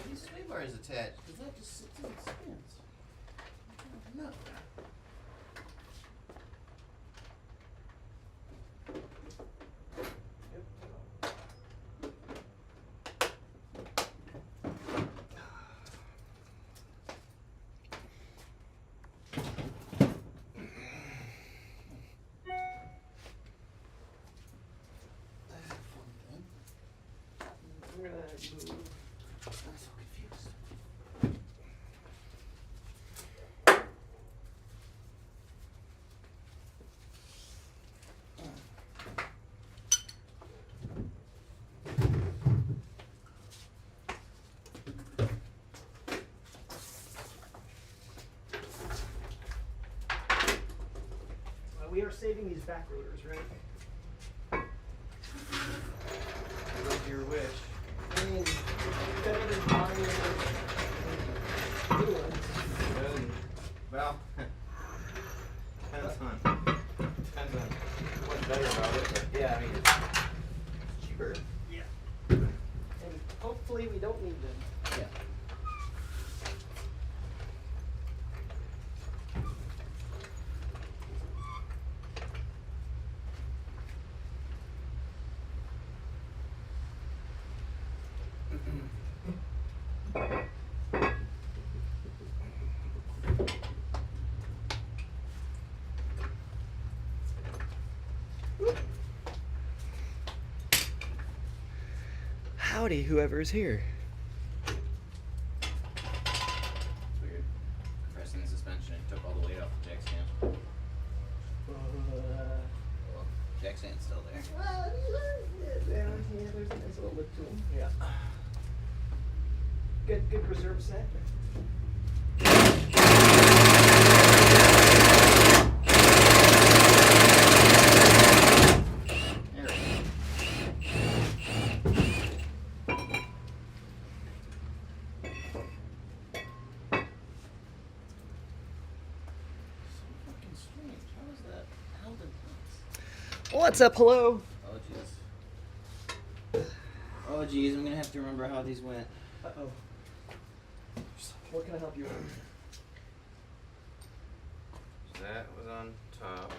these sway bars attached? Because that just sits and spins. No. I'm gonna move. I'm so confused. We are saving these back rotors, right? What's your wish? I mean, better than buying new ones. Well, depends on what's better about it, but yeah, I mean, it's cheaper. Yeah. And hopefully we don't need them. Yeah. Howdy, whoever's here. It's weird. Pressing the suspension, it took all the weight off the jack stand. Well, jack stand's still there. Yeah, there's a nice little lip to them. Yeah. Good reserve set. There we go. So fucking strange. How is that held in place? What's up, hello? Oh jeez. Oh jeez, I'm gonna have to remember how these went. Uh-oh. What can I help you with? So that was on top.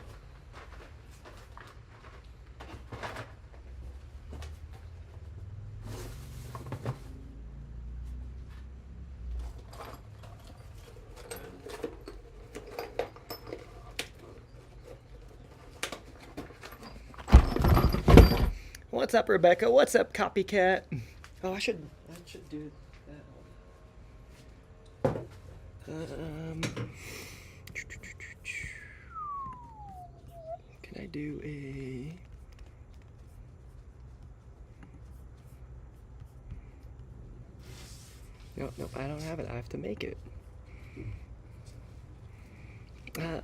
What's up, Rebecca? What's up, copycat? Oh, I should do that. Can I do a? No, I don't have it. I have to make it.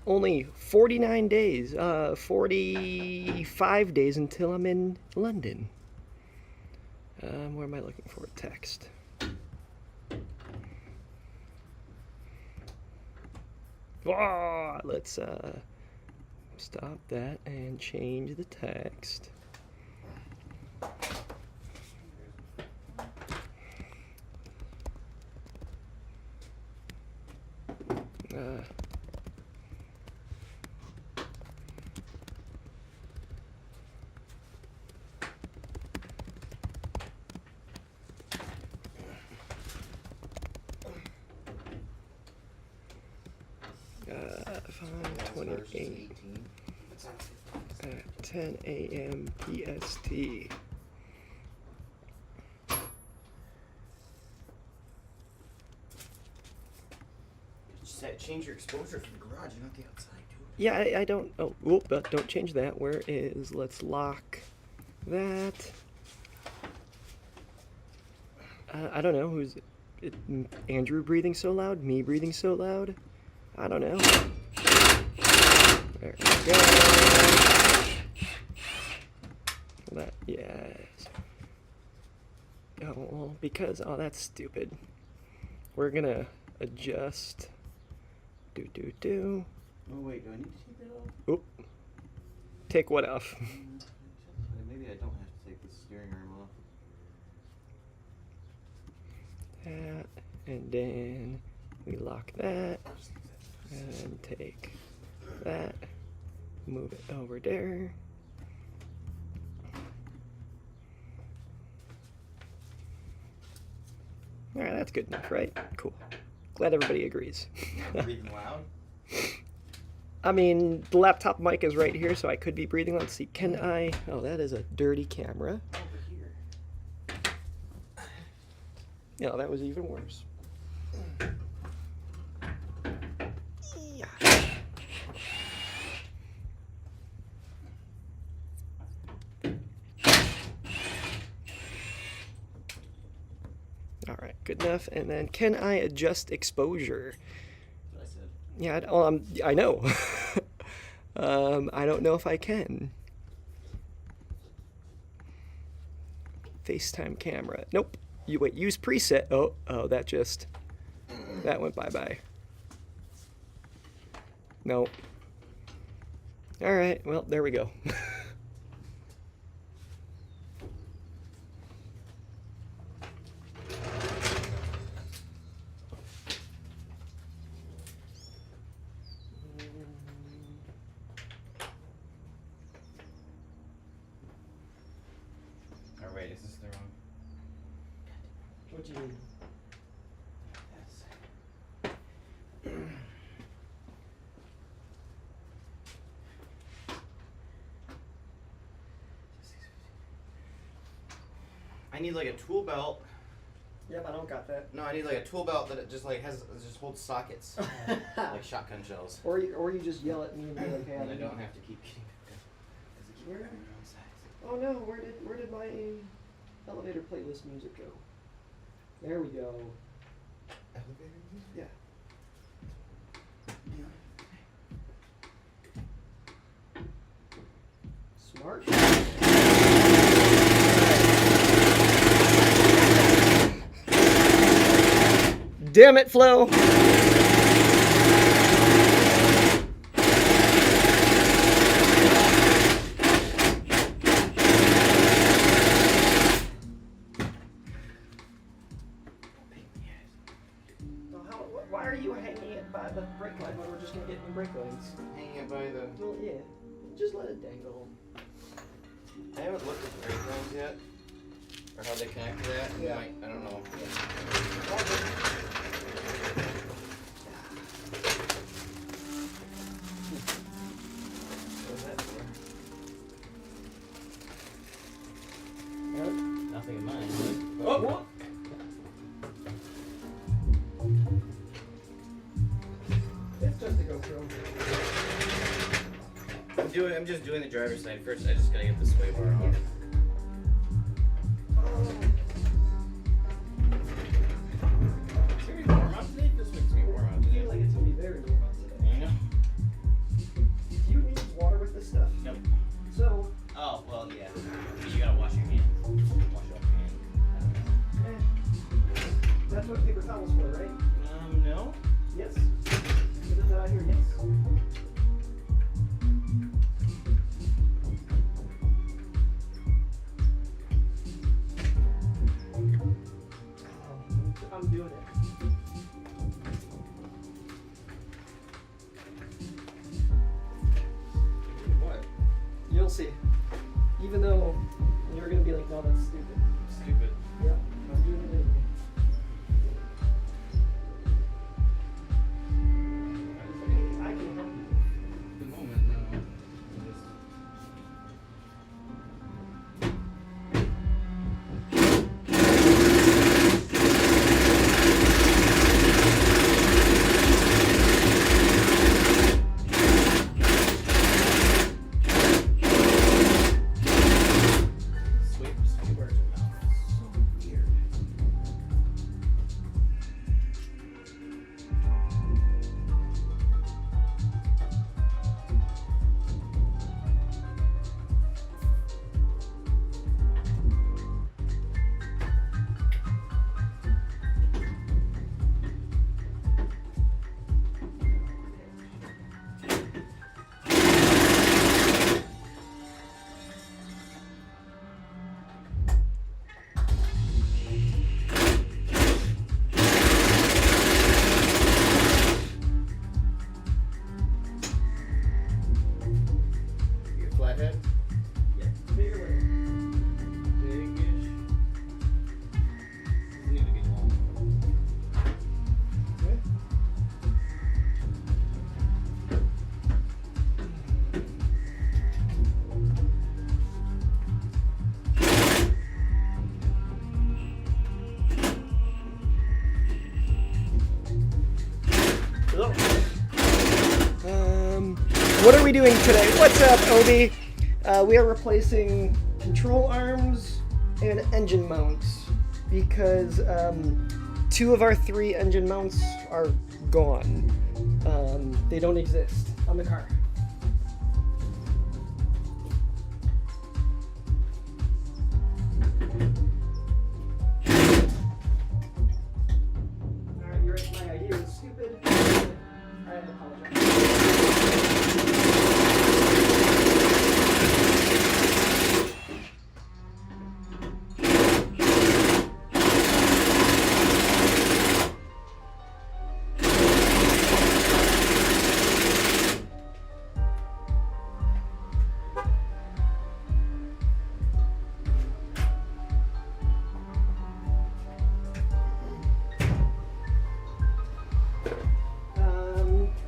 Only 49 days, 45 days until I'm in London. Where am I looking for? Text. Oh, let's stop that and change the text. Versus 5:28 18. at 10 a.m. PST. Change your exposure for the garage, not the outside, dude. Yeah, I don't. Oh, whoop! Don't change that. Where is? Let's lock that. I don't know. Who's it, Andrew breathing so loud? Me breathing so loud? I don't know. There we go. That, yes. Oh, well, because, oh, that's stupid. We're gonna adjust. Do. Oh, wait, do I need to take that off? Oop. Take what off? Maybe I don't have to take the steering arm off. that, and then we lock that, and take that, move it over there. All right, that's good enough, right? Cool. Glad everybody agrees. Breathing loud. I mean, the laptop mic is right here, so I could be breathing. Let's see. Can I? Oh, that is a dirty camera. Over here. Yeah, that was even worse. Yeah. All right, good enough. And then, can I adjust exposure? That's what I said. Yeah, I know. I don't know if I can. FaceTime camera. Nope. You wait. Use preset. Oh, that went bye-bye. No. All right. Well, there we go. Oh wait, is this the wrong? What do you mean? I need like a tool belt. Yep, I don't got that. No, I need like a tool belt that it just like just holds sockets, like shotgun shells. Or you just yell at me and be like, hey, And I don't have to keep getting. Where? Oh no, where did my elevator playlist music go? There we go. Elevator music? Yeah. Smart. Damn it, Flo. Why are you hanging it by the brake line when we're just gonna get new brake lines? Hanging it by the. Well, yeah. Just let it dangle. I haven't looked at the brake lines yet, or how they connect to that. Yeah. I don't know. What was that for? Nothing in mine. Oh, what? It's just a GoPro. I'm just doing the driver's side first. I just gotta get the sway bar off. It's gonna be warm out today. This week's gonna be warm out I today. feel like it's gonna be very warm out today. I know. Do you need water with this stuff? Nope. So, Oh well, yeah. You gotta wash your hands. Wash off your hands. that's what paper towels for, right? No. Yes. Isn't that out here? Yes. I'm doing it. What? You'll see. Even though you're gonna be like, no, that's stupid. Stupid. Yeah, I'm doing it anyway. I can help you. At the moment, no. Sweep bars are What are we doing today? What's up, Obi? We are replacing control arms and engine mounts because 2 of our 3 engine mounts are gone. They don't exist on the car. Alright, you're right. My idea is stupid. I apologize.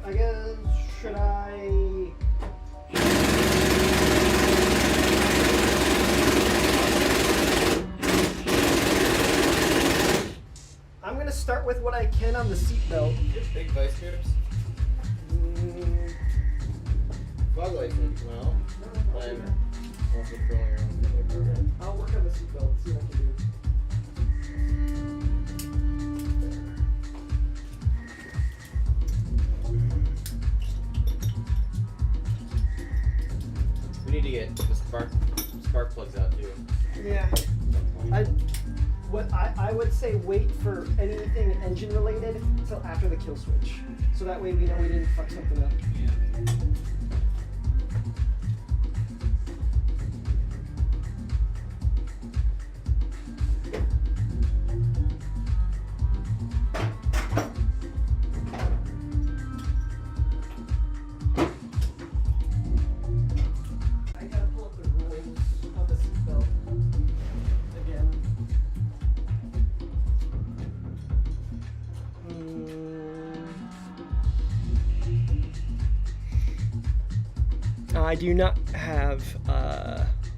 I guess, should I... I'm gonna start with what I can on the seatbelt. Big vice grips. Fog lights need to come out. I'm also throwing your own thing with program. I'll work on the seatbelt, see what I can do. We need to get the spark plugs out too. Yeah. I would say wait for anything engine related until after the kill switch. So that way we know we didn't fuck something up. I gotta pull up the rules of the seatbelt again. I do not have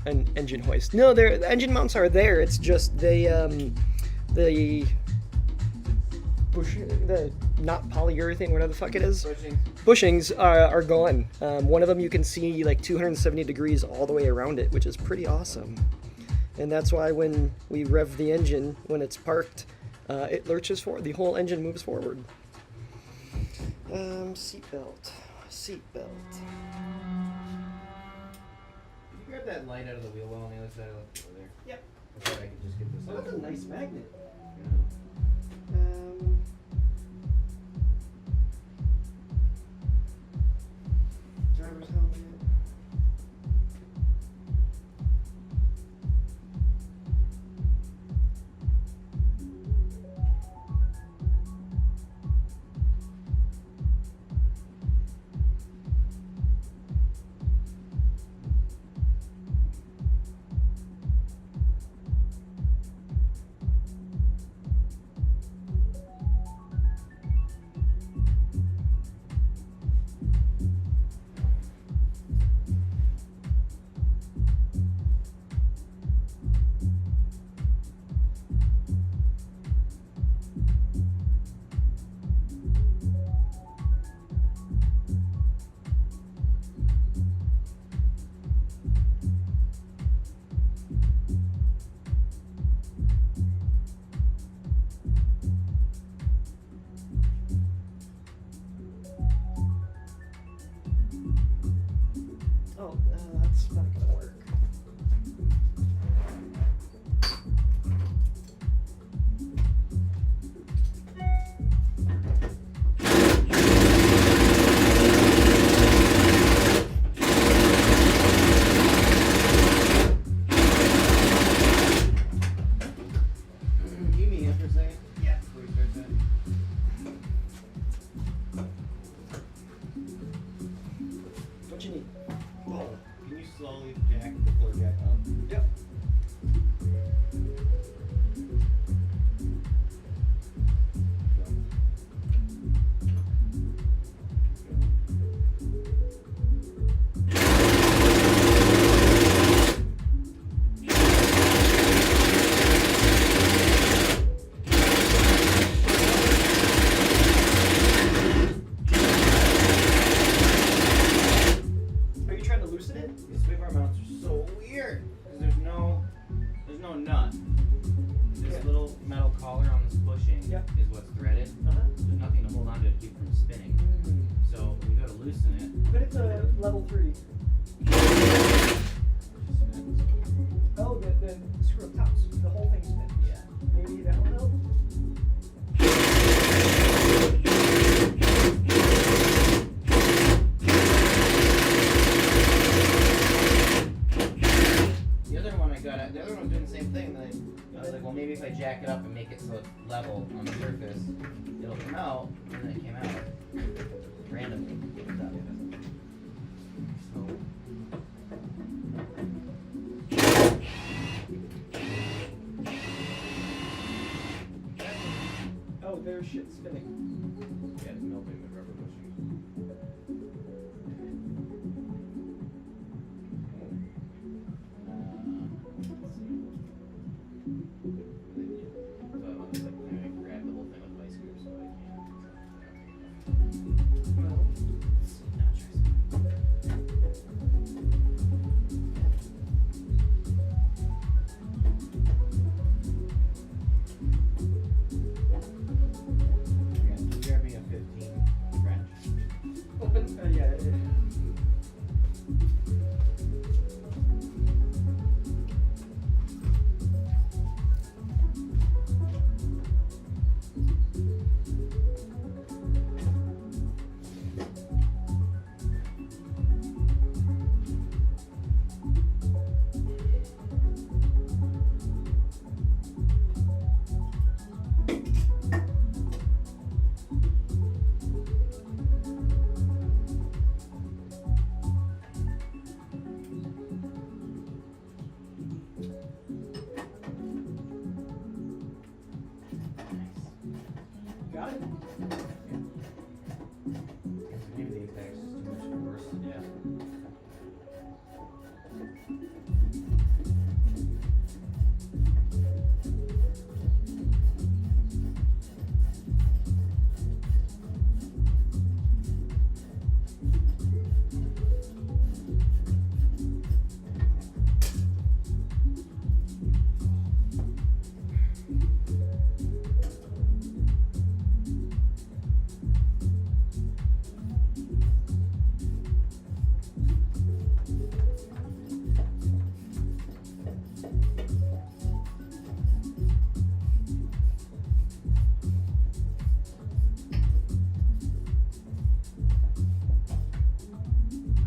an engine hoist. No, the engine mounts are there. It's just the not polyurethane, whatever the fuck it is. Bushings are gone. One of them you can see like 270 degrees all the way around it, which is pretty awesome. And that's why when we rev the engine, when it's parked, it lurches forward. The whole engine moves forward. Seatbelt. Can you grab that light out of the wheel well on the other side of the over there? Yep. I thought I could just get this Oh, out. that's a nice magnet. Yeah. Driver's helmet. is what's threaded. There's nothing to hold on to keep from spinning. So when you go to loosen it, But it's a level 3. Oh, the screw up tops. The whole thing spins. yeah. Maybe that will help. The other one the other one's doing the same thing. I was like, well, maybe if I jack it up and make it so it's level on the surface, it'll come out. And then it came out randomly. So, Oh, there's shit spinning. yeah, it's melting the rubber bushings. Let's see. So I was like, I'm gonna grab the whole thing with my screw so I can. Well, Now try some. Yeah, grab me a 15 wrench. open. Yeah. Got it. Maybe the apex is too much worse. Yeah.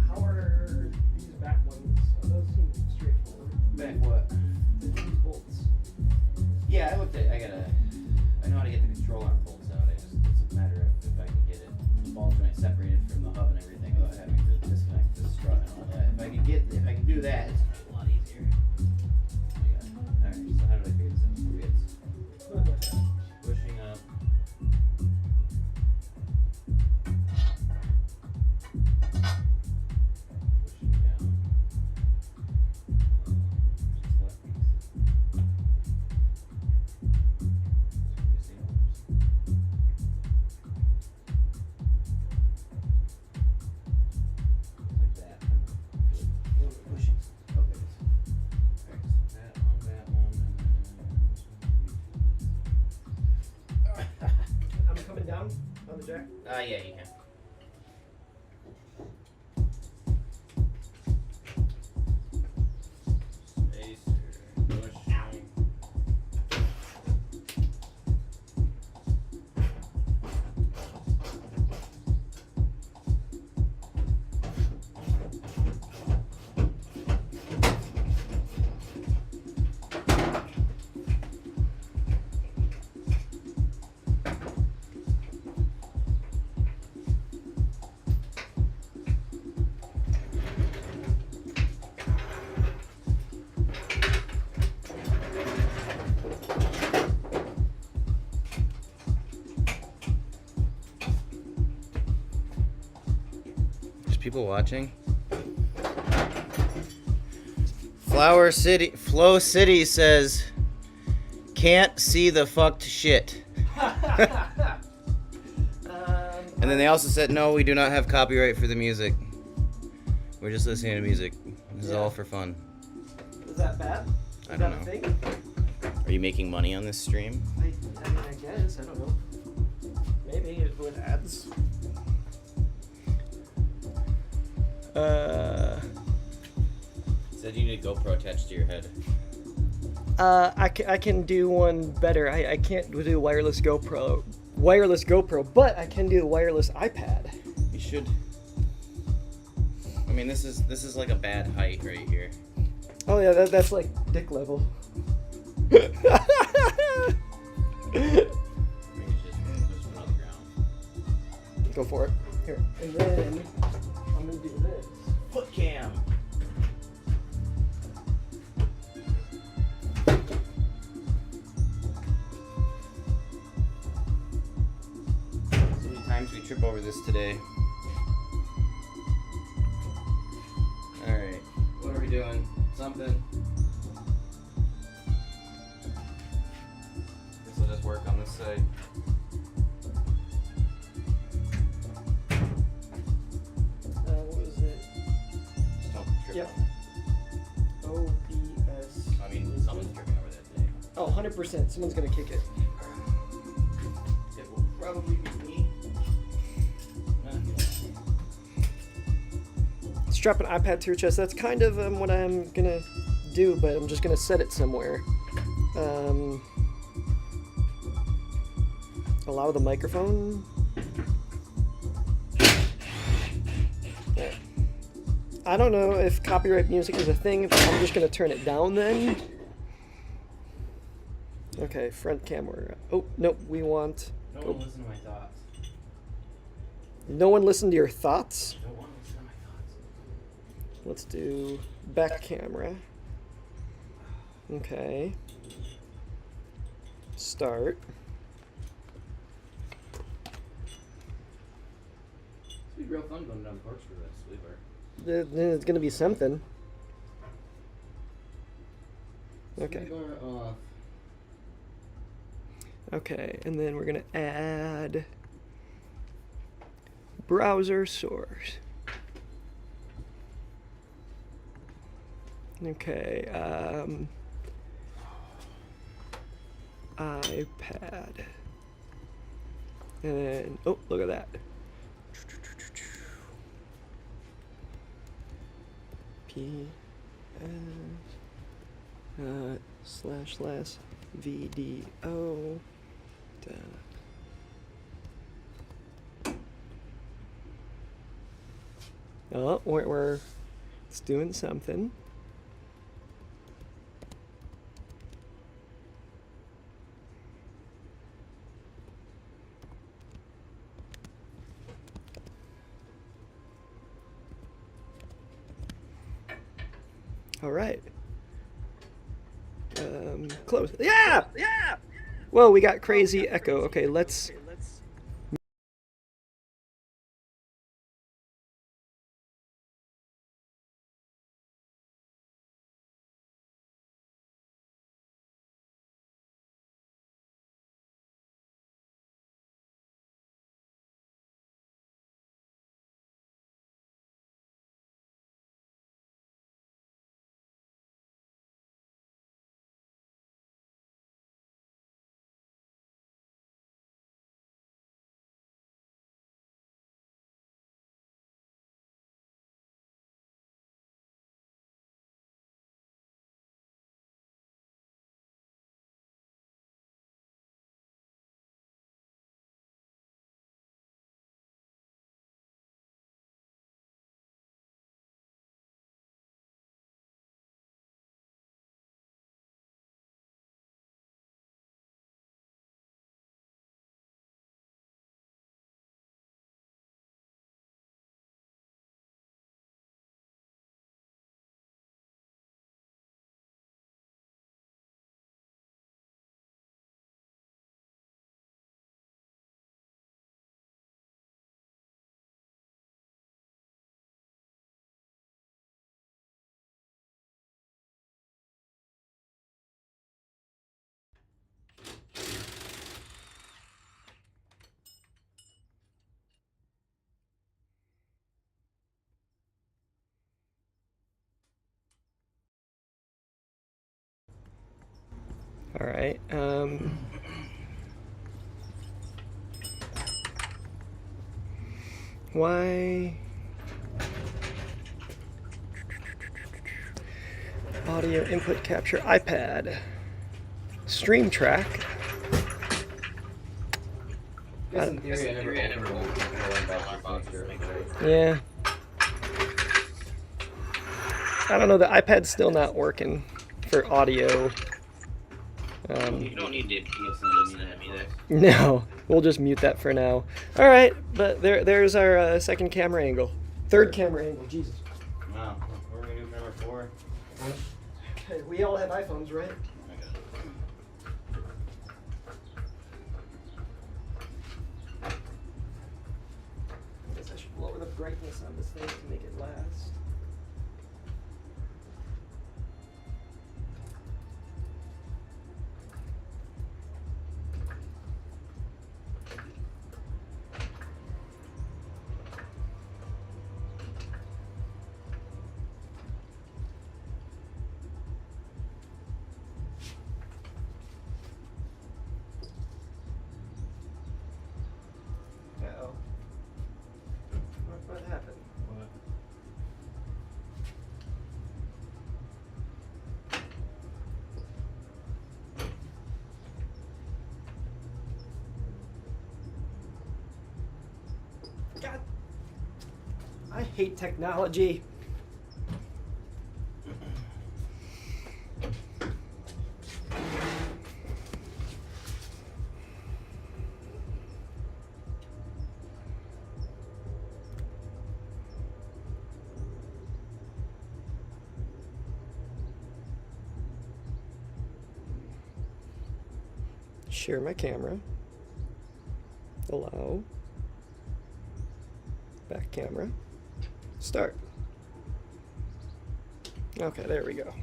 How are these back ones? Oh, those seem straightforward. Back what? These bolts. Yeah, I know how to get the control arm bolts out. It's a matter of if I can get it, the ball joint separated from the hub and everything without having to disconnect the strut and all that. If I can do that, it's gonna be a lot easier. Alright, so how do I figure this out? It's pushing up. Pushing down. Just left piece. Missing arms. Like that. Pushing. Okay. Alright, so that one, and then I'm coming down on the jack. yeah, you can. Spacer, pushing. There's people watching. Flow City says, can't see the fucked shit. And then they also said, no, we do not have copyright for the music. We're just listening to music. This is all for fun. Is that bad? I don't know. Is that a thing? Are you making money on this stream? I mean, I guess. I don't know. Maybe it would ads. Said you need a GoPro attached to your head. I can do one better. I can't do wireless GoPro, but I can do the wireless iPad. You should. I mean, this is like a bad height right here. Oh yeah, that's like dick level. Maybe just put it on the ground. Go for it. Here. And then I'm gonna do this. Foot cam. So many times we trip over this today. Alright, what are we doing? Something. Guess I'll just work on this side. What was it? Just don't trip Yep. on it. OBS. I mean, someone's tripping over that today. Oh, 100%. Someone's gonna kick it. It will probably be me. Strap an iPad to your chest. That's kind of what I'm gonna do, but I'm just gonna set it somewhere. Allow the microphone. There. I don't know if copyright music is a thing. I'm just gonna turn it down then. Okay, front camera. Oh, nope, we want... No one listen to my thoughts. No one listen to your thoughts? Don't want to listen to my thoughts. Let's do back camera. Okay. Start. It'd be real fun going down corkscrew with a sweeper. Then it's gonna be something. Okay. Going off. Okay, and then we're gonna add browser source. Okay, iPad. And then, oh, look at that. P slash VDO dot. Oh, we're it's doing something. All right. Close. Yeah! Yeah! Whoa, we got crazy echo. Okay, let's All right. Why? Audio input capture iPad. Stream track. Guess in theory, I never hold the controller box to make sure it's right. Yeah. I don't know. The iPad's still not working for audio. You don't need to listen to me either. No, we'll just mute that for now. All right, but there's our second camera angle. Third camera angle. Jesus. Wow. What are we gonna do for number 4? Okay, we all have iPhones, right? I guess I should lower the brightness on this thing to make it last. Uh-oh. What happened? What? God, I hate technology. Share my camera. Allow. Back camera. Start. Okay, there we go.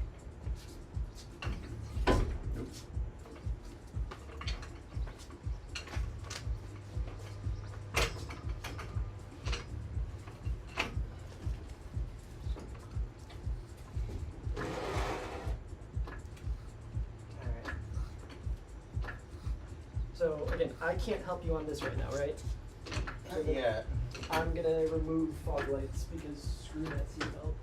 Alright. So again, I can't help you on this right now, right? So the- Yeah. I'm gonna remove fog lights because screw that seatbelt.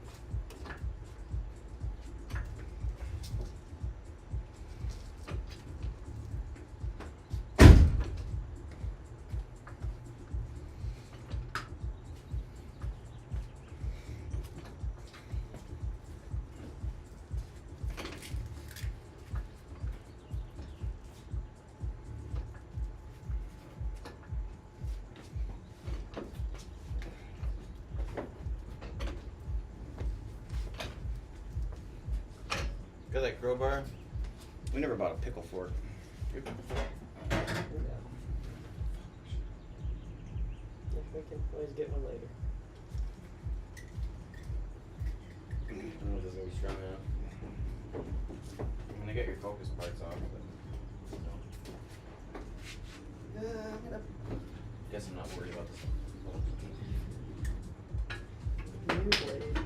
Got that crowbar? We never bought a pickle fork. Yeah, we can always get one later. I don't know if this is gonna be strong enough. I'm gonna get your focus parts off, but I'm gonna guess I'm not worried about this. new blade.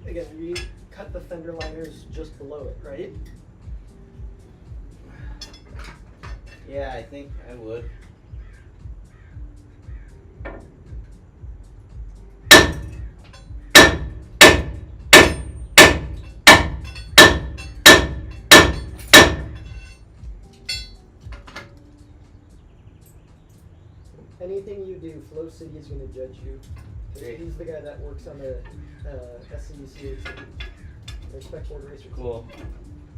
Again, you cut the fender liners just below it, right? Yeah, I think I would. Anything you do, Flow City is going to judge you. 'Cause Great. he's the guy that works on the SCDC, or Spec Board Racer. Cool.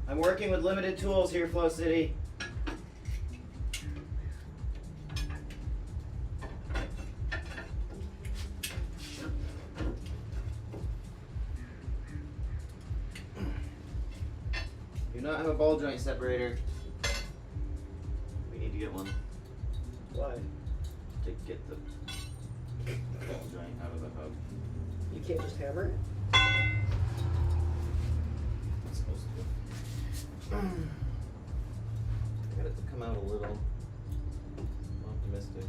I'm working with limited tools here, Flow City. Do not have a ball joint separator. We need to get one Why? to get the ball joint out of the hub. You can't just hammer it? It's supposed to. I got it to come out a little optimistic.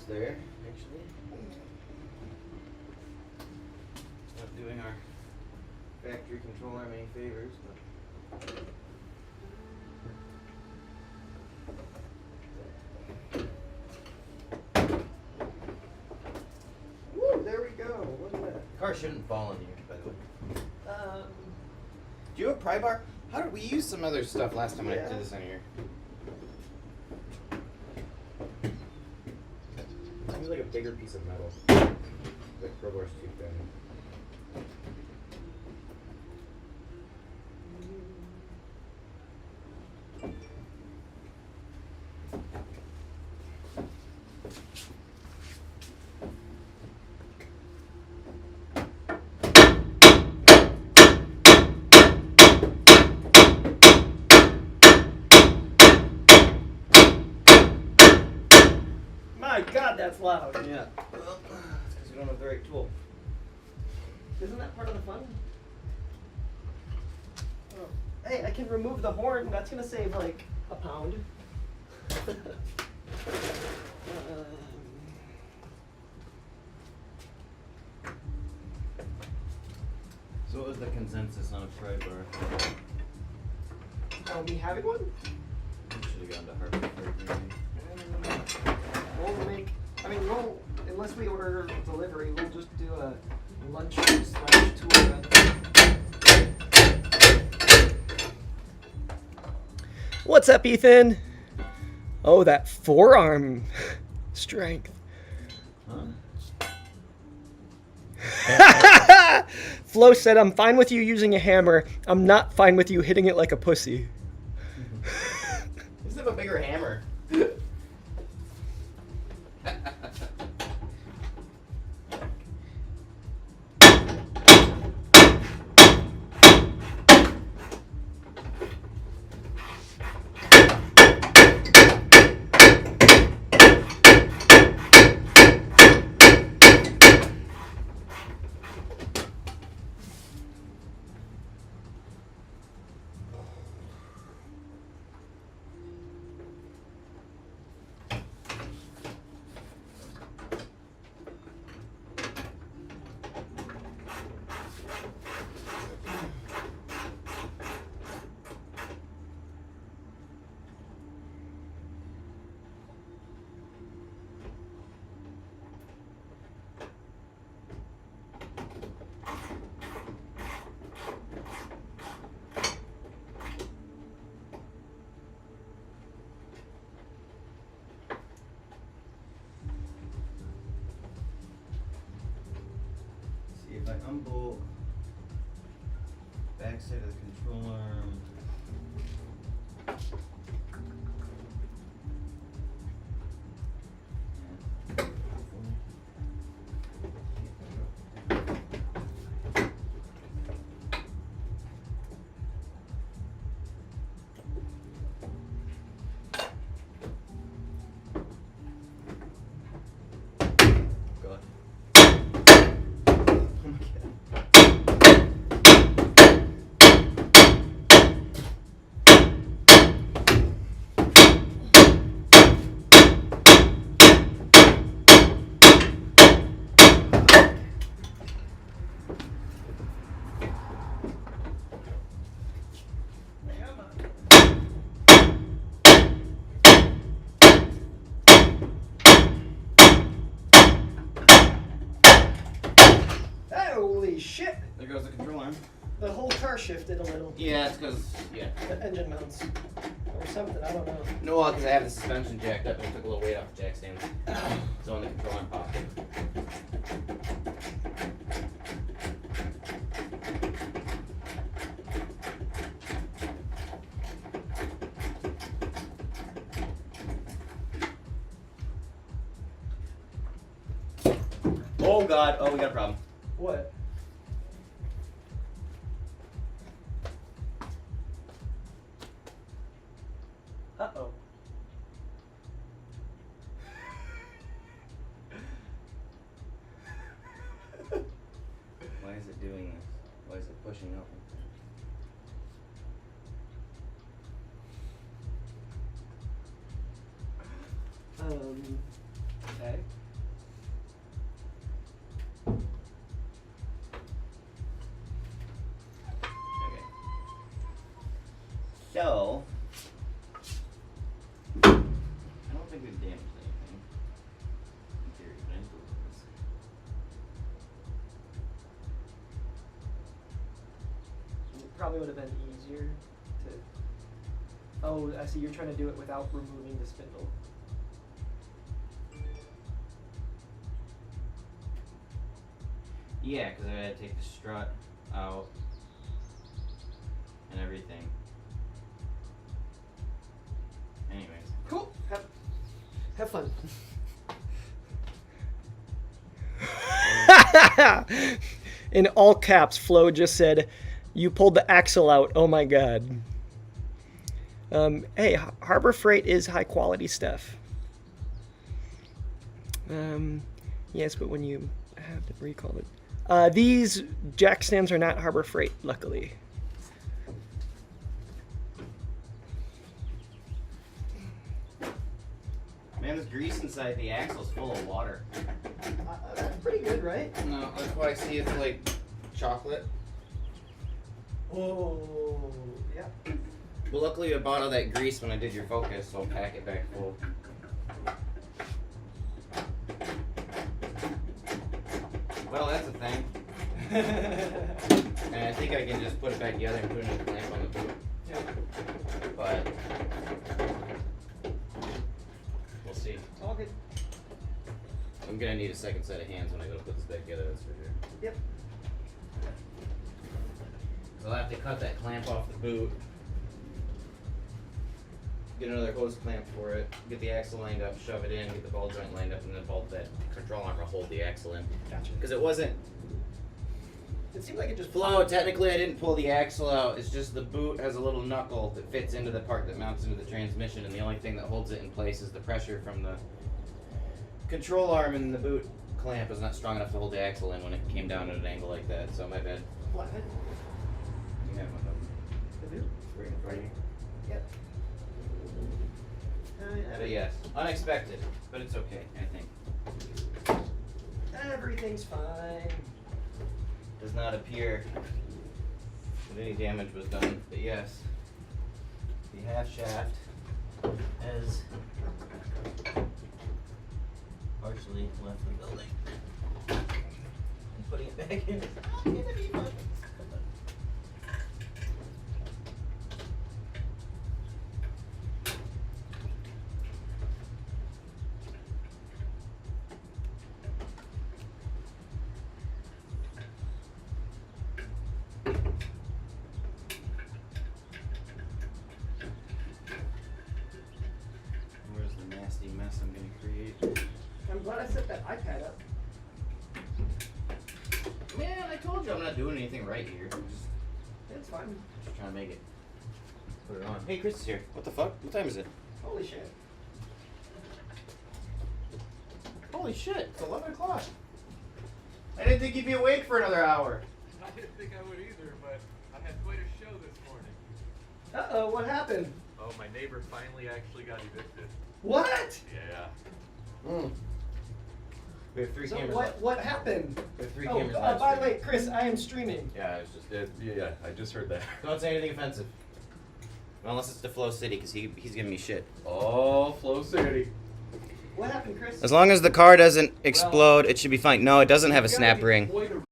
almost there, actually. Not doing our factory control arm any favors, but. Woo, there we go. Look at that. Car shouldn't fall in here, by the way. Do you have a pry bar? How did we use some other stuff last time I Yeah. did this on here? Seems like a bigger piece of metal. The crowbar's too thin. My God, that's loud. Yeah. Well, it's because we don't have the right tool. Isn't that part of the fun? Oh. Hey, I can remove the horn. That's gonna save like a pound. So what was the consensus on a pry bar? Me having one? We should have gone to Harvard Freight maybe. We'll make. I mean, we'll unless we order delivery, we'll just do a lunch / tour run. What's up, Ethan? Oh, that forearm strength. Huh? Flo said, "I'm fine with you using a hammer. I'm not fine with you hitting it like a pussy." Just have a bigger hammer. See if I unbolt backside of the control arm. God. Oh my God. Holy shit! There goes the control arm. The whole car shifted a little. Yeah, it's because, yeah. The engine mounts. Or something, I don't know. No, well, because I have the suspension jacked up and it took a little weight off the jack stand. So when the control arm popped. Oh God! Oh, we got a problem. What? Uh-oh. Why is it doing this? Why is it pushing up? Okay. probably would have been easier to. Oh, I see. You're trying to do it without removing the spindle. Yeah, because I had to take the strut out and everything. Anyways. Cool. Have fun. In all caps, Flo just said, "You pulled the axle out. Oh my god." Hey, Harbor Freight is high quality stuff. Yes, but when you have to recall it, these jack stands are not Harbor Freight, luckily. Man, this grease inside the axle's full of water. That's pretty good, right? No, that's why I see it's like chocolate. Oh, yeah. But luckily I bought all that grease when I did your focus, so I'll pack it back full. Well, that's a thing. And I think I can just put it back together and put another clamp on the boot. Yeah. But we'll see. It's all good. I'm gonna need a second set of hands when I go to put this back together, that's for sure. Yep. So I'll have to cut that clamp off the boot. Get another hose clamp for it, get the axle lined up, shove it in, get the ball joint lined up, and then bolt that control arm to hold the axle in. Gotcha. Because it wasn't It seemed like it just flow. Technically, I didn't pull the axle out. It's just the boot has a little knuckle that fits into the part that mounts into the transmission, and the only thing that holds it in place is the pressure from the control arm, and the boot clamp is not strong enough to hold the axle in when it came down at an angle like that. So my bad. flathead. You have one of them. The boot? Right in front of you. Yep. But yes, unexpected, but it's okay, I think. Everything's fine. Does not appear that any damage was done, but yes, the half shaft has partially left the building. And putting it back in is not gonna be fun. Where's the nasty mess I'm gonna create? I'm glad I set that iPad up. Man, I told you I'm not doing anything right here. I'm It's fine. just trying to make it. Put it on. Hey, Chris is here. What the fuck? What time is it? Holy shit. Holy shit, it's 11 o'clock. I didn't think you'd be awake for another hour. I didn't think I would either, but I had quite a show this morning. Uh-oh, what happened? Oh, my neighbor finally actually got evicted. What? Yeah. We have three So cameras what left. what happened? We have three Oh, cameras by left. the way, Chris, I am streaming. Yeah, it's just yeah, I just heard that. Don't say anything offensive. Well, unless it's to Flow City, because he's giving me shit. Oh, Flow City. What happened, Chris? As long as the car doesn't explode, it should be fine. No, it doesn't have a You gotta snap be ring. quite a-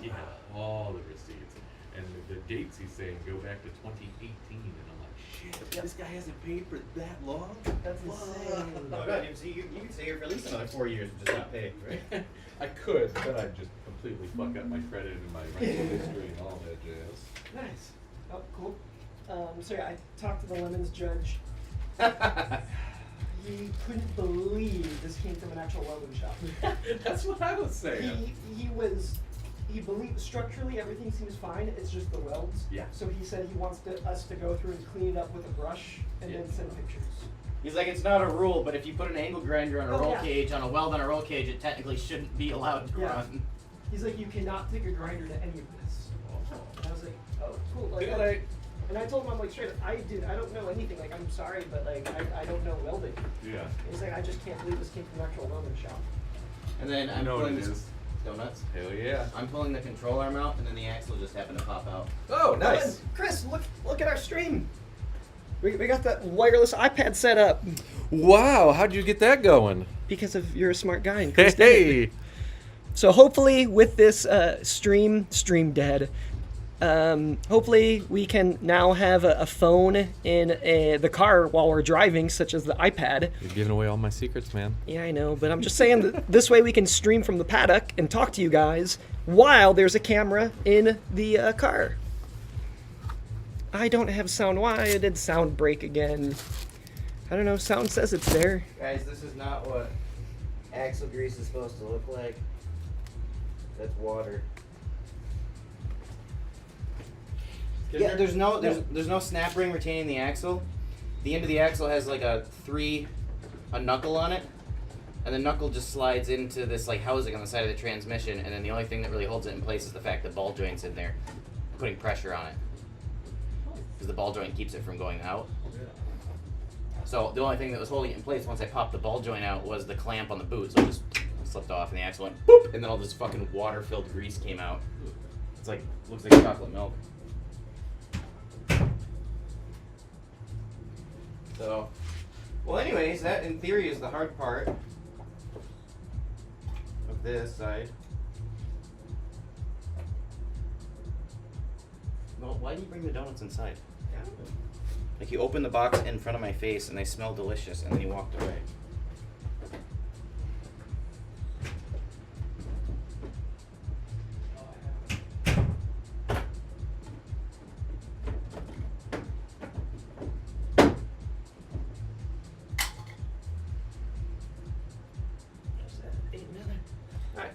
Yeah, all the receipts. And the dates he's saying go back to 2018, and I'm like, shit, this guy hasn't paid for that long? That's insane. Oh god, you can stay here for at least another 4 years and just not pay, right? I could, but I'd just completely fuck up my credit and my rental history and all that jazz. Nice. Oh, cool. So yeah, I talked to the Lemons judge. He couldn't believe this came from an actual welding shop. That's what I was saying. He believed structurally everything seems fine. It's just the welds. Yeah. So he said he wants us to go through and clean it up with a brush and Yeah. then send pictures. He's like, it's not a rule, but if you put an angle grinder on a Oh, roll yeah. cage, on a weld on a roll cage, it technically shouldn't be allowed to Yeah. run. He's like, you cannot take a grinder to any of this. Oh. And I was like, oh, cool. Like, Did I And I told him, I'm like, straight up, I don't know anything. Like, I'm sorry, but like, I don't know welding. Yeah. He's like, I just can't believe this came from an actual welding shop. And then I I'm know what pulling it this is. donuts. Hell yeah. I'm pulling the control arm out, and then the axle just happened to pop out. Oh, Nice. Chris, look at our stream. We got that wireless iPad set up Wow, how'd you get that going? because of you're a smart guy. And Chris did it. Hey. So hopefully with this stream dead, hopefully we can now have a phone in the car while we're driving, such as the iPad. You're giving away all my secrets, man. Yeah, I know, but I'm just saying that this way we can stream from the paddock and talk to you guys while there's a camera in the car. I don't have sound. Why did sound break again? I don't know. Sound says it's there. Guys, this is not what axle grease is supposed to look like. That's water. Yeah, there's no snap ring retaining the axle. The end of the axle has like a knuckle on it, and the knuckle just slides into this like housing on the side of the transmission, and then the only thing that really holds it in place is the fact that ball joint's in there, putting pressure on it. Because the ball joint keeps it from going out. So the only thing that was holding it in place once I popped the ball joint out was the clamp on the boot, so it just slipped off and the axle went boop, and then all this fucking water-filled grease came out. It's like, looks like chocolate milk. So, well anyways, that in theory is the hard part of this side. Well, why do you bring the donuts inside? Like you opened the box in front of my face and they smell delicious and then you walked away.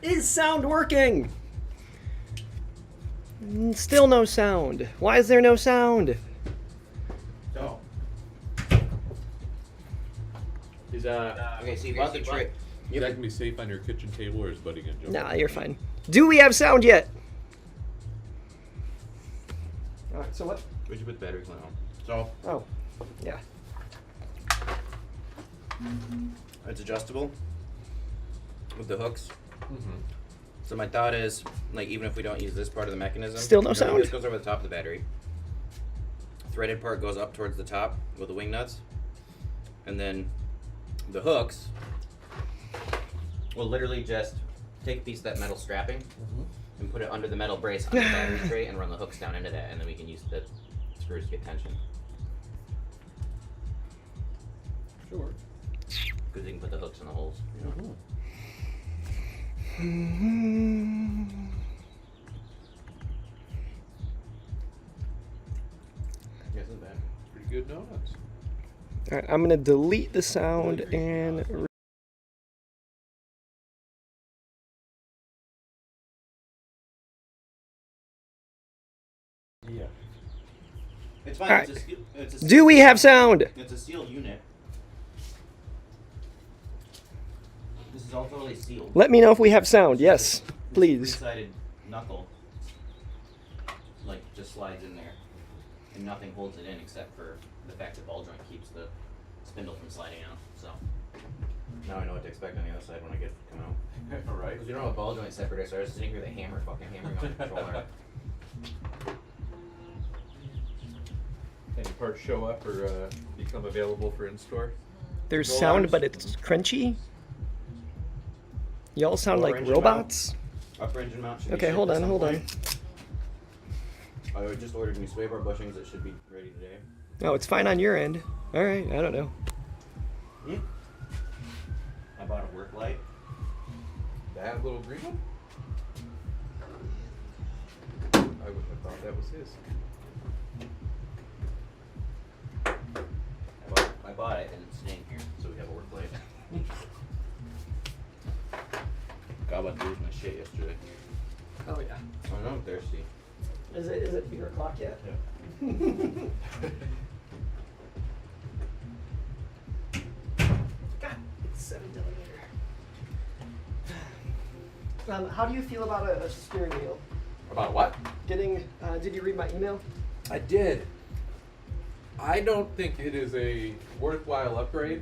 Is sound working? Still no sound. Why is there no sound? So, Is okay, so you bought the tray. that gonna be safe on your kitchen table, or is Buddy gonna jump? Nah, you're fine. Do we have sound yet? Alright, so what? Where'd you put the battery clamp on? So, Oh, yeah. it's adjustable with the hooks. Mm-hmm. So my thought is, like, even if we don't use this part of the mechanism, Still no sound? This goes over the top of the battery. Threaded part goes up towards the top with the wing nuts, and then the hooks will literally just take a piece of that metal strapping and put it under the metal brace on the battery tray and run the hooks down into that, and then we can use the screws to get tension. Sure. Because you can put the hooks in the holes. You know? Yeah, it's not bad. Pretty good donuts. Alright, I'm gonna delete the sound and. Yeah. It's fine. Alright. It's a Do we have sound? It's a sealed unit. This is all totally sealed. Let me know if we have sound. Yes, please. Three-sided knuckle, like, just slides in there, and nothing holds it in except for the fact that ball joint keeps the spindle from sliding out. So now I know what to expect on the other side when I come out. All right. Because we don't have a ball joint separator, so I was sitting here with a hammer, fucking hammering on the controller. Any parts show up or become available for in-store? There's Roll sound, arms. but it's crunchy. Y'all sound Lower like engine robots. Upper engine mount should be Okay, shipped hold at on, some hold on. point. I just ordered new sway bar bushings that should be ready today. Oh, it's fine on your end. All right, I don't know. I bought a work light. That little green one? I would have thought that was his. I bought it and it's staying here, so we have a work light. God, about to lose my shit yesterday. Oh yeah. I know I'm thirsty. Is it beer o'clock yet? Yeah. God, it's 7 millimeter. How do you feel about a steering wheel? About what? Getting? Did you read my email? I did. I don't think it is a worthwhile upgrade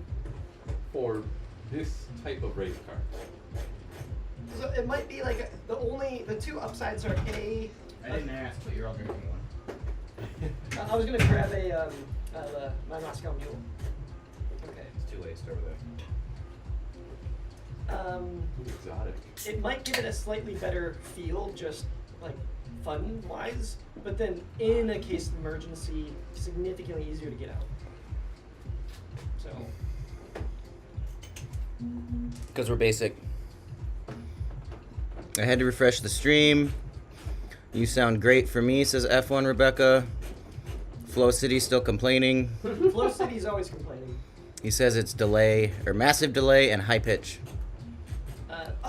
for this type of race car. So it might be like the two upsides are A. I didn't ask, but you're all drinking one. I was gonna grab my Moscow Mule. Okay. It's too late. Start with that. Ooh, exotic. It might give it a slightly better feel, just like fun-wise, but then in a case of emergency, significantly easier to get out. So. Because we're basic. I had to refresh the stream. You sound great for me, says F1 Rebecca. Flow City's still complaining. Flow City's always complaining. He says it's delay, or massive delay and high pitch.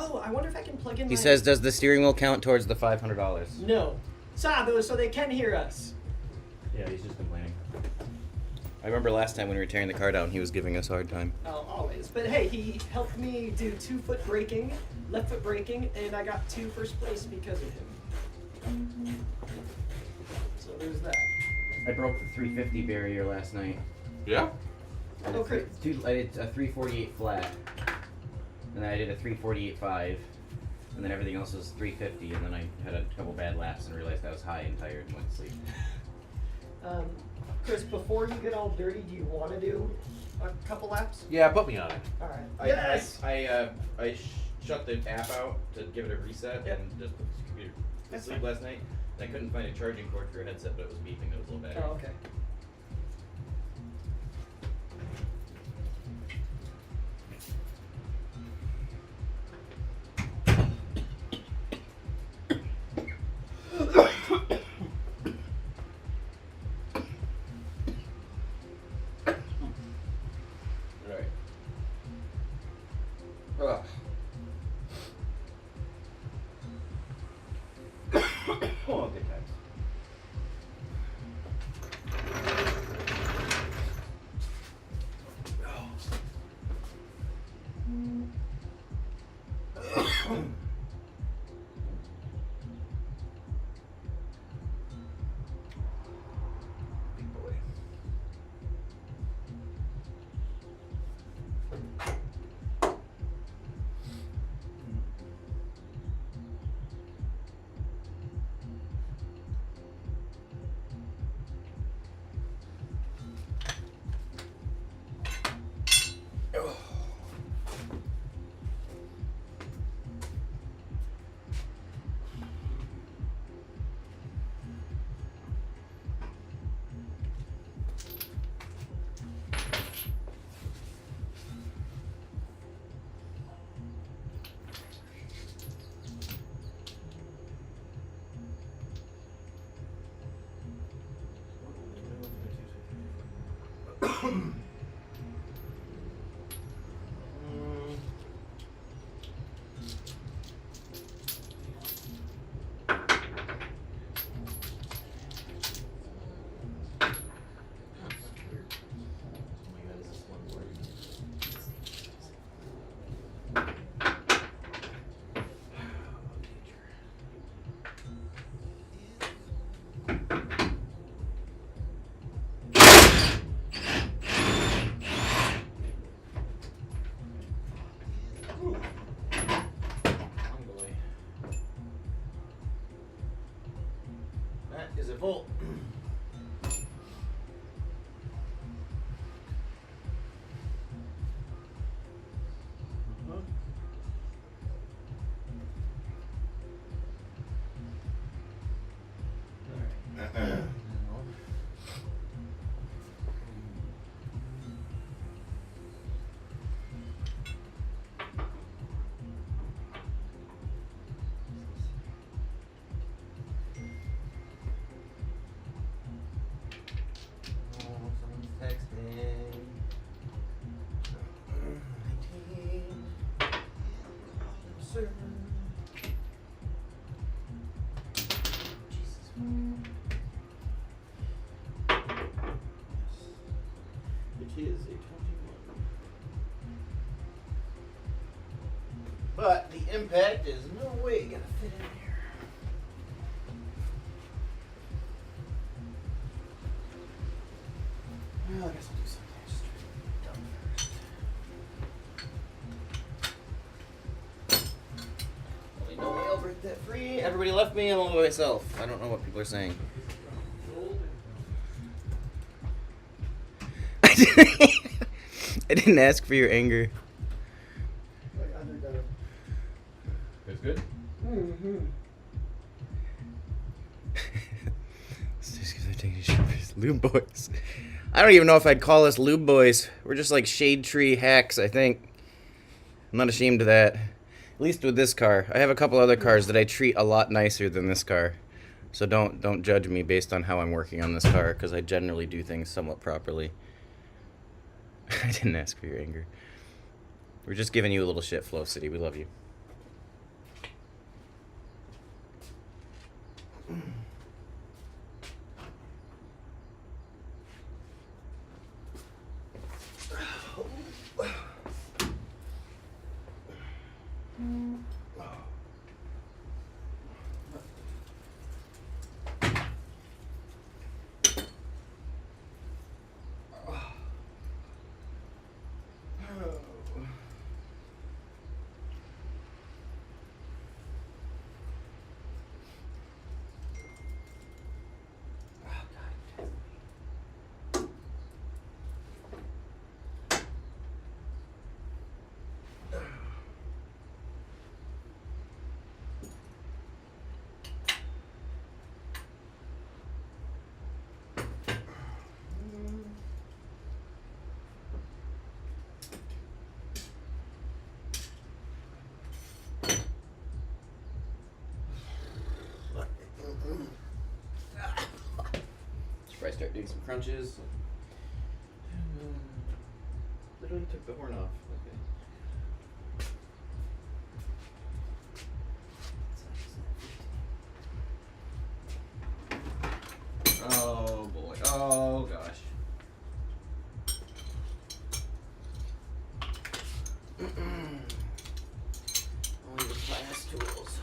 I wonder if I can plug in He says, does the steering wheel count towards the $500? No. So they can hear us. Yeah, he's just complaining. I remember last time when we were tearing the car down, he was giving us a hard time. Oh, always. But hey, he helped me do 2-foot braking, left foot braking, and I got 2 first place because of him. So there's that. I broke the 350 barrier last night. Yeah? I did Oh, great. I did a 348 flat, and then I did a 348.5, and then everything else was 350, and then I had a couple bad laps and realized I was high and tired and went to sleep. Chris, before you get all dirty, do you want to do a couple laps? Yeah, put me on it. All right. I shut the app out to give it a reset Yep. and just put the computer to That's sleep fine. last night. And I couldn't find a charging cord for your headset, but it was beeping. It was a little bad. Oh, okay. Ugh. Oh, good times. Big boy. That is a volt. Someone's texting. 19. Sir. Jesus. It is a 21. But the impact is no way gonna fit in here. Well, I guess I'll do something just done first. Only no way I'll break that free. Everybody left me. I'm all by myself. I don't know what people are saying. I didn't ask for your anger. That's good? Mm-hmm. It's just 'cause they're taking shit for these lube boys. I don't even know if I'd call us lube boys. We're just like shade tree hacks, I think. I'm not ashamed of that. At least with this car. I have a couple other cars that I treat a lot nicer than this car. So don't judge me based on how I'm working on this car, because I generally do things somewhat properly. I didn't ask for your anger. We're just giving you a little shit, Flow City. We love you. Should probably start doing some crunches. Literally took the horn off. Okay. Oh boy. Oh gosh. Only the class tools.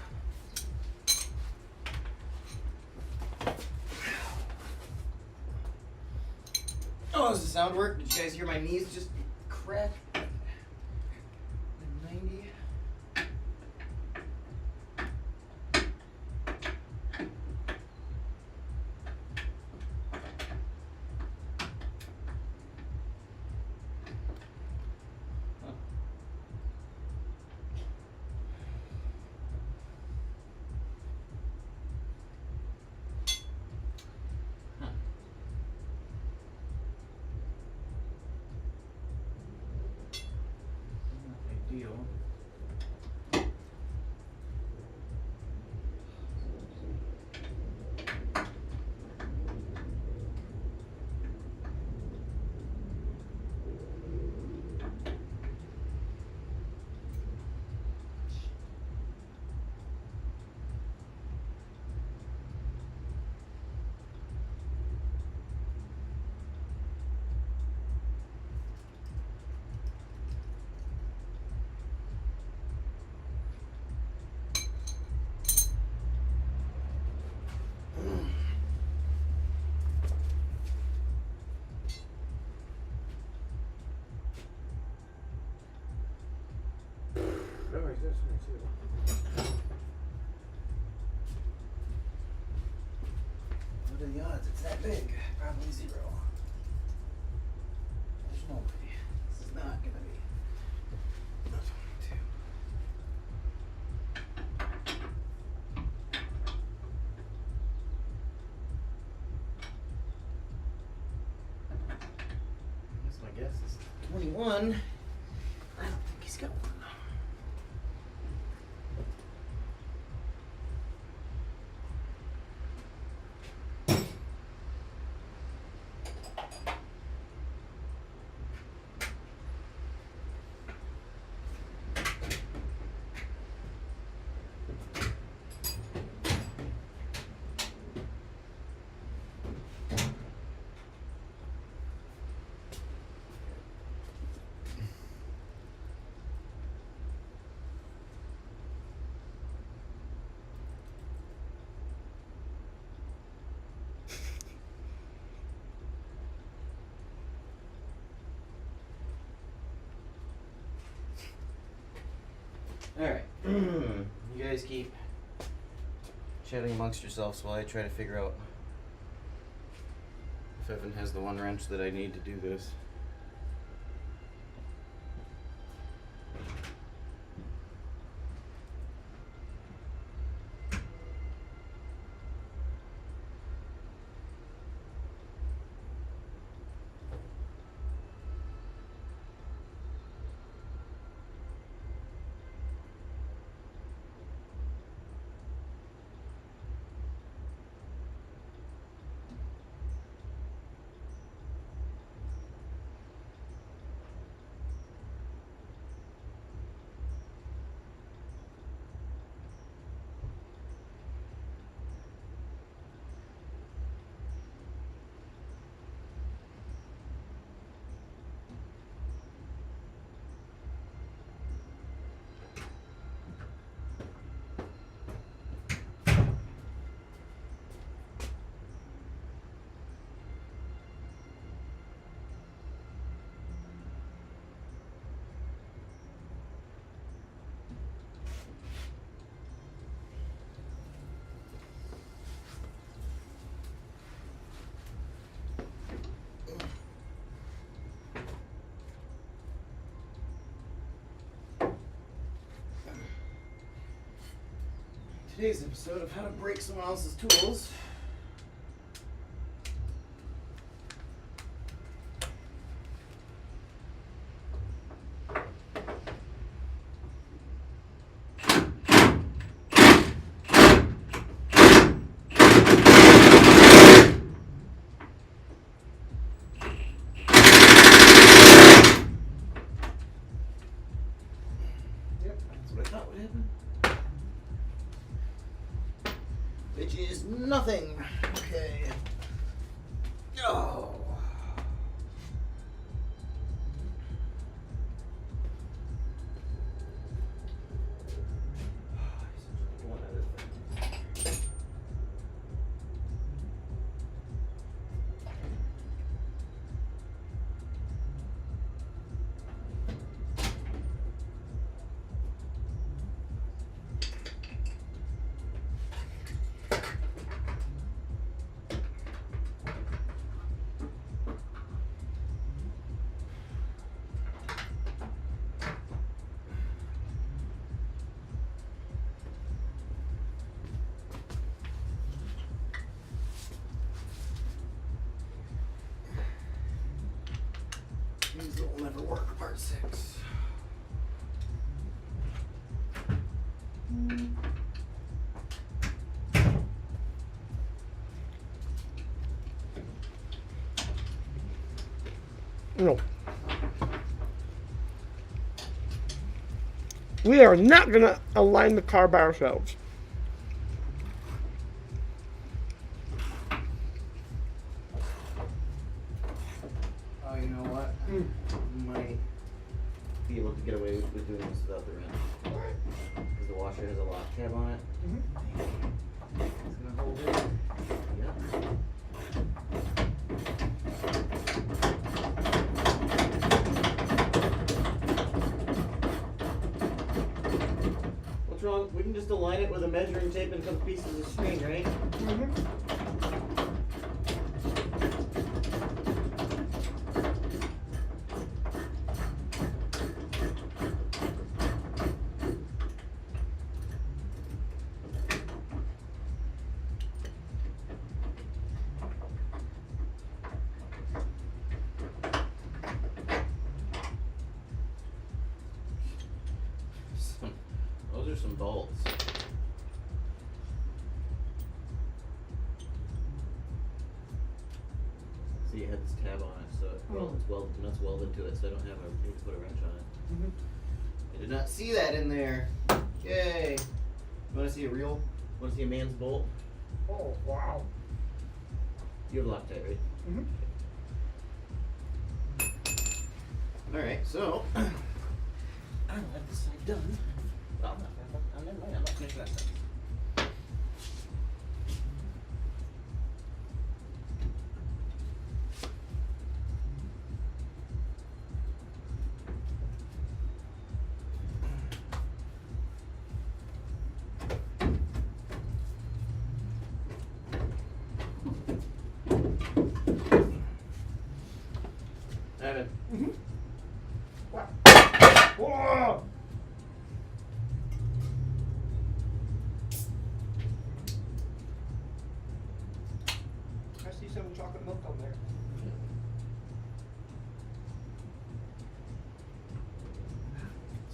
Oh, does the sound work? Did you guys hear my knees just crack? 90. Deal. What are the odds it's that big? Probably 0. There's no way. This is not gonna be. Not 22. I guess my guess is 21. I don't think he's got one. Alright. You guys keep chatting amongst yourselves while I try to figure out if Evan has the one wrench that I need to do this. Today's episode of how to break someone else's tools. Yep, that's what I thought would happen. Which is nothing. Okay. Oh. One other thing. These will never work, part 6. No. We are not going to align the car by ourselves. Oh, you know what? Might be able to get away with doing this without the wrench. Because the washer has a lock tab on it. It's gonna hold it. Yep. What's wrong? We can just align it with a measuring tape and a couple pieces of string, right? Those are some bolts. See, it had this tab on it, so it's welded, nuts welded to it, so I don't have a need to put a wrench on it. I did not see that in there. Yay! You want to see a real? Want to see a man's bolt? Oh, wow. You have Loctite, right? All right, so I'll have this side done. Well, never mind. I'm not finished that side.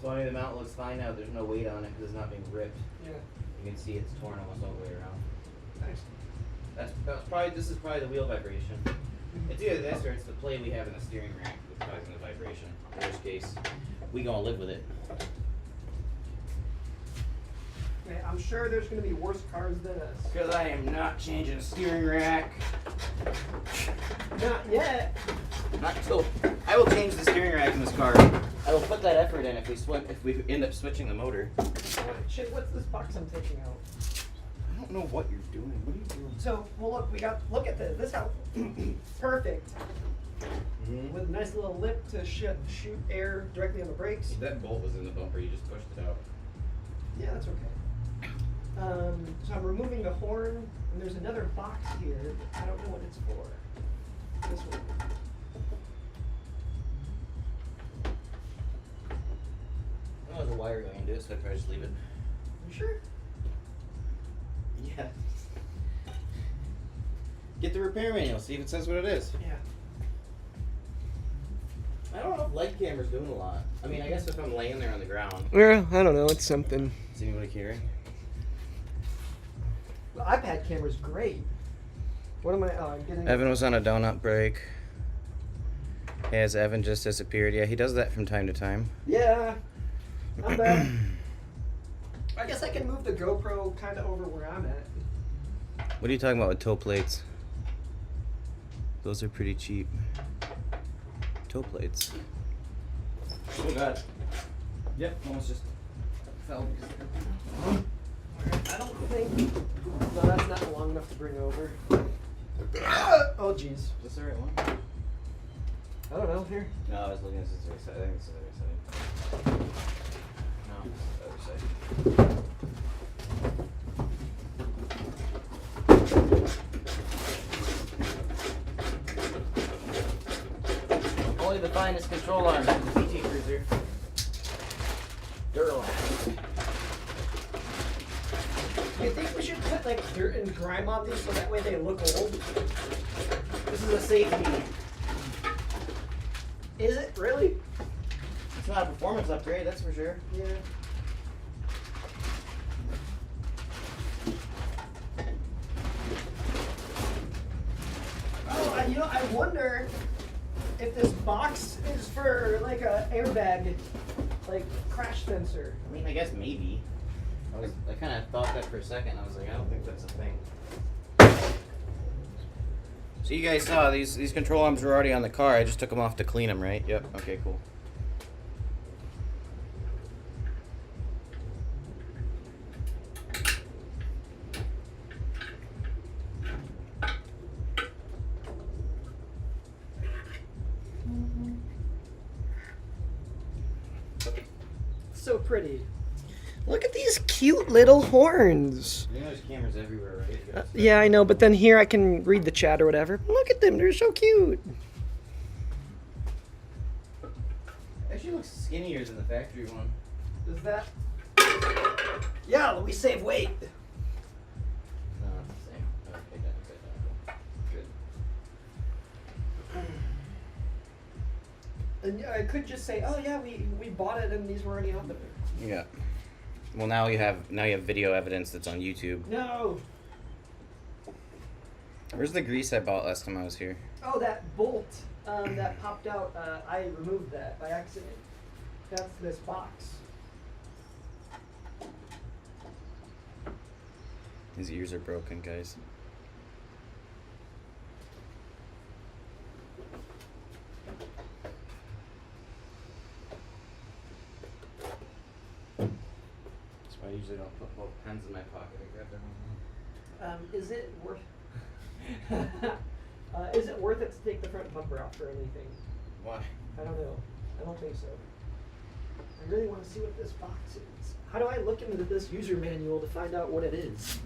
So I mean, the mount looks fine now. There's no weight on it because it's not being ripped. Yeah. You can see it's torn almost all the way around. Nice. This is probably the wheel vibration. It's either this or it's the play we have in the steering rack that's causing the vibration. In which case, we gonna live with it. Okay, I'm sure there's going to be worse cars than us. Because I am not changing the steering rack. Not yet. Not until I will change the steering rack in this car. I will put that effort in if we end up switching the motor. Shit, what's this box I'm taking out? I don't know what you're doing. What are you doing? So, well, look at this. This how perfect. Mm-hmm. With a nice little lip to shoot air directly on the brakes. That bolt was in the bumper. You just pushed it out. Yeah, that's okay. So I'm removing the horn, and there's another box here. I don't know what it's for. This one. Oh, there's a wire going into it, so I'd probably just leave it. You sure? Yeah. Get the repair manual, see if it says what it is. Yeah. I don't know if light camera's doing a lot. I mean, I guess if I'm laying there on the ground. Yeah, I don't know. It's something. Is anybody caring? The iPad camera's great. What am I? Oh, I'm getting. Evan was on a donut break. Has Evan just disappeared? Yeah, he does that from time to time. Yeah. I'm back. I guess I can move the GoPro kind of over where I'm at. What are you talking about with toe plates? Those are pretty cheap. Toe plates. Oh god. Yep, almost just fell because I don't think. No, that's not long enough to bring over. Oh, jeez. Is this the right one? I don't know. Here. No, I was looking at this other side. I think it's the other side. No, it's the other side. Only the finest control arm, the PT Cruiser. Duralax. Do you think we should put like dirt and grime on these so that way they look old? This is a safety. Is it really? It's not a performance upgrade, that's for sure. Yeah. Oh, I wonder if this box is for like a airbag, like crash sensor. I mean, I guess maybe. I kind of thought that for a second. I was like, I don't think that's a thing. So you guys saw these control arms were already on the car. I just took them off to clean them, right? Yep. Okay, cool. So pretty. Look at these cute little horns. You know there's cameras everywhere, right? Yeah, I know, but then here I can read the chat or whatever. Look at them, they're so cute. Actually looks skinnier than the factory one. Is that? Yeah, we save weight. No, it's the same. Okay, done. Good. And I could just say, oh yeah, we bought it and these were already on there. Yeah. Well, now you have video evidence that's on YouTube. No. Where's the grease I bought last time I was here? Oh, that bolt that popped out. I removed that by accident. That's this box. His ears are broken, guys. That's why I usually don't put both pens in my pocket. I grab their own. Is it worth? Is it worth it to take the front bumper off or anything? Why? I don't know. I don't think so. I really want to see what this box is. How do I look into this user manual to find out what it is?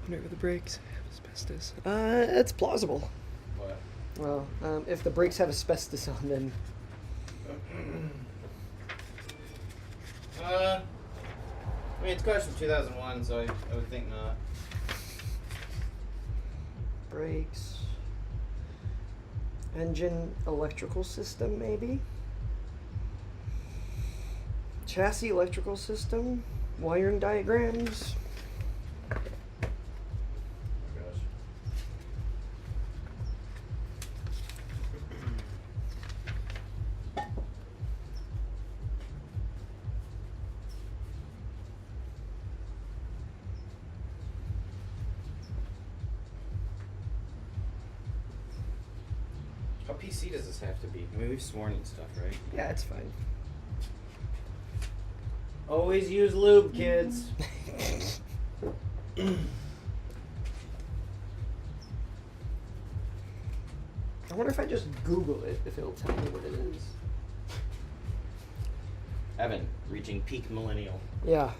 Whenever the brakes have asbestos. It's plausible. What? Well, if the brakes have asbestos on them. I mean, it's cars from 2001, so I would think not. brakes. Engine electrical system, maybe? Chassis electrical system. Wiring diagrams. Oh gosh. How PC does this have to be? I mean, we've sworn and stuff, right? Yeah, it's fine. Always use lube, kids. I wonder if I just Google it, if it'll tell me what it is. Evan, reaching peak millennial. Yeah.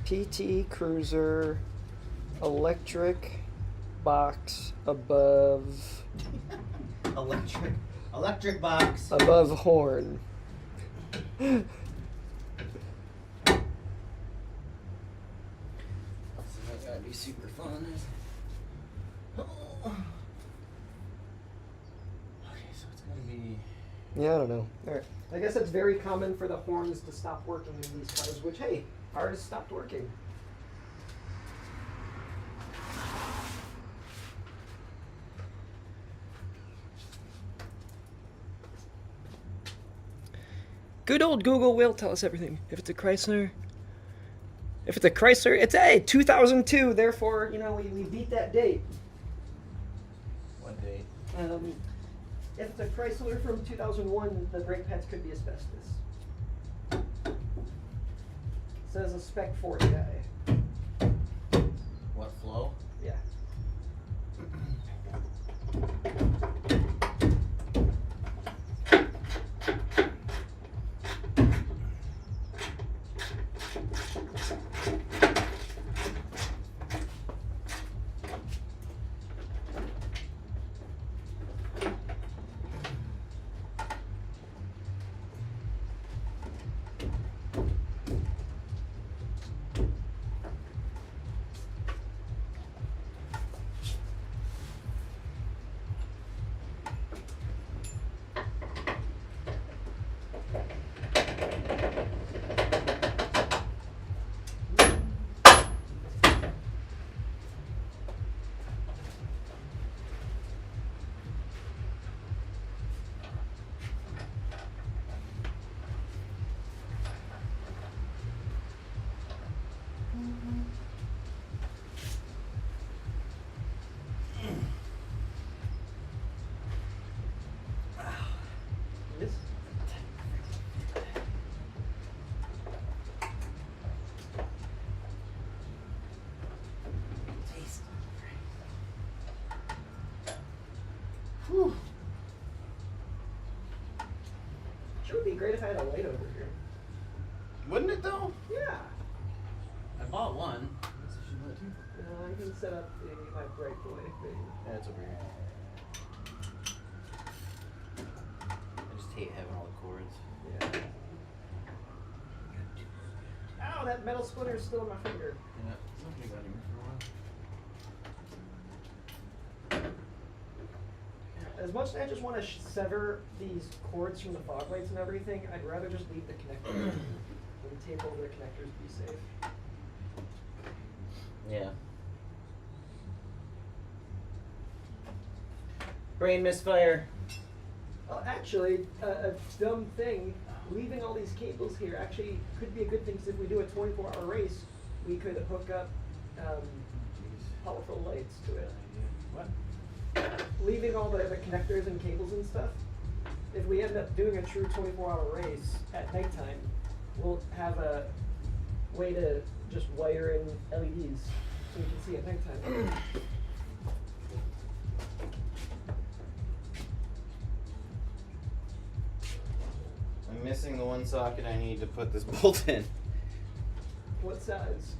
PT Cruiser electric box above Electric box. above horn. So that's gotta be super fun. Okay, so it's gonna be. Yeah, I don't know. All right. I guess it's very common for the horns to stop working in these cars, which, hey, ours stopped working. Good old Google will tell us everything. If it's a Chrysler, it's a 2002. Therefore, you know, we beat that date. What date? If it's a Chrysler from 2001, the brake pads could be asbestos. Says a Spec 40 guy. What flow? Yeah. This? Whew. Sure would be great if I had a light over here. Wouldn't it though? Yeah. I bought one. I can set up my bright boy thing. Yeah, it's over here. I just hate having all the cords. Yeah. Ow, that metal splinter is still in my finger. Yeah, something's on here for a while. As much as I just want to sever these cords from the fog lights and everything, I'd rather just leave the connector and tape over the connectors to be safe. Yeah. Brain misfire. Actually, a dumb thing, leaving all these cables here actually could be a good thing, because if we do a 24-hour race, we could hook up powerful lights to it. What? Leaving all the connectors and cables and stuff, if we end up doing a true 24-hour race at nighttime, we'll have a way to just wire in LEDs so we can see at nighttime. I'm missing the one socket I need to put this bolt in. What size?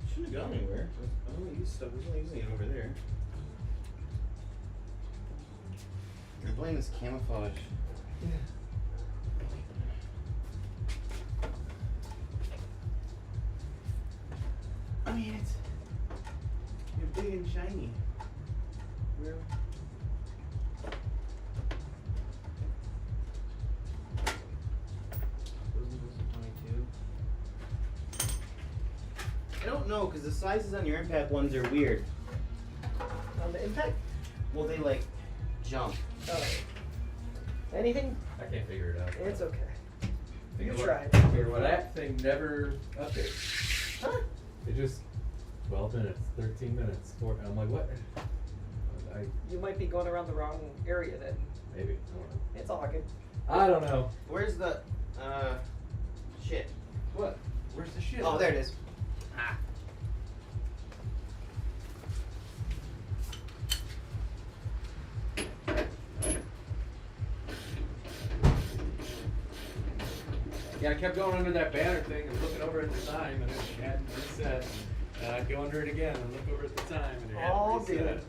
Shouldn't have gone anywhere. I only use stuff. We're only using it over there. I blame this camouflage. Yeah. I mean, don't know because the sizes on your impact ones are weird. On the impact? Well, they like jump. Oh. Anything? I can't figure it out. It's okay. Think You about- tried. That thing never updates. Huh? It just 12 minutes, 13 minutes. I'm like, what? I You might be going around the wrong area then. maybe. I don't know. It's all good. I don't know. Where's the shit? What? Where's the shit? Oh, there it is. Ah. Yeah, I kept going under that banner thing and looking over at the time, and it hadn't reset. And I'd go under it again and look over at the time, and it hadn't All reset. good.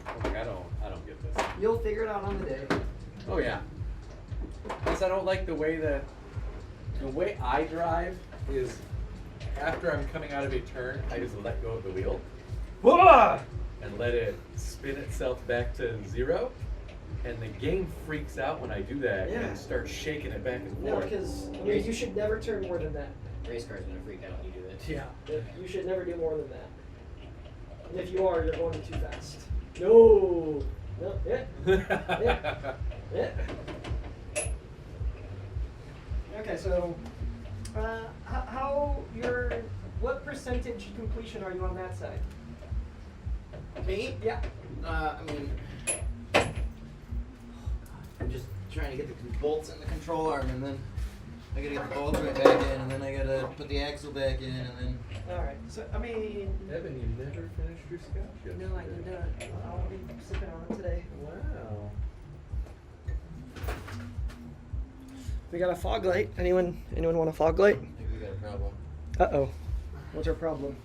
I'm like, I don't get this. You'll figure it out on the day. Oh yeah. Plus, I don't like the way I drive is after I'm coming out of a turn, I just let go of the wheel and let it spin itself back to 0. And the game freaks out when I do that Yeah. and starts shaking it back and No, forth. because you should never turn more than that. Race car's gonna freak out when you do that. Yeah. You should never do more than that. And if you are, you're going too fast. No. No. Yeah. Yeah. Yeah. Okay, so what percentage completion are you on that side? Me? Yeah. I mean, I'm just trying to get the bolts in the control arm, and then I gotta get the bolts right back in, and then I gotta put the axle back in, and then. All right. So I mean, Evan, you never finished your scotch yet. no, I did not. I'll be sipping on it today. Wow. We got a fog light. Anyone want a fog light? I think we got a problem. Uh-oh. What's our problem?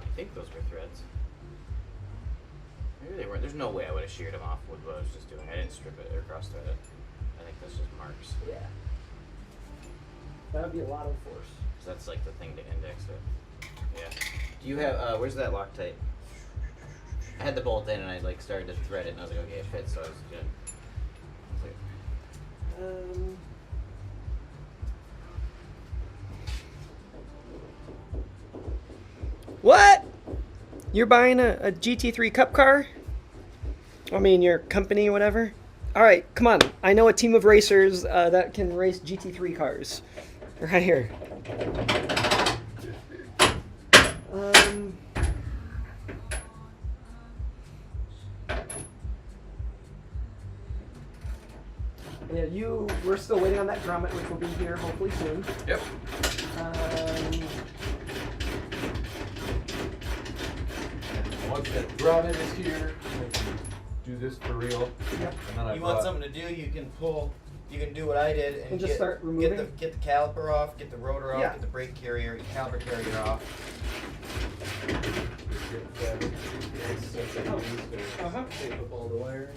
I think those were threads. Maybe they weren't. There's no way I would have sheared them off with what I was just doing. I didn't strip it or cross thread it. I think that's just marks. Yeah. That would be a lot of force. So that's like the thing to index it. Yeah. Do you have, where's that Loctite? I had the bolt in and I like started to thread it and I was like, okay, it fits, so I was good. What? You're buying a GT3 Cup car? I mean, your company, whatever. All right, come on. I know a team of racers that can race GT3 cars. Right here. Yeah, we're still waiting on that grommet, which will be here hopefully soon. Yep. Once that grommet is here, we can do this for real. Yep. And then I You want bought- something to do, you can pull, you can do what I did And just start removing? get the caliper off, get the rotor off, Yeah. get the brake carrier, caliper carrier off. Get that since I used to Uh-huh. tape up all the wiring.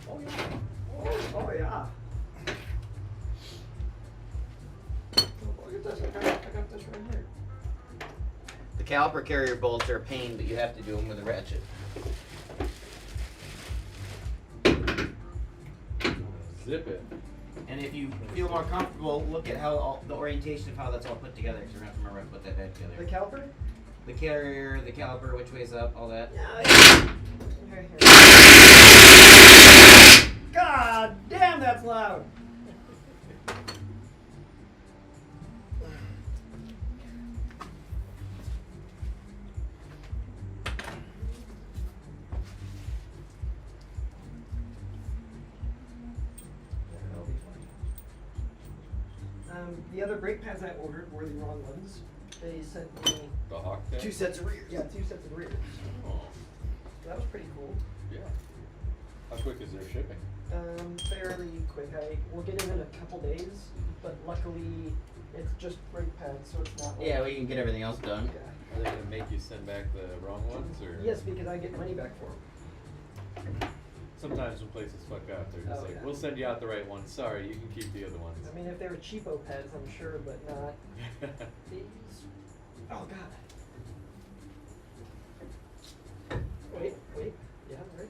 Oh yeah. Oh yeah. Look at this. I got this right here. The caliper carrier bolts are a pain, but you have to do them with a ratchet. Zip it. And if you feel more comfortable, look at how the orientation of how that's all put together, because we're going to have to remember to put that back The together. caliper? The carrier, the caliper, which way's up, all that. Right here. God damn, that's loud. The other brake pads I ordered were the wrong ones. They sent me The hawk thing? 2 sets of rears. 2 sets of rears. Oh, That was pretty cool. yeah. How quick is their shipping? Fairly quick. I will get it in a couple days, but luckily it's just brake pads, so it's not. Yeah, we can get everything else done. Yeah. Are they gonna make you send back the wrong ones, or? Yes, because I get money back for them. Sometimes when places fuck up, they're just Oh, like, yeah. we'll send you out the right ones. Sorry, you can keep the other ones. I mean, if they were cheapo pads, I'm sure, but not these. Oh God. Wait. Yeah, wait.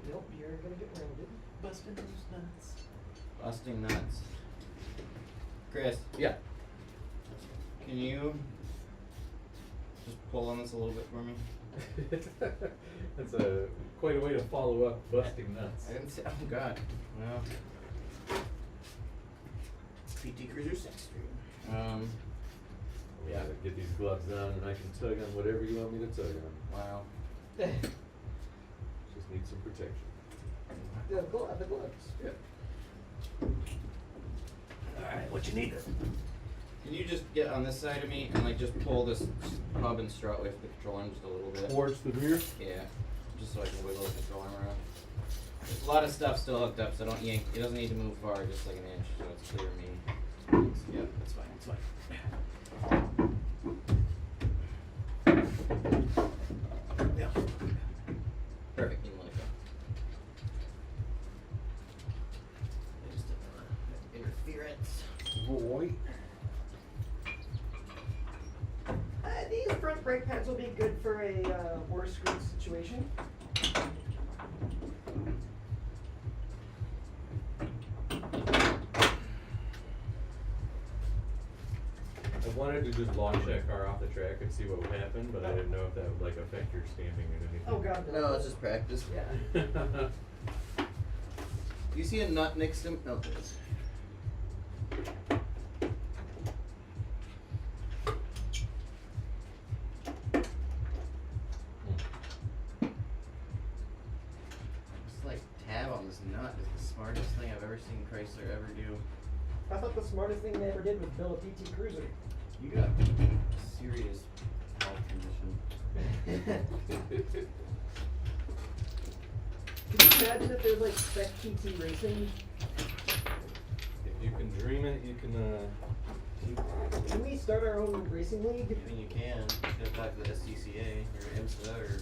Nope, you're gonna get rounded. Busting those nuts. Busting nuts. Chris, Yeah. can you just pull on this a little bit for me? That's quite a way to follow up busting nuts. I didn't say. Oh God. Well. PT Cruiser 6 Street. Yeah, get these gloves on and I can tug on whatever you want me to tug on. Wow. Just need some protection. The gloves. Yep. Alright, what you need? Can you just get on this side of me and like just pull this hub and strut away from the control arm just a little bit? Towards the rear? Yeah. Just so I can wiggle the control arm around. There's a lot of stuff still hooked up, so don't yank. It doesn't need to move far, just like an inch, so it's clear of me. Yeah, that's fine. That's fine. Yeah. Perfect. You can let it go. I just did interference. Boy. These front brake pads will be good for a worst screwed situation. I wanted to just launch that car off the track and see what would happen, but I didn't know if that would like affect your standing or anything. Oh god, No, it's just practice. Yeah. Do you see a nut next to him? No, there is. This like tab on this nut is the smartest thing I've ever seen Chrysler ever do. I thought the smartest thing they ever did was build a PT Cruiser. You got serious health condition. Can you imagine if there's like spec PT racing? If you can dream it, you can, Can we start our own racing league? I mean, you can. You gotta talk to the SCCA or IMSA or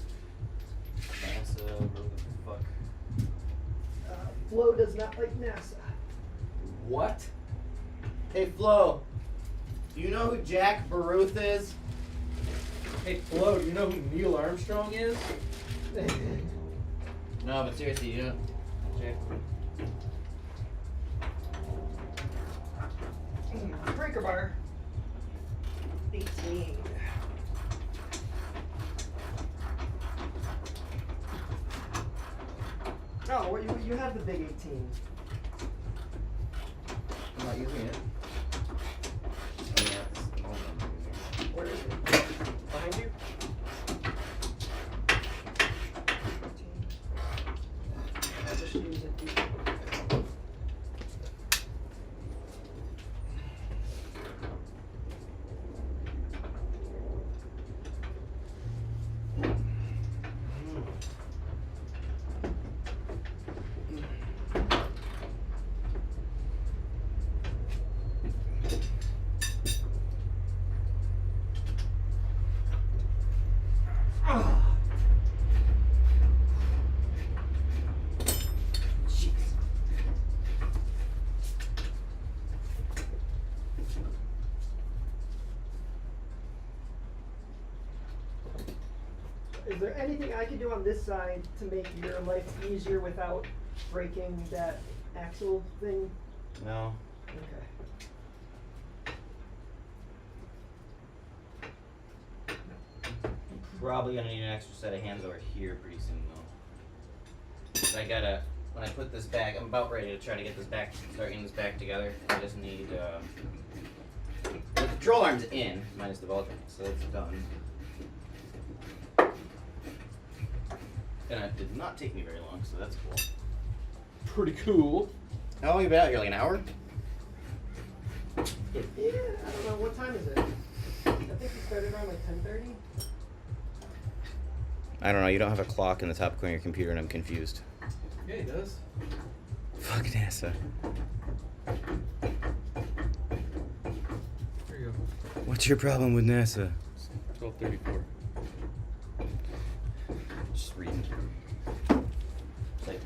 NASA or whatever the fuck. Flo does not like NASA. What? Hey Flo, do you know who Jack Baruth is? Hey Flo, do you know who Neil Armstrong is? No, but seriously, you know Jack. Breaker bar. 18. Oh, well, you have the big 18. I'm not using it. Oh yeah, it's the moment I'm using it. Where is it? Behind you? I'll just use it. Is there anything I can do on this side to make your life easier without breaking that axle thing? No. Okay. Probably gonna need an extra set of hands over here pretty soon though. 'Cause I gotta, when I put this back, I'm about ready to try to get this back, start getting this back together. I just need, the control arm's in, minus the ball joint, so it's done. And it did not take me very long, so that's cool. Pretty cool. How long have you been out here, like an hour? Yeah, I don't know. What time is it? I think we started around like 10:30. I don't know. You don't have a clock in the top corner of your computer, and I'm confused. Yeah, he does. Fuck NASA. There you go. What's your problem with NASA? 12:34. Just reading. It's like,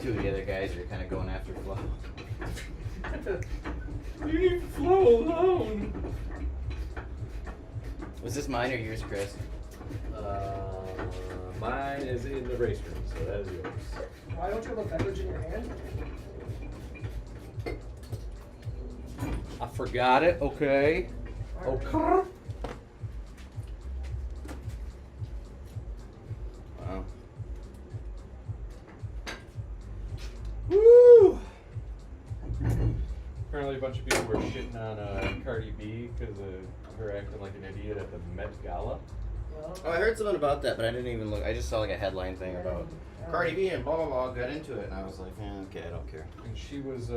two of the other guys are kind of going after Flo. Leave Flo alone. Was this mine or yours, Chris? Mine mine is in the race room, so that is yours. Why don't you have a beverage in your hand? I forgot it. Okay. Okay. Wow. Woo! Apparently, a bunch of people were shitting on Cardi B because of her acting like an idiot at the Met Gala. Oh, I heard something about that, but I didn't even look. I just saw like a headline thing about Cardi B and blah blah blah got into it, and I was like, okay, I don't care. And she was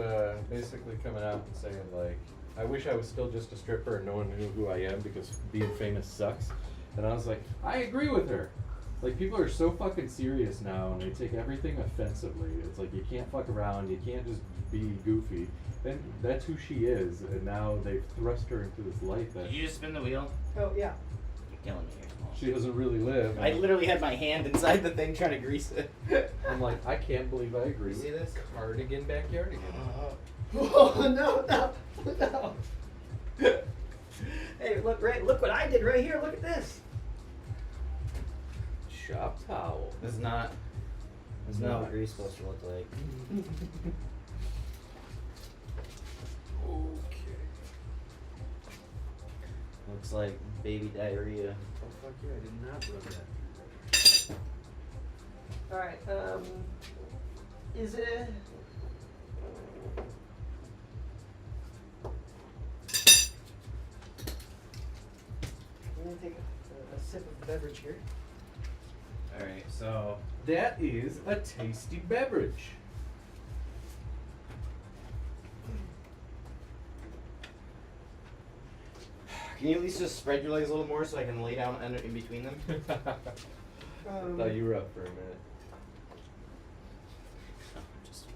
basically coming out and saying, like, I wish I was still just a stripper and no one knew who I am because being famous sucks. And I was like, I agree with her. Like, people are so fucking serious now and they take everything offensively. It's like, you can't fuck around, you can't just be goofy. And that's who she is, and now they've thrust her into this life that Did you just spin the wheel? Oh, yeah. You're killing me here, Small. she doesn't really live. I literally had my hand inside the thing trying to grease it. I'm like, I can't believe I agree You see with this? Cardigan Backyardigan. Oh, no. Hey, look what I did right here. Look at this. Shop towel. This is not what grease supposed to look like. Okay. Looks like baby diarrhea. Oh fuck yeah, I did not rub that. All right. Is it? I'm gonna take a sip of the beverage here. Alright, so That is a tasty beverage. can you at least just spread your legs a little more so I can lay down in between them? Thought you were up for a minute. Just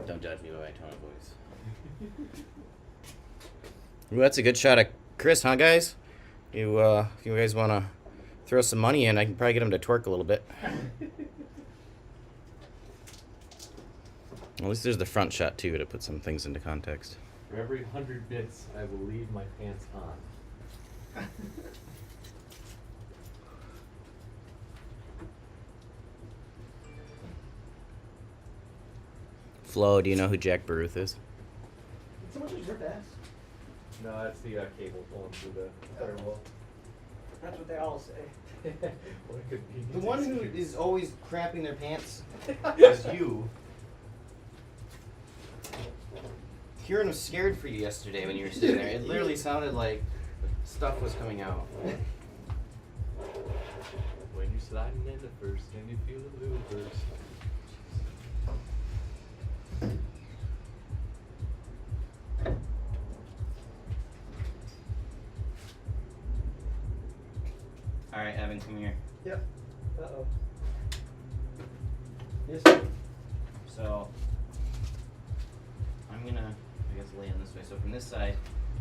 don't judge me by my tone of voice. Ooh, that's a good shot at Chris, huh, guys? If you guys want to throw some money in, I can probably get him to twerk a little bit. At least there's the front shot too to put some things into context. For every 100 bits, I will leave my pants on. Flo, do you know who Jack Baruth is? Did someone just rip ass? No, that's the cable pulling through the firewall. That's what they all say. What a convenient The one who excuse. is always crapping their pants is you. Kieran was scared for you yesterday when you were sitting there. It literally sounded like stuff was coming out. When you're sliding in the first and you feel a little burst. Alright, Evan, come here. Yep. Uh-oh. Yes. So, I'm gonna, I guess, lay on this way. So from this side,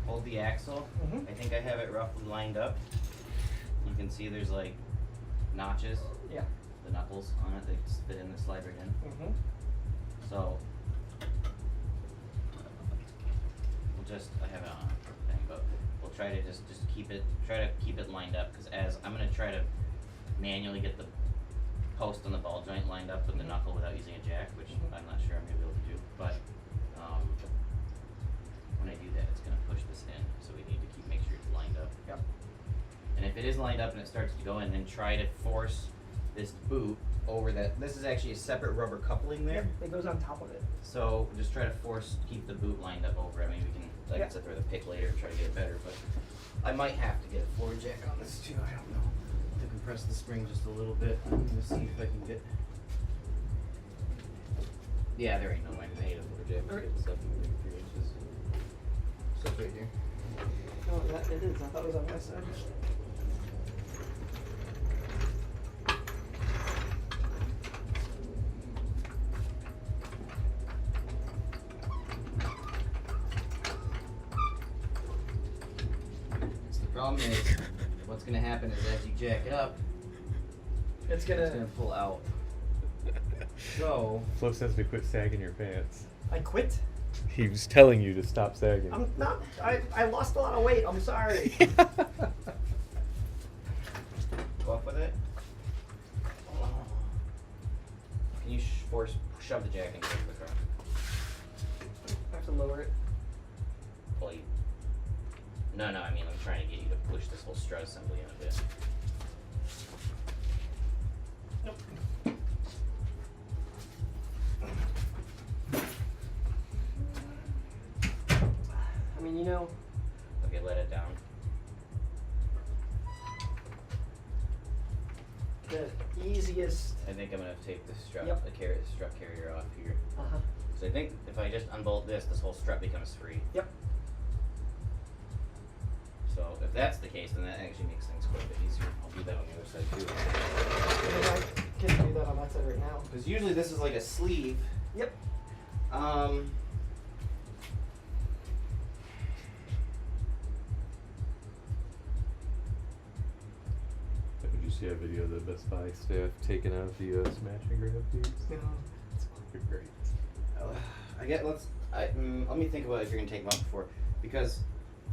hold the axle. Mhm. I think I have it roughly lined up. You can see there's like notches, Yeah. the knuckles on it that fit in the slide right in. Mm-hmm. So, we'll just, I have it on a thing, but we'll try to just keep it lined up, because as, I'm gonna try to manually get the post on the ball joint lined up with the knuckle without using a jack, which I'm not sure I'm gonna be able to do, but, when I do that, it's gonna push this in, so we need to make sure it's lined up. Yep. And if it is lined up and it starts to go in, then try to force this boot over that. This is actually a separate rubber coupling there. It goes on top of it. So just try to keep the boot lined up over it. I mean, we can, like I Yeah. said, throw the pick later and try to get it better, but I might have to get a floor jack on this too. I don't know. To compress the spring just a little bit. I'm gonna see if I can get. Yeah, there ain't no way. I need a floor jack to get stuff moving 3 inches. Stuff right here. Oh, that it is. I thought it was on my side. So the problem is, what's gonna happen is as you jack it up, It's it's gonna gonna. pull out. So. Flo says to quit sagging your pants. I quit. He was telling you to stop sagging. I'm not. I lost a lot of weight. I'm sorry. Go up with it. shove the jack into the truck. I have to lower it. Well, no, I mean I'm trying to get you to push this whole strut assembly in a bit. I mean, you know, Okay, let it down. the easiest. I think I'm gonna take the strut, Yep. the strut carrier off here. Uh-huh. So I think if I just unbolt this whole strut becomes free. Yep. So if that's the case, then that actually makes things quite a bit easier. I'll do that on the other side too. I mean, I can do that on that side right now. Because usually this is like a sleeve. Yep. Did you see a video of the Best Buy staff taking out the smash and grab piece? No. It's fucking great. Let me think about if you're gonna take them out before, because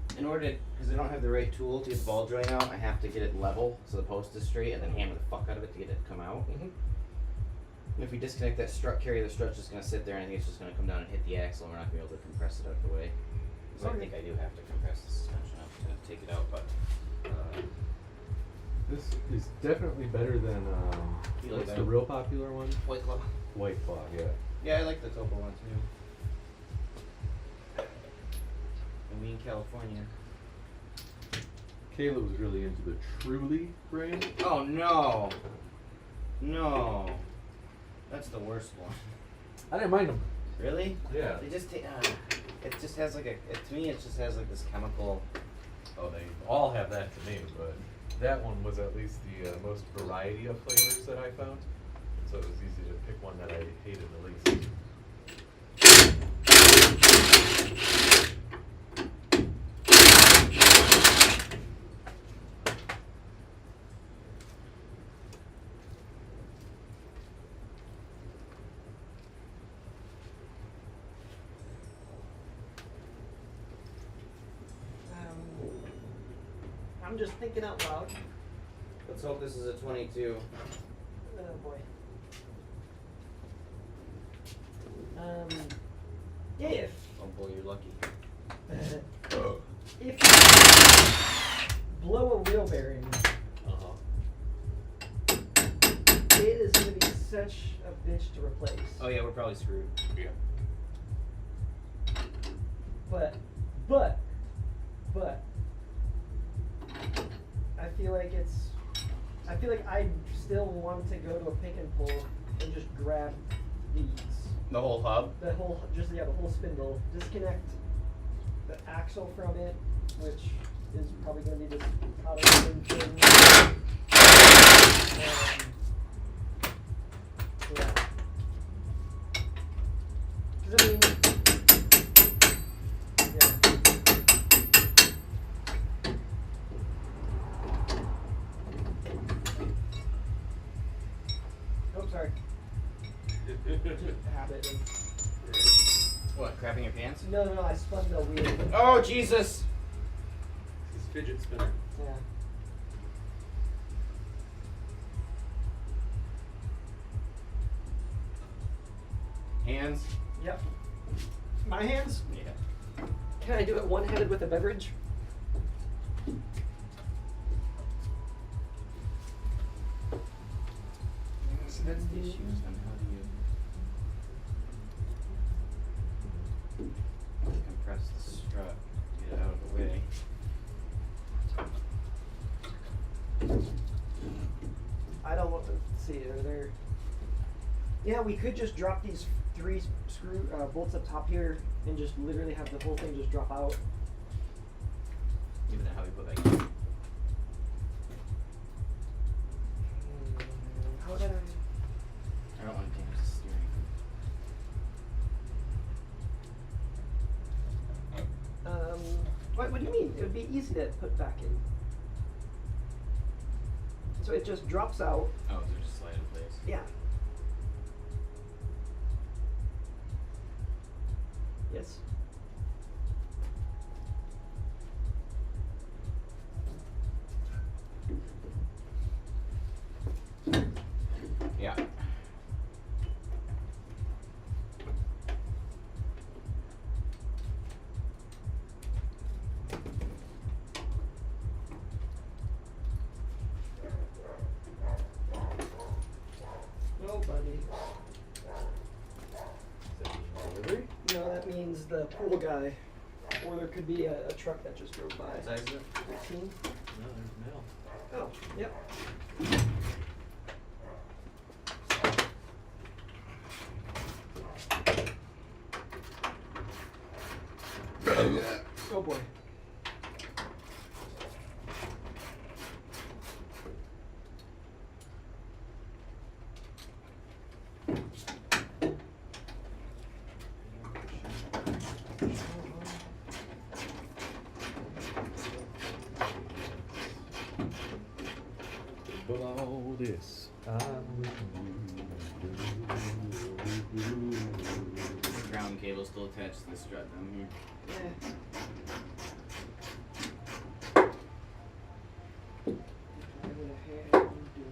because I don't have the right tool to get the ball joint out, I have to get it level so the post is straight, and then hammer the fuck out of it to get it to come out. Mm-hmm. And if we disconnect that strut carrier, the strut's just gonna sit there, and I think it's just gonna come down and hit the axle, and we're not gonna be able to compress it out of the way. So I Okay. think I do have to compress the suspension out to take it out, but This is definitely better than You like what's that? the real popular one? White Claw. White Claw, yeah. Yeah, I like the Topo one too. And we in California. Kayla was really into the Truly brand. Oh no! No. That's the worst one. I didn't mind them. Really? Yeah. They just take. It just has like to me, it just has like this chemical. Oh, they all have that to me, but that one was at least the most variety of flavors that I found. So it was easy to pick one that I hated the least. I'm just thinking out loud. Let's hope this is a 22. Oh boy. If Oh boy, you're lucky. if you blow a wheel bearing, Uh-huh. it is going to be such a bitch to replace. Oh yeah, we're probably screwed. Yeah. But I feel like I still want to go to a pick and pull and just grab these. The whole hub. The whole spindle. Disconnect the axle from it, which is probably going to be this auto thing. Yeah. 'Cause I mean, yeah. Oh, sorry. Just habit. What? Crapping your pants? No, I spun the wheel. Oh Jesus! This is fidget spinner. Yeah. Hands. Yep. My hands? Yeah. Can I do it one-handed with a beverage? So that's the issues. Then how do you compress the strut? Get it out of the way. I don't want to see. Are there? Yeah, we could just drop these 3 screw bolts up top here and just literally have the whole thing just drop out. Even how we put back in. How did I? I don't want to damage the steering. What do you mean? It would be easy to put back in. So it just drops out. Oh, so just slide in place. Yeah. Yes. Yeah. the pool guy, or there could be a truck that just drove by. What size is it? 15. No, there's mail. Oh, yep. Oh boy. But all this, The ground cable still attached to the strut down here. Yeah. I would have had you do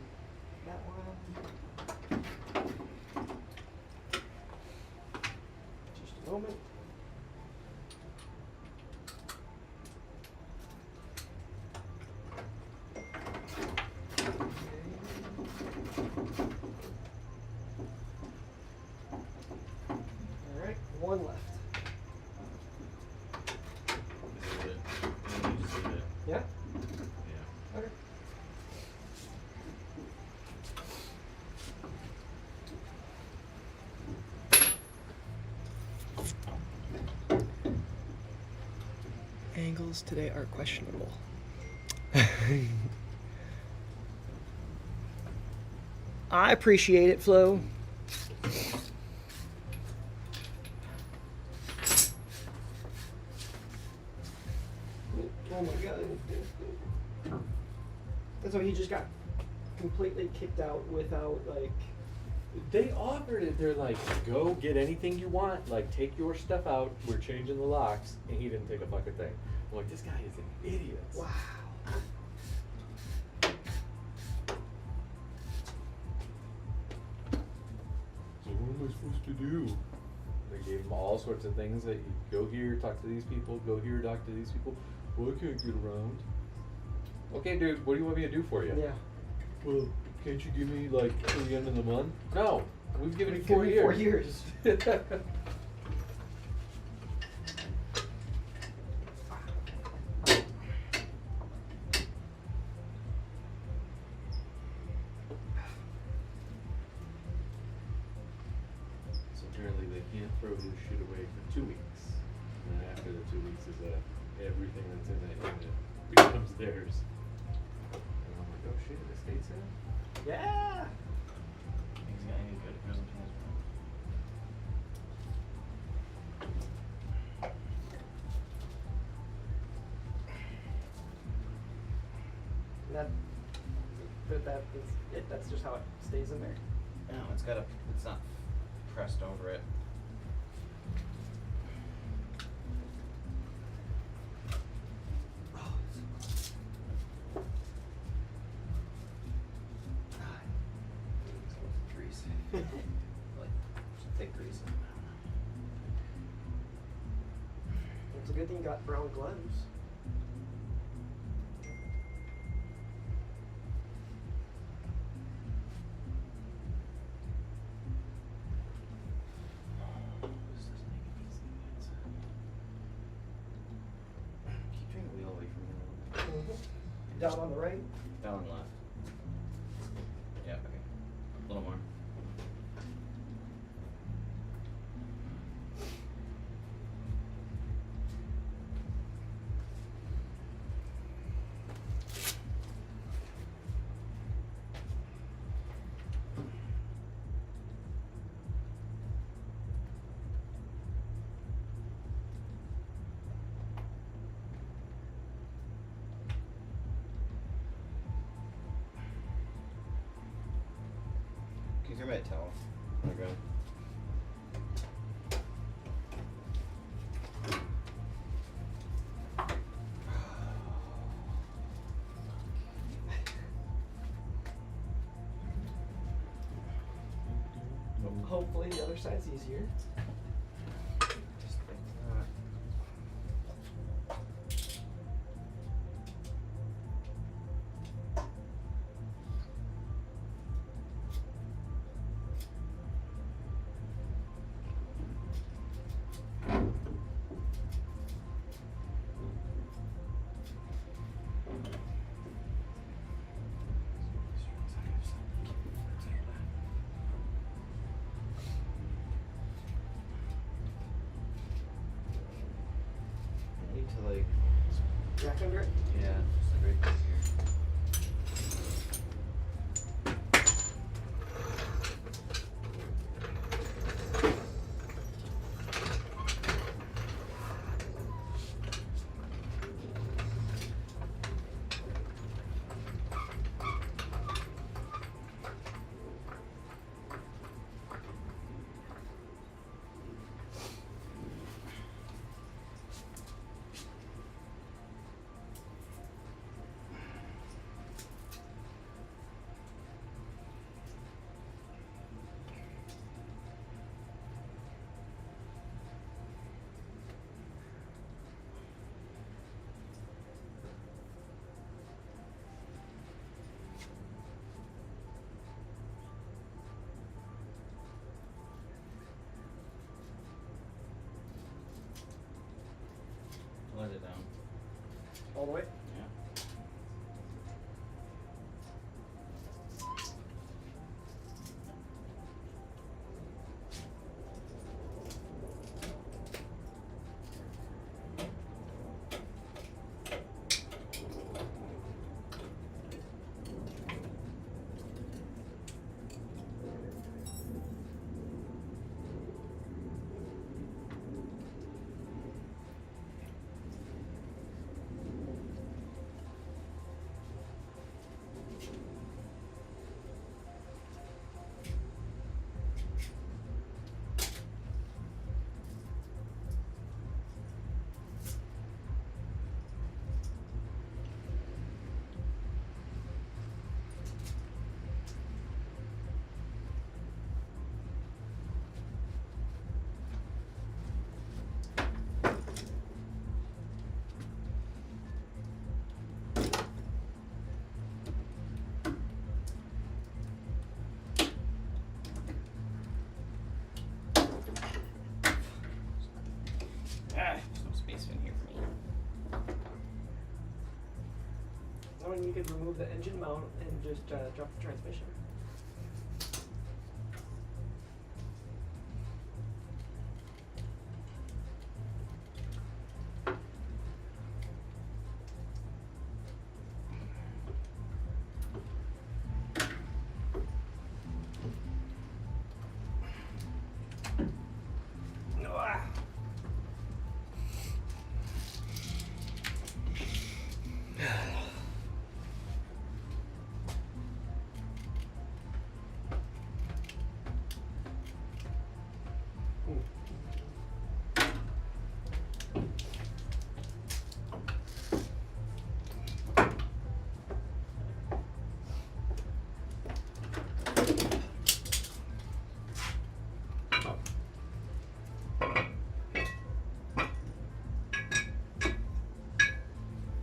that one. Just a moment. All right, one left. This is it. And then you just leave it. Yeah. yeah. Okay. Angles today are questionable. I appreciate it, Flo. Oh my god. And so he just got completely kicked out without, like. They offered it. They're like, go get anything you want. Like, take your stuff out. We're changing the locks. And he didn't take a fucking thing. I'm like, this guy is an idiot. Wow. So what am I supposed to do? They gave him all sorts of things that you go here, talk to these people, go here, talk to these people. Well, I can't get around. Okay, dude, what do you want me to do for you? Yeah. Well, can't you give me like till the end of the month? No, we've given you Give 4 me years. 4 years. So apparently they can't throw this shit away for 2 weeks. And then after the 2 weeks is everything that's in that unit becomes theirs. And I'm like, oh shit, the state's in? Yeah. He's got any good prison transport. That's just how it stays in there. No, it's not pressed over it. Grease. Like some thick grease. It's a good thing you got brown gloves. Keep turning the wheel away from me a little bit. Down on the right. Down and left. Yeah, okay. A little more. Can you throw me a towel on the ground? Hopefully the other side's easier. Just like that. exact under it? Yeah, just like right here. Let it down. All the way? Yeah. There's no space in here for me. Now you could remove the engine mount and just drop the transmission.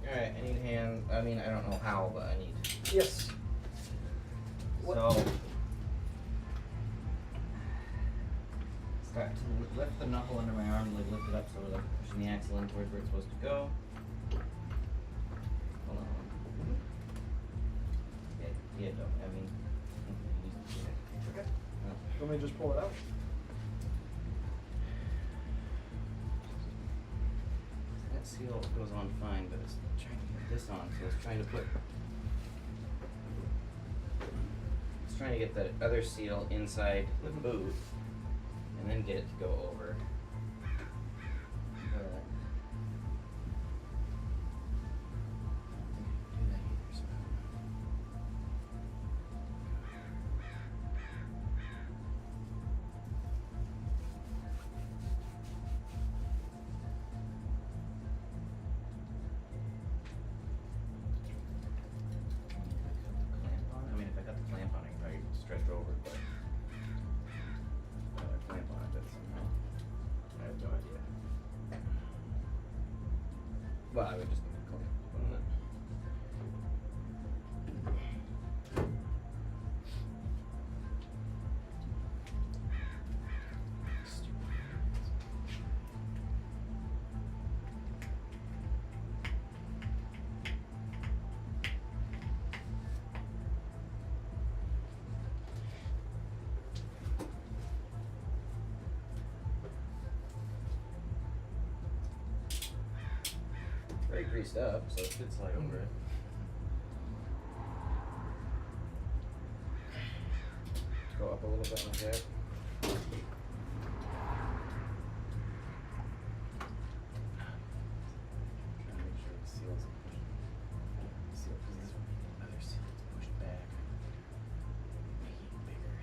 Alright, I need hand. I mean, I don't know how, but I need. Yes. What? So. Start to lift the knuckle under my arm, like lift it up so we're like pushing the axle in towards where it's supposed to go. Hold on. Yeah, no, I mean. Okay. Want me to just pull it out? That seal goes on fine, but it's trying to get this on, so it's trying to put. It's trying to get that other seal inside the boot, and then get it to go over. But I don't think I can do that either, so. I mean, if I got the clamp on, I could probably stretch over, but a clamp on it, that somehow. I have no idea. Well, I would just need a clamp put on it. Very greasy. greased up, so it should slide over it. Go up a little bit like that. Trying to make sure the seal's pushed. Seal, because this other seal is pushed back, making it bigger.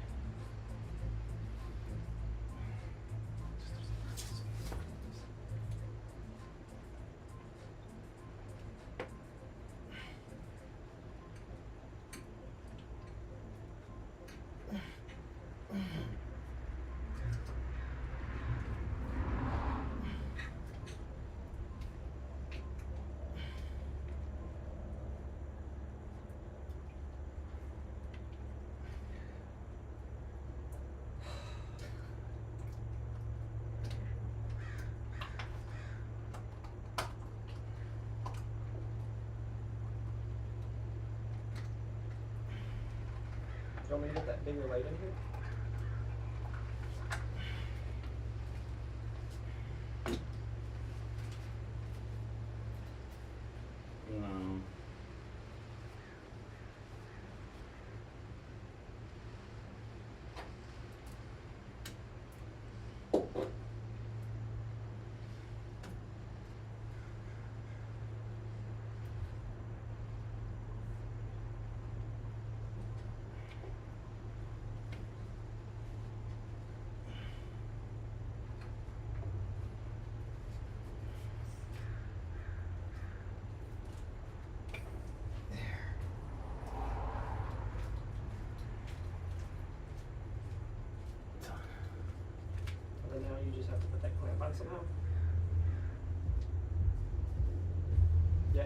You want me to get that bigger light in here? No. And then now you just have to put that clamp on somehow. Yeah.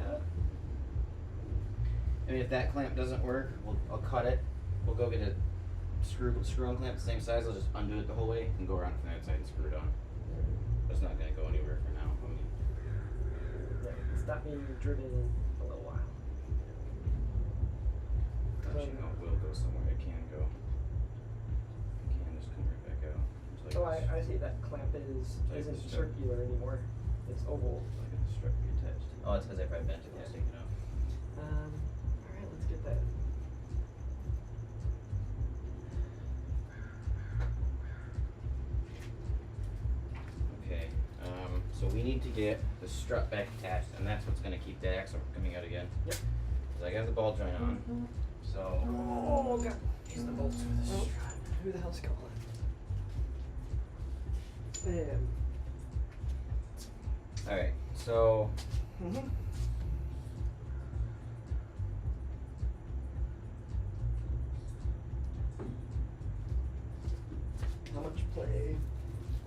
I mean, if that clamp doesn't work, I'll cut it. We'll go get a screw-on clamp the same size. I'll just undo it the whole way and go around from the outside and screw it on. It's not gonna go anywhere for now. I mean, Yeah, it's not being driven a little while. actually, no, it will go somewhere. It can go. It can just come right back out. It's So like I see that clamp like isn't this strip. circular anymore. It's oval. like a strip be attached. Oh, it's because I probably bent it when I was taking it off. Alright, let's get that. Okay, so we need to get the strut back attached, and that's what's gonna keep the axle from coming out again. Yep. Cause I got the ball joint on, so. Oh god. Use the bolts for the Oh, strut. who the hell's calling? Alright, so. Mm-hmm. How much play?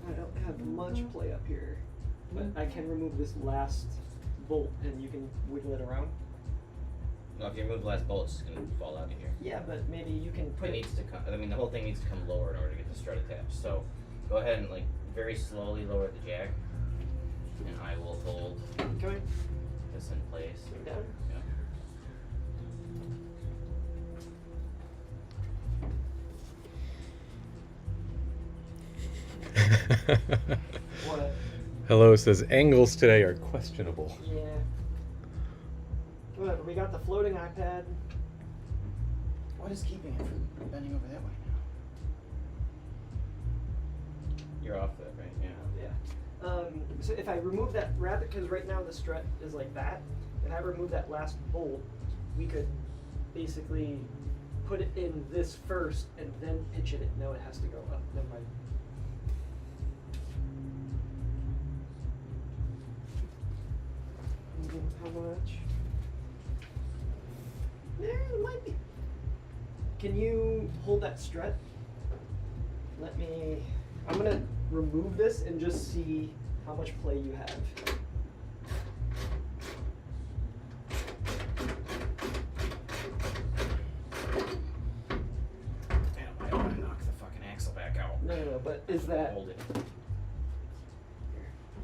I don't have much play up here, but I can remove this last bolt and you can wiggle it around. No, if you remove the last bolt, it's gonna fall out of here. Yeah, but maybe you can put It needs to come, I mean, the whole thing needs to come lower in order to get the strut attached, so go ahead and like very slowly lower the jack, and I will hold Okay. this in place. Down. Yeah. What? Hello says angles today are questionable. Yeah. Whatever. We got the floating iPad. What is keeping it from bending over that way now? You're off that, right? Yeah. Yeah. So if I remove that rabbit, because right now the strut is like that, if I remove that last bolt, we could basically put it in this first and then pitch it. No, it has to go up. Never mind. How much? There it might be. Can you hold that strut? Let me. I'm gonna remove this and just see how much play you have. Damn, I don't want to knock the fucking axle back out. No, but is that? Hold it.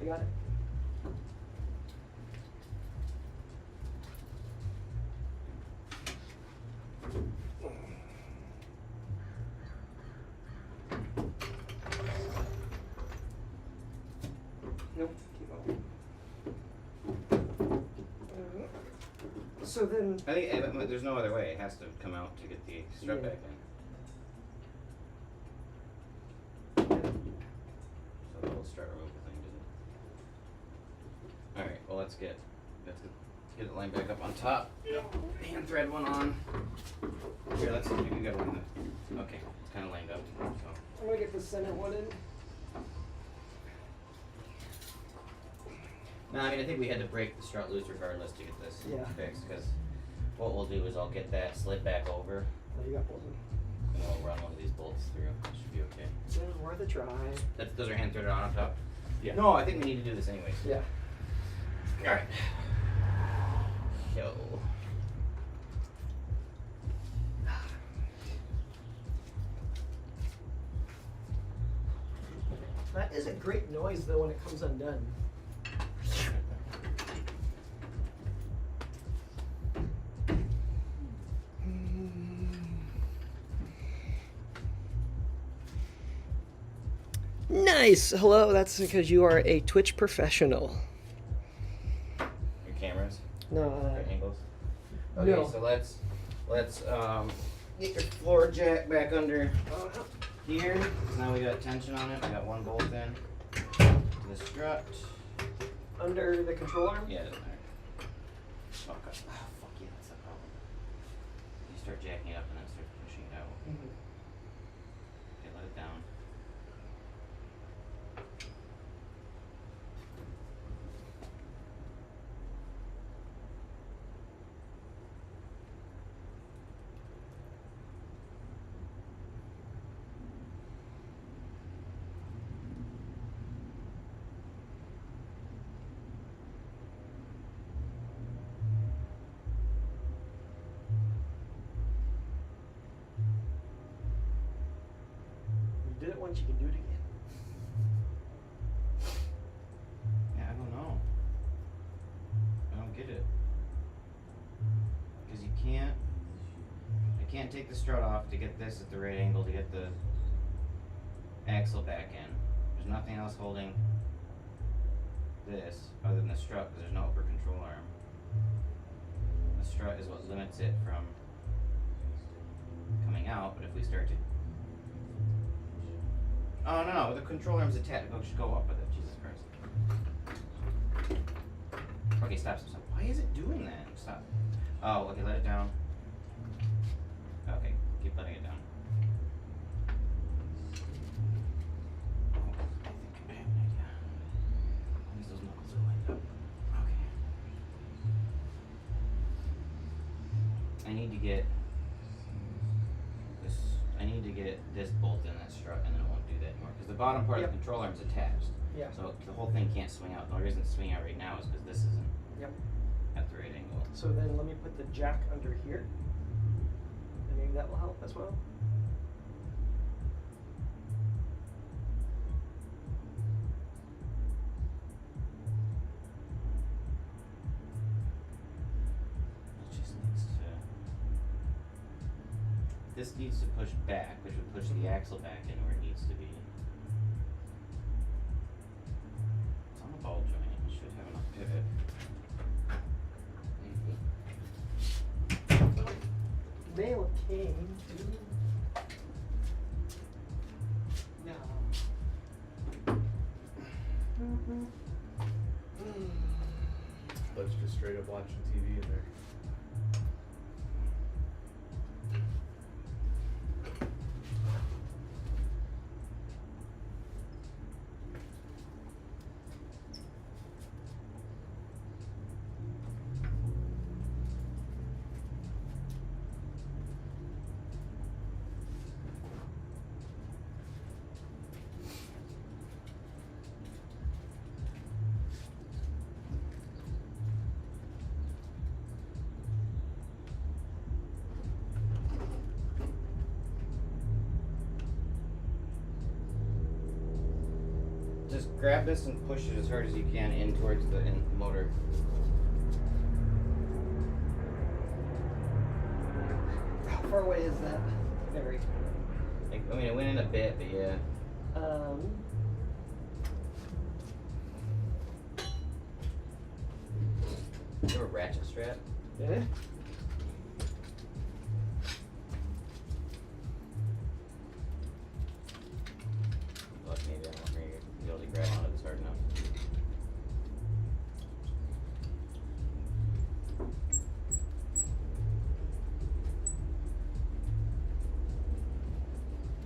You got it. Nope. Keep going. So then, I think there's no other way. It has to come out to get the strut Yeah. back in. So the whole strut removal thing didn't. Alright, well let's get it lined back up on top. Hand thread one on. Here, let's see. We got one. Okay, it's kind of lined up. So. I'm gonna get the center one in. No, I mean I think we had to break the strut loose regardless to get this Yeah. fixed. Because what we'll do is I'll get that slid back over, Oh, you got both of them. and we'll run one of these bolts through. It should be okay. Yeah, worth a try. Those are hand threaded on top. Yeah. No, I think we need to do this anyways. Yeah. All right. Yo. That is a great noise though when it comes undone. Nice. Hello. That's because you are a Twitch professional. Your cameras, No. your angles. Okay, No. so let's get your floor jack back under here. 'Cause now we got tension on it. We got one bolt in. The strut. Under the control arm. Yeah, it doesn't matter. Oh, God. Oh, fuck yeah, that's the problem. You start jacking it up and then start pushing it out. Okay, let it down. You did it once, you can do it again. Yeah, I don't know. I don't get it. Because you can't. I can't take the strut off to get this at the right angle to get the axle back in. There's nothing else holding this other than the strut because there's no upper control arm. The strut is what limits it from coming out, but if we start to. Oh no, the control arm's attached. Go up with it, Jesus Christ. Okay, stop. Why is it doing that? Stop. Oh, okay, let it down. Okay, keep letting it down. Oh, I think I have an idea. At least those knuckles are lined up. Okay. I need to get this. I need to get this bolt in that strut, and then it won't do that anymore. Because the bottom part of Yep. the control arm is attached. Yeah. So the whole thing can't swing out. The only reason it's swinging out right now is because this isn't Yep. at the right angle. So then let me put the jack under here. And maybe that will help as well. It just needs to. This needs to push back, which would push the axle back in where it needs to be. It's on the ball joint. It should have enough pivot. Mail came to. No. Let's just straight up watching TV in there. Just grab this and push it as hard as you can in towards the motor. How far away is that? Very. I mean, it went in a bit, but yeah. You have a ratchet strap? Eh? Look, maybe I don't think you'll be able to grab onto this hard enough.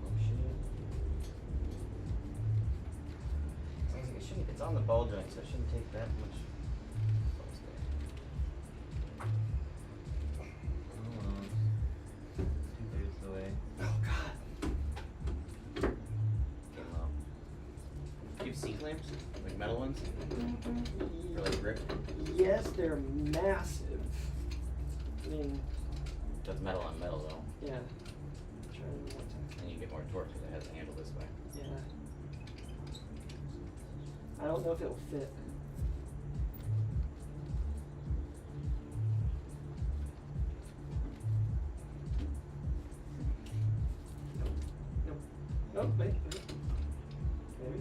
Oh shit. Sounds like it shouldn't, it's on the ball joint, so it shouldn't take that much force there. Almost. 2/3 the way. Oh God. Getting low. Do you have C-clamps? Like metal ones? For like grip? Yes, they're massive. I mean, That's metal on metal though. yeah. Try one more time. And you get more torque because it has a handle this way. Yeah. I don't know if it'll fit. Nope. Nope. Wait. Maybe.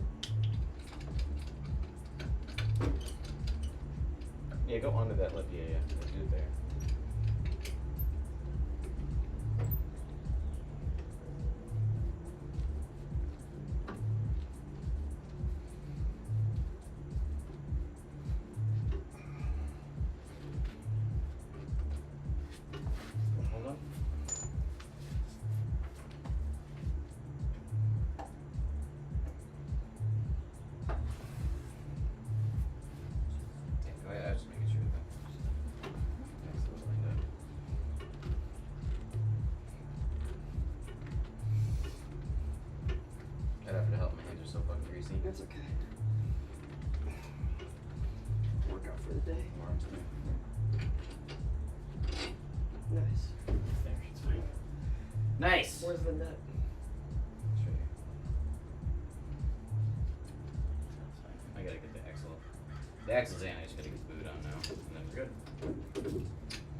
Yeah, go onto that lip. Yeah, yeah. Do it there. Hold on. Yeah, go ahead. I was just making sure that that's what's lined up. Got effort to help. My hands are so fucking greasy. That's okay. Workout for the day. Arms too. Nice. There, she's fine. Nice. Where's the nut? It's right here. That's fine. I gotta get the axle. The axle's in. I just gotta get the boot on now, and then we're good.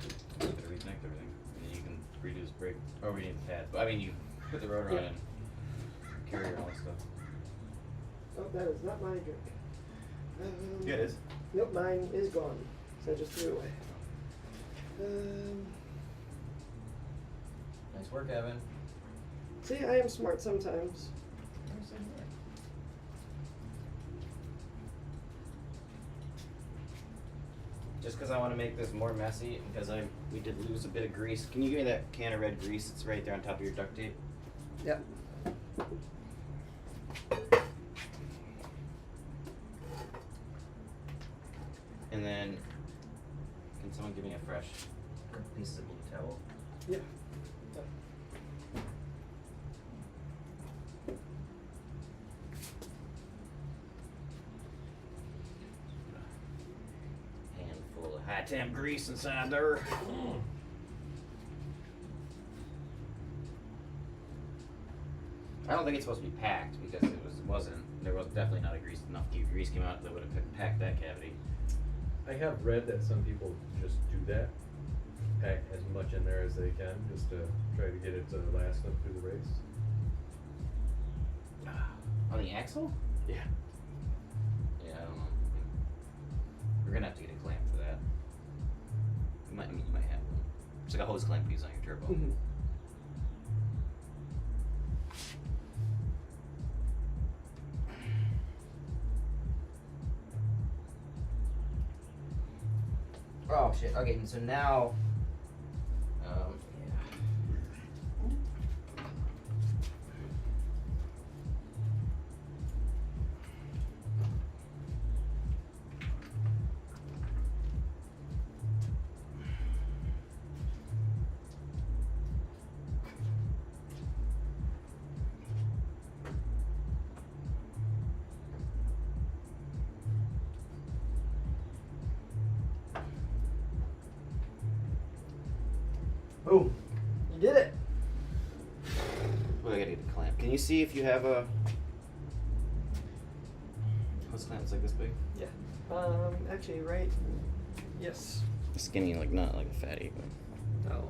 Just gotta reconnect everything, and then you can redo this brake. Or we need the pad. But I mean, you put the rotor on Yeah. and carry all that stuff. Oh, that is not my drink. Yeah, it is. Nope, mine is gone. So I just threw it away. Nice work, Evan. See, I am smart sometimes. Just because I want to make this more messy, because we did lose a bit of grease. Can you give me that can of red grease that's right there on top of your duct tape? Yep. And then, can someone give me a fresh piece of blue towel? Yeah. Handful of high temp grease inside there. I don't think it's supposed to be packed because there was definitely not enough grease came out that would have packed that cavity. I have read that some people just do that, pack as much in there as they can, just to try to get it to last them through the race. On the axle? Yeah. Yeah, I don't know. We're gonna have to get a clamp for that. You might have one. It's like a hose clamp you use on your turbo. Mhm. Oh shit. Okay, and so now, yeah. Boom. You did it. Well, I gotta get the clamp. Can you see if you have a hose clamp that's like this big? Yeah. Actually, right. Yes. Skinny, like not like a fatty, but. Oh.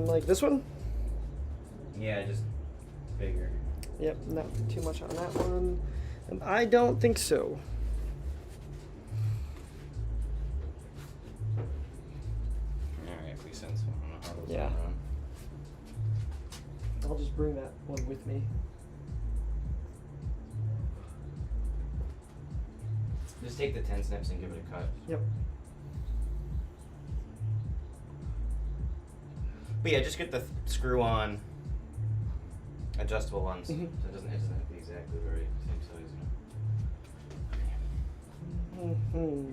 Like this one? Yeah, just bigger. Yep, not too much on that one. I don't think so. Alright, if we sense one. I don't know how those Yeah. run. I'll just bring that one with me. Just take the 10 snips and give it a cut. Yep. But yeah, just get the screw on adjustable ones. Mhm. So it doesn't have to be exactly the same size. Mm-hmm.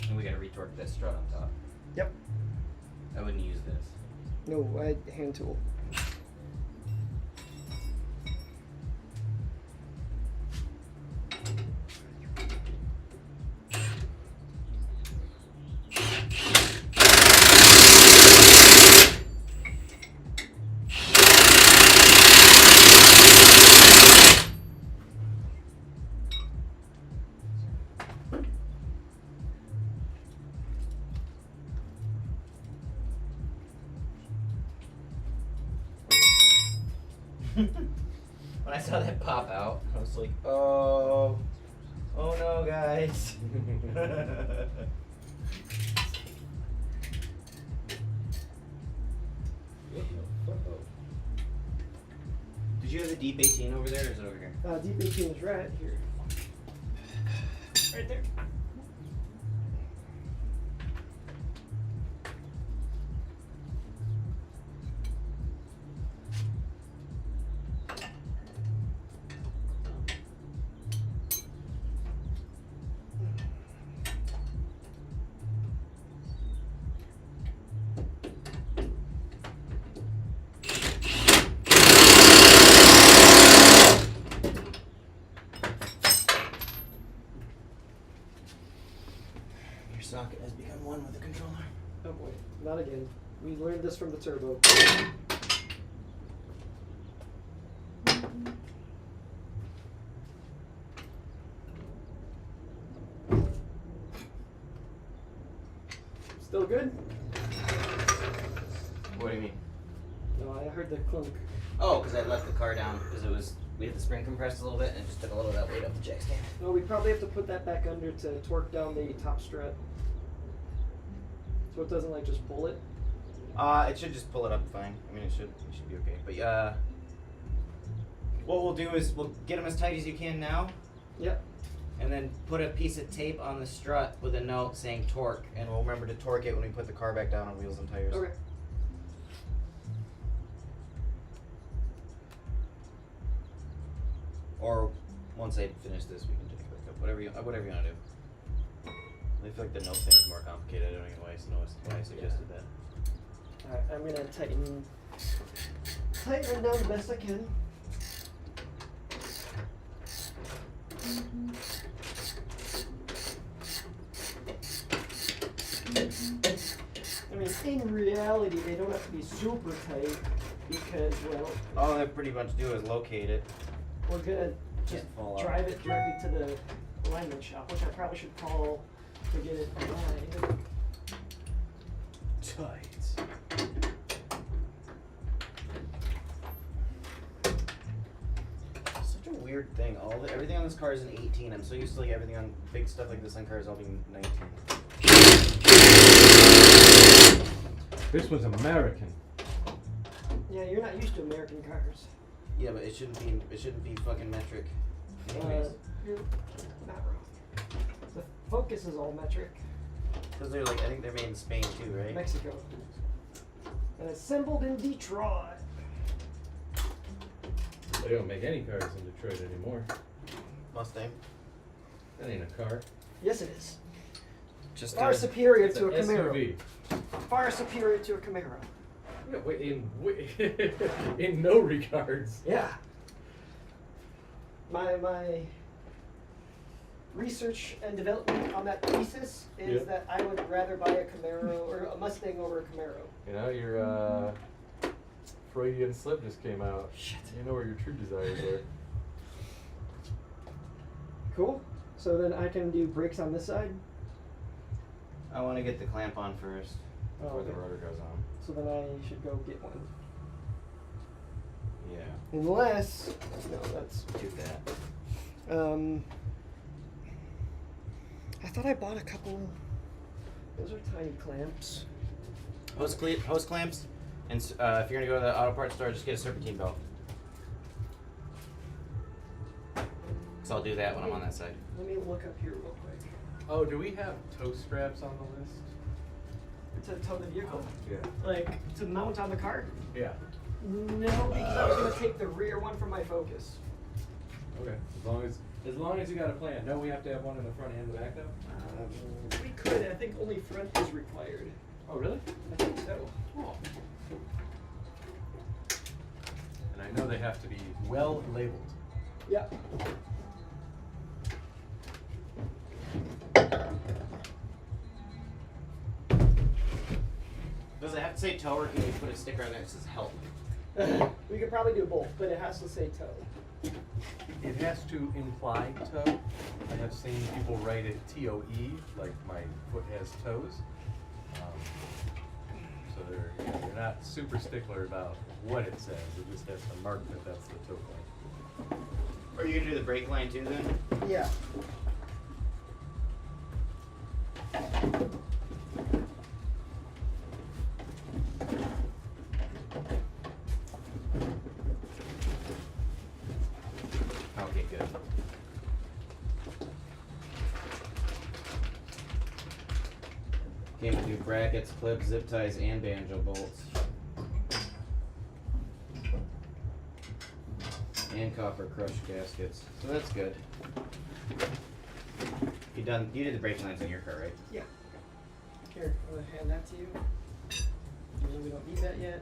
And we gotta retorque that strut on top. Yep. I wouldn't use this. No, I hand tool. When I saw that pop out, I was like, oh no, guys. Did you have the Deep 18 over there, or is it over here? Deep 18 is right here. Right there. Your socket has become one with the controller. Oh boy, not again. We learned this from the turbo. Still good? What do you mean? No, I heard the clunk. Oh, because I left the car down because we had the spring compressed a little bit and it just took a little of that weight up the jack stand. No, we probably have to put that back under to torque down the top strut. So it doesn't like just pull it. It should just pull it up fine. I mean, it should be okay. But what we'll do is we'll get them as tight as you can now, Yep. and then put a piece of tape on the strut with a note saying torque, and we'll remember to torque it when we put the car back down on wheels and tires. Okay. Or once I finish this, we can just back up. Whatever you want to do. I feel like the note thing is more complicated. I don't even know why I suggested that. Alright, I'm gonna tighten it down the best I can. I mean, in reality, they don't have to be super tight because, well, All I pretty much do is locate it. we're gonna just Can't fall out. drive it directly to the alignment shop, which I probably should call to get it aligned. Tight. Such a weird thing. Everything on this car is an 18. I'm so used to like everything on big stuff like this on cars all being 19. This was American. Yeah, you're not used to American cars. Yeah, but it shouldn't be fucking metric. Anyways, You're not wrong. The Focus is all metric. because they're like I think they're made in Spain too, right? Mexico. And assembled in Detroit. They don't make any cars in Detroit anymore. Mustang. That ain't a car. Yes, it is. Just Far superior It's to an a Camaro. SUV. Far superior to a Camaro. Yeah, in no regards. Yeah. my research and development on that thesis is Yeah. that I would rather buy a Camaro or a Mustang over a Camaro. You know, your Freudian slip just came out. Shit. You know where your true desires are. Cool. So then I can do brakes on this side. I want to get the clamp on first Oh, before the okay. rotor goes on. So then I should go get one. Yeah, Unless, no, that's. do that. I thought I bought a couple. Those are tiny clamps. Hose clamps, and if you're gonna go to the auto parts store, just get a serpentine belt. So I'll do that when I'm on that side. Let me look up here real quick. Oh, do we have toe straps on the list? To tow the vehicle, Yeah. like to mount on the car. Yeah. No, because I was gonna take the rear one from my Focus. Okay. As long as you got a plan. No, we have to have one in the front and the back though. We could. I think only front is required. Oh, really? I think so. Oh. And I know they have to be well labeled. Yeah. Does it have to say tow, or can you put a sticker on there that says help? We could probably do both, but it has to say tow. It has to imply toe. I have seen people write it TOE, like my foot has toes. So they're not super stickler about what it says. It just has to mark that that's the toe point. Are you gonna do the brake line too then? Yeah. Okay, good. Came with new brackets, clips, zip ties, and banjo bolts. And copper crush gaskets. So that's good. You did the brake lines on your car, right? Yeah. Here, I'm gonna hand that to you. Usually we don't need that yet.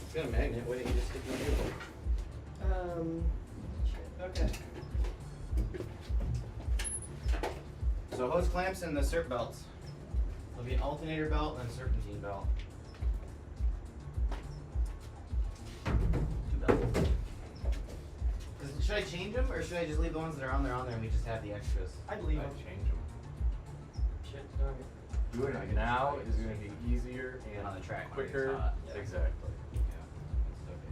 It's got a magnet. Why didn't you just stick it on your Shit. Okay. So hose clamps and the serp belts. There'll be an alternator belt and a serpentine belt. 2 belts. Should I change them, or should I just leave the ones that are on there and we just have the extras? I'd leave them. change them. Shit. Alright. Doing it now is going to be easier and On the track when it gets quicker. hot. Yeah. Exactly. Yeah, that's Okay.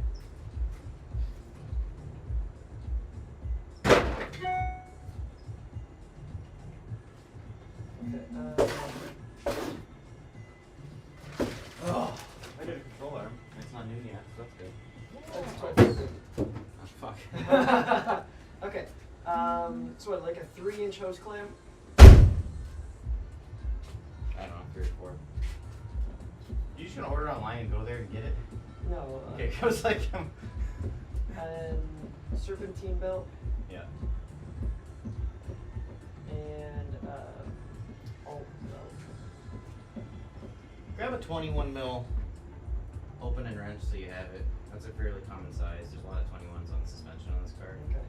okay. Oh, I did a control arm. It's not new yet, so that's good. That's totally Oh, fuck. good. Okay. So what, like a 3-inch hose clamp? I don't know, 3 or 4. You just gonna order online and go there and get it? No. Okay, I was like, And serpentine belt yeah. and alt belt. Grab a 21 mil open and wrench so you have it. That's a fairly common size. There's a lot of 21s on the suspension on this car. Okay.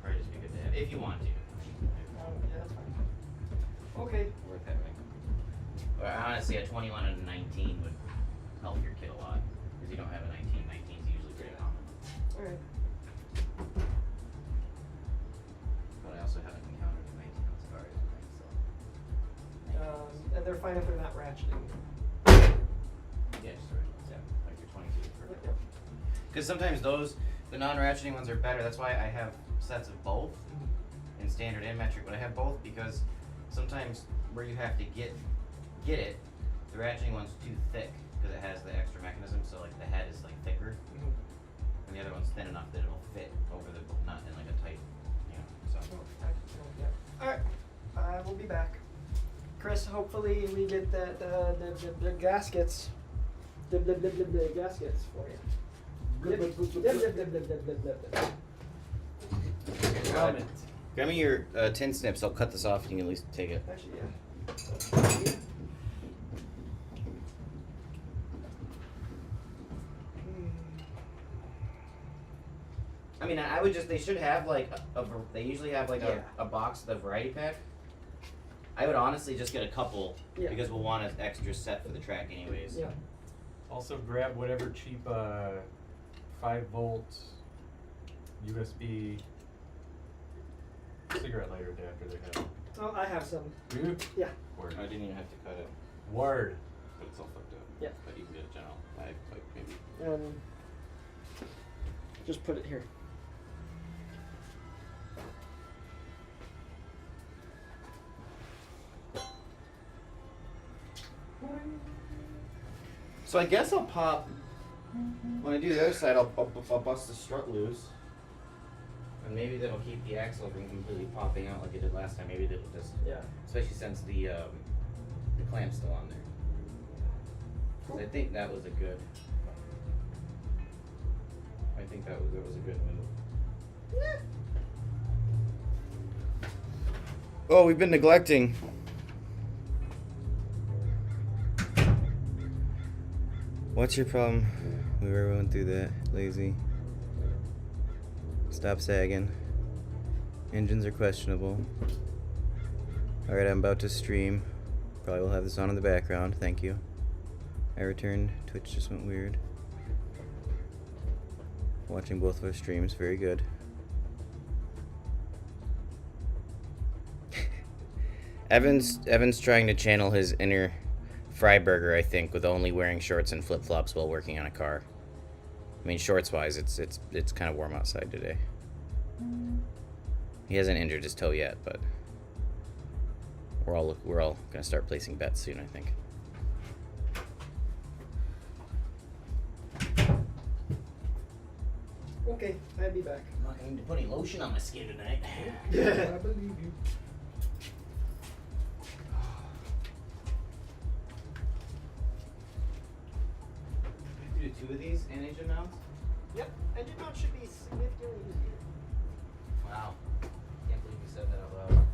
Probably just be good to have if you want to. Yeah, that's fine. Okay. Worth having. But honestly, a 21 and a 19 would help your kit a lot because you don't have a 19. 19 is usually pretty common. Alright. But I also haven't encountered a 19 on this car so. And they're fine if they're not ratcheting. Yeah, just originals, yeah. Like your 22 is perfect. Because sometimes the non-ratcheting ones are better. That's why I have sets of both in standard and metric, but I have both because sometimes where you have to get it, the ratcheting one's too thick because it has the extra mechanism, so like the head is like thicker, and the other one's thin enough that it'll fit over the nut in like a tight, so. Alright. I will be back. Chris, hopefully we get that the gaskets. The gaskets for you. Comment. Grab me your tin snips. I'll cut this off. You can at least take it. Actually, yeah. I mean, I would just, they should have like they usually have like Yeah. a box, the variety pack. I would honestly just get a couple Yeah. because we'll want an extra set for the track anyways. Yeah. Also grab whatever cheap 5-volt USB cigarette lighter adapter they have. Oh, I have some. Do you? Yeah. Word. I didn't even have to cut it, Word. but it's all fucked up. Yeah. But you can get a general bag, like maybe. Just put it here. So I guess I'll pop, when I do the other side, I'll bust the strut loose. And maybe that'll keep the axle from completely popping out like it did last time. Maybe it'll just, Yeah. especially since the clamp's still on there. 'Cause I think that was a good, I think that was a good move. Oh, we've been neglecting. What's your problem? We were going through that. Lazy. Stop sagging. Engines are questionable. Alright, I'm about to stream. Probably will have this on in the background. Thank you. I returned. Twitch just went weird. Watching both of our streams. Very good. Evan's trying to channel his inner Freiberger, I think, with only wearing shorts and flip-flops while working on a car. I mean, shorts-wise, it's kind of warm outside today. He hasn't injured his toe yet, but we're all gonna start placing bets soon, I think. Okay, I'll be back. I'm not going to put any lotion on my skin tonight. I believe you. Do 2 of these and engine mounts? Yep. Engine mount should be significantly easier. Wow. Can't believe you said that out loud.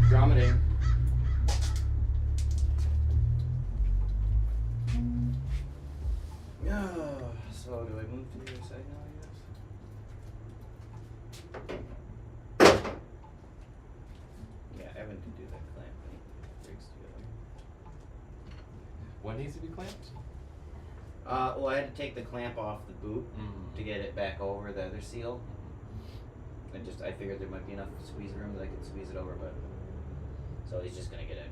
Drometing. So do I move to the other side now, I guess? Yeah, Evan can do that clamp when he rigs together. What needs to be clamped? Well, I had to take the clamp off the boot to get it back over the other seal. I figured there might be enough squeeze room that I could squeeze it over, but so he's just gonna get a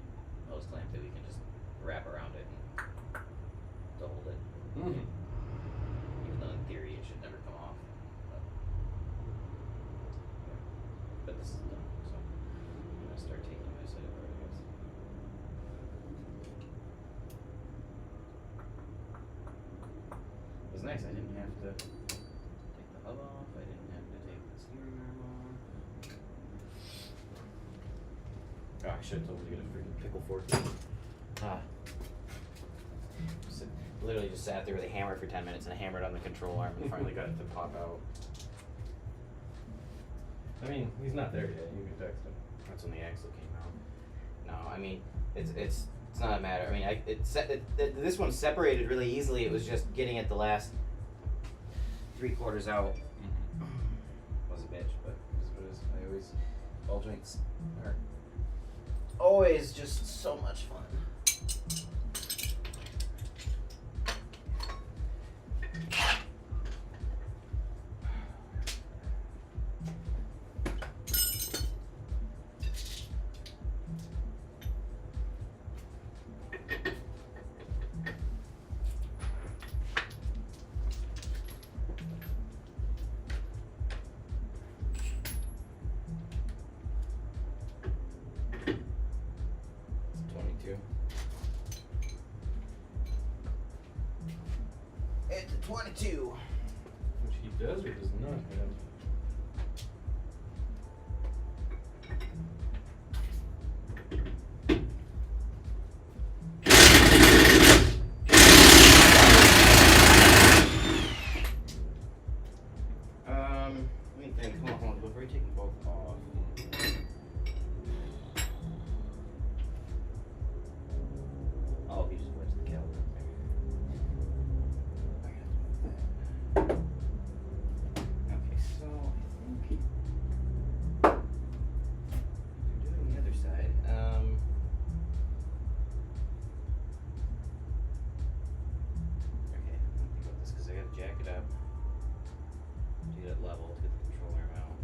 hose clamp that we can just wrap around it and to hold it. Mm-hmm. Even though in theory it should never come off. But this is done, so I'm gonna start taking my side apart, I guess. It was nice. I didn't have to take the hub off. I didn't have to take the steering arm off. Oh, I should have told you to get a freaking pickle fork. Literally just sat there with a hammer for 10 minutes and hammered on the control arm and finally got it to pop out. I mean, he's not there yet. You can text him. That's when the axle came out. No, I mean, it's not a matter. I mean, this one separated really easily. It was just getting it the last 3/4 out. Was a bitch, but it is what it is. I always, ball joints are always just so much fun. It's a 22. Which he does or does not have. Let me think. Hold on. Before you take them both off. level to get the control arm out.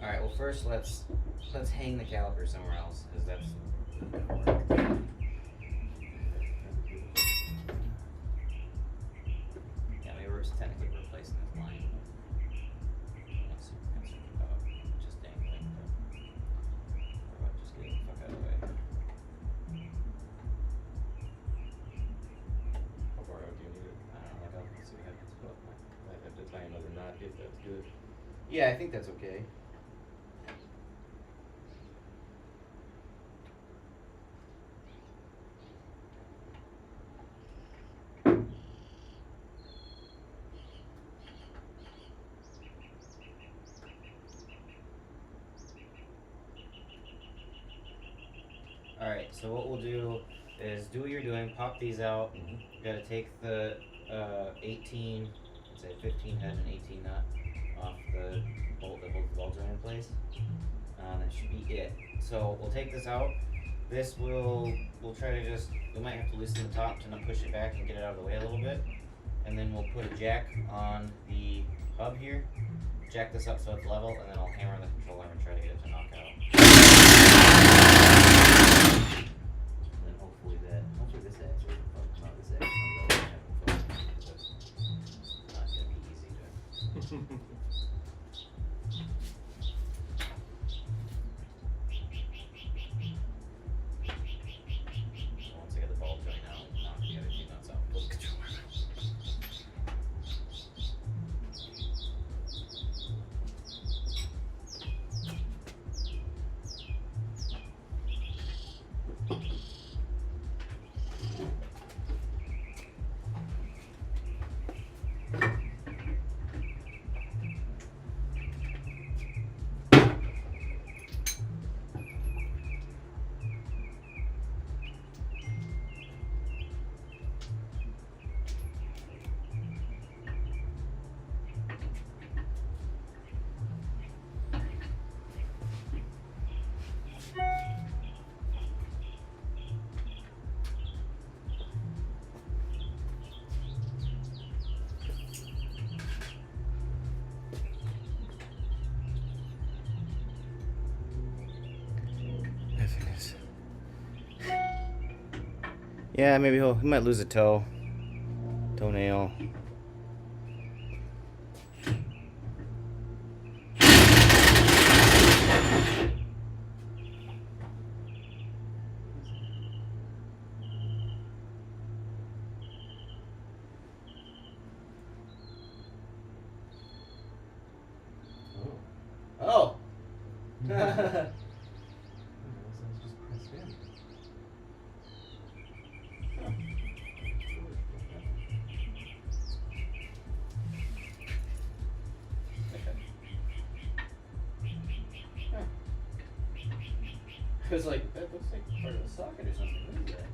All right. Well, first let's hang the caliper somewhere else because that's not gonna work. Yeah, maybe we're just technically replacing this line. I'm not super concerned about just dangling, but what about just getting the fuck out of the way? How far out do you need it? I don't know. Like, I'll see what happens. But I'd have to tie another knot if that's good. yeah, I think that's okay. Alright, so what we'll do is do what you're doing, pop these out. You gotta take the 18, let's say 15 head and 18 nut off the bolt that holds the ball joint in place. That should be it. So we'll take this out. This we'll try to just, we might have to loosen the top to not push it back and get it out of the way a little bit. And then we'll put a jack on the hub here, jack this up so it's level, and then I'll hammer on the control arm and try to get it to knock out. And then hopefully this actually comes out. This actually comes out and focus. It's not gonna be easy to. Once I get the ball joint out, knock the other two nuts out, pull the control arm out. Yeah, maybe he might lose a toenail. Oh. I was like, that looks like part of the socket or something. What is that?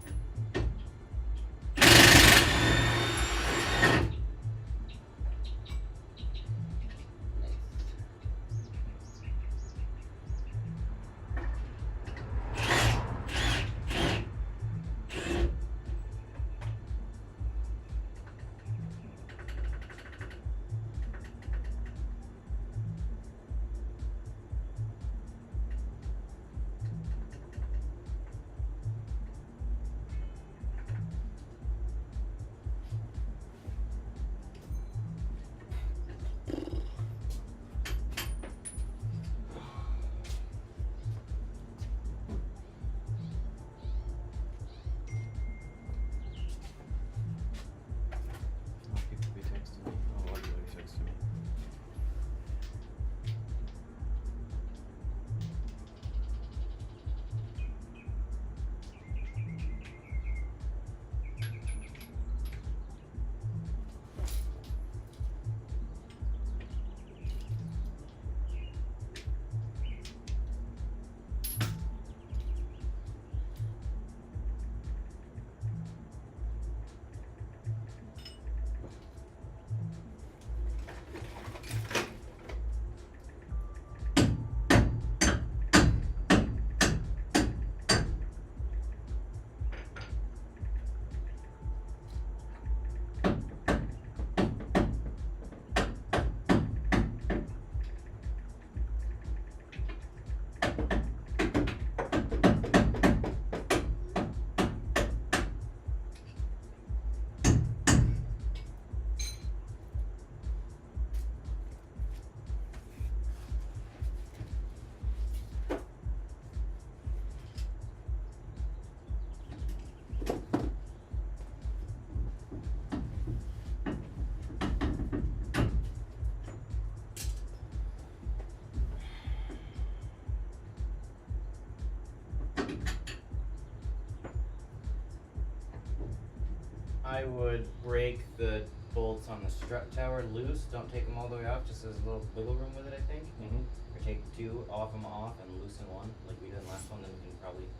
I would break the bolts on the strut tower loose. Don't take them all the way off. Just there's a little wiggle room with it, I think. Mm-hmm. Or take two, off them off, and loosen one, like we did in the last one. Then we can probably,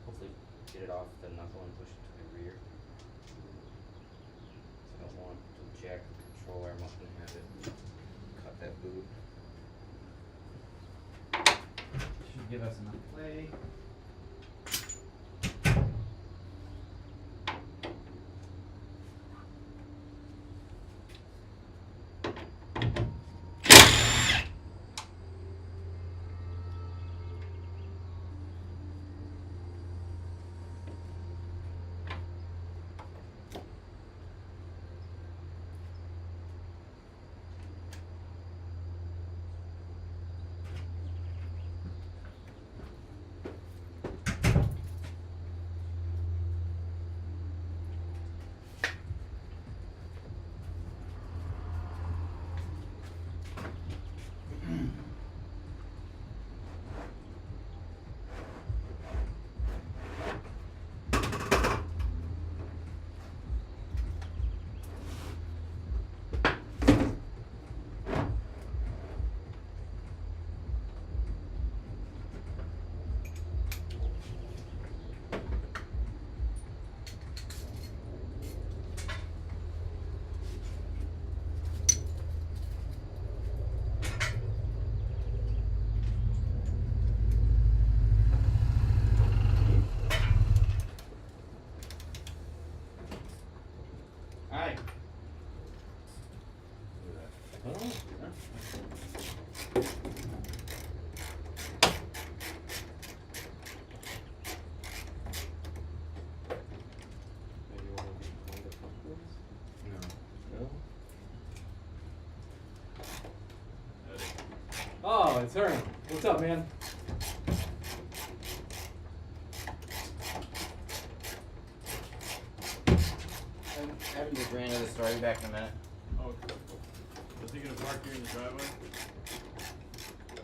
hopefully, get it off the knuckle and push it to the rear. I don't want to jack the control arm up and have it cut that boot. Should give us enough play. Alright. Maybe one of the pumpkins? No. No? Oh, it's her. What's up, man? Evan just ran into the store. I'll be back in a minute. Oh, cool. Was he gonna park here in the driveway?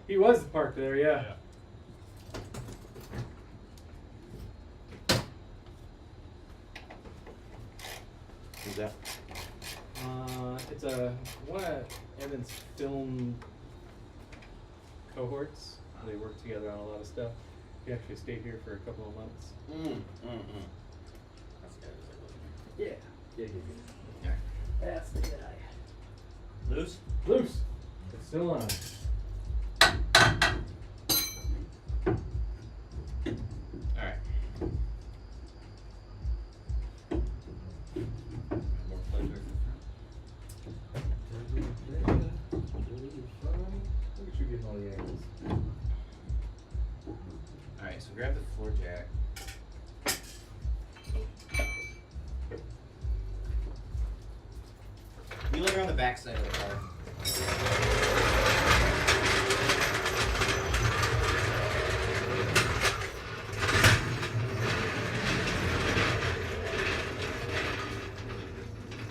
He was parked there, yeah. Who's that? It's one of Evan's film cohorts. They work together on a lot of stuff. He actually stayed here for a couple of months. That's good. Yeah. Yeah. Alright. That's the guy. Loose? Loose. It's still on. Alright. More pleasure. Look at you getting all the angles. Alright, so grab the floor jack. Wheel it around the back side of the car.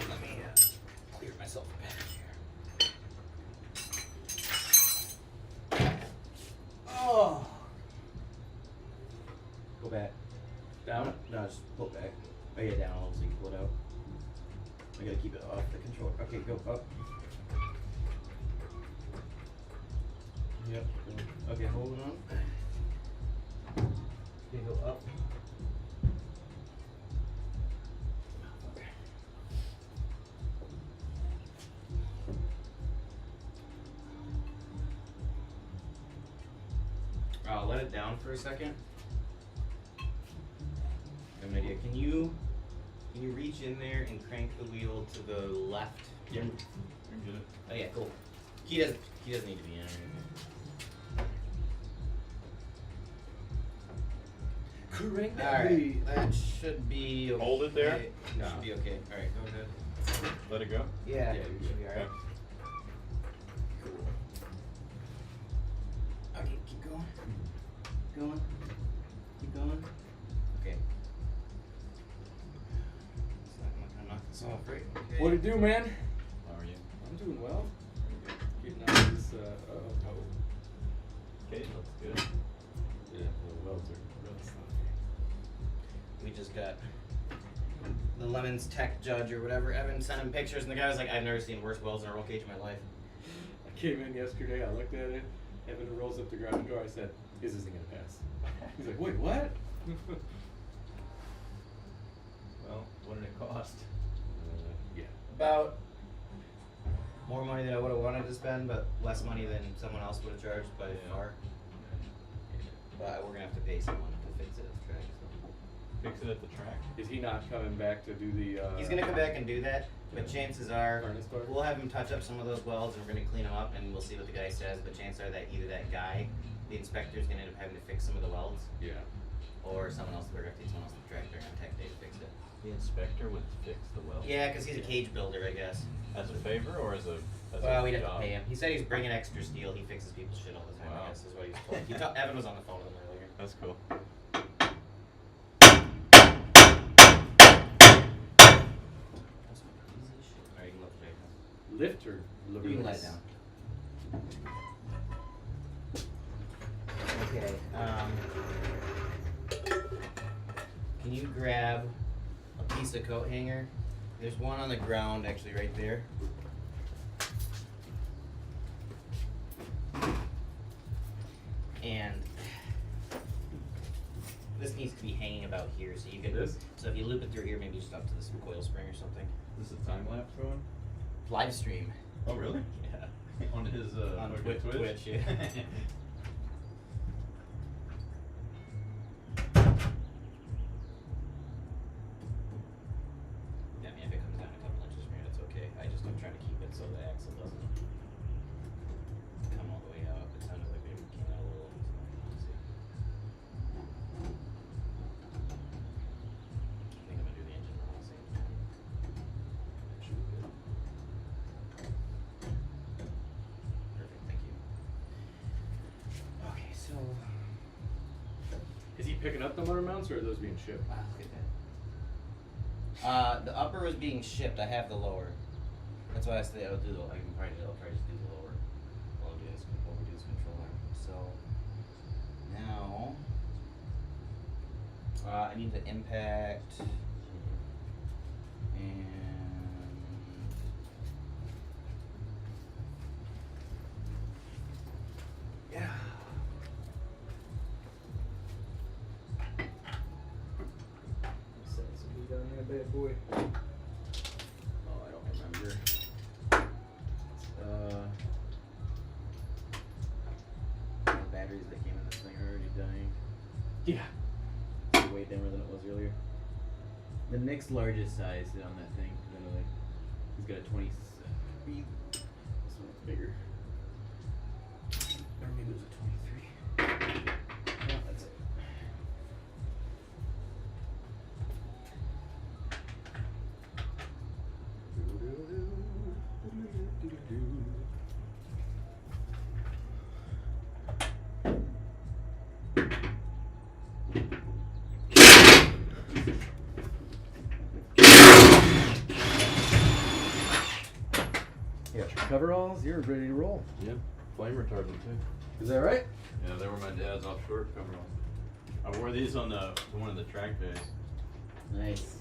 Let me clear myself a bit here. Oh! Go back. Down? No, just pull it back. Oh yeah, down a little so you can pull it out. I gotta keep it off the controller. Okay, go up. Yep. Okay, hold on. Okay, go up. Okay. I'll let it down for a second. I have an idea. Can you reach in there and crank the wheel to the left? Yep. You can get it. Oh yeah, cool. He doesn't need to be in or anything. Crank Alright, that should be okay. Hold it there? That should be okay. Alright, go ahead. Let it go. Yeah, you should be alright. Cool. Okay, keep going. Going. Keep going. Okay. It's not gonna knock this off, right? Okay. What it do, man? How are you? I'm doing well. Getting out of this, Okay, looks good. Yeah, the welds are really We just got the Lemons tech judge or whatever. Evan sent him pictures, and the guy was like, "I've never seen worse welds in a roll cage in my life." I came in yesterday, I looked at it, Evan rolls up the garage door, I said, "This isn't gonna pass." He's like, "Wait, what?" Well, what did it cost? Yeah. About more money than I would have wanted to spend, but less money than someone else would have charged by Yeah. far. But we're gonna have to pay someone to fix it at the track. So. Fix it at the track. Is he not coming back to do the, He's gonna come back and do that, but chances are Furnace door? we'll have him touch up some of those welds and we're gonna clean them up and we'll see what the guy says. But chances are that either that guy, the inspector's gonna end up having to fix some of the welds, Yeah. or someone else. We're gonna have to get someone else to the track during our tech day to fix it. The inspector would fix the well. Yeah, because he's a cage builder, I guess. As a favor or as a Well, a we'd have to job? pay him. He said he's bringing extra steel. He fixes people's shit all the time. Wow. I guess is what he was told. Evan was on the phone with him earlier. That's cool. That's easy as shit. Alright, you can lift it right now. Lift or You can let it down. Okay. Can you grab a piece of coat hanger? There's one on the ground, actually, right there. And this needs to be hanging about here, so you can. This? So if you loop it through here, maybe just up to this coil spring or something. This is time lapse going? Live stream. Oh really? Yeah. On his On fucking Twitch, yeah. Yeah, I mean, if it comes down a couple inches from here, that's okay. I'm trying to keep it so the axle doesn't come all the way out. It sounded like maybe it came out a little. So, let's see. I think I'm gonna do the engine run at the same time. Should be good. Perfect, thank you. Okay, so. Is he picking up the motor mounts or are those being shipped? Wow, look at that. The upper was being shipped. I have the lower. That's why I said I'll do the. I'll probably just do the lower. While we do this control arm. So now I need the impact and yeah. Down there, bad boy. Oh, I don't remember. The batteries that came in this thing are already dying. Yeah. It's way dimmer than it was earlier. The next largest size on that thing, literally. He's got a 20. This one's bigger. Or maybe it was a 23. No, that's it. You got your coveralls, you're ready to roll. Yeah. Flame retardant too. Is that right? Yeah, they were my dad's offshore coveralls. I wore these on one of the track days. Nice.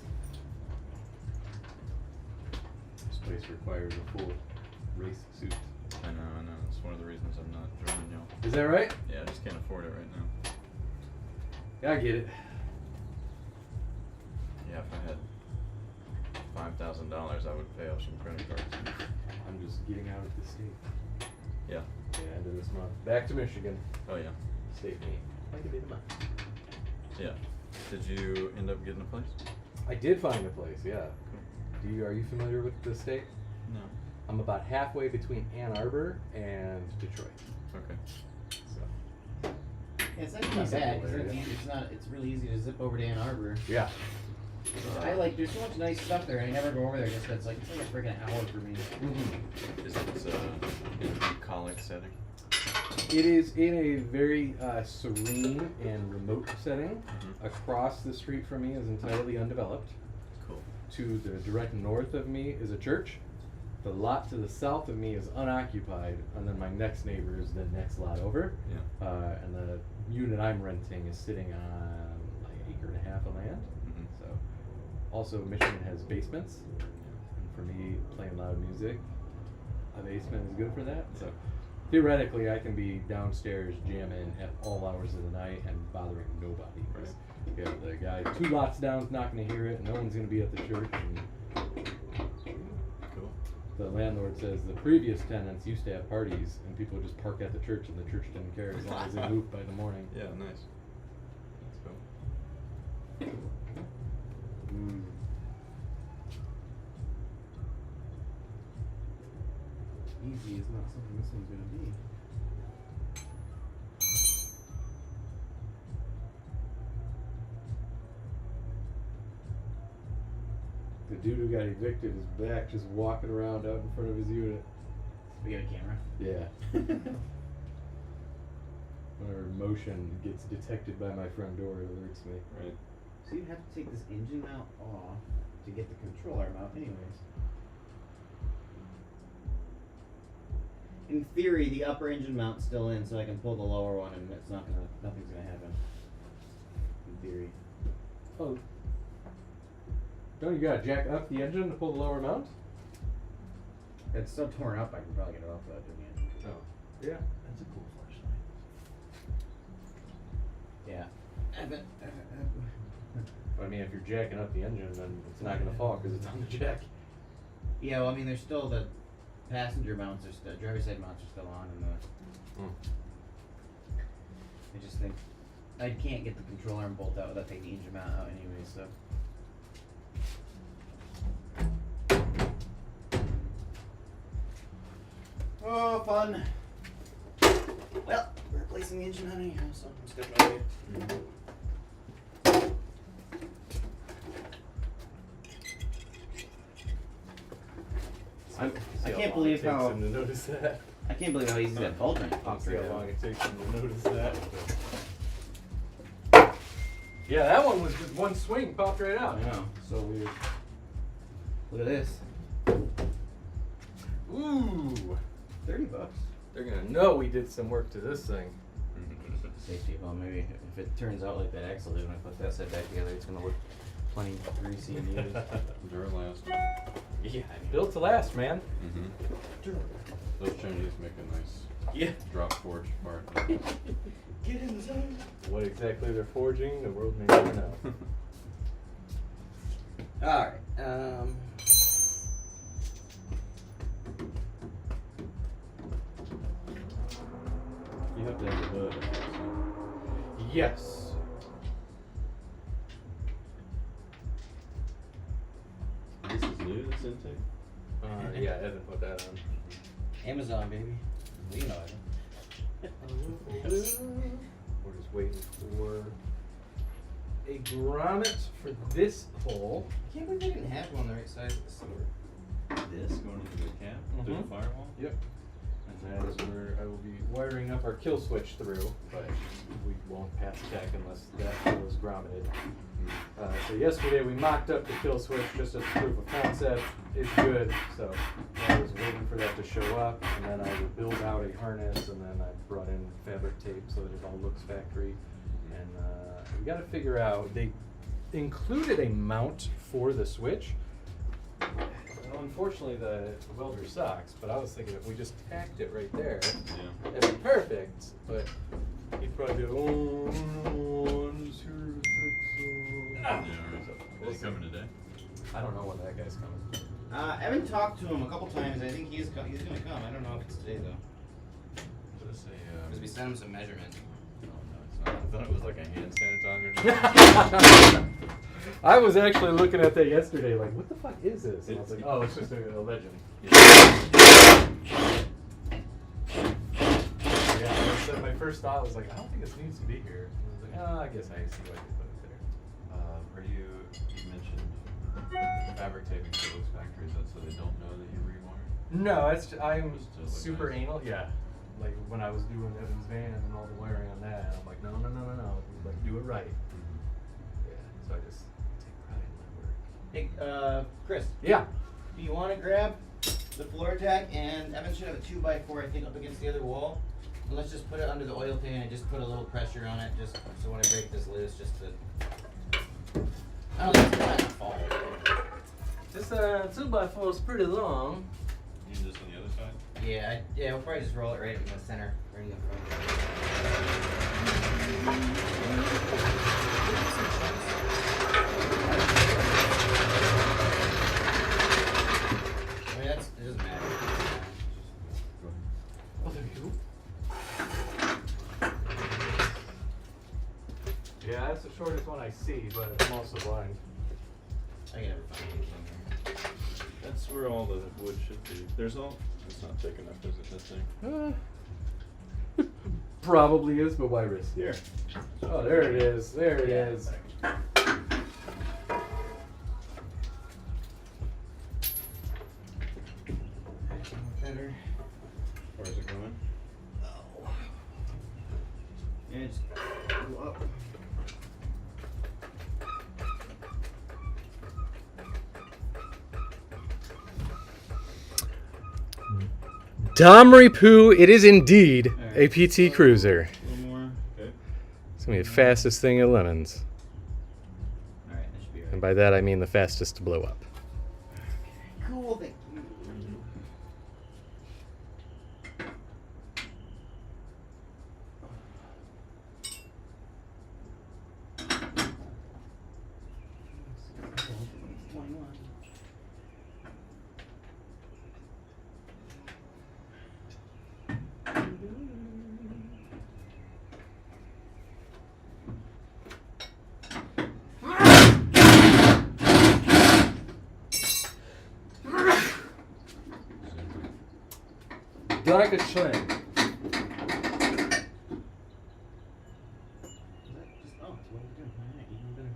This place requires a full race suit. I know. It's one of the reasons I'm not joining y'all. Is that right? Yeah, I just can't afford it right now. Yeah, I get it. Yeah, if I had $5,000, I would pay off some credit cards. I'm just getting out of the state. Yeah. The end of this month. Back to Michigan. Oh yeah. State meet. Like a bit of month. Yeah. Did you end up getting a place? I did find a place, yeah. Are you familiar with the state? No. I'm about halfway between Ann Arbor and Detroit. Okay. So Yeah, it's actually not bad. 'Cause it's really easy to zip over to Ann Arbor. yeah. There's so much nice stuff there, and I never go over there just 'cause it's like a freaking hour for me. Is it in a bucolic setting? It is in a very serene and remote setting. Mhm. Across the street from me is entirely undeveloped. Cool. To the direct north of me is a church. The lot to the south of me is unoccupied, and then my next neighbor is the next lot over. Yeah. And the unit I'm renting is sitting on like an acre and a half of land. Mhm. So Also, Michigan has basements, and for me, playing loud music, a basement is good for that. So theoretically, I can be downstairs jamming at all hours of the night and bothering nobody. Right. Yeah, the guy 2 lots down is not going to hear it. No one's going to be at the church. And Cool. the landlord says the previous tenants used to have parties, and people would just park at the church, and the church didn't care as long as they moved by the morning. Yeah, nice. That's cool. Easy is not something this one's gonna be. The dude who got evicted is back, just walking around out in front of his unit. We got a camera. Yeah. Whenever motion gets detected by my front door, it alerts me. Right. So you have to take this engine mount off to get the control arm out anyways. In theory, the upper engine mount's still in, so I can pull the lower one and nothing's gonna happen. In theory. Oh. Don't you gotta jack up the engine to pull the lower mount? It's so torn up, I can probably get it off without doing it. Oh. Yeah. That's a cool flashlight. Yeah. But I mean, if you're jacking up the engine, then it's not gonna fall because it's on the jack. Yeah, well, I mean, there's still the passenger mounts are still, driver's side mounts are still on, and the. I just think I can't get the control arm bolt out without taking the engine mount out anyway, so. Oh, fun. Well, we're replacing the engine on anyhow, so I'm just gonna go here. I can't believe how him to notice that. I can't believe how easy that ball joint I'll pops see right how long out. it takes him to notice that. Yeah, that one was just one swing, popped right out. I know. So weird. Look at this. Ooh. $30. They're gonna know we did some work to this thing. Safety. Well, maybe if it turns out like that axle did when I put that set back together, it's gonna look plenty greasy and used. Duralast. Yeah. Built to last, man. Mm-hmm. Those Chinese make a nice Yeah. drop forge part. Get in the zone. What exactly they're forging, the world may never know. All right. You have to have the hood. Yes. This is new, this intake? Yeah, Evan put that on. Amazon, baby. We know it. We're just waiting for a grommet for this hole. I can't believe they didn't have one the right size of the sewer. This going into the cab? Through the Mhm. firewall? Yep. And that is where I will be wiring up our kill switch through, but we won't pass tech unless that hole is grommeted. So yesterday we mocked up the kill switch just as proof of concept. It's good, so I was waiting for that to show up, and then I would build out a harness, and then I brought in fabric tape so that it all looks factory. And we got to figure out, they included a mount for the switch. Well, unfortunately, the welder sucks, but I was thinking if we just tacked it right there, Yeah. it'd be perfect. But he'd probably be like, oh, I'm just here to fix Yeah, We'll is he see. coming today? I don't know when that guy's coming. Evan talked to him a couple times. I think he's gonna come. I don't know if it's today though. Is this a, Because we sent him some measurements. no, it's not. I thought it was like a hand sanitizer. I was actually looking at that yesterday, like, what the fuck is this? And I was like, oh, it's just a legend. Yeah. Yeah, so my first thought was like, I don't think this needs to be here. And I was like, oh, I guess I see why they put it there. You mentioned fabric taping for those factories, that's so they don't know that you rewired? No, I'm Just to look super nice. anal. Yeah, like when I was doing Evan's van and all the wiring on that, I'm like, no, like do it right. Yeah, so I just take pride in my work. Hey, Chris, Yeah. do you want to grab the floor tack? And Evan should have a 2x4, I think, up against the other wall. And let's just put it under the oil pan and just put a little pressure on it, just so when I break this loose, just to. I don't think it's gonna fall. This 2x4 is pretty long. You need this on the other side? Yeah, yeah, we'll probably just roll it right in the center, right in the front. I mean, it doesn't matter. Oh, thank you. Yeah, that's the shortest one I see, but I'm also blind. I can never find anything here. That's where all the wood should be. There's all. It's not thick enough, is it? This thing. Probably is, but why risk it? Here. Oh, there it is. There it is. Better. Where's it going? Oh. Yeah, just go up. Domri Poo, it is indeed a Alright, PT Cruiser. A little more. Okay. It's gonna be the fastest thing at Lemons. Alright, that should be And right. by that I mean the fastest to blow up. Cool, thank you. Like a train. Oh, it's what we're doing. Alright, even better.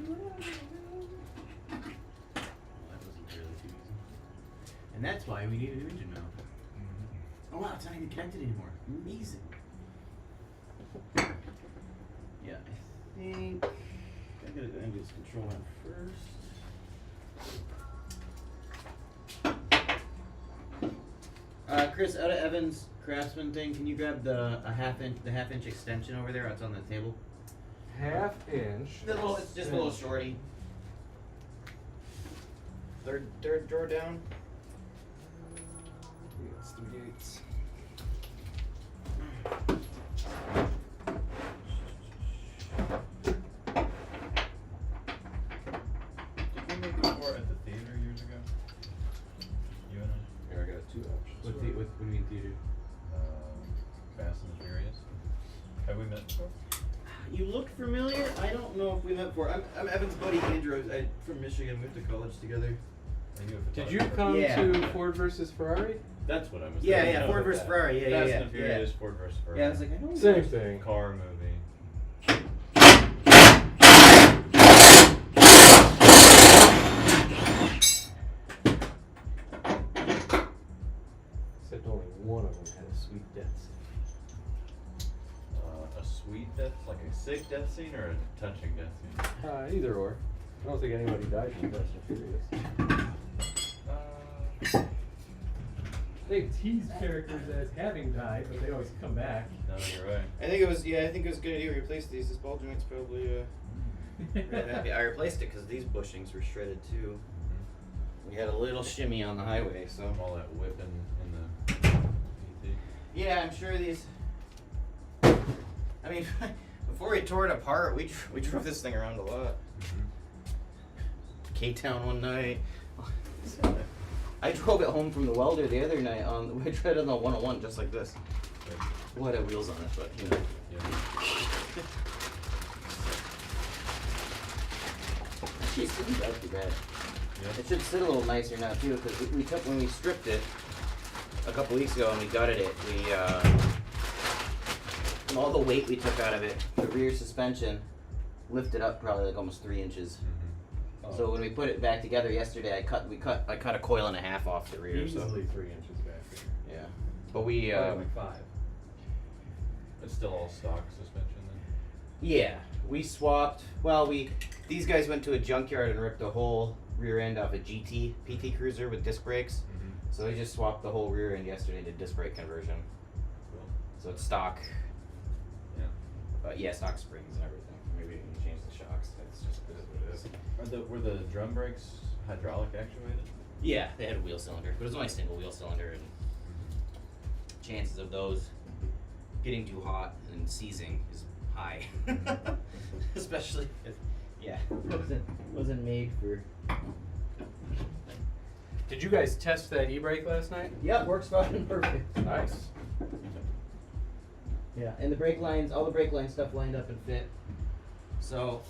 Well, that wasn't really too easy. And that's why we need a new engine mount. Oh wow, it's not even connected anymore. Amazing. Yeah, I think I gotta go into this control arm first. Chris, out of Evan's Craftsman thing, can you grab the half inch extension over there? It's on the table. Half inch. It's just a little shorty. Third drawer down. It's the gates. Did we make this for at the theater years ago? You and I? Here, I got two options. What do you mean theater? Fast and the Furious. Have we met before? You look familiar. I don't know if we met before. I'm Evan's buddy Andrew. I'm from Michigan. We went to college together. Are you a Did you photographer? come Yeah. to Ford versus Ferrari? That's what I was Yeah, thinking yeah, of Ford with versus that. Ferrari, yeah, Fast yeah, and the yeah. Furious, Ford versus Ferrari. Yeah, I was like, I know. Same thing. Car movie. Except only one of them had a sweet death scene. A sweet death, like a sick death scene or a touching death scene? Either or. I don't think anybody died from Fast and Furious. They tease characters as having died, but they always come back. No, you're right. I think it was a good idea to replace these. This ball joint's probably really happy. I replaced it because these bushings were shredded too. We had a little shimmy on the highway, so. All that whipping in the PT. Yeah, I'm sure these. I mean, before we tore it apart, we drove this thing around a lot. K-Town one night. I drove it home from the welder the other night. We tried it on the 101 just like this. Well, it had wheels on it, but you know. Yeah. Actually, it didn't drive too bad. Yeah. It should sit a little nicer now too, because we took when we stripped it a couple weeks ago and we gutted it. We all the weight we took out of it, the rear suspension lifted up probably like almost 3 inches. Oh. So when we put it back together yesterday, I cut a coil and a half off the rear. So Easily 3 inches back. yeah, but we Probably like 5. It's still all stock suspension then? yeah, we swapped. Well, these guys went to a junkyard and ripped the whole rear end off a GT PT Cruiser with disc brakes. So they just swapped the whole rear end yesterday to disc brake conversion. Cool. So it's stock. Yeah. But yeah, stock springs and everything. Maybe you can change the shocks. That's just it is what it is. Were the drum brakes hydraulic actuated? Yeah, they had a wheel cylinder, but it was only a single wheel cylinder, and chances of those getting too hot and seizing is high. Especially if, yeah, wasn't made for. Did you guys test that e-brake last night? Yeah, works fine, perfect. Nice. Yeah, and the brake lines, all the brake line stuff lined up and fit. So,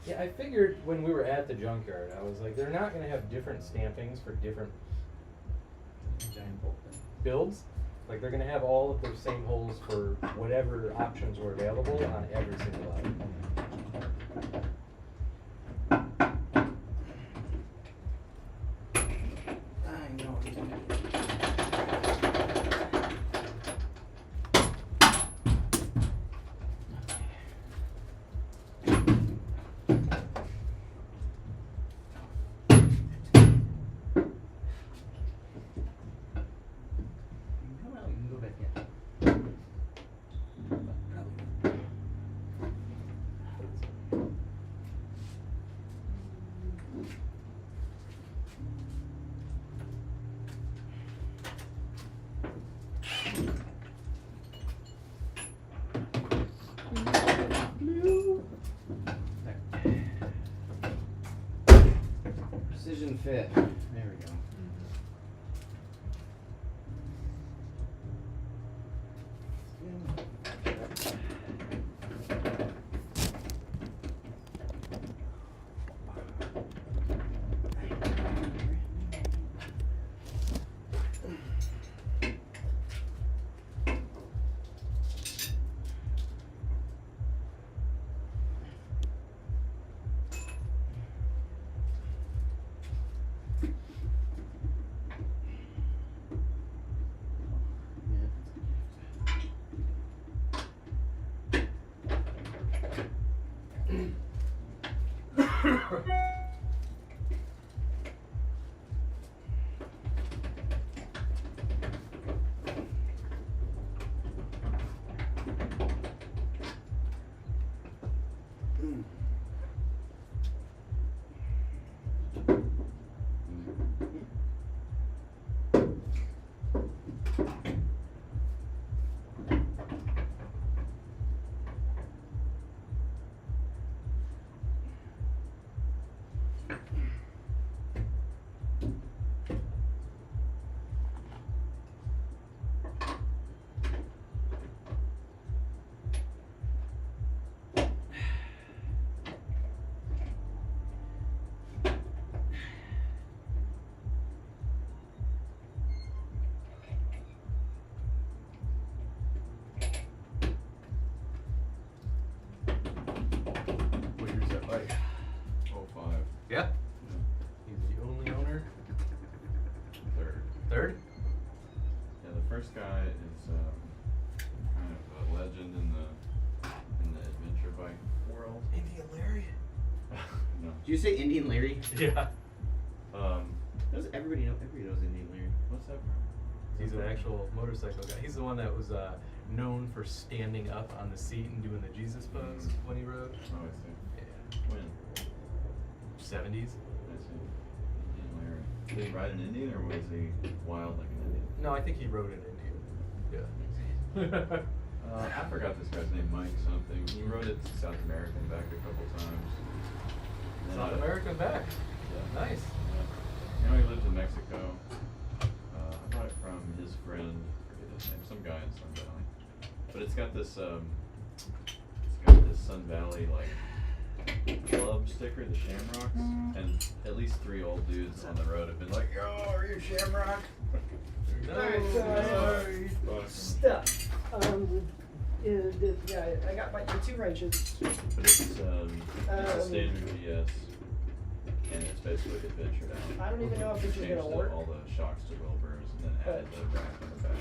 Yeah, I figured when we were at the junkyard, I was like, they're not going to have different stampings for different giant bolt thing. builds. Like, they're going to have all of the same holes for whatever options were available on every single item. I know. Come out, you can go back in. Precision fit. There we go. What year's that bike? 05. Yeah. He's the only owner. Third. Third? Yeah, the first guy is kind of a legend in the adventure bike world. Indian Larry. No. Did you say Indian Larry? Yeah. Everybody knows Indian Larry. What's that from? He's an actual motorcycle guy. He's the one that was known for standing up on the seat and doing the Jesus pose when he rode. Oh, I see. Yeah. When? 70s. I see. Indian Larry. Did he ride an Indian or was he wild like an Indian? No, I think he rode an Indian. Yeah. I forgot this guy's name, Mike something. He rode it to South America and back a couple times. And then South American back. Yeah. Nice. Yeah. You know, he lived in Mexico. I bought it from his friend, I forget his name, some guy in Sun Valley. But it's got this Sun Valley like club sticker, the Shamrocks, and at least 3 old dudes on the road have been like, "Yo, are you Shamrock?" Stuff. Yeah, I got my 2 wrenches. But it's a standard GS, and it's basically adventured out. I don't even know if this is Changed gonna work. all the shocks to Wilbur's and then added the rack on the back.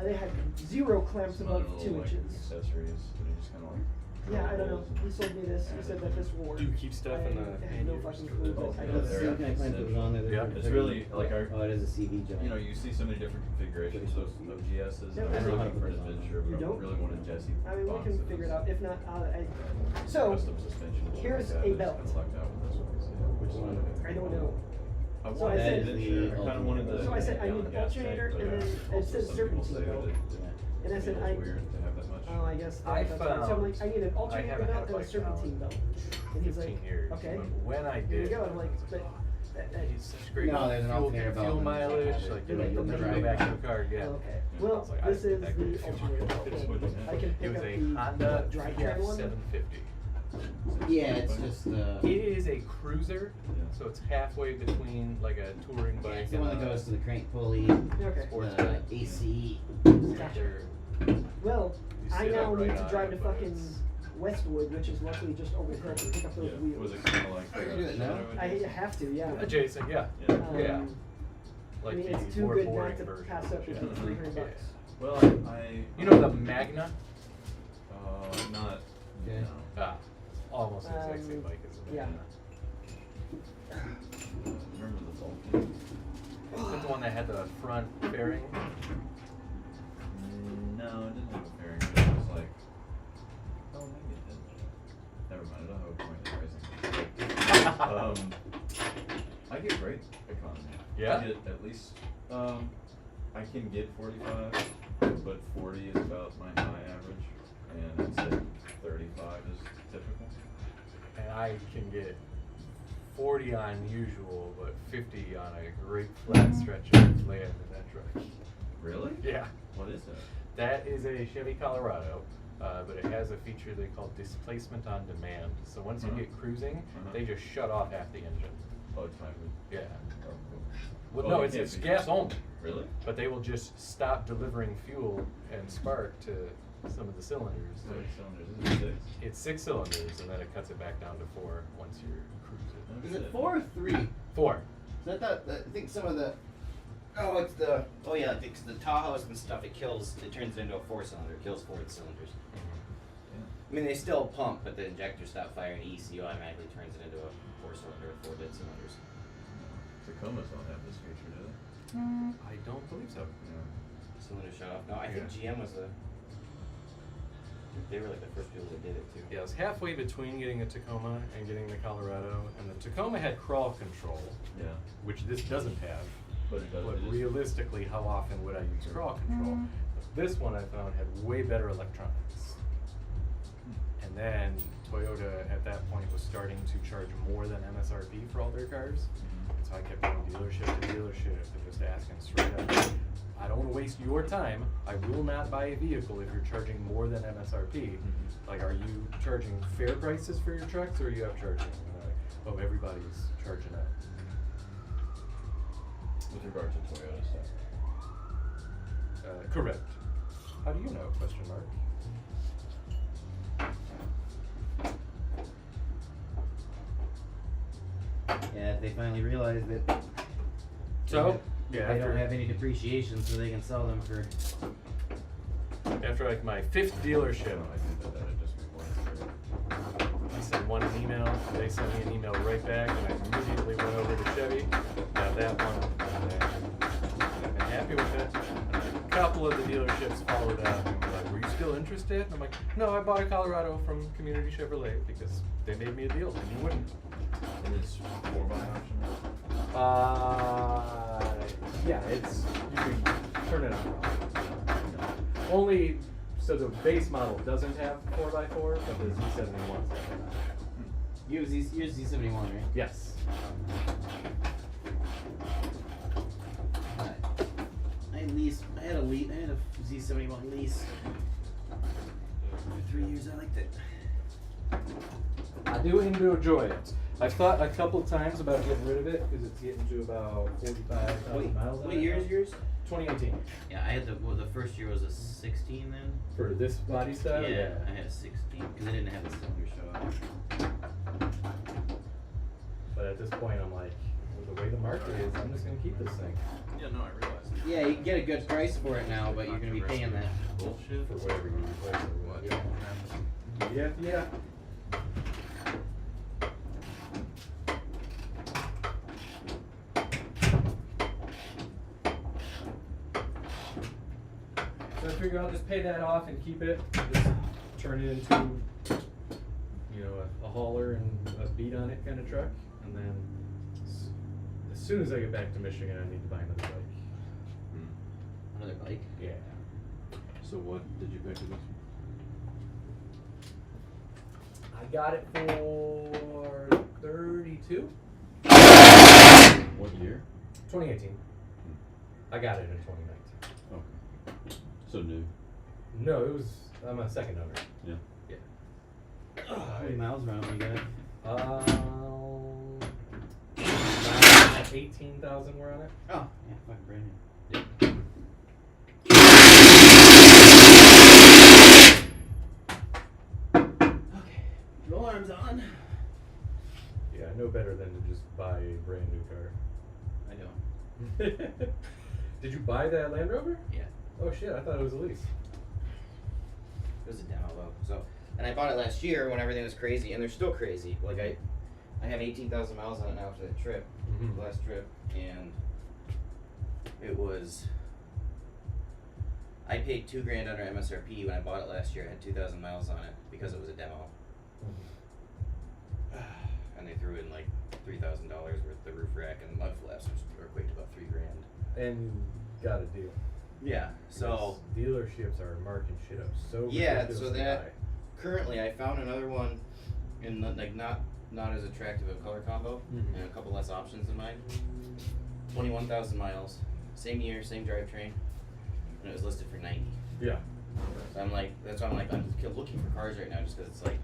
They had 0 clamps Some above other 2 little, like, inches. accessories that are just kind of like Yeah, I don't know. He sold me this. He said that this will work. Do you keep stuff in the I have no fucking clue, but I Yeah, don't they're- see. I plan to put it on there. Yeah. It's really like our, Oh, it is a CV job. you know, you see so many different configurations of GSs. Yeah, And I was I don't know how looking to for put an this on. adventure, You but I don't? really wanted Jesse. I mean, we Fox can that figure it was out. If not, so custom suspension. and stuff here's like that. a I just belt. kinda lucked out with this one, so, which one? I don't know. I So I wanted said- the adventure. I kind of wanted the. So I said I need the gas alternator, tank, but and then it also says some people serpentine say that belt. it And I said feels I. weird to have that much. Oh, I guess. I that's right. So I'm like, I need an I alternator haven't belt had a and a bike serpentine now belt. And he's 15 like, years. okay. But when I Here did, we go. I'm like, it was but it's such great No, there's an fuel, alternator belt fuel and mileage. it's Like Yeah, you'll you'll never never go drive back to a car again. okay. I Well, was like, I this didn't is get that the great fuel alternator belt. It's thing. with- I can It pick was up a the Honda drivetrain one. 750. Yeah, it's just It is a cruiser, Yeah. so it's halfway between like a touring yeah, bike it's the and one that a goes to the crank pulley, Okay. sports the bike. AC. Gotcha. Well, You I sit now upright need to on drive it, to but fucking it's- Westwood, which is luckily just over the hill to pick up those Yeah. wheels. Was it kind of like? Oh, you're gonna do that now? I have to, yeah. Adjacent, yeah. Yeah. Yeah. I mean, the it's too more good boring not to version pass of up the with shit. the $300. Well, I. You know the Magna? Not. Okay. No. Ah, almost the exact same Um, bike as the yeah. Magna. Remember the Vulcan? Is that the one that had the front fairing? No, it didn't have a fairing. It was like. Oh, maybe it did. Never mind. I don't have a point in raising. I get great economy. Yeah? I get at least. I can get 45, but 40 is about my high average, and I'd say 35 is typical. And I can get 40 on usual, but 50 on a great flat stretch of land in that truck. Really? Yeah. What is that? That is a Chevy Colorado, but it has a feature they call displacement on demand. So once you Uh-huh. get cruising, Uh-huh. they just shut off half the engine. Oh, it's hybrid. Yeah. Oh, cool. Well, Oh, no, you it's can't be- gas only, Really? but they will just stop delivering fuel and spark to some of the cylinders. How many cylinders is it? 6? It's 6 cylinders, and then it cuts it back down to 4 once you're cruising. Oh, Is it shit. 4 or 3? 4. So I thought, I think some of the. Oh, it's the. Oh yeah, the Tahoes and stuff. It turns it into a 4-cylinder. It kills 4 cylinders. I mean, they still pump, but the injectors stop firing. ECU automatically turns it into a 4-cylinder with 4 dead cylinders. Tacomas don't have this feature, do they? I don't believe so. Yeah. Cylinder shut off. No, I think GM was the. They were like the first people that did it too. Yeah, I was halfway between getting a Tacoma and getting the Colorado, and the Tacoma had crawl control, Yeah. which this doesn't have. But it does. But it is- realistically, how often would I use crawl control? This one I found had way better electronics. And then Toyota at that point was starting to charge more than MSRP for all their cars. And so I kept going dealership to dealership and just asking straight up, I don't want to waste your time. I will not buy a vehicle if you're charging more than MSRP. Like, are you charging fair prices for your trucks, or are you upcharging? And they're like, oh, everybody's charging up. With regard to Toyota stuff. Correct. How do you know? Question mark. Yeah, they finally realized that. So, they yeah, don't after- have any depreciation, so they can sell them for. After like my 5th dealership, I think that it just reported. I sent one an email, they sent me an email right back, and I immediately went over to Chevy, got that one, and I've been happy with it. And a couple of the dealerships followed up and were like, were you still interested? And I'm like, no, I bought a Colorado from Community Chevrolet because they made me a deal, and you wouldn't. And it's 4x optional. Yeah, it's, you can turn it on. Only, so the base model doesn't have 4x4, but the Z71's got it. You're Z71, right? Yes. I had a Z71 lease. For 3 years, I liked it. I do enjoy it. I've thought a couple times about getting rid of it because it's getting to about 45,000 miles. What year is yours? 2018. Yeah, I had the first year was a 16 then. For this body style? Yeah, I had a 16 because I didn't have the cylinder show off. But at this point, I'm like, with the way the market is, I'm just going to keep this thing. Yeah, no, I realize. Yeah, you can get a good price for it now, but you're gonna be paying that. Bullshit. For whatever you replace it with. Yeah. So I figure I'll just pay that off and keep it, and just turn it into, you know, a hauler and a beat on it kind of truck, and then as soon as I get back to Michigan, I need to buy another bike. Another bike. Yeah. So what did you pick for this? I got it for 32, What year? 2018. I got it in 2019. Okay. So new. No, it was, I'm a second owner. Yeah. Yeah. How many miles around you got? About 18,000 were on it. Oh, yeah, fucking brand new. Okay, roll arms on. Yeah, I know better than to just buy a brand new car. I don't. Did you buy that Land Rover? Yeah, Oh shit, I thought it was a lease. It was a demo though. So, and I bought it last year when everything was crazy, and they're still crazy. Like I have 18,000 miles on it now after that trip, Mhm. the last trip, and it was. I paid $2,000 under MSRP when I bought it last year. I had 2,000 miles on it because it was a demo, and they threw in like $3,000 worth of the roof rack and mud flaps, which equate to about $3,000. And got a deal. Yeah. So. Because dealerships are marking shit up so Yeah, so ridiculously that high. currently I found another one in the, like not as attractive a color combo Mhm. and a couple less options than mine. 21,000 miles, same year, same drivetrain, and it was listed for 90. Yeah. So I'm like, that's why I'm like, I'm looking for cars right now just because it's like,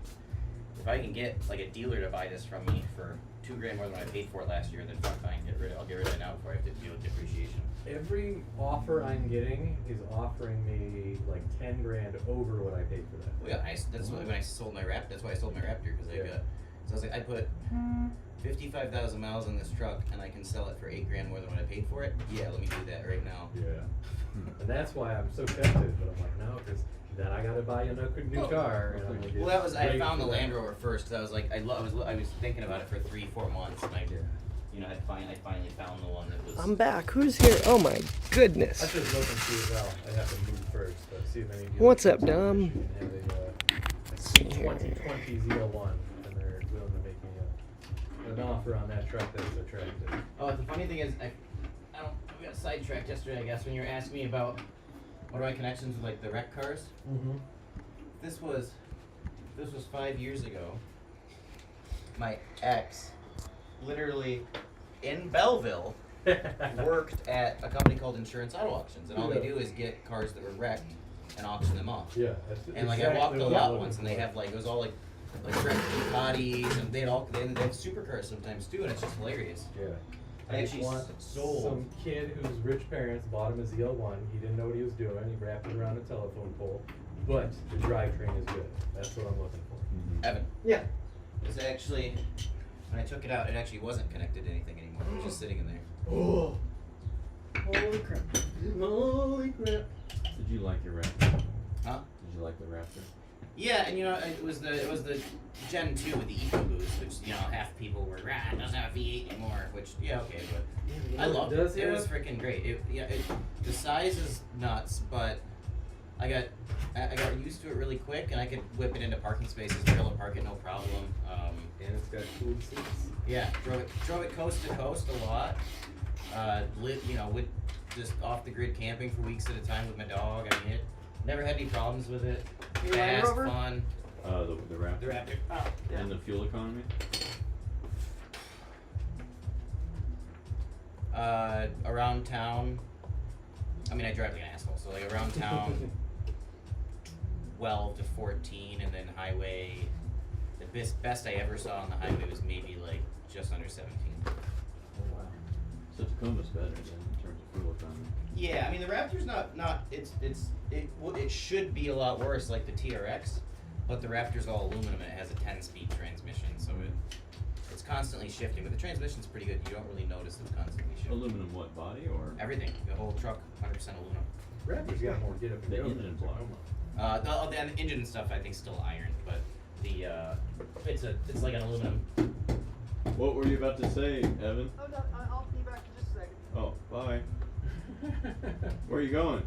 if I can get like a dealer to buy this from me for $2,000 more than what I paid for it last year, then fine, I'll get rid of it now before I have to deal with depreciation. Every offer I'm getting is offering me like 10 grand over what I paid for that. Well, yeah, that's when I sold my Raptor. That's why I sold my Raptor because I Yeah. got. So I was like, I put 55,000 miles on this truck, and I can sell it for $8,000 more than what I paid for it. Yeah, let me do that right now. Yeah. And that's why I'm so tempted, but I'm like, no, because then I gotta buy a new Well, car. And I'm gonna get Well, that was I ready found the for that. Land Rover first because I was like, I was thinking about it for 3-4 months, and I I finally found the one that was. I'm back. Who's here? Oh my I goodness. should look and see well. I have to move first, but see if any. What's up, dealerships Dom? have a Let's see here. 2020 Z01, and they're willing to make me an offer on that truck that is attractive. Oh, the funny thing is, we got sidetracked yesterday, I guess, when you were asking me about what are my connections with like the wreck cars. Mm-hmm. This was 5 years ago. My ex, literally, in Belleville, worked at a company called Insurance Auto Auctions, and all they Yeah. do is get cars that were wrecked and auction them off. Yeah. That's And like exactly I walked the what I'm lot looking once, and they for. have like it was all like wrecked Ducatis, and they have supercars sometimes too, and it's just hilarious. Yeah. I just actually want sold. some kid whose rich parents bought him a ZL1. He didn't know what he was doing. He wrapped it around a telephone pole, but the drivetrain is good. That's what I'm looking for. Evan. Yeah. It's actually when I took it out, it actually wasn't connected to anything anymore. It was just sitting in there. Oh. Holy crap. Holy crap. Did you like your Raptor? Huh? Did you like the Raptor? Yeah, and it was the Gen 2 with the EcoBoost, which half people were it doesn't have a V8 anymore, which okay, but I loved it. It was freaking great. The size is nuts, but I got used to it really quick, and I could whip it into parking spaces, trailer park it no problem. And it's got cool seats. Yeah, drove it coast to coast a lot. With just off the grid camping for weeks at a time with my dog. I mean, it never had any problems with it. Your Land Fast, Rover? fun. The Raptor. The Raptor. Oh, Yeah. And the fuel economy? Around town. I mean, I drive like an asshole, so like around town, 12 to 14, and then highway. The best I ever saw on the highway was maybe like just under 17. Oh, wow. So Tacoma's better than in terms of fuel economy. Yeah, I mean the Raptor's not it should be a lot worse like the TRX, but the Raptor's all aluminum and it has a 10-speed transmission, so it's constantly shifting. But the transmission's pretty good. You don't really notice it's constantly shifting. Aluminum what, body or? Everything, the whole truck, 100% aluminum. Raptor's got more get up and The go engine than block. Tacoma. The engine and stuff I think still iron, but the it's like an aluminum. What were you about to say, Evan? Oh, no, I'll be back in just a second. Oh, bye. Where are you going?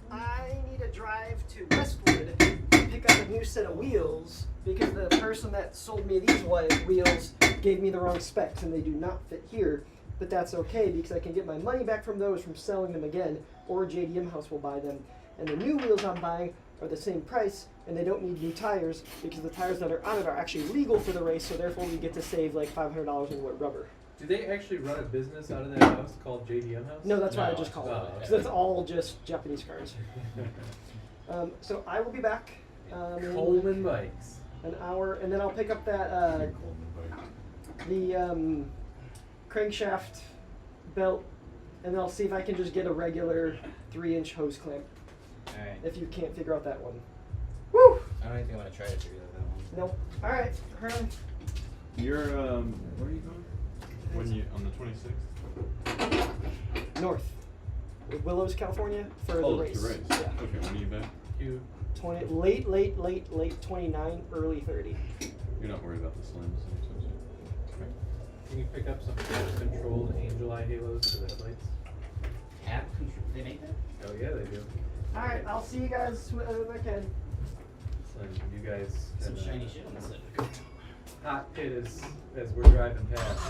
I need to drive to Westwood to pick up a new set of wheels because the person that sold me these wheels gave me the wrong specs and they do not fit here. But that's okay because I can get my money back from those from selling them again, or JDM House will buy them. And the new wheels I'm buying are the same price and they don't need new tires because the tires that are on it are actually legal for the race, so therefore we get to save like $500 in wood rubber. Do they actually run a business out of that house called JDM House? No, that's why I No, just call oh, it. Because that's all just Japanese cars. So I will be back in Coleman Bikes. an hour, and then I'll pick up that the crankshaft belt, and then I'll see if I can just get a regular 3-inch hose clamp. All right. If you can't figure out that one. Woo! I don't think I'm gonna try to figure that one. Nope. All right, Herm. You're where are you going? When you on the 26th? North. Willows, California for Oh, the race. the race. Yeah. Okay, when are you back? You 20 late 29, early 30. You're not worried about the slims anytime soon? can you pick up some controlled angel eye halos for the headlights? App control. They make that? Oh yeah, they do. All right, I'll see you guys when I can. So you guys Some can, shiny shit on the side. hot pit as we're driving past.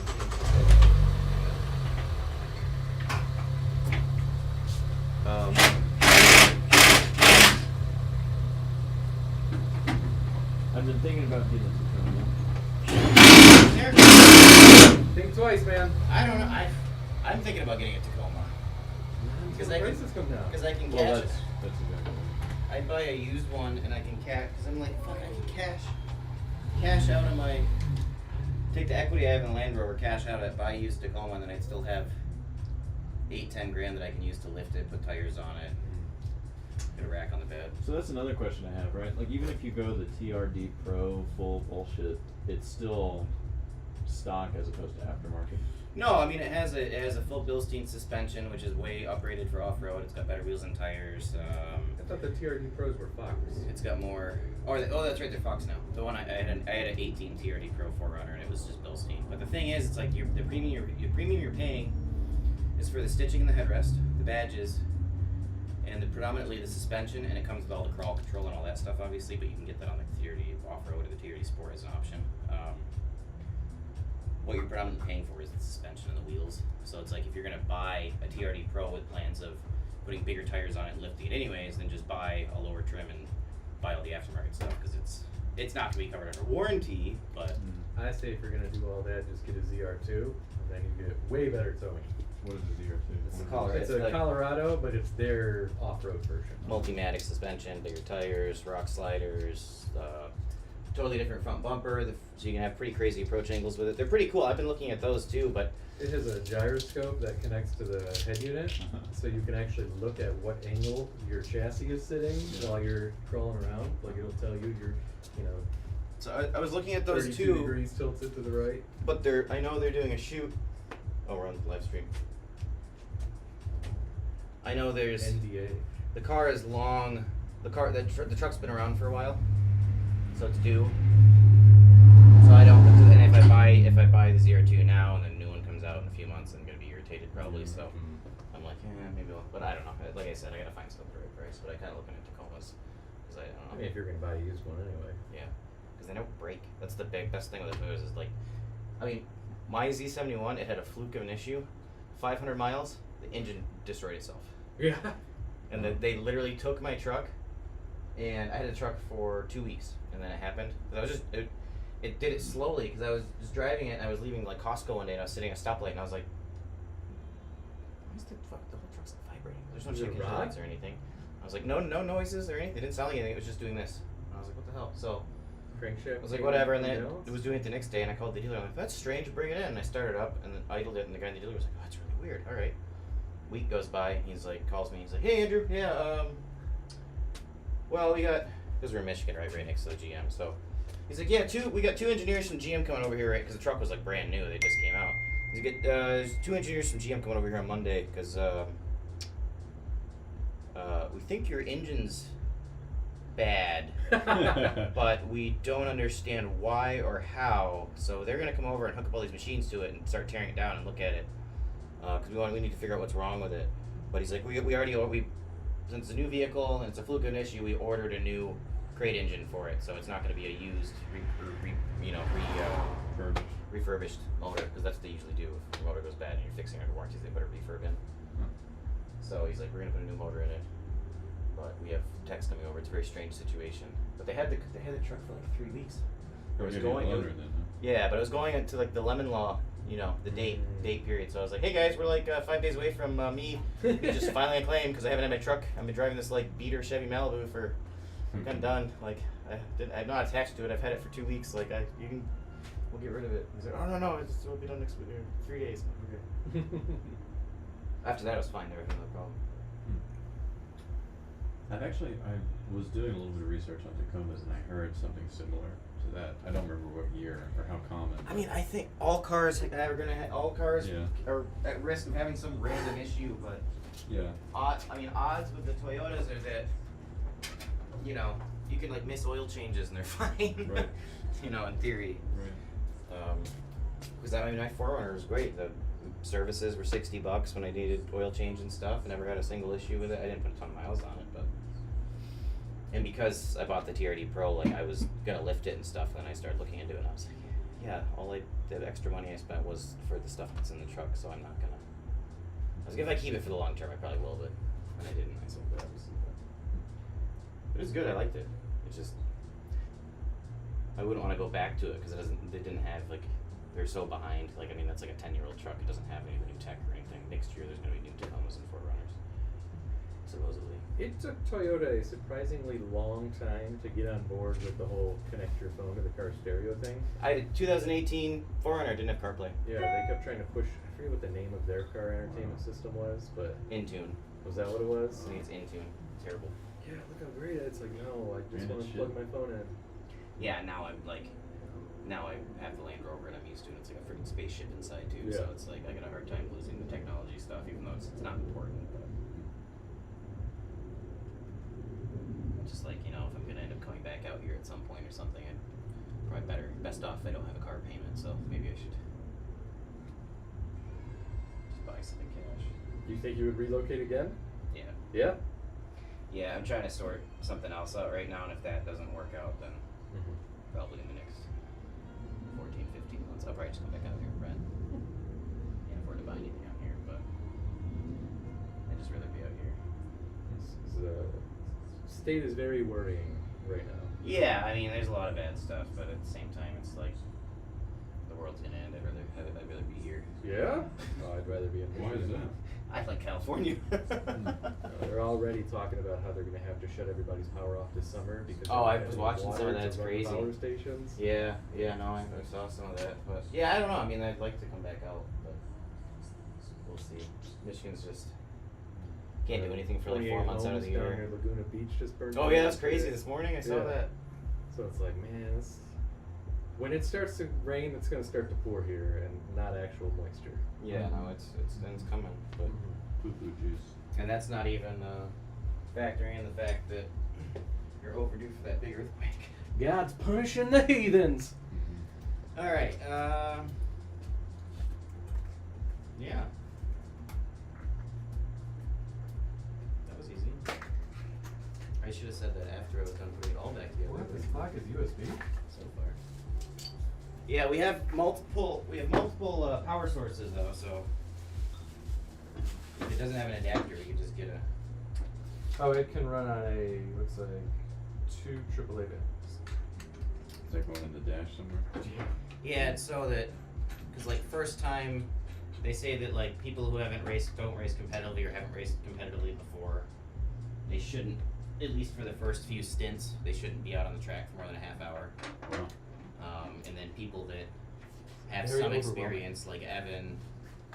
I've been thinking about getting to Think twice, man. I don't know. I'm thinking about getting a Tacoma because I prices come down. because I can Well, cash. that's exactly right. I'd buy a used one and I can cash because I'm like, fuck, I can cash out of my, take the equity I have in the Land Rover, cash out it, buy a used Tacoma, and then I'd still have 8-10 grand that I can use to lift it, put tires on it, get a rack on the bed. So that's another question I have, right? Like, even if you go the TRD Pro full bullshit, it's still stock as opposed to aftermarket. No, I mean it has a full Bilstein suspension, which is way upgraded for off road. It's got better wheels and tires. I thought the TRD Pros were Fox. It's got more. Oh, that's right. They're Fox now. The one I had an 18 TRD Pro 4Runner, and it was just Bilstein. But the thing is, it's like the premium you're paying is for the stitching in the headrest, the badges, and predominantly the suspension, and it comes with all the crawl control and all that stuff, obviously. But you can get that on the TRD off road or the TRD Sport as an option. What you're predominantly paying for is the suspension and the wheels. So it's like if you're gonna buy a TRD Pro with plans of putting bigger tires on it and lifting it anyways, then just buy a lower trim and buy all the aftermarket stuff because it's not gonna be covered under warranty. But I say if you're gonna do all that, just get a ZR2, and then you get way better towing. What is the ZR2? It's the Colorado. It's It's a like Colorado, but it's their off-road version. Multimatic suspension, bigger tires, rock sliders, totally different front bumper, so you can have pretty crazy approach angles with it. They're pretty cool. I've been looking at those too, but It has a gyroscope that connects to the head unit, so you can actually look at what angle your chassis is sitting while you're crawling around. Like it'll tell you you're, so I was looking at those 32 too. degrees tilted to the right. But I know they're doing a shoot. Oh, we're on the live stream. I know there's NDA. the car is long. The truck's been around for a while, so it's due. So I don't. And if I buy the ZR2 now and then a new one comes out in a few months, I'm gonna be irritated probably. So I'm like, maybe I'll. But I don't know. Like I said, I gotta find stuff at the right price. But I kind of looking at Tacomas because I don't know. I mean, if you're gonna buy a used one anyway. Yeah, because they don't break. That's the best thing with the Toyotas is like, I mean, my Z71, it had a fluke of an issue. 500 miles, the engine destroyed itself. Yeah. And they literally took my truck, and I had the truck for 2 weeks, and then it happened. I was it did it slowly because I was just driving it, and I was leaving like Costco one day, and I was sitting at a stoplight, and I was like, why is the whole truck's like vibrating? There's no Was it check engine rock? lights or anything. I was like, no noises or anything. It didn't sound like anything. It was just doing this. And I was like, what the hell? So Crankshaft. I was like, whatever, and then it was doing it the next day, and I called the dealer. I'm like, that's strange, bring it in. And I started up, and then idled it, and the guy in the dealer was like, oh, that's really weird. All right. Week goes by, he's like, calls me, he's like, hey, Andrew, yeah, well, we got, because we're in Michigan, right next to the GM, so he's like, yeah, we got 2 engineers from GM coming over here, right, because the truck was like brand new, they just came out. He's like, there's 2 engineers from GM coming over here on Monday, because we think your engine's bad, but we don't understand why or how. So they're gonna come over and hook up all these machines to it and start tearing it down and look at it, because we need to figure out what's wrong with it. But he's like, we already since it's a new vehicle and it's a fluke of an issue, we ordered a new crate engine for it, so it's not going to be a used, refurbished motor, because that's what they usually do if the motor goes bad and you're fixing it under warranties. They put a refurb in. So he's like, we're going to put a new motor in it, but we have techs coming over. It's a very strange situation. But they had the truck for like 3 weeks. It was going. Yeah, but it was going into like the lemon law, the date period. So I was like, hey guys, we're like 5 days away from me just filing a claim because I haven't had my truck. I've been driving this like beater Chevy Malibu for. I'm done. Like I'm not attached to it. I've had it for 2 weeks. Like we'll get rid of it. He's like, oh no, it'll be done next week. 3 days. Okay. After that, it was fine. There was no problem. I was doing a little bit of research on Tacomas and I heard something similar to that. I don't remember what year or how common. I mean, I think all cars are Yeah. are at risk of having some random issue, but Yeah. odds with the Toyotas are that you can like miss oil changes and they're fine. Right. In theory. Right. Because my 4Runner was great. The services were $60 when I needed oil change and stuff. I never had a single issue with it. I didn't put a ton of miles on it, and because I bought the TRD Pro, like I was gonna lift it and stuff, and then I started looking into it, and I was like, yeah, the extra money I spent was for the stuff that's in the truck, so I'm not gonna. I was like, if I keep it for the long term, I probably will, but and I didn't. I sold it obviously, but it was good. I liked it. It's just I wouldn't want to go back to it because they didn't have like. They're so behind. Like, I mean, that's like a 10-year-old truck. It doesn't have any of the new tech or anything. Next year, there's going to be new Tacomas and 4Runners, supposedly. It took Toyota a surprisingly long time to get on board with the whole connect your phone to the car stereo thing. 2018 4Runner didn't have CarPlay. Yeah, they kept trying to push. I forget what the name of their car entertainment system was, but Intune. was that what it was? I think it's Intune. Terrible. Yeah, look how great it is. It's like, no, I just Man, want to shit. plug my phone in. Yeah, now I have the Land Rover and I'm used to it. It's like a freaking spaceship inside too. So Yeah. it's like I got a hard time losing the technology stuff, even though it's not important. But just like if I'm gonna end up coming back out here at some point or something, I'd probably best off if I don't have a car payment. So maybe I should just buy some in cash. Do you think you would relocate again? Yeah. Yeah. Yeah, I'm trying to sort something else out right now, and if that doesn't work out, then probably in the next 14, 15 months, I'll probably just come back out here and rent. Can't afford to buy anything out here, but I'd just rather be out here. State is very worrying right now. Yeah, I mean, there's a lot of bad stuff, but at the same time, it's like the world's gonna end. I'd rather be here. Yeah? Oh, I'd rather be in Why is Michigan. that? I like California. They're already talking about how they're going to have to shut everybody's power off this summer because Oh, they I don't was have watching water some of that. to It's run the crazy. power stations. Yeah, no, I saw some of that, but yeah, I don't know. I mean, I'd like to come back out, but we'll see. Michigan's just can't do anything for like 4 months out of the homes down year. near Laguna Beach just burned Oh down yeah, that's yesterday. crazy. This morning I saw Yeah. that. So it's like, man, when it starts to rain, it's going to start to pour here and not actual moisture. Yeah, no, it's coming, but Poo-poo juice. and that's not even factoring in the fact that you're overdue for that big earthquake. God's punishing the heathens. All right. Yeah. That was easy. I should have said that after I was done putting it all back together. What the fuck is USB? So far. Yeah, we have multiple power sources though, so if it doesn't have an adapter, we can just get a. Oh, it can run on a looks like 2 AAA bands. Is that going in the dash somewhere? Yeah, it's so that, cause like first time, they say that like people who don't race competitively or haven't raced competitively before, they shouldn't, at least for the first few stints, they shouldn't be out on the track for more than a half hour. Wow. And then people that have Very some overwhelming. experience, like Evan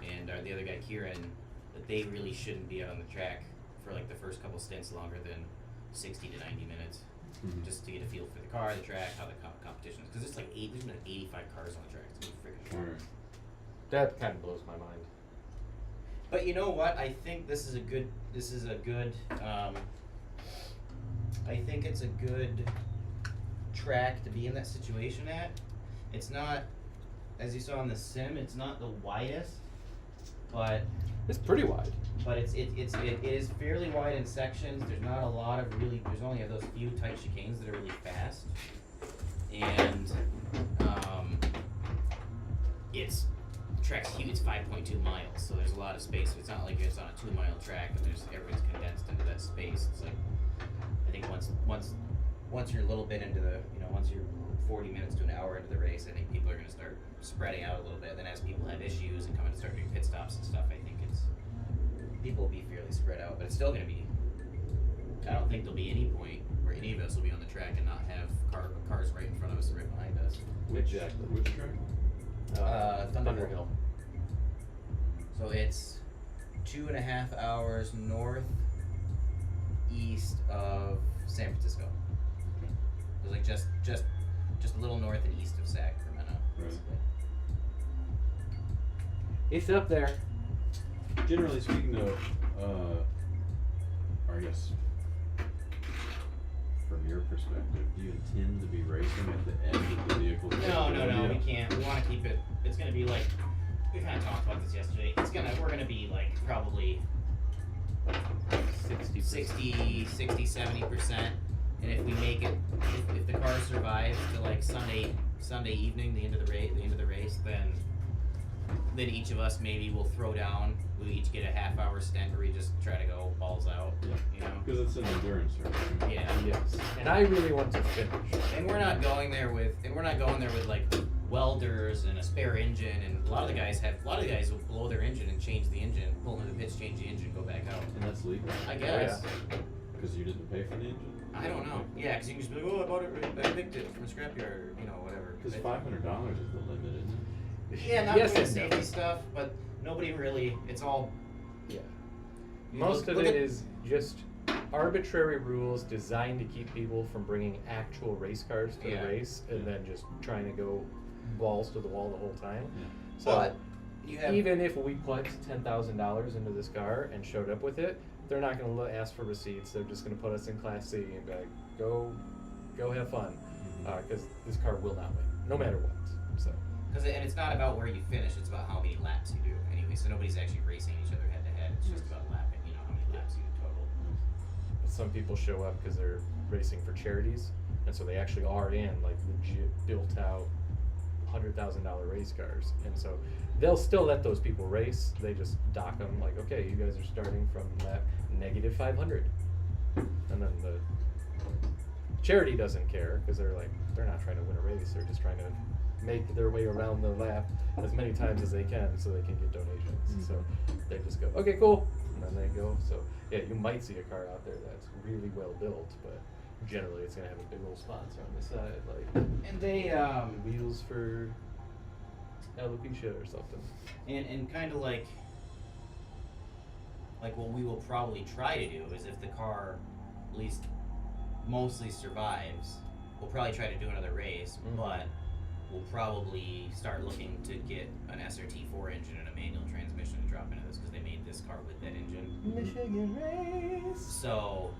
and the other guy Kieran, that they really shouldn't be out on the track for like the first couple stints longer than 60 to 90 minutes, Mhm. just to get a feel for the car, the track, how the competition is. Because it's like there's been 85 cars on the track. It's gonna be freaking short. Sure. That kind of blows my mind. But you know what? I think this is a good. I think it's a good track to be in that situation at. It's not, as you saw in the sim, it's not the widest, but It's pretty wide. it is fairly wide in sections. There's not a lot of there's only those few tight chicanes that are really fast, and it's the track's huge. It's 5.2 miles, so there's a lot of space. It's not like it's on a 2-mile track and everything's condensed into that space. It's like, I think once you're a little bit into once you're 40 minutes to an hour into the race, I think people are going to start spreading out a little bit. Then as people have issues and come in to start doing pit stops and stuff, I think people will be fairly spread out. But it's still going to be, I don't think there'll be any point where any of us will be on the track and not have cars right in front of us and right behind us. Exactly. Which track? Thunderhill. So it's 2.5 hours northeast of San Francisco. It was like just a little north and east of Sacramento, basically. It's up there. Generally speaking, though, or I guess from your perspective, do you intend to be racing at the end of the vehicle? No, we can't. We want to keep it. It's gonna be like, we kind of talked about this yesterday. We're gonna be like probably 60, 70%. And if we make it, if the car survives to like Sunday evening, the end of the race, then each of us maybe will throw down. We each get a half-hour stint where we just try to go balls out. Yeah. You know. Because it's an endurance race. Right? Yeah. Yes. And I really want to finish. And we're not going there with like welders and a spare engine. And a lot of the guys will blow their engine and change the engine, pull into the pits, change the engine, go back out. And that's legal. I guess. Because you didn't pay for the engine. I don't know. Yeah, because you can just be like, oh, I bought it, I picked it from a scrapyard, or whatever. Because $500 is the limit, isn't it? Yeah, not Yes doing and no. safety stuff, but nobody really. It's all. Yeah. you Most of look it at- is just arbitrary rules designed to keep people from bringing actual race cars to Yeah. the race and then just trying to go balls to the wall the whole time. Yeah. So But you have even if we put $10,000 into this car and showed up with it, they're not going to ask for receipts. They're just going to put us in Class C and be like, go have fun, because this car will not win, no matter what. So and it's not about where you finish; it's about how many laps you do. Anyway, so nobody's actually racing each other head to head. It's just about lapping. How many laps you do total. some people show up because they're racing for charities, and so they actually are in like legit built out $100,000 race cars, and so they'll still let those people race. They just dock them like, okay, you guys are starting from lap -500, and then the charity doesn't care because they're not trying to win a race. They're just trying to make their way around the lap as many times as they can so they can get donations. So they just go, okay, cool, and then they go. So yeah, you might see a car out there that's really well built, but generally it's gonna have a big old sponsor on the side, like And they wheels for alopecia or something. and kind of like what we will probably try to do is if the car at least mostly survives, we'll probably try to do another race, but we'll probably start looking to get an SRT4 engine and a manual transmission to drop into this because they made this car with that engine. Michigan race. So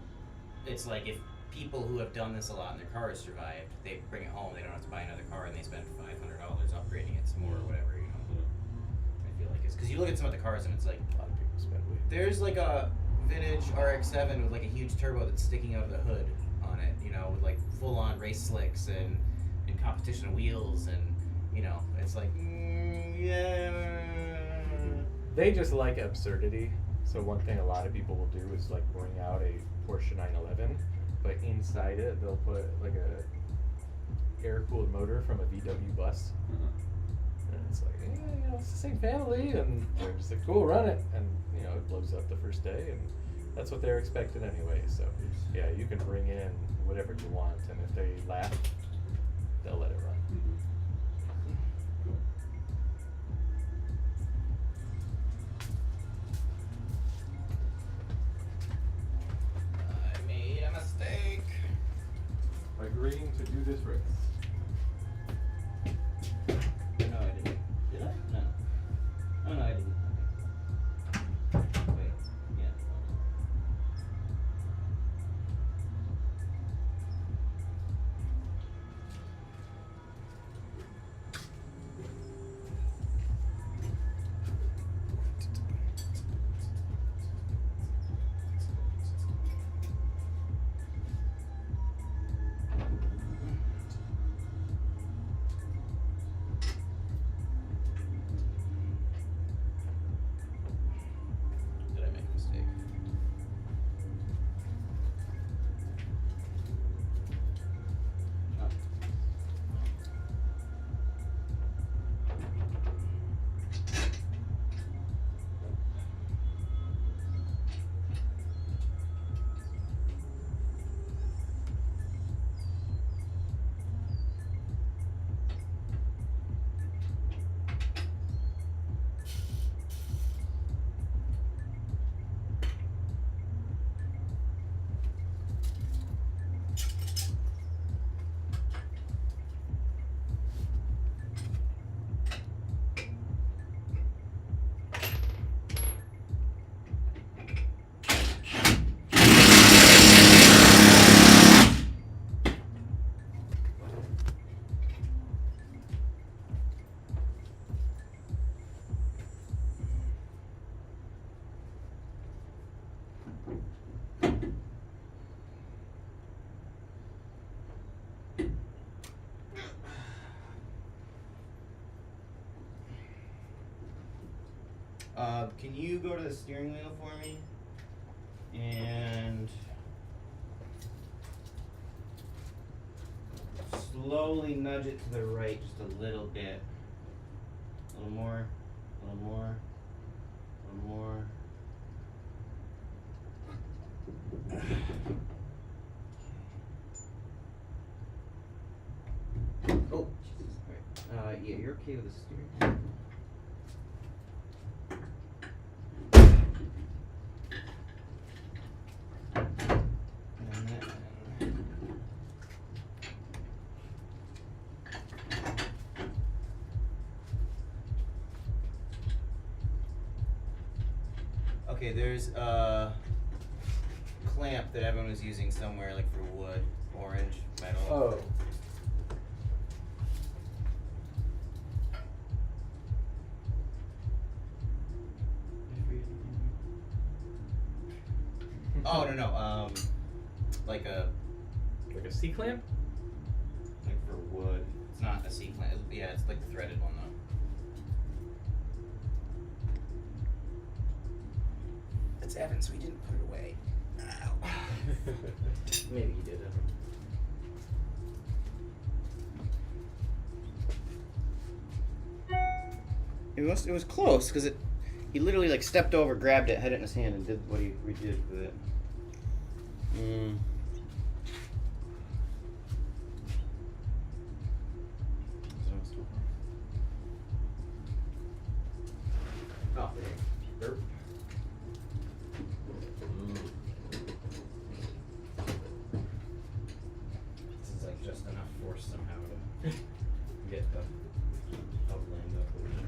it's like if people who have done this a lot and their car has survived, they bring it home, they don't have to buy another car, and they spend $500 upgrading it some more or whatever, I feel like it's because you look at some of the cars and it's like A lot of people spend way. there's like a vintage RX-7 with like a huge turbo that's sticking out of the hood on it, with like full-on race slicks and competition wheels, and it's like yeah. They just like absurdity. So one thing a lot of people will do is like bring out a Porsche 911, but inside it they'll put like a air-cooled motor from a VW bus. And it's like, it's the same family, and they're just like, cool, run it, and it blows up the first day, and that's what they're expecting anyway. So yeah, you can bring in whatever you want, and if they laugh, they'll let it run. Cool. I made a mistake. Agreeing to do this race. No, I didn't. Did I? No. Oh no, I didn't. Can you go to the steering wheel for me? And slowly nudge it to the right just a little bit. A little more, a little more, a little more. Oh, Jesus. Alright. Yeah, you're okay with the steering wheel. And then okay, there's a clamp that everyone was using somewhere, like for wood, orange, metal. Oh. Oh no, like a Like a C clamp? like for wood. It's not a C clamp. Yeah, it's like the threaded one though. It's Evan, so he didn't put it away. Ow. Maybe he did. I don't know. It was close because he literally like stepped over, grabbed it, had it in his hand, and did what he did with it. Oh, there. This is like just enough force somehow to get the hub lined up over there.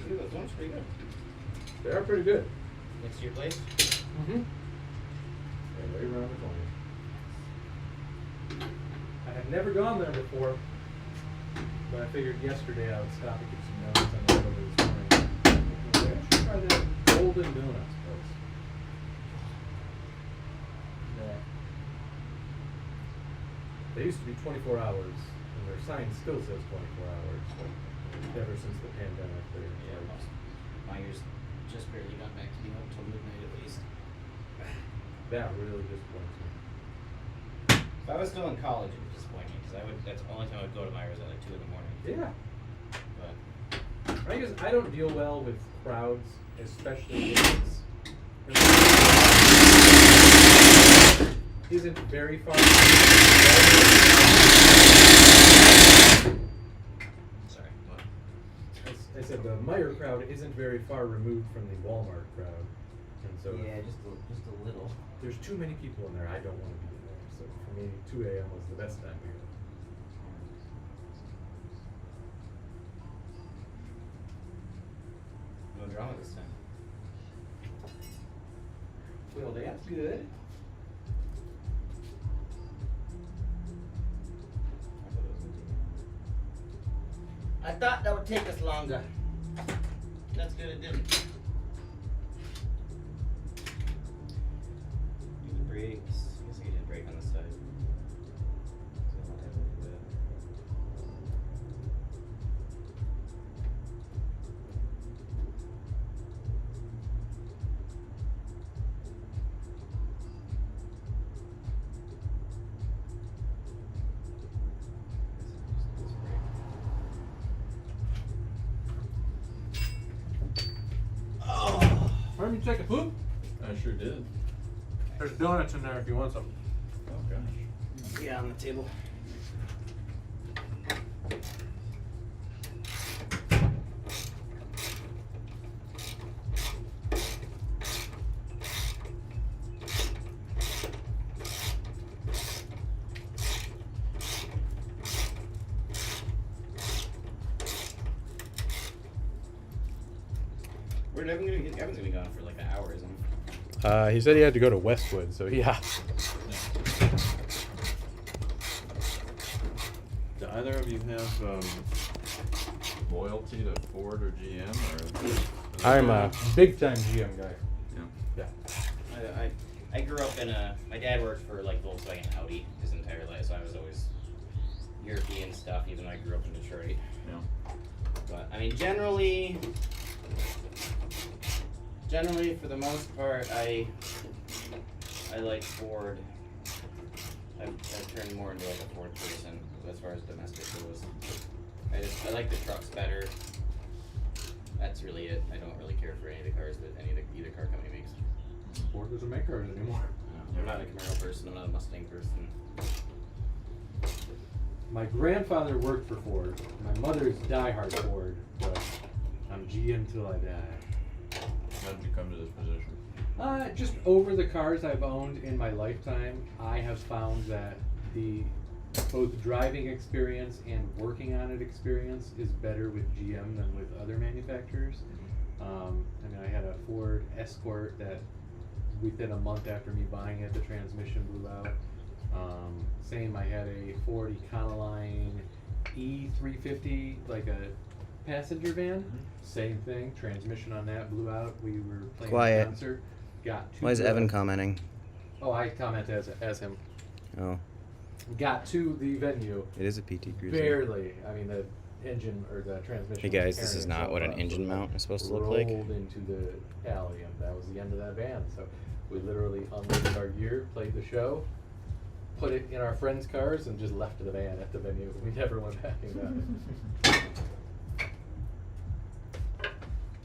Those ones pretty good. They are pretty good. Next to your place? Mm-hmm. They're right around the corner. I have never gone there before, but I figured yesterday I would stop and get some donuts on the way over this morning. I should try the Golden Donuts place. Yeah. They used to be 24 hours, and their sign still says 24 hours, but ever since the pandemic, they're closed. My ears just barely got back to being up until midnight at least. That really disappoints me. If I was still in college, it would disappoint me because that's the only time I would go to Myers at like 2 in the morning. Yeah. But I guess I don't deal well with crowds, especially if it's isn't very far. sorry, what? I said the Meijer crowd isn't very far removed from the Walmart crowd, and so Yeah, just a little. there's too many people in there. I don't want to be in there. So for me, 2 a.m. was the best time to go. No drama this time. Well, that's good. I thought that would take us longer. That's good, it didn't. Do the brakes. I guess I could do the brake on this side. So I don't have to do that. Why don't you take a poop? I sure did. There's donuts in there if you want some. Oh gosh. Yeah, on the table. Where's Evan gonna be? Evan's gonna be gone for like an hour, isn't he? He said he had to go to Westwood, so yeah. Do either of you have Loyalty to Ford or GM or? I'm a big time GM guy. Yeah. Yeah. I grew up in my dad worked for like Volkswagen and Audi his entire life, so I was always European stuff, even though I grew up in Detroit. Yeah. But I mean, generally, for the most part, I like Ford. I've turned more into like a Ford person as far as domestic goes. I like the trucks better. That's really it. I don't really care for any of the cars that either car company makes. Ford doesn't make cars anymore. I'm not a Camaro person. I'm not a Mustang person. My grandfather worked for Ford. My mother's diehard Ford, but I'm GM till I die. How did you come to this position? Just over the cars I've owned in my lifetime, I have found that the both driving experience and working on it experience is better with GM than with other manufacturers. I mean, I had a Ford Escort that within a month after me buying it, the transmission blew out. Same, I had a Ford Econoline E350, like a passenger van. Same thing, transmission on that blew out. We were playing Quiet. a concert. Got to Why is the- Evan commenting? Oh, I comment as him. Oh, Got to the venue. it is a PT Cruiser. Barely. I mean, the engine or the transmission. Hey was guys, this tearing is not itself what an up, engine so mount is supposed to look rolled like. into the alley, and that was the end of that van. So we literally unloaded our gear, played the show, put it in our friends' cars, and just left the van at the venue. We never went back and got it.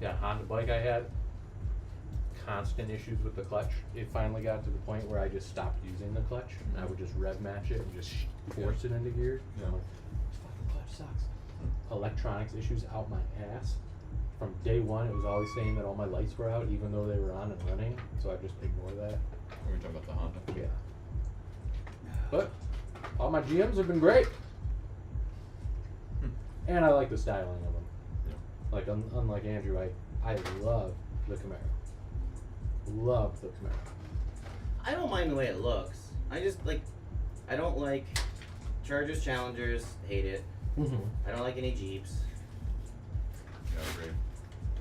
Yeah, Honda bike I had. Constant issues with the clutch. It finally got to the point where I just stopped using the clutch. I would just rev match it and just force it into gear. Yeah. I'm like, this fucking clutch sucks. Electronics issues out my ass. From day one, it was always saying that all my lights were out, even though they were on and running. So I just ignored that. Are we talking about the Honda? Yeah. But all my GMs have been great, and I like the styling of them. Yeah. Like unlike Andrew, I love the Camaro. Love the Camaro. I don't mind the way it looks. I just I don't like Chargers, Challengers. Hate it. Mm-hmm. I don't like any Jeeps. Yeah, I agree.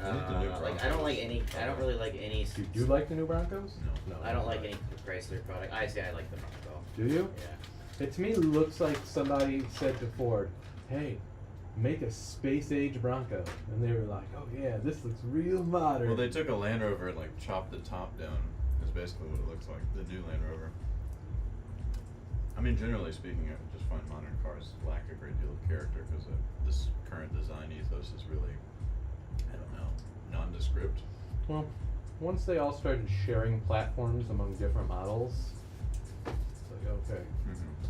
I think the new I don't like Broncos any. I don't really like any. Do you like the new Broncos? No. I don't like any Chrysler product. I say I like the Bronco. Do you? Yeah. It to me looks like somebody said to Ford, "Hey, make a space age Bronco," and they were like, "Oh yeah, this looks real modern." Well, they took a Land Rover and like chopped the top down. Is basically what it looks like. The new Land Rover. I mean, generally speaking, I just find modern cars lack a great deal of character because this current design ethos is really, I don't know, nondescript. Well, once they all started sharing platforms among different models, it's like, okay,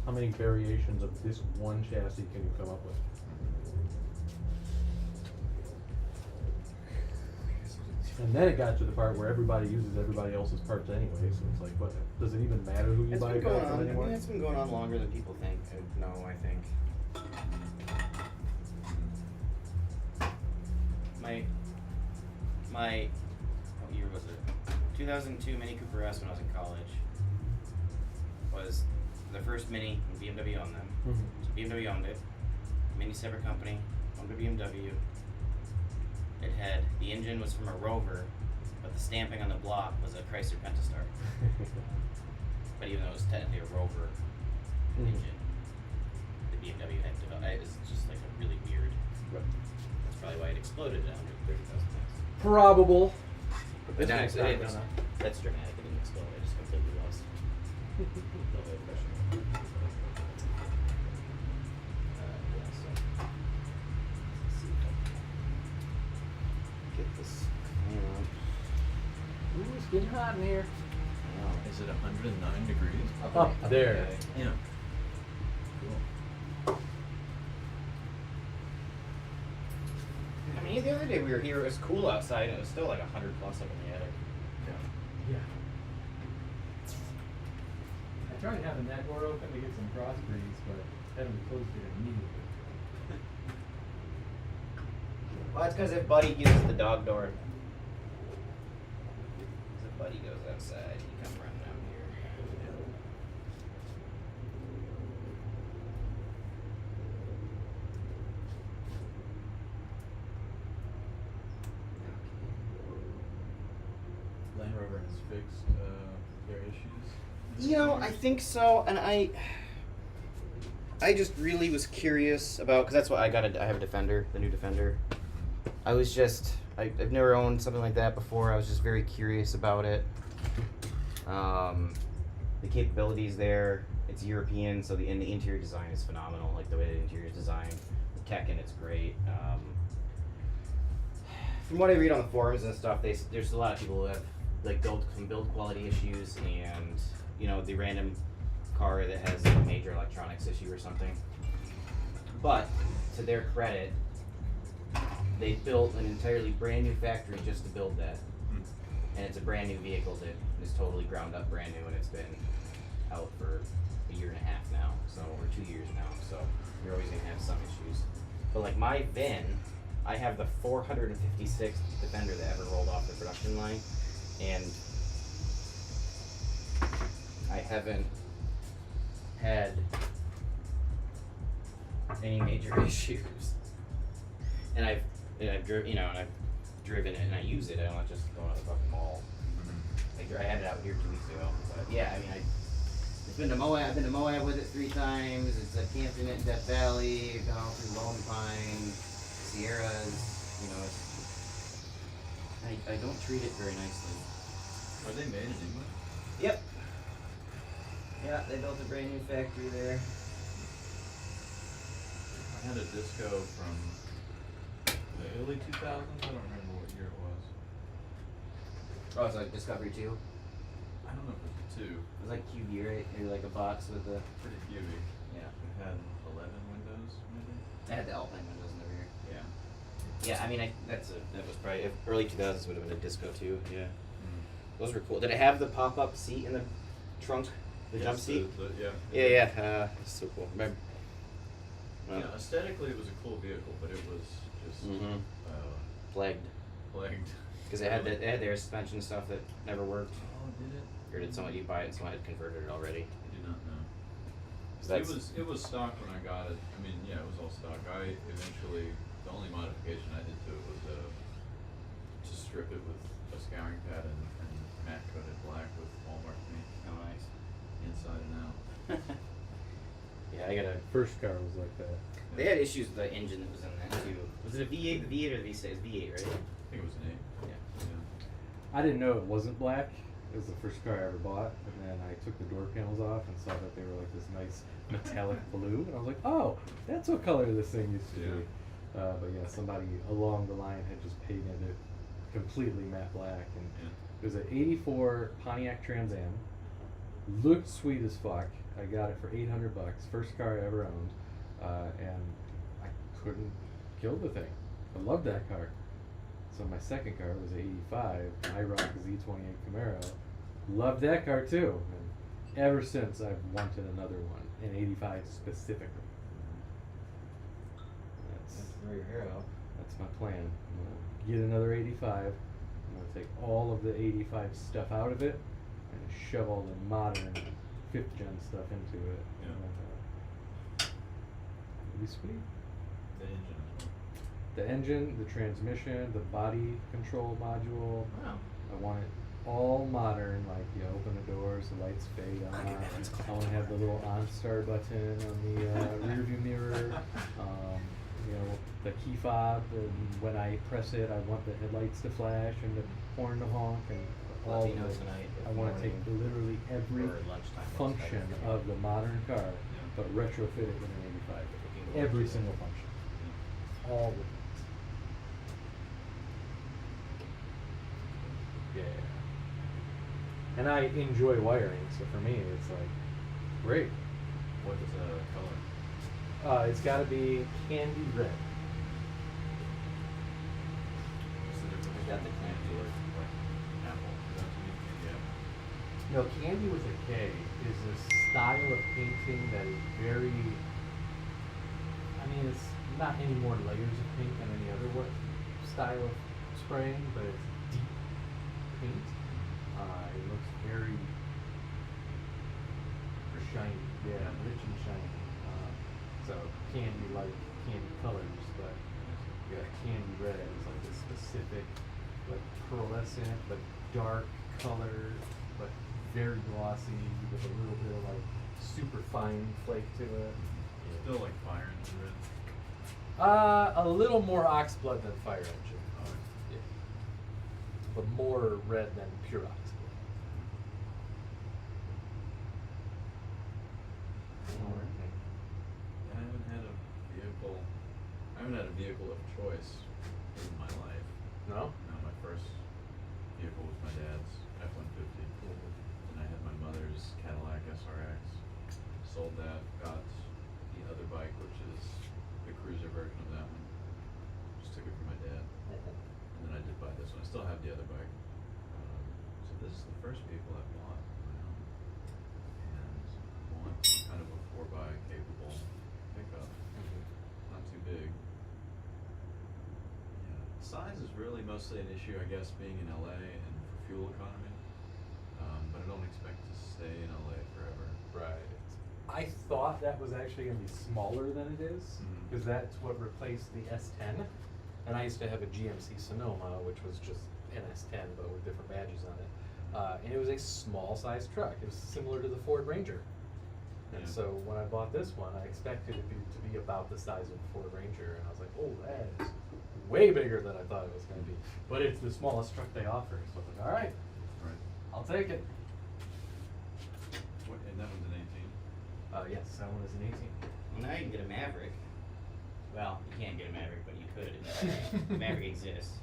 how many variations of this one chassis can you come up with? And then it got to the part where everybody uses everybody else's parts anyway, so it's like, what, does it even matter who you It's buy a been car going from on. I anymore? mean, it's been going on longer than people think. No, I think. My what year was it? 2002 Mini Cooper S when I was in college was the first Mini and BMW owned them. Mhm. So BMW owned it. Mini separate company, owned a BMW. It had the engine was from a Rover, but the stamping on the block was a Chrysler Pentastar. But even though it was technically a Rover Mhm. engine, the BMW had developed. It was just like a really weird. Right. That's probably why it exploded at 130,000 miles. Probable. But no, That's it not was, gonna- that's dramatic. It didn't explode. I just completely lost. No way of questioning. Yeah, so. Let's see if I can get this clean up. Ooh, it's getting hot in here. Wow. Is it 109 degrees? Up there. Okay. Yeah. Cool. I mean, the other day we were here. It was cool outside. And it was still like 100 plus up in the attic. Yeah. Yeah. I tried having that door open to get some cross breeze, but Evan closed it immediately. Well, it's because if Buddy uses the dog door, buddy goes outside, you come running out here. Land Rover has fixed their issues. You know, I think so, and I just really was curious about, because that's what I have a Defender, the new Defender. I've never owned something like that before. I was just very curious about it. The capabilities there. It's European, so the interior design is phenomenal. Like the way the interior is designed, the tech in it's great. From what I read on the forums and stuff, there's a lot of people who have like some build quality issues, and the random car that has a major electronics issue or something. But to their credit, they built an entirely brand new factory just to build that, and it's a brand new vehicle that is totally ground up, brand new, and it's been out for a year and a half now, or 2 years now. So you're always gonna have some issues. But like my VIN, I have the 456th Defender that ever rolled off the production line, and I haven't had any major issues. And I've driven it and I use it. I don't just go to the fucking mall. Like I had it out here 2 weeks ago. But yeah, I mean, I've been to Moab with it 3 times. I've camped in it in Death Valley. I've gone through Lone Pine, Sierras. I don't treat it very nicely. Are they made in England? Yep. Yeah, they built a brand new factory there. I had a Disco from the early 2000s. I don't remember what year it was. Oh, it's like Discovery 2. I don't know if it was 2. It was like QB, right? Maybe like a box with the. Pretty cubey. Yeah. It had 11 windows, maybe. It had the Alpine windows in the rear. Yeah. Yeah, I mean, that was probably early 2000s would have been a Disco 2. Yeah. Mm. Those were cool. Did it have the pop-up seat in the trunk? The jump Yes, seat? Yeah. It's so cool. Remember? Yeah, aesthetically it was a cool vehicle, but it was just Plagued. plagued. Because it had their suspension stuff that never worked. Oh, did it? Or did somebody buy it and someone had converted it already? I do not know. So It was stock when I got it. I mean, yeah, it was all stock. I eventually, the only modification I did to it was to strip it with a scouring pad and matte coated black with Walmart paint, Oh, nice. inside and out. Yeah, I gotta. First car was like that. They had issues with the engine that was in that too. Was it a V8, the V8 or the V6? V8, right? I think it was an 8. Yeah. Yeah. I didn't know it wasn't black. It was the first car I ever bought, and then I took the door panels off and saw that they were like this nice metallic blue, and I was like, "Oh, that's what color this thing used to be." But yeah, somebody along the line had just painted it completely matte black, and it was an '84 Pontiac Trans Am. Looked sweet as fuck. I got it for $800. First car I ever owned, and I couldn't kill the thing. I loved that car. So my second car was an '85 IROC Z28 Camaro. Loved that car too. And ever since I've wanted another one, an '85 specifically. That's your hero. that's my plan. I'm gonna get another '85. I'm gonna take all of the '85 stuff out of it and shove all the modern 5th gen stuff into it. Yeah. And, it'll be sweet. The engine as well. The engine, the transmission, the body control module. Wow. I want it all modern, like you open the doors, the lights fade on. I want to have the little OnStar button on the rear view mirror. The key fob, and when I press it, I want the headlights to flash and the horn to honk and all Let me know of it. tonight. I want to take literally every Or lunchtime. function of the modern car, but retrofit it with an '85. Every single function. All of it. Yeah. And I enjoy wiring, so for me it's like great. What is the color? It's got to be candy red. What's the difference? I got the clamp to it. Apple. Is that what you mean? Yeah. No, candy with a K is a style of painting that is very. I mean, it's not any more layers of paint than any other style of spraying, but it's deep paint. It looks very shiny. Yeah, rich and shiny. So candy like candy colors, but yeah, candy red is like this specific, like pearlescent but dark color, but very glossy with a little bit of like super fine flake to it. Still like fire engine red. A little more oxblood than fire engine. Oh, Yeah. But more red than pure oxblood. I haven't had a vehicle. I haven't had a vehicle of choice in my life. No? No, my first vehicle was my dad's F-150. And I had my mother's Cadillac SRX. Sold that, got the other bike, which is the cruiser version of that one. Just took it from my dad. And then I did buy this one. I still have the other bike. So this is the first vehicle I've bought on my own. And I want kind of a 4x capable pickup. Not too big. Yeah. Size is really mostly an issue, I guess, being in LA and for fuel economy. But I don't expect to stay in LA forever. Right. I thought that was actually going to be smaller than it is, Mhm. because that's what replaced the S10. And I used to have a GMC Sonoma, which was just an S10, but with different badges on it. And it was a small size truck. It was similar to the Ford Ranger. And Yeah. so when I bought this one, I expected it to be about the size of the Ford Ranger. And I was like, oh, that is way bigger than I thought it was going to be. But it's the smallest truck they offer. So I was like, all right, Right. I'll take it. What, and that one's an 18? Yes, that one is an 18. Well, now you can get a Maverick. Well, you can't get a Maverick, but you could. Maverick exists.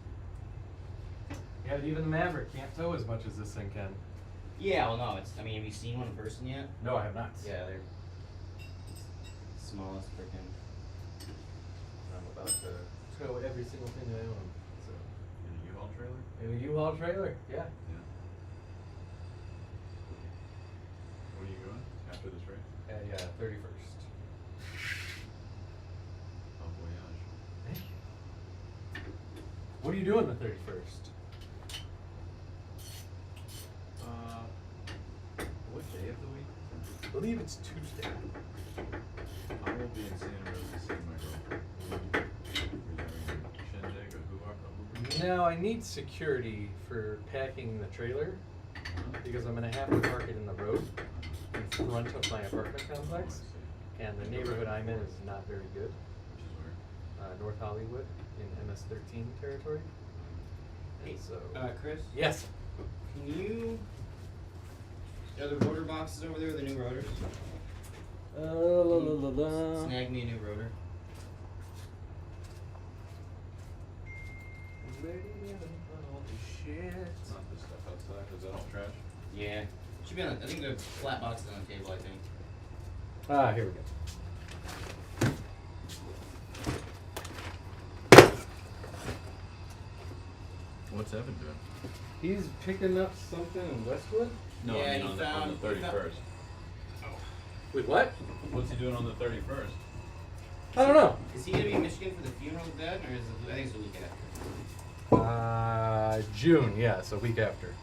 Yeah, even the Maverick can't tow as much as this thing can. Yeah, well, no, it's. I mean, have you seen one in person yet? No, I have not. Yeah, they're smallest freaking. I'm about to tow every single thing I own. So, In a U-Haul trailer? in a U-Haul trailer, yeah. Yeah. When are you going? After this race? Yeah, 31st. Bon voyage. Thank you. What are you doing the 31st? What day of the week? I believe it's Tuesday. I will be in Santa Rosa seeing my girlfriend. Shindig or who? Now, I need security for packing the trailer because I'm going to have to park it in the road in front of my apartment complex. And the neighborhood I'm in is not very good. Which is where? North Hollywood in MS-13 territory. Hey, And so, Chris. yes. Can you? Are the rotor boxes over there? The new rotors. Snag me a new rotor. It's not this stuff outside. Is that all trash? Yeah. Should be on. I think the flat box is on the table. I think. Here we go. What's Evan doing? He's picking up something in Westwood? No, Yeah, I mean he on the found- he 31st. With what? What's he doing on the 31st? I don't know. Is he gonna be in Michigan for the funeral of Dad, or is it? I think it's the week after. June, yeah, so week after.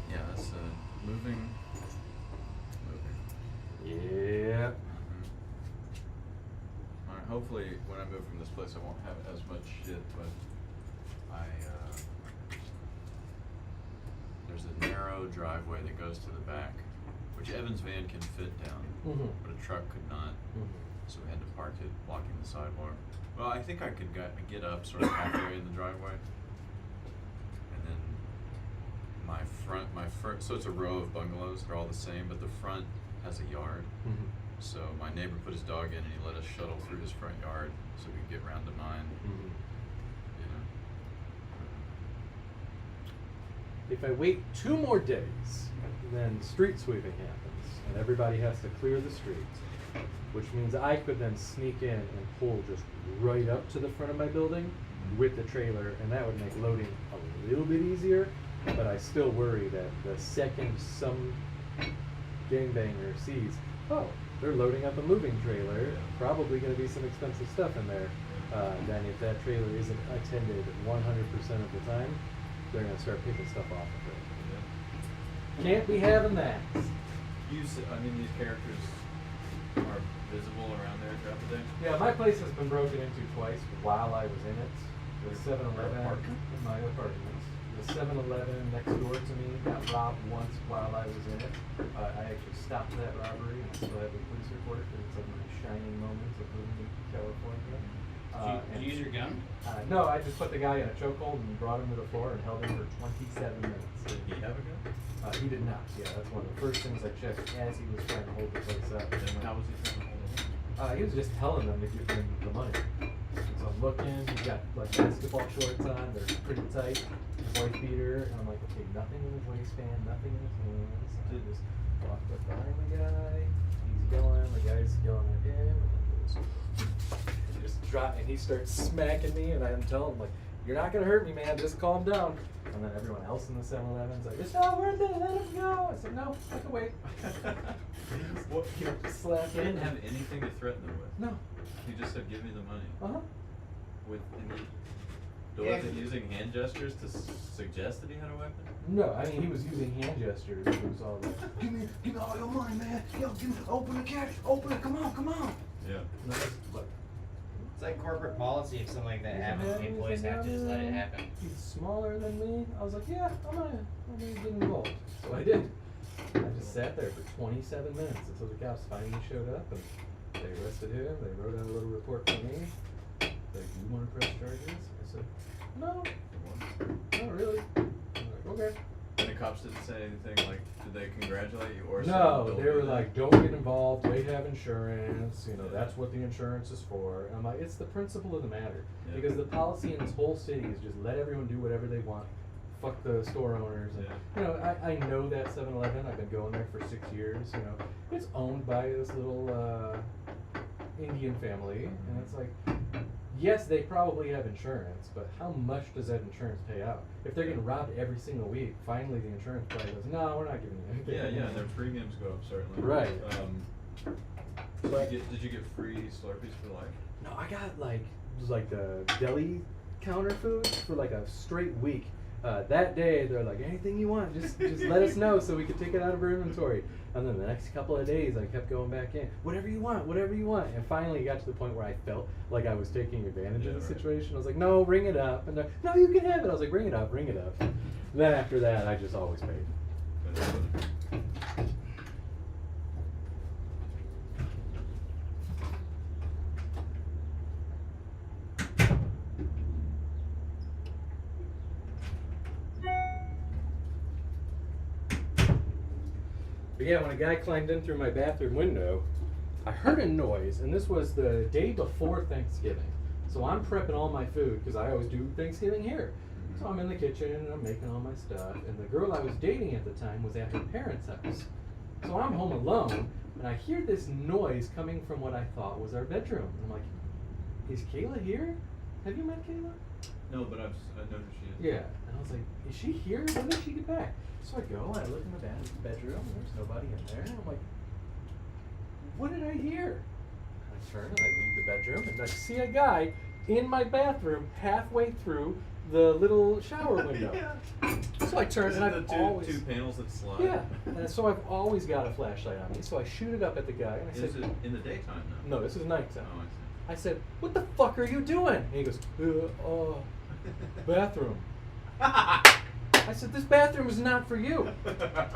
Yeah, that's moving. Yeah. Alright, hopefully when I move from this place I won't have as much shit, but there's a narrow driveway that goes to the back, which Evan's van can fit down, Mhm. but a truck could not. So we had to park it blocking the sidewalk. Well, I think I could get up sort of halfway in the driveway. And then so it's a row of bungalows, they're all the same, but the front has a yard. Mhm. So my neighbor put his dog in and he let us shuttle through his front yard so we could get round to mine, Mhm. you know. If I wait 2 more days, then street sweeping happens, and everybody has to clear the streets, which means I could then sneak in and pull just right up to the front of my building with the trailer, and that would make loading a little bit easier, but I still worry that the second some gangbanger sees, oh, they're loading up a moving trailer, probably going to be some expensive stuff in there. Then if that trailer isn't attended 100% of the time, they're going to start picking stuff off of it. Can't be having that. These characters are visible around there throughout the day? Yeah, my place has been broken into twice while I was in it. The 7-Eleven apartment? in my apartment. The 7-Eleven next door to me got robbed once while I was in it. I actually stopped that robbery and I still have the police report because it's like my shining moments of living in California. Did you use your gun? No, I just put the guy in a chokehold and brought him to the floor and held him for 27 minutes. Did he have a gun? He did not. Yeah, that's one of the first things I checked as he was trying to hold the place up. And how was he trying to hold it? He was just telling them to give him the money. So I'm looking, he's got like basketball shorts on, they're pretty tight, his wife beater, and I'm like, okay, nothing in his waistband, nothing in his hands. I just walked up behind the guy, he's yelling, the guy's yelling at him, and then goes, and just drop, and he starts smacking me, and I'm telling him, like, you're not gonna hurt me, man, just calm down. And then everyone else in the 7-Eleven's like, it's not worth it, let him go. I said, no, I can wait. What? Just slap He him. didn't have anything to threaten them with. No. He just said, give me the money. Uh-huh. Was it using hand gestures to suggest that he had a weapon? No, I mean, he was using hand gestures. It was all like, give me all your money, man. Yo, open the cash, open it, come on. Yeah. And I was like, It's like corporate policy. If something like that Doesn't happens, have the employees anything have to just let it on happen. he's smaller than me. I was like, yeah, I'm gonna get involved. So I did. I just sat there for 27 minutes until the cops finally showed up and they arrested him. They wrote out a little report for me. Like, do you want to press charges? I said, no, not really. I'm like, okay. And the cops didn't say anything like, did they congratulate you or No, say, they were like, don't get involved, they have insurance, that's what the insurance is for. And I'm like, it's the principle of the matter. Yeah. Because the policy in this whole city is just let everyone do whatever they want. Fuck the store owners. And, I know that 7-Eleven, I've been going there for 6 years, It's owned by this little Indian family, and it's like, yes, they probably have insurance, but how much does that insurance pay out? If they're getting robbed every single week, finally the insurance probably goes, no, we're not giving you anything. Yeah, their premiums go up certainly. Right. Did you get free Slurpees for life? No, I got like the deli counter food for like a straight week. That day, they're like, anything you want, just let us know so we can take it out of our inventory. And then the next couple of days, I kept going back in, whatever you want. And finally, it got to the point where I felt like I was taking advantage of the situation. I was like, no, ring it up. And they're, no, you can have it. I was like, bring it up. And then after that, I just always paid. But yeah, when a guy climbed in through my bathroom window, I heard a noise, and this was the day before Thanksgiving. So I'm prepping all my food, because I always do Thanksgiving here. So I'm in the kitchen, and I'm making all my stuff, and the girl I was dating at the time was at her parents' house. So I'm home alone, and I hear this noise coming from what I thought was our bedroom. And I'm like, is Kayla here? Have you met Kayla? No, but I know who she is. Yeah, and I was like, is she here? When did she get back? So I go and I look in the bedroom, and there's nobody in there, and I'm like, what did I hear? I turn and I leave the bedroom, and I see a guy in my bathroom halfway through the little shower window. Yeah. So I turn Is and it I've the always two panels that slide? yeah, and so I've always got a flashlight on me. So I shoot it up at the guy, and I Is said, it in the daytime now? no, this is nighttime. Oh, I I said, what the fuck are you doing? And he goes, bathroom. I said, this bathroom is not for you.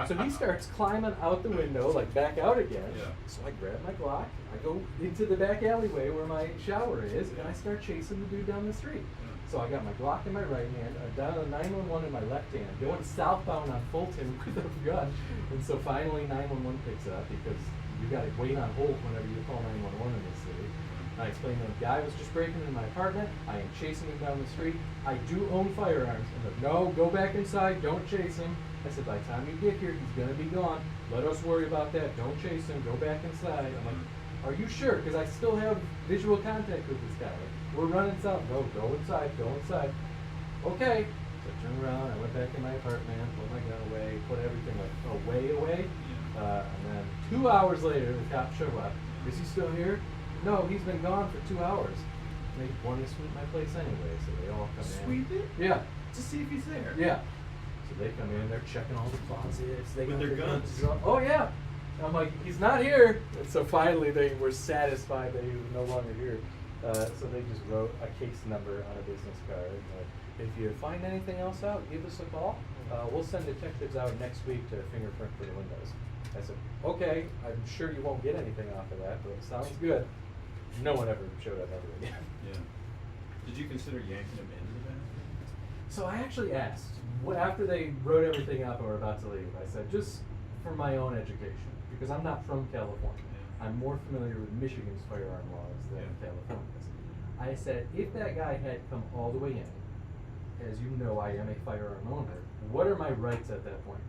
So he starts climbing out the window, like back out again. Yeah. So I grab my Glock, I go into the back alleyway where my shower is, and I start chasing the dude down the street. So I got my Glock in my right hand, down a 911 in my left hand, going southbound on Fulton with a gun. And so finally 911 picks up because you gotta wait on hold whenever you call 911 in this city. I explained to him, the guy was just breaking into my apartment. I am chasing him down the street. I do own firearms. And like, no, go back inside. Don't chase him. I said, by the time you get here, he's going to be gone. Let us worry about that. Don't chase him. Go back inside. I'm like, are you sure? Because I still have visual contact with this guy. Like, we're running south. No, go inside. Go inside. Okay. So I turned around. I went back in my apartment, put my gun away, put everything like away. And then 2 hours later, the cops show up. Is he still here? No, he's been gone for 2 hours. They wanted to sweep my place anyway, so they all come in. Sweep it? Yeah. To see if he's there. Yeah. So they come in, they're checking all the closets. They With got their guns. drawn. Oh yeah. I'm like, he's not here. And so finally they were satisfied that he was no longer here. So they just wrote a case number on a business card. If you find anything else out, give us a call. We'll send detectives out next week to fingerprint for the windows. I said, okay, I'm sure you won't get anything off of that, but it sounds good. No one ever showed up ever again. Yeah. Did you consider yanking him into the bathroom? So I actually asked, after they wrote everything up and were about to leave, I said, just for my own education, because I'm not from California. Yeah. I'm more familiar with Michigan's firearm laws than Yeah. California's. I said, if that guy had come all the way in, as you know, I am a firearm owner, what are my rights at that point?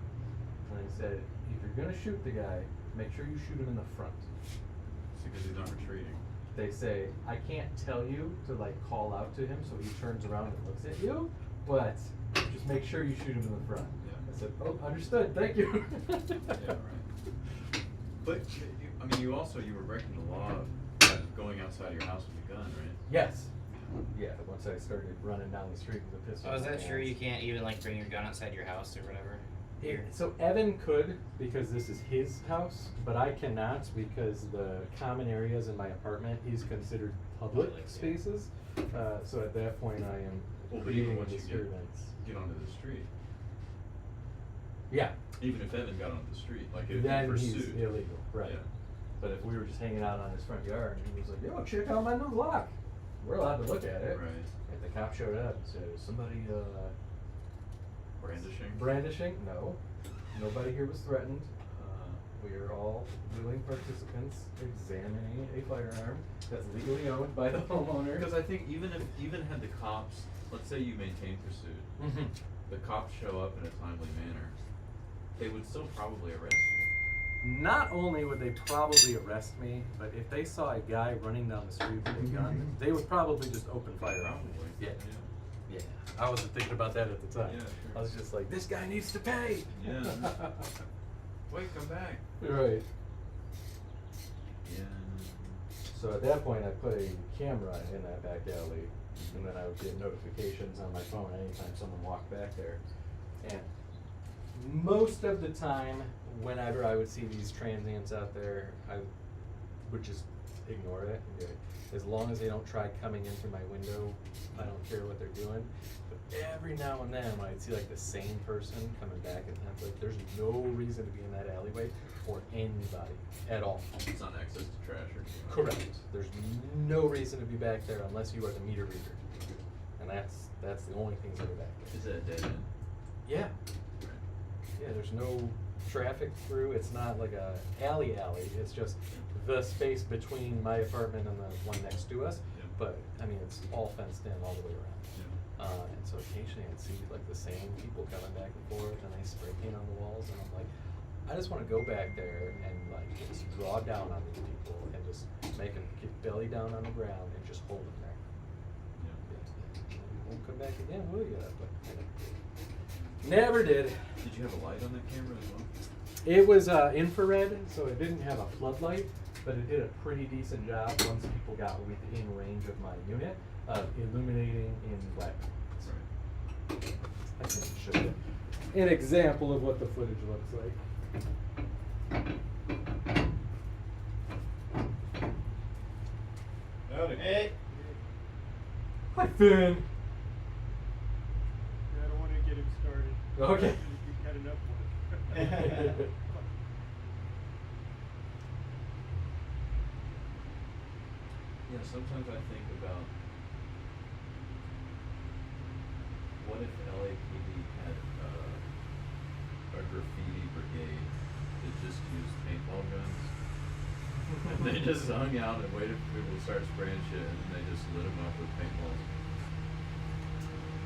And I said, if you're gonna shoot the guy, make sure you shoot him in the front. It's because he's not retreating. They say, I can't tell you to like call out to him so he turns around and looks at you, but just make sure you shoot him in the front. Yeah. I said, oh, understood, thank you. Yeah, right. But I mean, you were breaking the law of going outside your house with a gun, right? Yes. Yeah, once I started running down the street with a pistol. Oh, is in my that true? hands. You can't even like bring your gun outside your house or whatever? Here. So Evan could, because this is his house, but I cannot because the common areas in my apartment is considered public Public, yeah. spaces. So at that point I am Well, but even creating a once you disturbance. get onto the street, Yeah, even if Evan got onto the street, like if then he he's pursued. illegal, right. Yeah. But if we were just hanging out on his front yard and he was like, yo, check out my new lock, we're allowed to look at it. Right. If the cop showed up and said, "Is somebody Brandishing. brandishing? No. Nobody here was threatened. We are all willing participants examining a firearm that's legally owned by the homeowner. Because I think even had the cops, let's say you maintain pursuit, Mhm. the cops show up in a timely manner, they would still probably arrest you. Not only would they probably arrest me, but if they saw a guy running down the street with a gun, they would probably just open fire on me. Probably. Yeah. Yeah. I wasn't thinking about that at the time. Yeah, sure. I was just like, this guy needs to pay. Yeah. Wait, come back. Right. Yeah. So at that point, I put a camera in that back alley, and then I would get notifications on my phone anytime someone walked back there. And most of the time, whenever I would see these transients out there, I would just ignore it. As long as they don't try coming in through my window, I don't care what they're doing. But every now and then, when I'd see like the same person coming back, and I'm like, there's no reason to be in that alleyway for anybody at all. It's not access to trash or anything. Correct. There's no reason to be back there unless you are the meter reader. And that's the only things that are back there. Is that a dead end? Yeah. Right. Yeah, there's no traffic through. It's not like a alley. It's just the space between my apartment and the one next to us. Yeah. But I mean, it's all fenced in all the way around. Yeah. And so occasionally I'd see like the same people coming back and forth, and they spray paint on the walls, and I'm like, I just want to go back there and like just draw down on these people and just make them get belly down on the ground and just hold them there. Yeah. You won't come back again, will you? But never did. Did you have a light on that camera as well? It was infrared, so it didn't have a floodlight, but it did a pretty decent job once people got within range of my unit of illuminating in black. Right. I can show you an example of what the footage looks like. Howdy. Hey. Hi, Finn. I don't want to get him started. Okay. You've got enough work. Yeah, sometimes I think about what if LAPD had a graffiti brigade that just used paintball guns? And they just hung out and waited for people to start spraying shit, and they just lit them up with paintballs.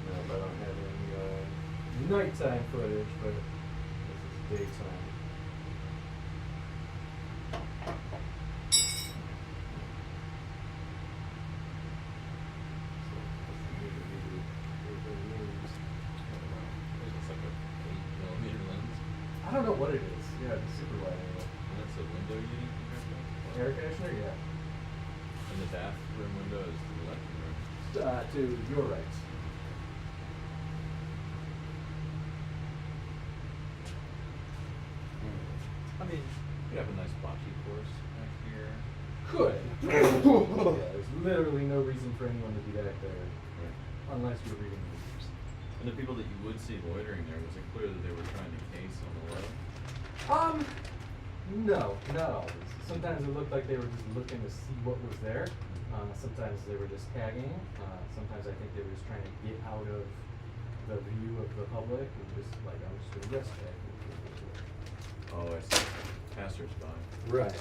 No, I don't have any nighttime footage, but this is daytime. It's like a 8mm lens. I don't know what it is. Yeah, it's super light anyway. Air conditioner, yeah. And the bathroom window is to the left or right? To your right. I mean, you have a nice bocce course back here. Could. Yeah, there's literally no reason for anyone to be back there unless you're reading news. And the people that you would see loitering there, was it clear that they were trying to case on the low? No, not always. Sometimes it looked like they were just looking to see what was there. Sometimes they were just tagging. Sometimes I think they were just trying to get out of the view of the public and just like, I'm just gonna rest tag. Oh, I see. Passers-by. Right.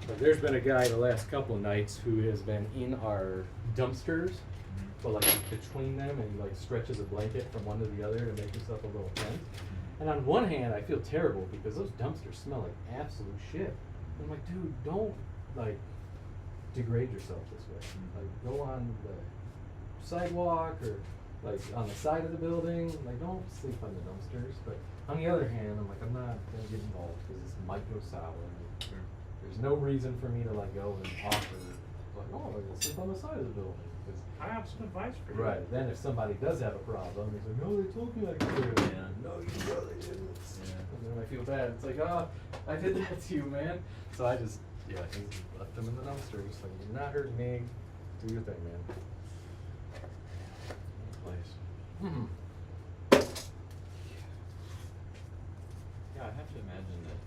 But there's been a guy the last couple of nights who has been in our dumpsters, but like between them, and he like stretches a blanket from one to the other to make himself a little tent. And on one hand, I feel terrible because those dumpsters smell like absolute shit. And I'm like, dude, don't like degrade yourself this way. Like, go on the sidewalk or like on the side of the building. Like, don't sleep on the dumpsters. But on the other hand, I'm like, I'm not gonna get involved because this might go sour. And there's no reason for me to like go and offer like, oh, I'm gonna sleep on the side of the building. 'Cause I have some advice for you. right. Then if somebody does have a problem, he's like, no, they told me I could do it. Yeah. No, you really didn't. Yeah. And then I feel bad. It's like, oh, I did that to you, man. So I just, yeah, he left them in the dumpster. Just like, you're not hurting me. Do your thing, man. Place. Hmm. Yeah, I have to imagine that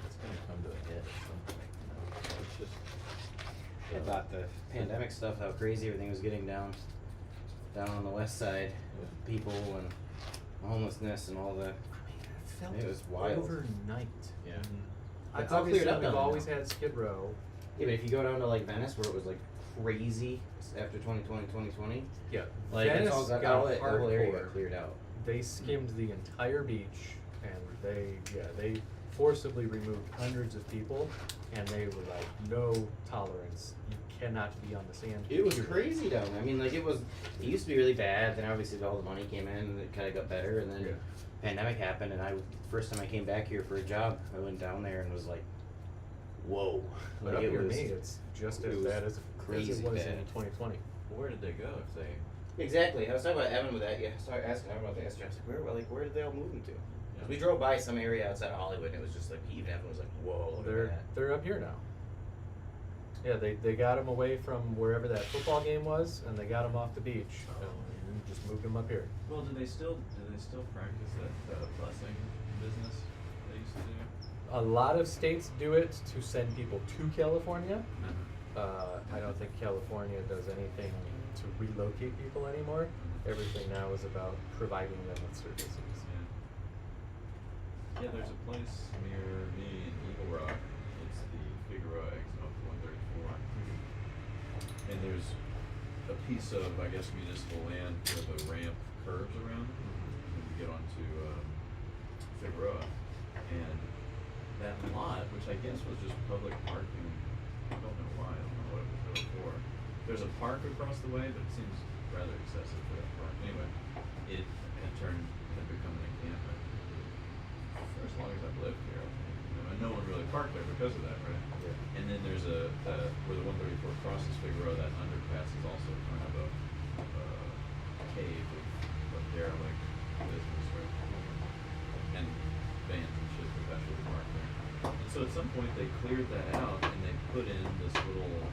it's going to come to a head at some point. You know? It's just. I thought the pandemic stuff, how crazy everything was getting down on the west side with people and homelessness and all the. It was wild. Overnight. Yeah. It's all cleared up We've down there always now. had Skid Row. Yeah, but if you go down to like Venice, where it was like crazy after 2020, 2020, Yeah. like it's all Venice got all that, the whole area hardcore. got cleared out. They skimmed the entire beach, and they forcibly removed hundreds of people, and they were like, no tolerance. You cannot be on the sand. It was period." crazy down there. I mean, like it used to be really bad. Then obviously all the money came in, and it kind of got better. And then Yeah. pandemic happened, and first time I came back here for a job, I went down there and was like, whoa. But Like up it near was me, it's just it as was bad as crazy it was bad. in 2020. Where did they go if they. Exactly. I was talking about Evan with that. Yeah, I started asking Evan about that yesterday. I was like, where did they all move them to? 'Cause we drove by some area outside of Hollywood, and it was just like even Evan was like, whoa. Look at that. They're up here now. Yeah, they got them away from wherever that football game was, and they got them off the beach, and just moved them up here. Well, do they still practice that busing business they used to do? A lot of states do it to send people to California. I don't think California does anything to relocate people anymore. Everything now is about providing them with services. Yeah, there's a place near me in Eagle Rock. It's the Figueroa exit off 134. And there's a piece of, I guess, municipal land where the ramp curves around when you get onto Figueroa. And that lot, which I guess was just public parking, I don't know why, I don't know what it was really for. There's a park across the way, but it seems rather excessive for that park. Anyway, it had become an encampment for as long as I've lived here. And no one really parked there because of that, right? Yeah. And then there's where the 134 crosses Figueroa, that underpass is also kind of a cave of derelict business, right? And vans and shit perpetually parked there. And so at some point they cleared that out and they put in this little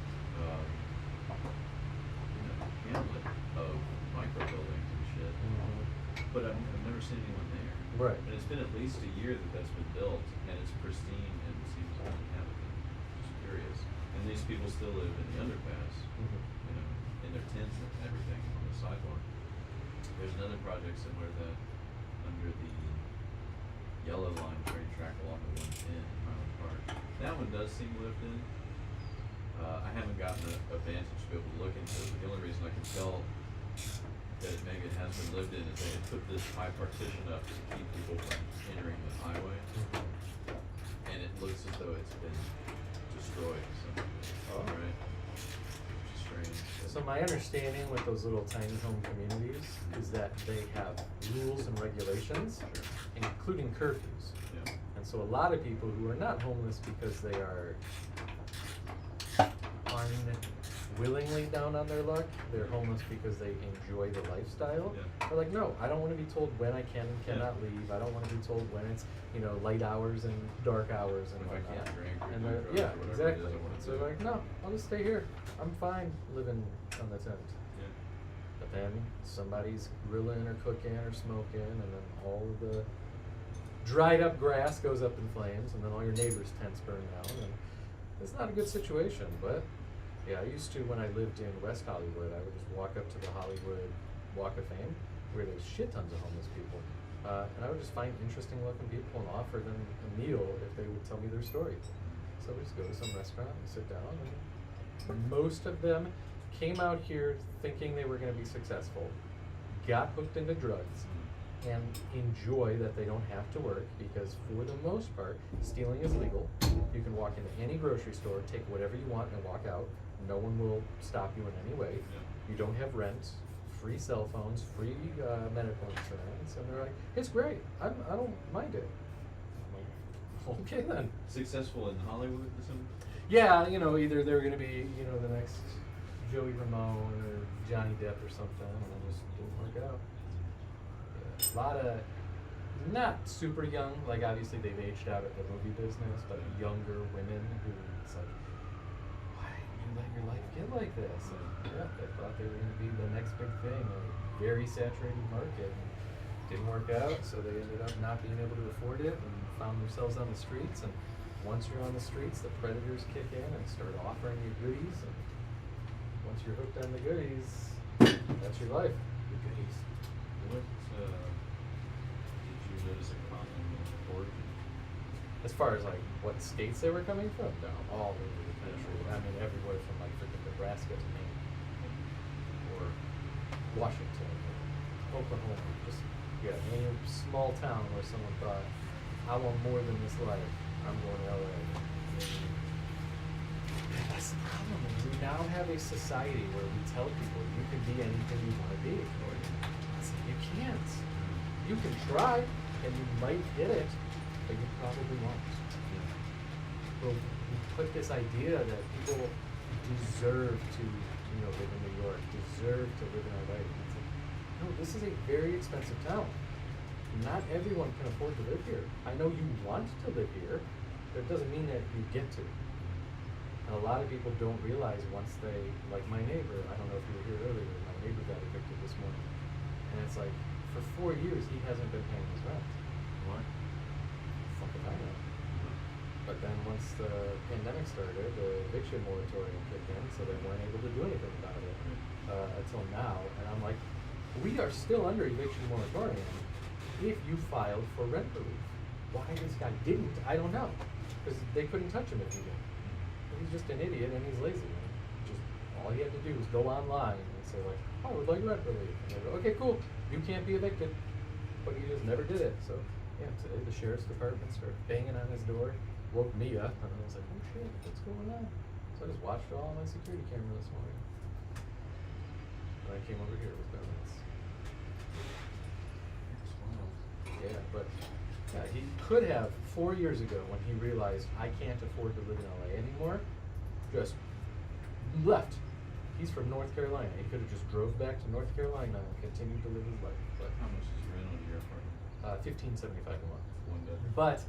hamlet of micro buildings and shit. But I've never seen anyone there. Right. And it's been at least a year that's been built, and it's pristine and seems uninhabited. Just curious. And these people still live in the underpass, you know, in their tents and everything on the sidewalk. There's another project similar to that under the Yellow Line train track along the 110 in Highland Park. That one does seem lived in. I haven't gotten a vantage to be able to look into it, but the only reason I can tell that maybe it has been lived in is they had put this high partition up to keep people from entering the highway. And it looks as though it's been destroyed somehow. Right? Which is strange. So my understanding with those little tiny home communities is that they have rules and regulations, including curfews. Yeah. And And so a lot of people who are not homeless because they are unwillingly down on their luck, they're homeless because they enjoy the lifestyle. Yeah. They're like, no, I don't want to be told when I can and cannot leave. I don't want to be told when it's, light hours and dark hours and If I whatnot. can't drink or And do they're, drugs yeah, or whatever it is, exactly. I wanna So do. they're like, no, I'll just stay here. I'm fine living on the tent. Yeah. But then somebody's grilling or cooking or smoking, and then all of the dried up grass goes up in flames, and then all your neighbors' tents burn down, and it's not a good situation. But yeah, I used to, when I lived in West Hollywood, I would just walk up to the Hollywood Walk of Fame, where there's shit tons of homeless people, and I would just find interesting looking people and offer them a meal if they would tell me their story. So we just go to some restaurant and sit down, and most of them came out here thinking they were going to be successful, got hooked into drugs, and enjoy that they don't have to work, because for the most part, stealing is legal. You can walk into any grocery store, take whatever you want, and walk out. No one will stop you in any way. Yeah. You don't have rent, free cell phones, free medical insurance, and they're like, it's great. I don't mind it. I'm like, okay then. Successful in Hollywood or something? Yeah, either they're going to be, the next Joey Ramone or Johnny Depp or something, and it just didn't work out. Yeah, a lot of, not super young, like obviously they've aged out of the movie business, but younger women who, it's like, why did you let your life get like this? And yeah, they thought they were going to be the next big thing, a very saturated market. Didn't work out, so they ended up not being able to afford it and found themselves on the streets. And once you're on the streets, the predators kick in and start offering you goodies. And once you're hooked on the goodies, that's your life. The goodies. What did you notice a common origin? As far as like what states they were coming from, no, all over the country. I mean, everywhere from like freaking Nebraska to Maine, or Washington, or Oklahoma. Just any small town where someone thought, I want more than this life. I'm going to LA. And that's the problem. Is we now have a society where we tell people you can be anything you want to be. It's like, you can't. You can try, and you might get it, but you probably won't. Well, we put this idea that people deserve to, live in New York, deserve to live in LA. And it's like, no, this is a very expensive town. Not everyone can afford to live here. I know you want to live here, but it doesn't mean that you get to. And a lot of people don't realize once they, like my neighbor, I don't know if you were here earlier, my neighbor got evicted this morning. And it's like, for 4 years, he hasn't been paying his rent. Why? Fuck if I know. But then once the pandemic started, the eviction moratorium kicked in, so they weren't able to do anything about it until now. And I'm like, we are still under eviction moratorium if you filed for rent relief. Why this guy didn't, I don't know. Because they couldn't touch him if he did. He's just an idiot and he's lazy. Just all he had to do was go online and say like, oh, I would like rent relief. And they go, okay, cool. You can't be evicted. But he just never did it. So yeah, today the sheriff's department started banging on his door, woke me up, and I was like, oh shit, what's going on? So I just watched all my security camera this morning. And I came over here with donuts. Yeah, but yeah, he could have 4 years ago when he realized I can't afford to live in LA anymore, just left. He's from North Carolina. He could have just drove back to North Carolina and continued to live his life. But How much is rent on your apartment? $15.75 a month. One bedroom? But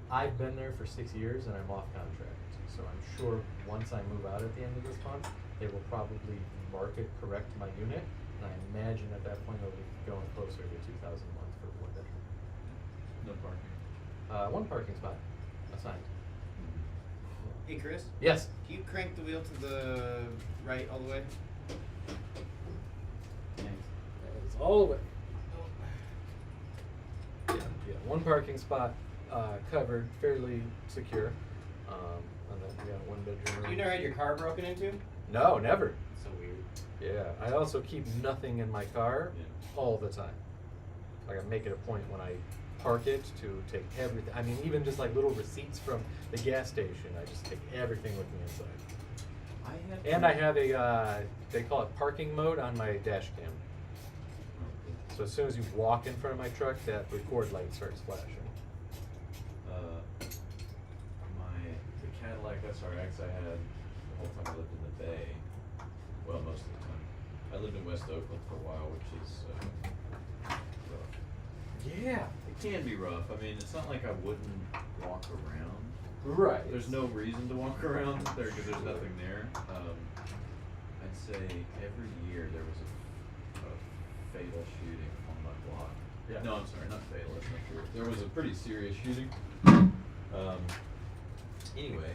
I've been there for 6 years and I'm off contract. So I'm sure once I move out at the end of this month, they will probably market correct my unit. And I imagine at that point it'll be going closer to $2,000 a month for one bedroom. No parking. One parking spot assigned. Hey, Chris, Yes. can you crank the wheel to the right all the way? Thanks. It's all the way. Yeah, one parking spot covered, fairly secure. And then we got one bedroom. You never had your car broken into? No, never. So weird. Yeah, I also keep nothing in my car Yeah. all the time. Like I make it a point when I park it to take everything. I mean, even just like little receipts from the gas station, I just take everything with me inside. And I have a, they call it parking mode on my dash cam. So as soon as you walk in front of my truck, that record light starts flashing. SRX I had the whole time I lived in the Bay. Well, most of the time. I lived in West Oakland for a while, which is rough. Yeah. It can be rough. I mean, it's not like I wouldn't walk around. Right. There's no reason to walk around there because there's nothing there. I'd say every year there was a fatal shooting on my block. Yeah. No, I'm sorry, not fatal. That's not true. There was a pretty serious shooting. Anyway,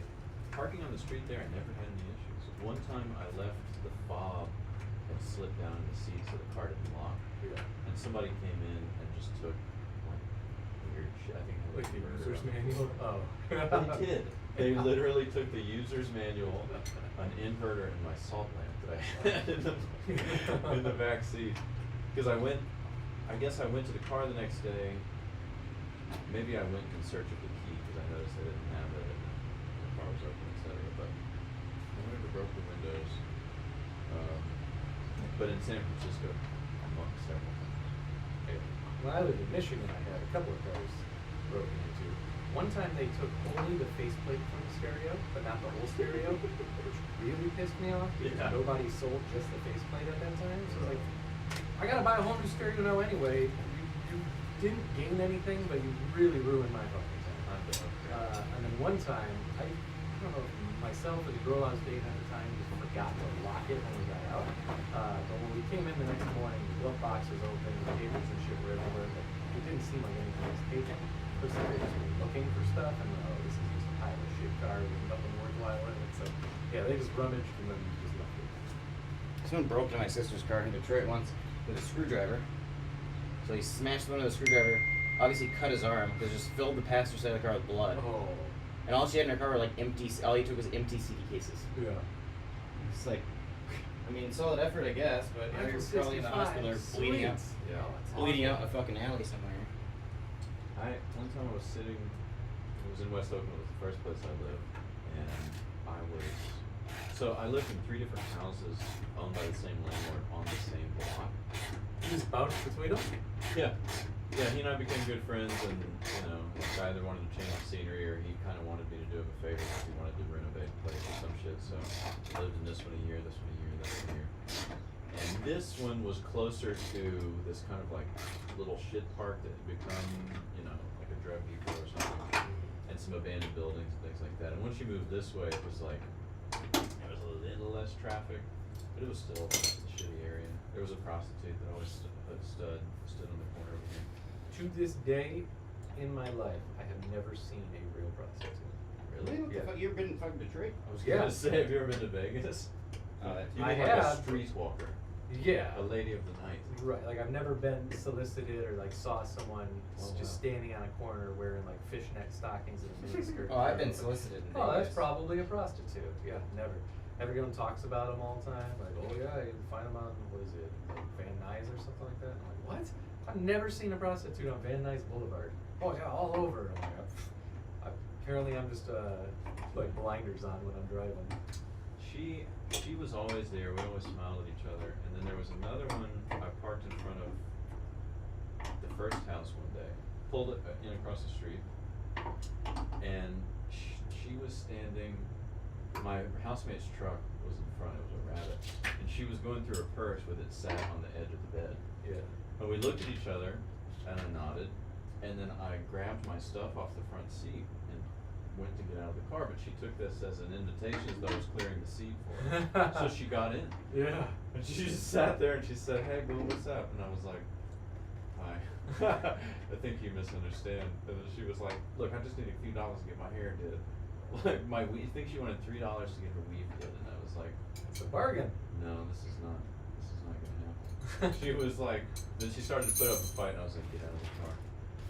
parking on the street there, I never had any issues. One time I left the fob and slipped down in the seat so the car didn't lock. Yeah. And somebody came in and just took like weird shit. I think I Like the murder user's on the manual? floor. Oh. They did. They literally took the user's manual, an inverter, and my salt lamp that I had in the back seat. Because I guess I went to the car the next day. Maybe I went in search of the key because I noticed I didn't have it. The car was open, etc. But I went and broke the windows. But in San Francisco, several times. When I lived in Michigan, I had a couple of cars broken into. One time they took only the faceplate from the stereo, but not the whole stereo, which really pissed me off because Yeah. nobody sold just the faceplate at that time. So like, I gotta buy a whole new stereo now anyway. You didn't gain anything, but you really ruined my fucking time. And then one time, I don't know if myself or the girl I was dating at the time just forgot to lock it when we got out. But when we came in the next morning, the glove box was open, the cables and shit were everywhere, but it didn't seem like anything was taken. Looks like they just were looking for stuff, and this is just a pile of shit car with nothing worthwhile in it. So yeah, they just rummaged and then just left it. Someone broke into my sister's car in Detroit once with a screwdriver. So he smashed one of the screwdriver, obviously cut his arm, because just filled the passenger side of the car with blood. Oh. And all she had in her car were like empty, all he took was empty CD cases. Yeah. It's like, I mean, solid effort, I guess, but you know, you're probably in the hospital or bleeding out, Yeah. bleeding out in a fucking alley somewhere. One time I was sitting, it was in West Oakland, it was the first place I lived, and I lived in 3 different houses owned by the same landlord on the same block. You just bounced between them? Yeah. Yeah, he and I became good friends, and, you know, I either wanted to change the scenery or he kind of wanted me to do him a favor because he wanted to renovate the place or some shit, so I lived in this one a year, this one a year, this one a year. And this one was closer to this kind of like little shit park that had become, you know, like a drug depot or something, and some abandoned buildings and things like that. And once you moved this way, it was like, it was a little less traffic, but it was still a shitty area. There was a prostitute that always stood on the corner over here. To this day, in my life, I have never seen a real prostitute. Really? What the fuck? You ever been in fucking Detroit? I was Yeah. gonna say, have you ever been to Vegas? You I mean like a have. streetwalker, Yeah. a lady of the night. Right, like I've never been solicited or like saw someone Oh, just wow. standing on a corner wearing like fishnet stockings and a miniskirt. Oh, I've been solicited in Oh, that's Vegas. probably a prostitute. Yeah, never. Everyone talks about them all the time. Like, oh yeah, you can find them on, what is it, like Van Nuys or something like that. I'm like, what? I've never seen a prostitute on Van Nuys Boulevard. Oh yeah, all over. I'm like, apparently I'm just like blinders on when I'm driving. She was always there. We always smiled at each other. And then there was another one. I parked in front of the first house one day, pulled it in across the street, and she was standing. My housemate's truck was in front. It was a Rabbit, and she was going through her purse with it sat on the edge of the bed. Yeah. And we looked at each other, and I nodded, and then I grabbed my stuff off the front seat and went to get out of the car, but she took this as an invitation as though I was clearing the seat for her. So she got in. Yeah. And she just sat there and she said, "Hey, Bill, what's up?" And I was like, "Hi." I think you misunderstand. And then she was like, "Look, I just need a few dollars to get my hair did." Like my weave, I think she wanted $3 to get her weave did, and I was like, It's a bargain. "No, this is not gonna happen." She was like, then she started to put up a fight, and I was like, "Get out of the car."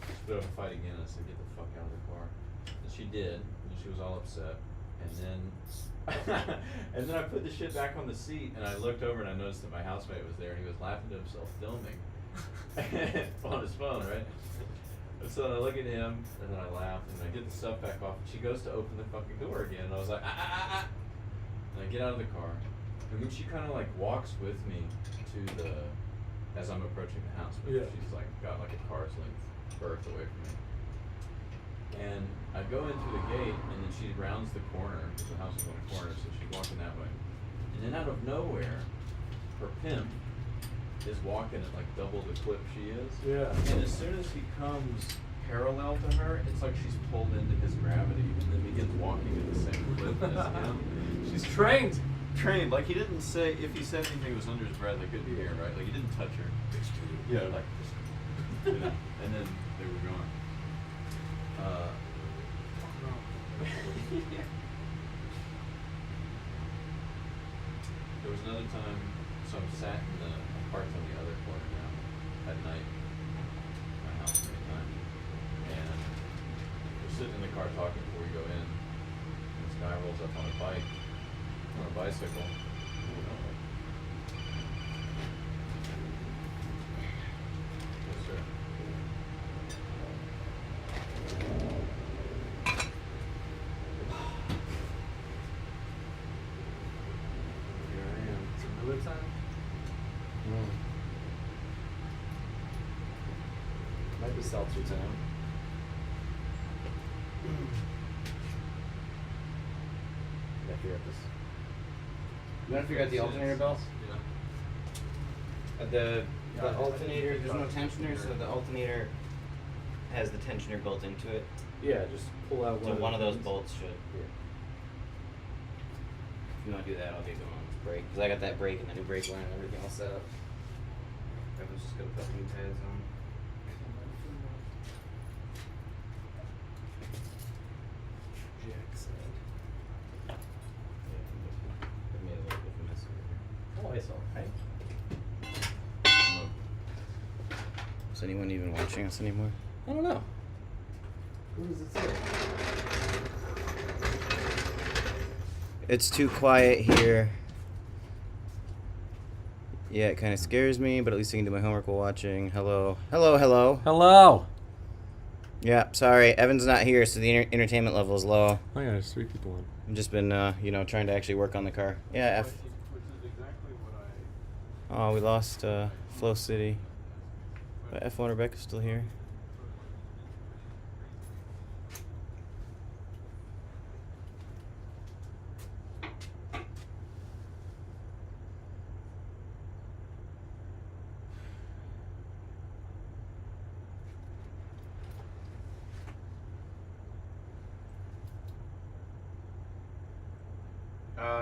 She put up a fight again, and I said, "Get the fuck out of the car." And she did, and she was all upset. And then, and then I put the shit back on the seat, and I looked over and I noticed that my housemate was there, and he was laughing to himself, filming on his phone, right? And so I look at him, and then I laugh, and I get the stuff back off, and she goes to open the fucking door again, and I was like, ah. And I get out of the car, and then she kind of like walks with me to as I'm approaching the house, but Yeah. she's like got like a car's length berth away from me. And I go into the gate, and then she rounds the corner, because the house is on a corner, so she's walking that way. And then out of nowhere, her pimp is walking at like double the clip she is. Yeah. And as soon as he comes parallel to her, it's like she's pulled into his gravity and then begins walking at the same clip as him. She's trained. Trained, like he didn't say, if he said anything, it was under his breath, I couldn't hear, right? Like he didn't touch her. Yeah, like, you know, and then they were gone. There was another time, so I'm sat in the parked on the other corner now at night, my house many times, and we're sitting in the car talking before we go in, and this guy rolls up on a bike, on a bicycle. Yes, sir. Here I am. It's another time. Might be seltzer time. Gotta figure out this. You wanna figure out the alternator belt? Yeah. The alternator, there's no tensioner, so the alternator has the tensioner built into it. Yeah, just pull out So one of those things. bolts should. Yeah. If you wanna do that, I'll get going on this brake, cause I got that brake and the new brake line and everything all set up. I was just gonna put new pads on. It made a little bit of a mess over here. Oh, I saw. Right? Is anyone even watching us anymore? I don't know. Who does it say? It's too quiet here. Yeah, it kind of scares me, but at least I can do my homework while watching. Hello. Hello, hello. Hello. Yeah, sorry. Evan's not here, so the entertainment level is low. Oh yeah, there's 3 people on. I've just been, trying to actually work on the car. Yeah, F. Which is exactly what Oh, we lost Flow City. But F1 Rebecca's still here.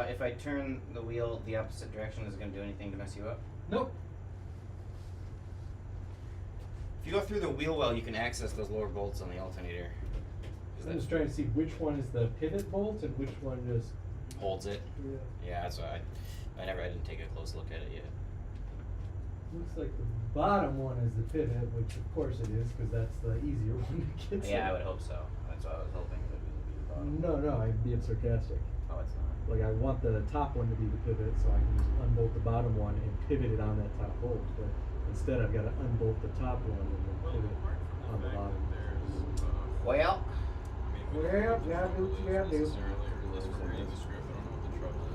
If I turn the wheel the opposite direction, is it going to do anything to mess you up? Nope. If you go through the wheel well, you can access those lower bolts on the alternator. I'm just trying to see which one is the pivot bolt and which one just. Holds it. Yeah. Yeah, that's why I didn't take a close look at it yet. Looks like the bottom one is the pivot, which of course it is, because that's the easier one to get to. Yeah, I would hope so. That's what I was hoping it would be the bottom. No, I'm being sarcastic. Oh, it's not. Like I want the top one to be the pivot, so I can just unbolt the bottom one and pivot it on that top bolt. But instead, I've got to unbolt the top one and then pivot on the bottom. Well, Well, you gotta do what you gotta do. Necessarily, or unless we're reading the script, I don't know what the trouble is.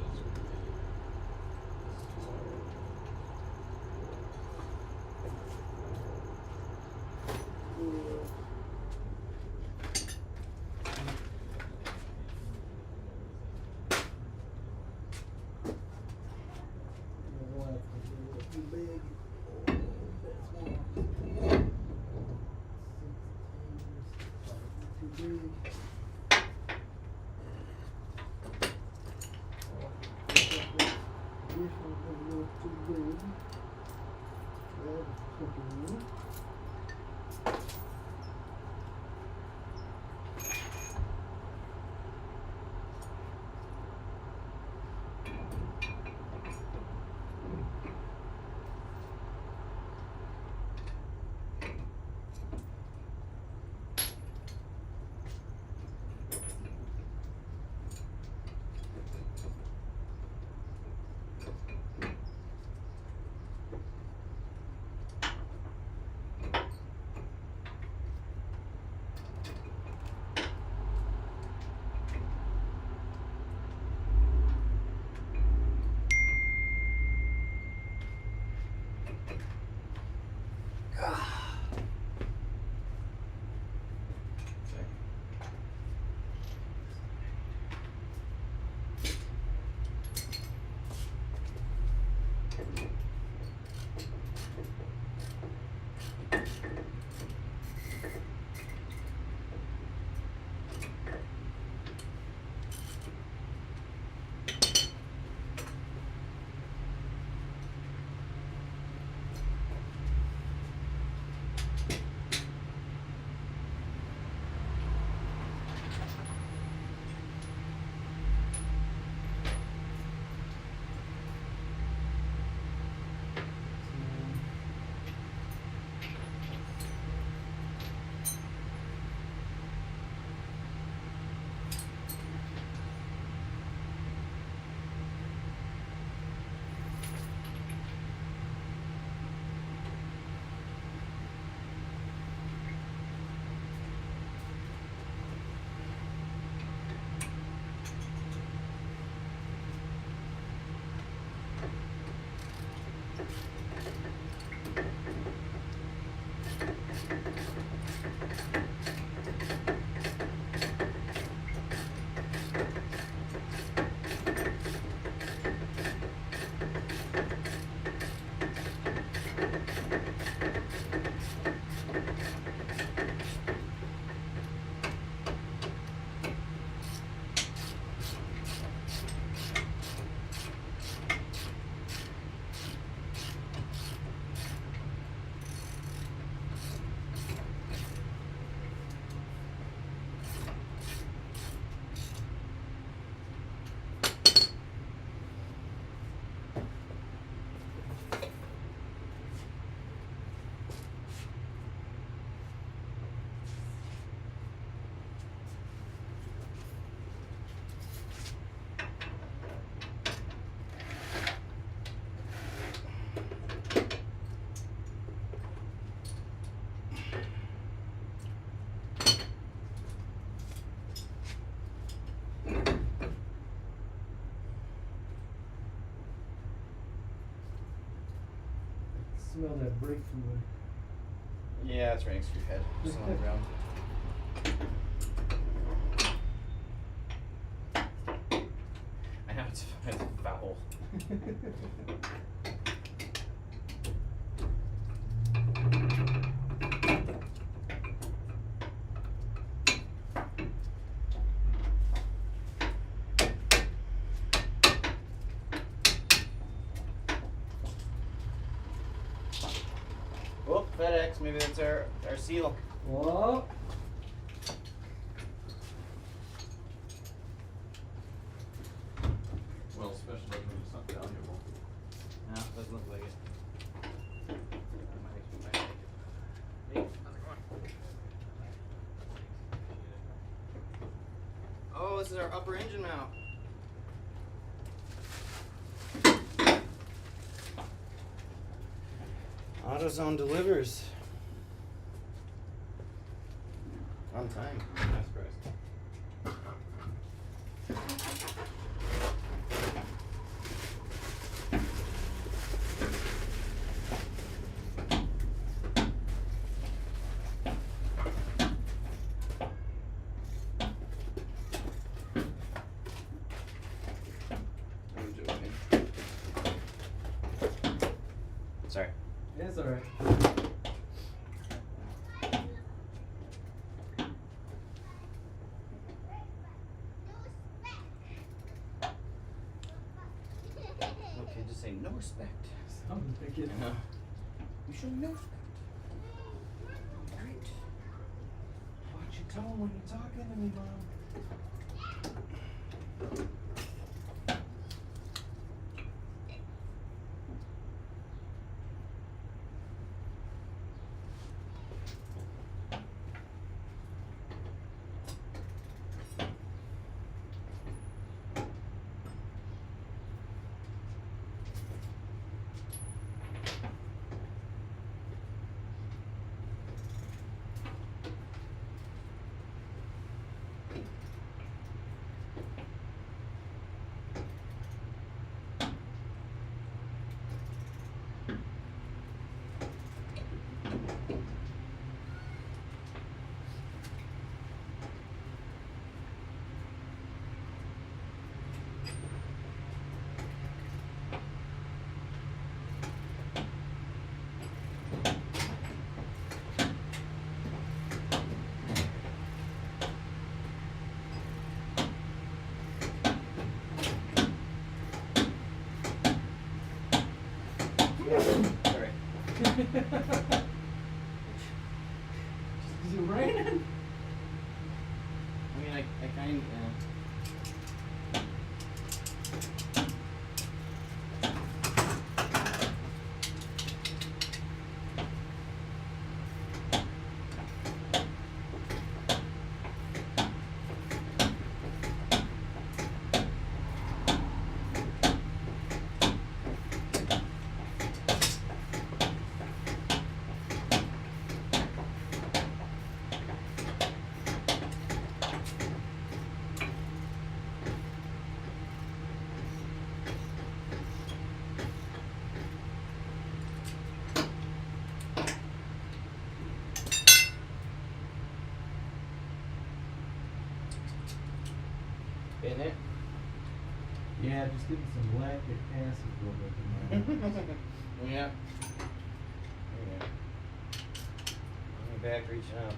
smell that brake fluid. Yeah, that's right next to your head. Just on the ground. I know it's foul. Oh, FedEx. Maybe that's our seal. Whoa. Well, special weapon is something valuable. No, doesn't look like it. Hey, how's it going? Oh, this is our upper engine mount. AutoZone delivers. On time. That's Christ. I'm joking. Sorry. It's alright. Okay, just say no respect. Sounds like it. Yeah. You show no respect. Great. Watch your tone when you're talking to me, Mom. Sorry. Is it raining? I mean, I kind In it? Yeah, just give me some lactic acid over it. Yeah. Yeah. My back reaching up.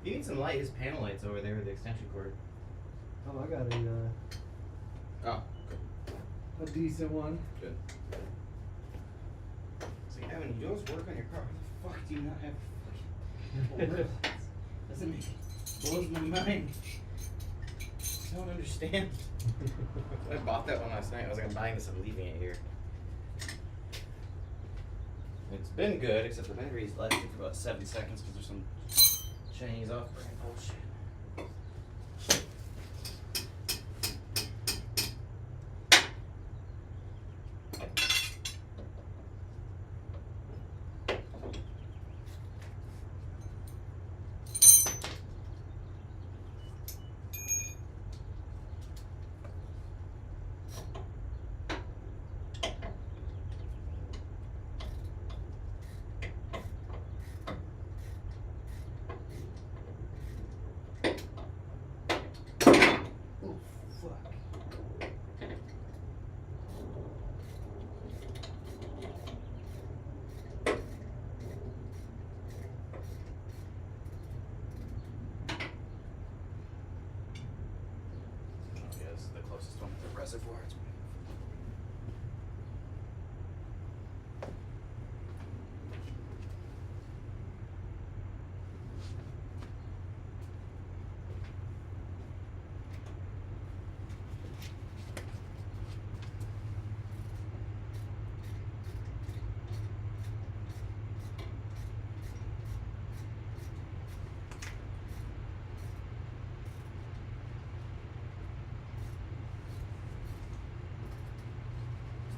If you need some light, his panel light's over there with the extension cord. Oh, I got Oh. a decent one. Good. So Evan, you always work on your car. How the fuck do you not have fucking wheels? Doesn't make blows my mind. I don't understand. I bought that one last night. I was like, I'm buying this, I'm leaving it here. It's been good, except the battery's lasting for about 7 seconds because there's some Chinese off-brand bullshit. The closest one to the reservoir. It's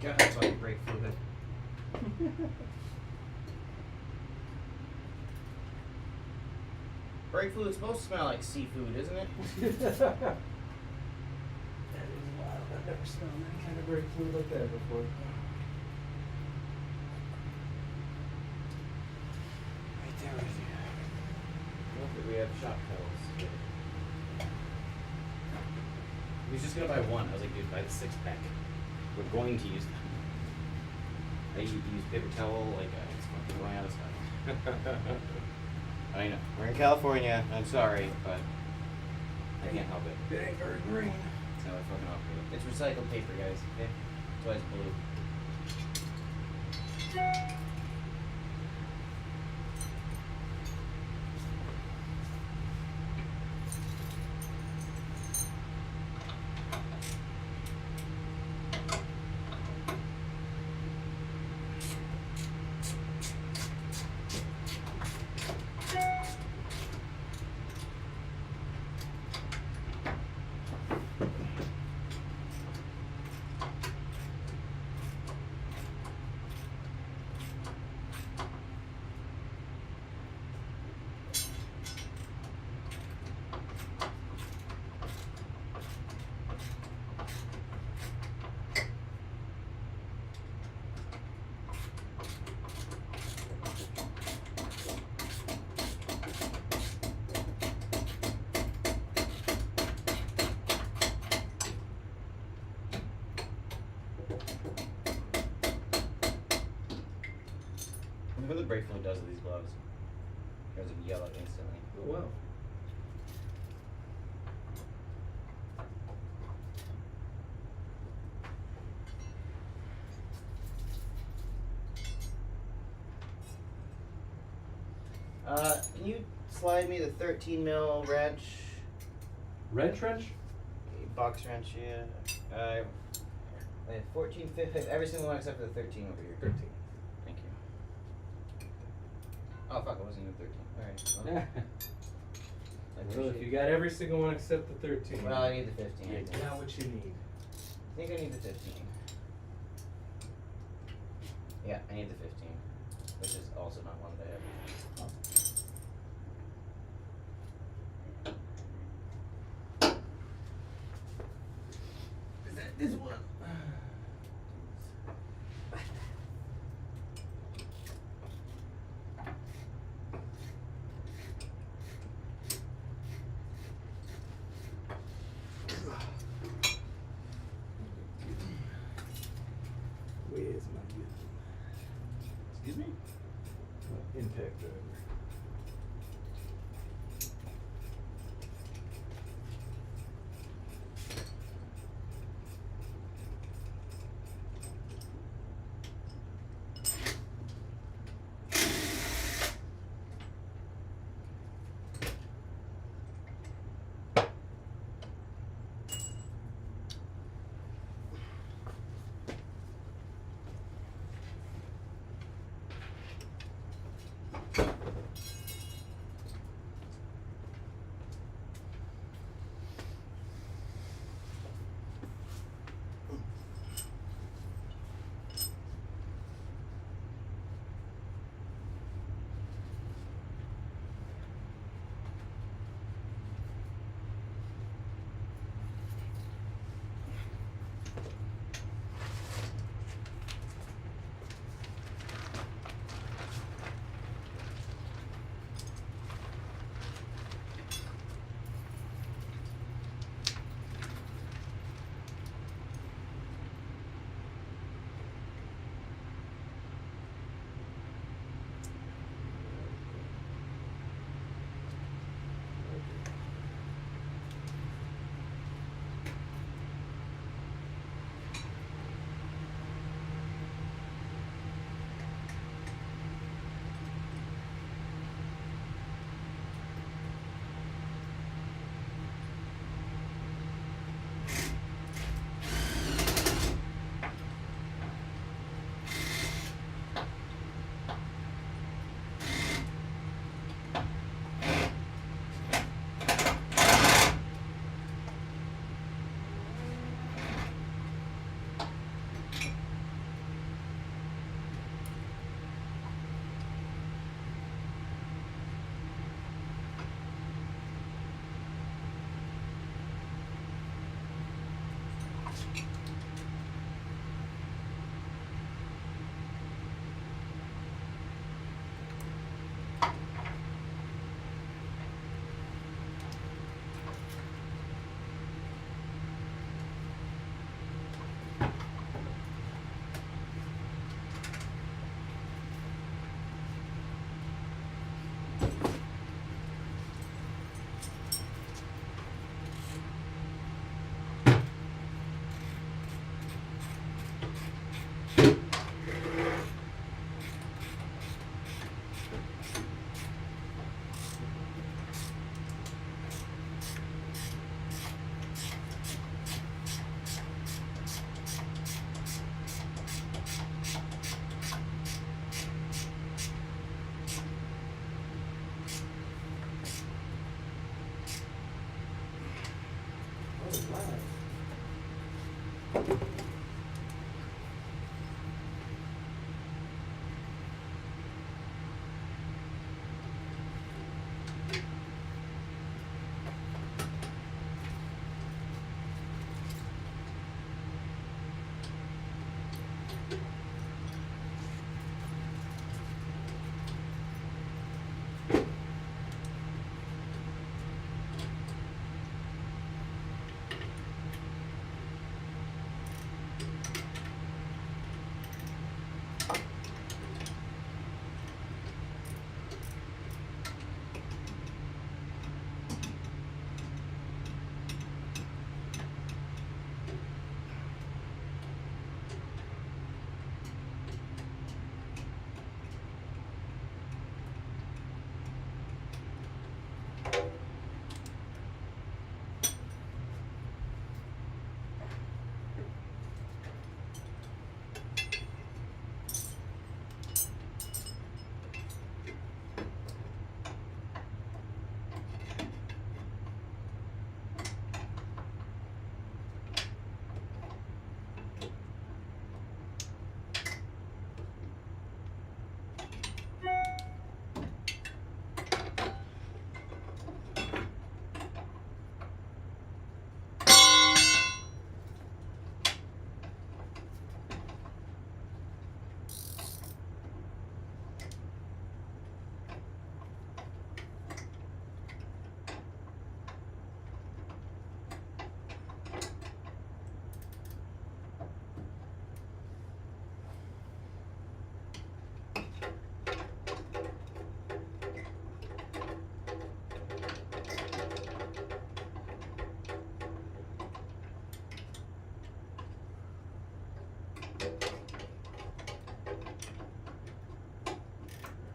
God, that's like brake fluid. Brake fluid's supposed to smell like seafood, isn't it? That is wild. I've never smelled that kind of brake fluid like that before. Right there with you. Hopefully we have shop pedals. He was just gonna buy one. I was like, dude, buy the 6-pack. We're going to use them. I use paper towel, like, it's fucking going out of style. I know. We're in California. I'm sorry, but I can't help it. It ain't very green. That's how I fucking operate. It's recycled paper, guys. Okay? That's why it's blue. Look what the brake fluid does with these gloves. It goes yellow instantly. Oh wow. Can you slide me the 13 mil wrench? Red trench? Box wrench, yeah. I have 14, 15, every single one except for the 13 over here. 13. Thank you. Oh fuck, it wasn't even 13. Alright. Well, I Well, if appreciate you got every single one except the 13. Well, I need the 15. you I think. got what you need. I think I need the 15. Yeah, I need the 15. Which is also not one that I have. Is that this one? Where's my Excuse me? impact driver?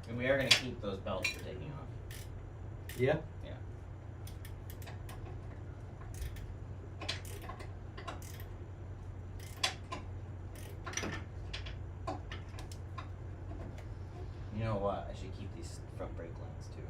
And we are gonna keep those belts for taking off. Yeah. Yeah. You know what? I should keep these front brake lines too.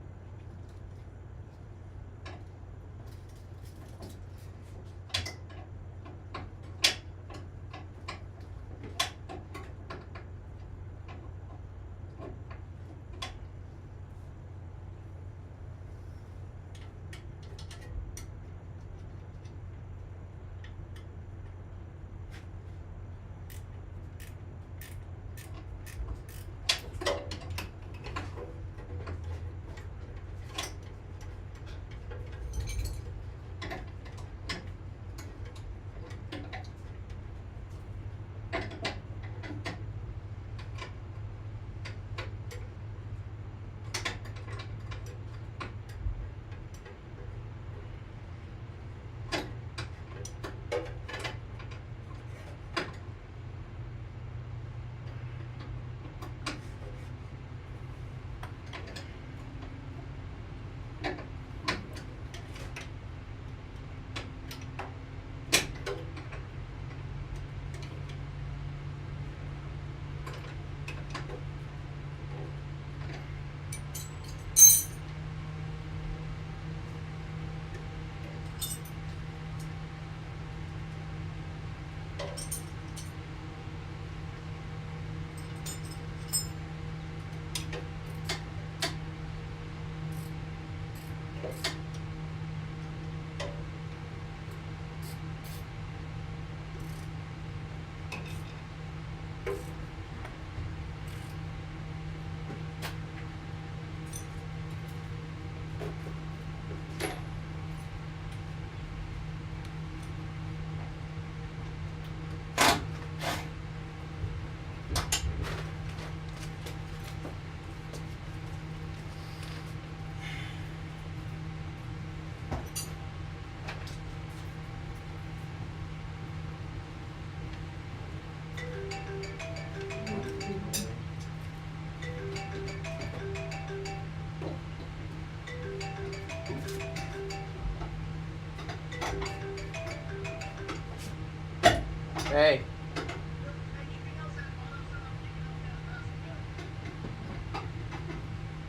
Hey.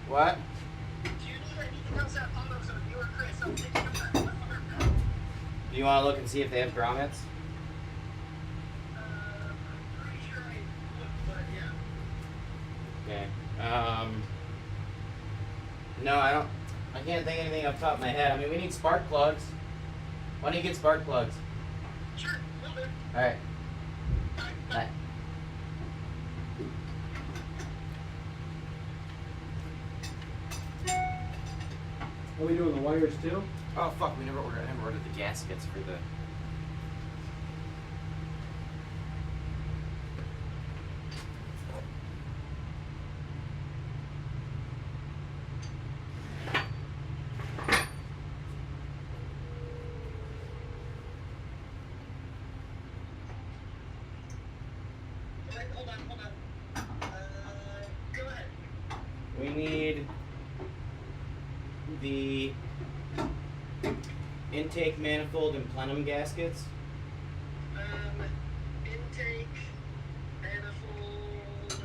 What? Do you want to look and see if they have grommets? Pretty sure I looked, but yeah. Okay. No, I don't. I can't think of anything off the top of my head. I mean, we need spark plugs. Why don't you get spark plugs? Sure, will do. All right. Bye. Are we doing the wires too? Oh fuck! I never ordered the gaskets for the. Wait, hold on. Go ahead. We need the intake manifold and plenum gaskets. Intake, manifold,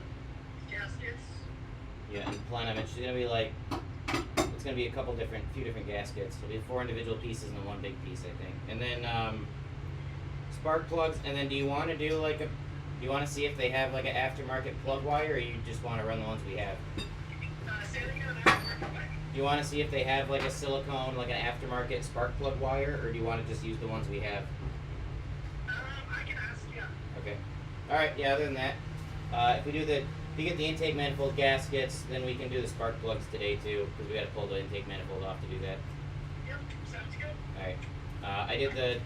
gaskets. Yeah, and plenum. It's gonna be like it's gonna be a few different gaskets. It'll be 4 individual pieces and then 1 big piece, I think. And then spark plugs. And then do you want to do like a? Do you want to see if they have like an aftermarket plug wire, or you just want to run the ones we have? Say it again. Do you want to see if they have like a silicone, like an aftermarket spark plug wire, or do you want to just use the ones we have? I can ask, yeah. Okay. All right. Yeah. Other than that, if you get the intake manifold gaskets, then we can do the spark plugs today too, because we got to pull the intake manifold off to do that. Yep, sounds good. All right. I did the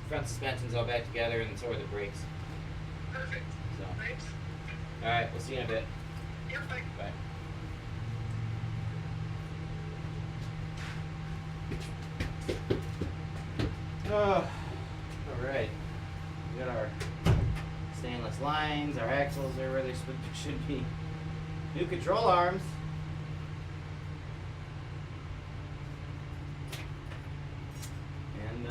front suspensions all back together, and so are the brakes. Perfect. So. Thanks. All right. We'll see you in a bit. Yep, bye. Bye. Oh, all right. We got our stainless lines. Our axles are where they should be. New control arms. And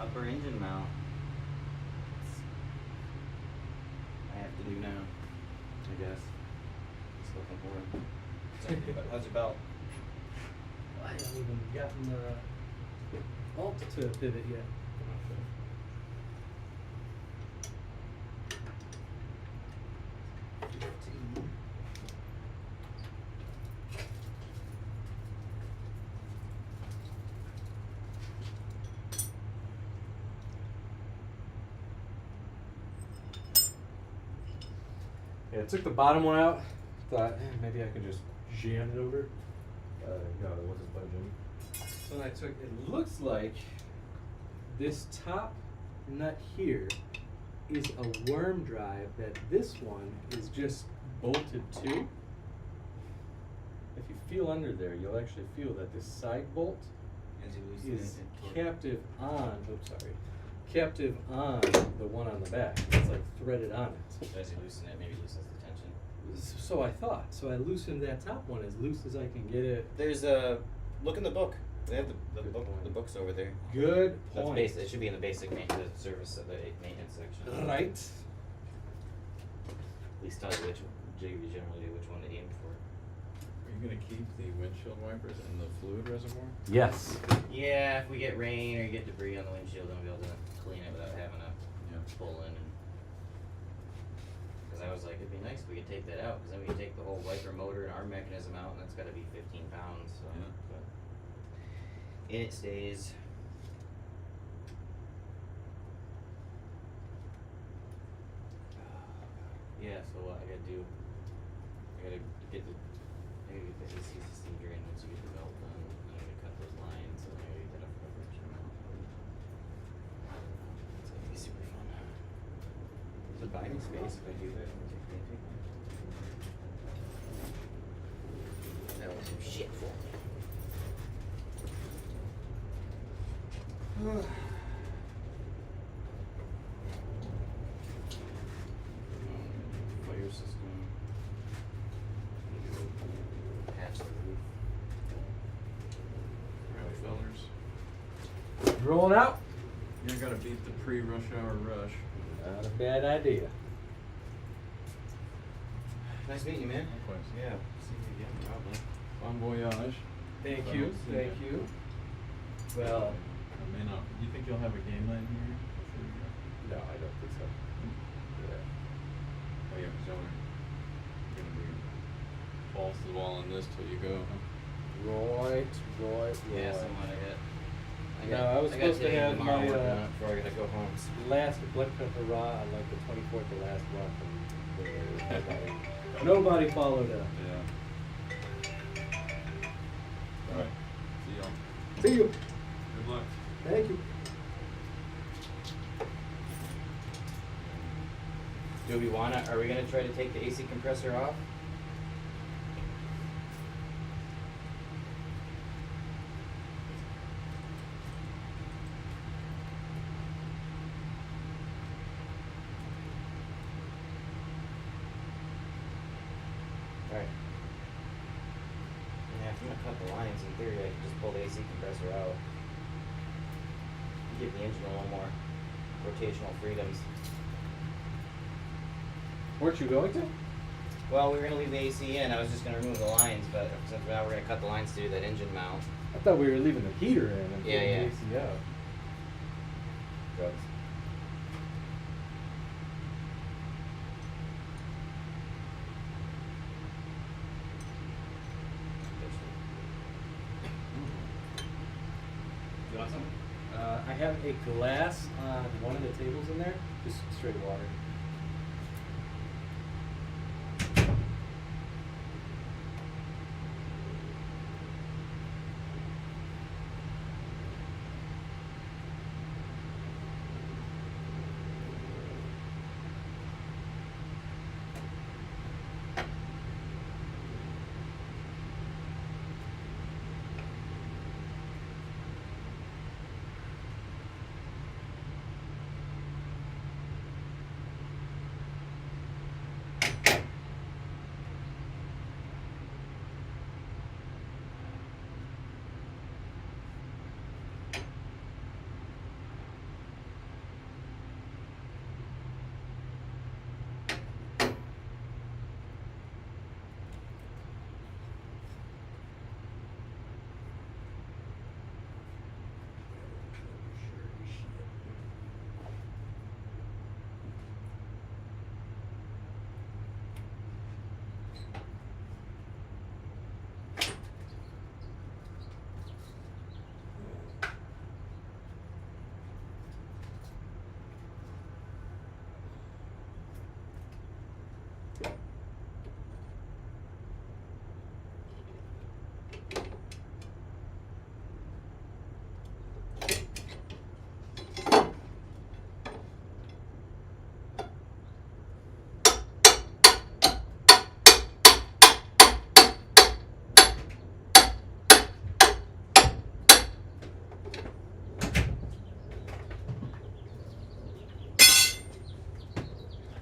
upper engine mount. I have to do now, I guess. Just looking for it. How's your belt? I haven't even gotten the alt to pivot yet. Yeah, I took the bottom one out. Thought maybe I could just jam it over. No, it wasn't budging. So then I took. It looks like this top nut here is a worm drive that this one is just bolted to. If you feel under there, you'll actually feel that this side bolt is captive on. Oops, sorry. Captive on the one on the back. It's like threaded on it. As you loosen it, maybe it loosens the tension. So I thought. So I loosened that top one as loose as I can get it. There's a look in the book. They have the Good book. point. The book's over there. Good That's point. basic. It should be in the basic maintenance service of the maintenance section. Right. At least tell you which generally which one to aim for. Are you gonna keep the windshield wipers in the fluid reservoir? Yes. Yeah, if we get rain or get debris on the windshield, then we'll be able to clean it without having to pull in. Because I was like, it'd be nice if we could take that out, because then we could take the whole wiper motor and arm mechanism out, and that's got to be 15 pounds. So. Yeah. But in it stays. Yeah, so what I gotta do, I gotta get the AC system drained once you get the belt done, and I gotta cut those lines, and I gotta get that up coverage. It's gonna be super fun. Is it binding space if I do that? That'll do shit for me. Fire system. Patch the roof. Alright, fellers. Rolling out. You gotta beat the pre-rush hour rush. Not a bad idea. Nice meeting you, man. Likewise. Yeah. See you again, probably. Bon voyage. Thank Well, you. see Thank ya. you. Well, I may not. Do you think you'll have a game night here before you go? No, I don't think so. Yeah. Oh yeah, because you're gonna be balls to the wall on this till you go, huh? Right. Yeah, something like that. No, I was supposed to have my before I gotta go home. last Blood Pepper Raw on like the 24th, the last month, and nobody followed up. Yeah. Alright. See y'all. See you. Good luck. Thank you. Do we wanna, are we gonna try to take the AC compressor off? Alright. Yeah, if I'm gonna cut the lines, in theory I can just pull the AC compressor out. Give the engine a little more rotational freedoms. Weren't you going to? Well, we were gonna leave the AC in, I was just gonna remove the lines, but since now we're gonna cut the lines to do that engine mount. I thought we were leaving the heater in and Yeah, putting yeah. the AC out. Drugs. You want some? I have a glass on one of the tables in there, just straight water.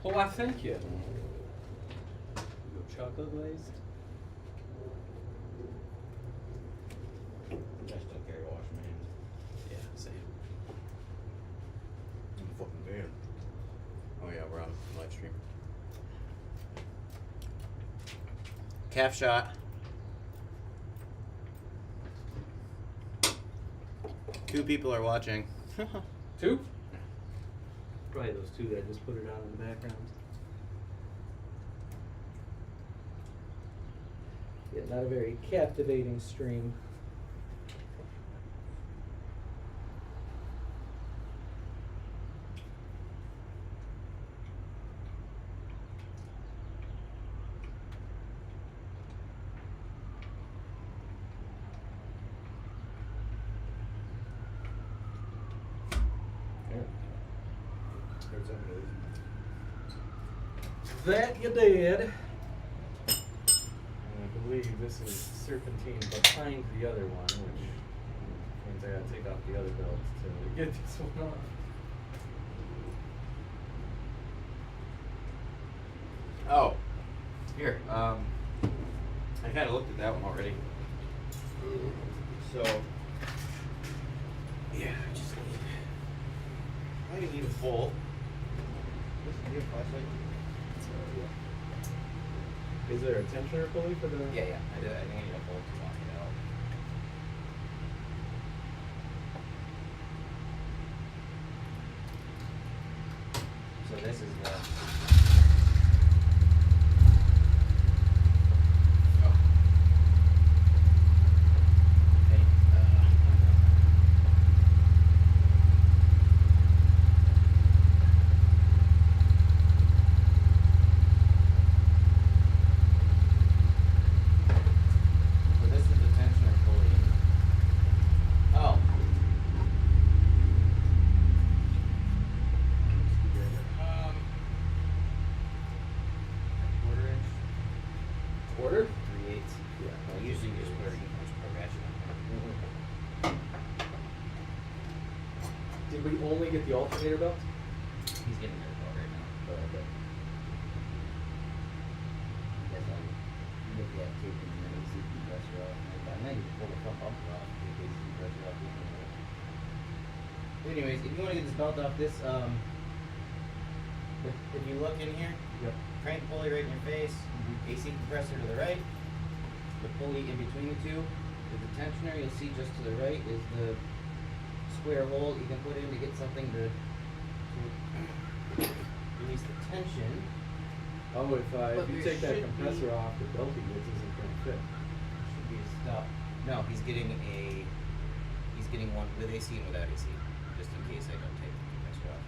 Oh, I thank you. Chocolate glazed? I just don't carry wash my hands. Yeah, same. I'm fucking bad. Oh yeah, we're on live stream. Calf shot. Two people are watching. Two? Probably those two that just put it on in the background. Yeah, not a very captivating stream. That you did. And I believe this is serpentine behind the other one, which means I gotta take off the other belt to get this one off. Oh, here. I kind of looked at that one already. So, yeah, just leave. I can leave it full. Listen, do you have a flashlight? Is there a tensioner pulley for the? Yeah, yeah. I think I need a bolt to lock it out. this is the. Okay, so this is the tensioner pulley. Oh. Quarter inch, Quarter? 3/8. Yeah. Well, usually you just put a ratchet on Did we only get the alternator belt? there. He's getting rid of it right now. Oh, okay. Yes, look at that tape and then you see the compressor off. And then you pull the front bumper off, you take the compressor off. Anyways, if you want to get this belt off, if you look in here, Yep. crank pulley right in your face, AC compressor to the right, the pulley in between the two, the tensioner you'll see just to the right is the square hole you can put in to get something to release the tension. Oh, if But if you there take that should compressor be- off, the belt he gets isn't going to fit. Should be a stop. No, he's getting one with AC and without AC, just in case I don't take the compressor off.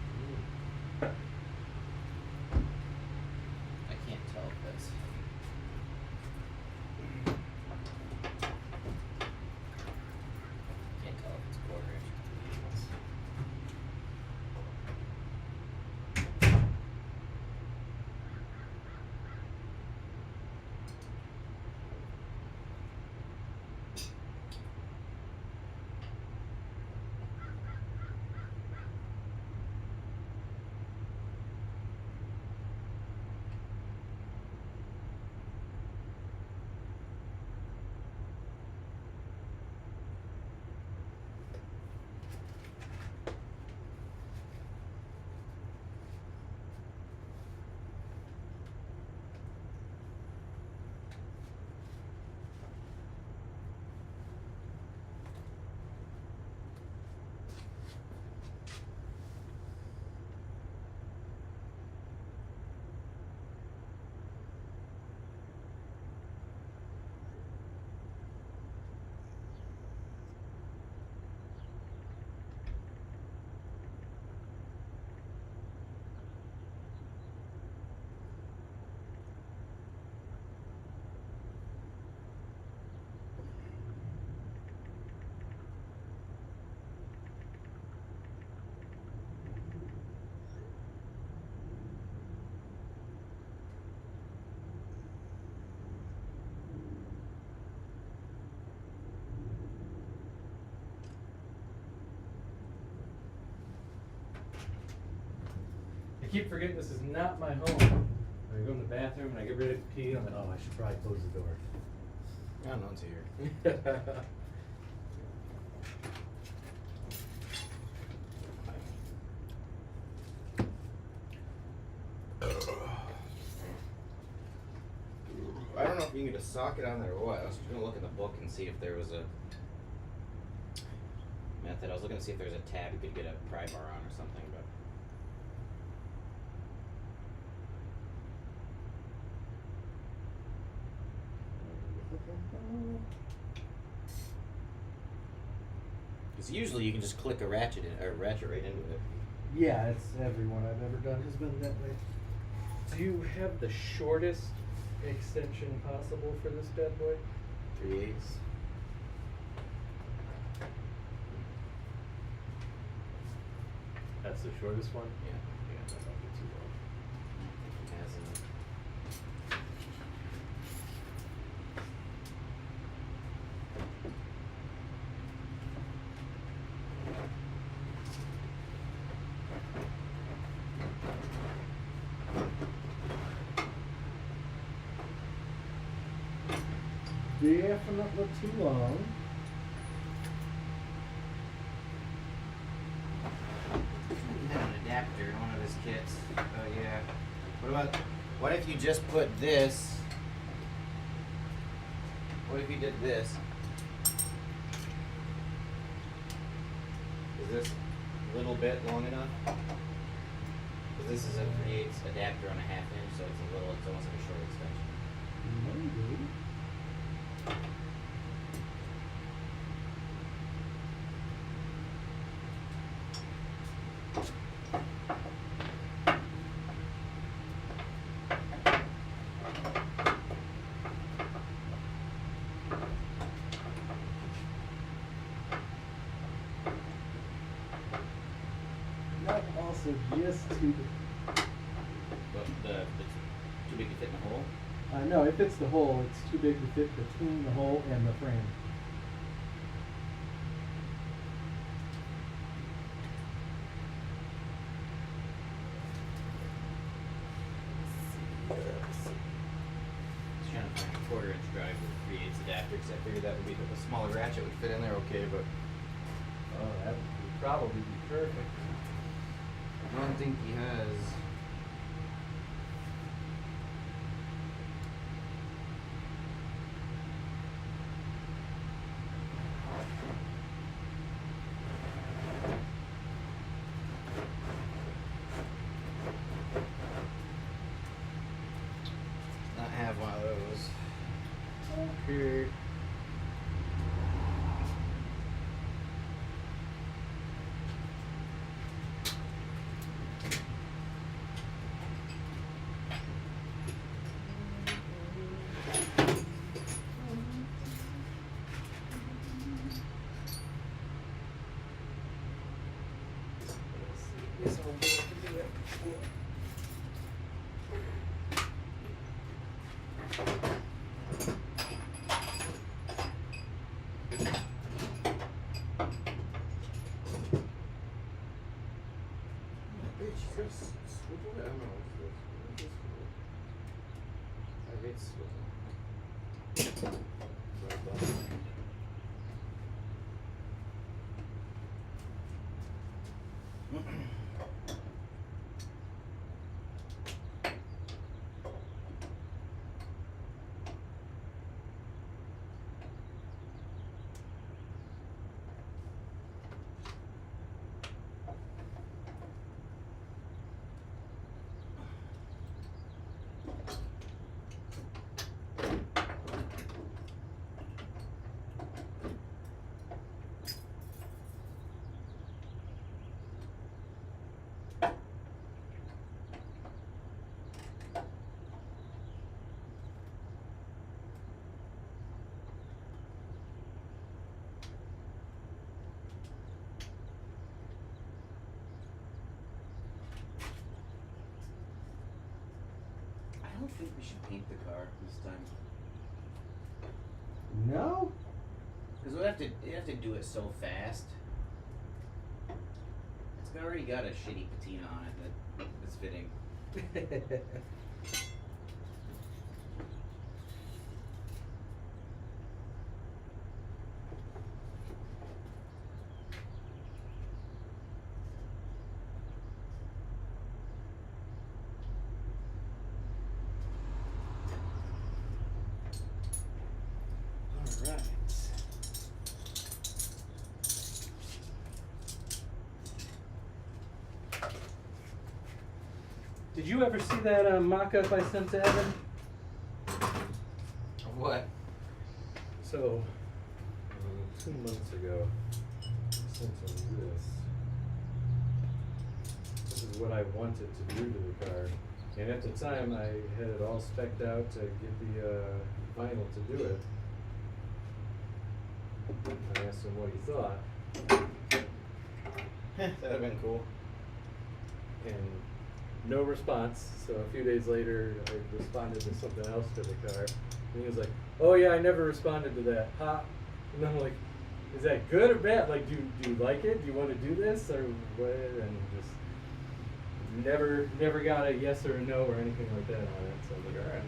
I can't tell if that's. Can't tell if it's quarter inch. I keep forgetting this is not my home. I go in the bathroom and I get ready to pee. I'm like, oh, I should probably close the door. I don't know what's here. I don't know if you can get a socket on there or what. I was gonna look in the book and see if there was a method. I was looking to see if there was a tab you could get a pry bar on or something, but. Because usually you can just click a ratchet right into it. Yeah, it's everyone I've ever done has been that way. Do you have the shortest extension possible for this bad boy? 3/8. That's the shortest one? Yeah. Yeah, that might be too long. Hasn't. Definitely too long. Had an adapter in one of his kits. Oh yeah. What if you just put this? What if you did this? Is this a little bit long enough? Because this is a creates adapter on a 1/2 inch, so it's almost like a short extension. Maybe. Not also just too. But it's too big to fit in the hole. No, it fits the hole. It's too big to fit between the hole and the frame. Just trying to find a 1/4 inch drive that creates adapter, because I figured that would be the smaller ratchet would fit in there okay, but Oh, that would probably be perfect. I don't think he has. Not have one of those. Okay. This one could be it. I hate swivel. I don't think we should paint the car this time. No? Because you have to do it so fast. It's already got a shitty patina on it that's fitting. Alright. Did you ever see that mock-up I sent to Evan? What? So, 2 months ago, I sent him this. This is what I wanted to do to the car. And at the time, I had it all spec'd out to get the vinyl to do it. I asked him what he thought, That'd have been cool. and no response. So a few days later, I responded to something else to the car, and he was like, "Oh yeah, I never responded to that." Ha! And I'm like, "Is that good or bad? Like, do you like it? Do you want to do this or what?" And just never got a yes or a no or anything like that on it. So I was like, "All right,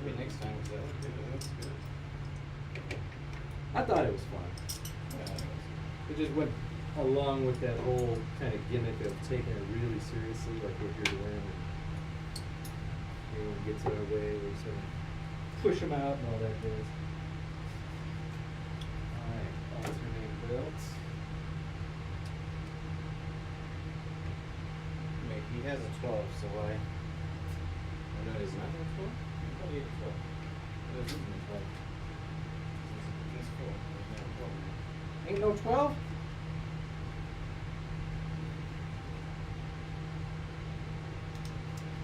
Maybe next time, because that was good. That's good. I thought it was fun. It just went along with that whole kind of gimmick of taking it really seriously, like what you're doing. And everyone gets in our way, we sort of push them out and all that jazz. Alright, alternating belts. Make you has a 12, so why? Oh, no, he's not a 12? I thought he had a 12. There's nothing in 12. He's full. There's not a 12 in there. Ain't no 12?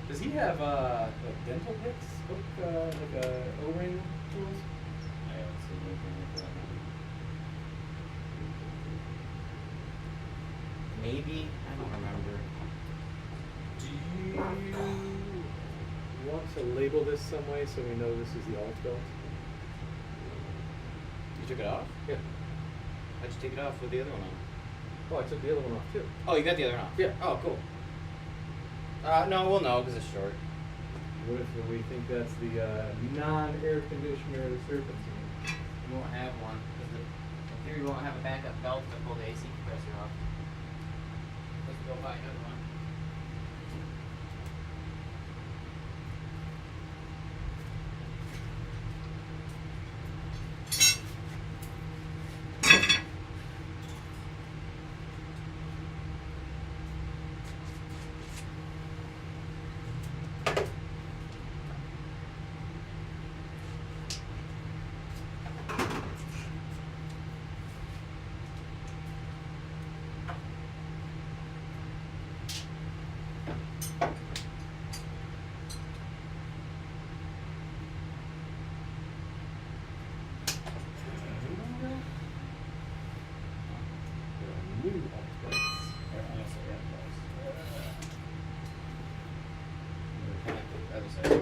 Does he have like dental picks? Like O-ring tools? I haven't seen anything like that. Maybe? I don't remember. Do you want to label this some way so we know this is the alt belt? You took it off? Yeah. How'd you take it off with the other one on? Oh, I took the other one off too. Oh, you got the other one off? Yeah. Oh, cool. No, we'll know because it's short. What if we think that's the non-air conditioner serpentine? You won't have one. Because in theory, you won't have a backup belt to pull the AC compressor off. Let's go buy another one. Other side.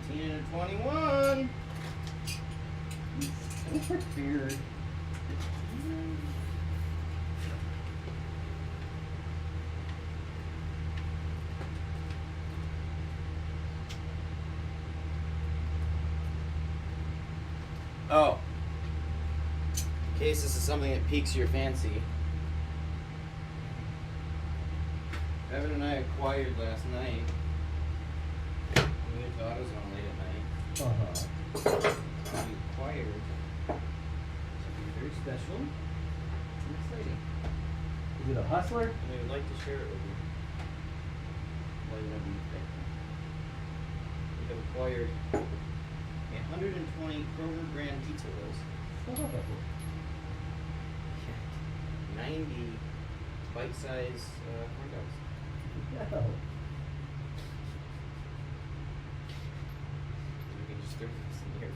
19 and a 21. So prepared. Oh. In case this is something that piques your fancy. Evan and I acquired last night. We went to AutoZone late at night. We acquired something very special and exciting. Is it a hustler? And we would like to share it with you. While you have me pick. We have acquired 120 Kroger brand pizza rolls. 90 bite-sized corn dogs. No. We can just throw this in here.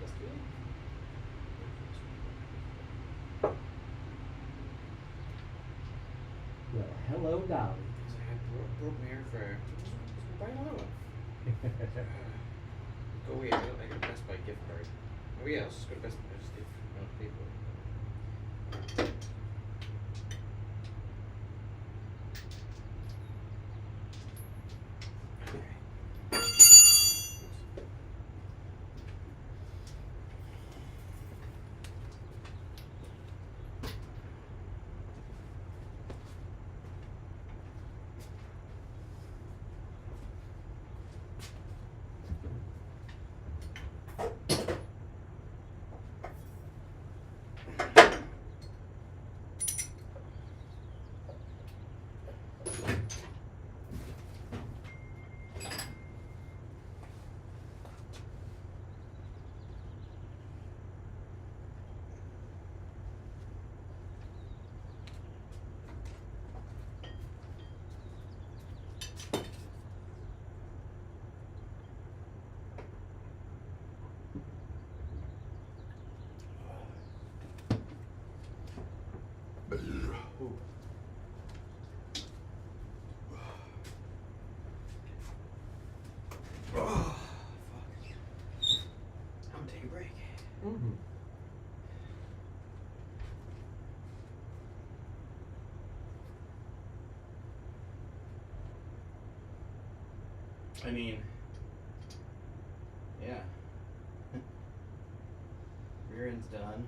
Let's do it. Well, hello, Dolly. Because I had broke my air fryer. Just buy another one. Go away. I got a Best Buy gift card. Oh yeah, let's just go to Best Buy. I just did. I don't pay for it. Oh, fuck. I'm gonna take a break. Mm-hmm. I mean, yeah. Rear end's done.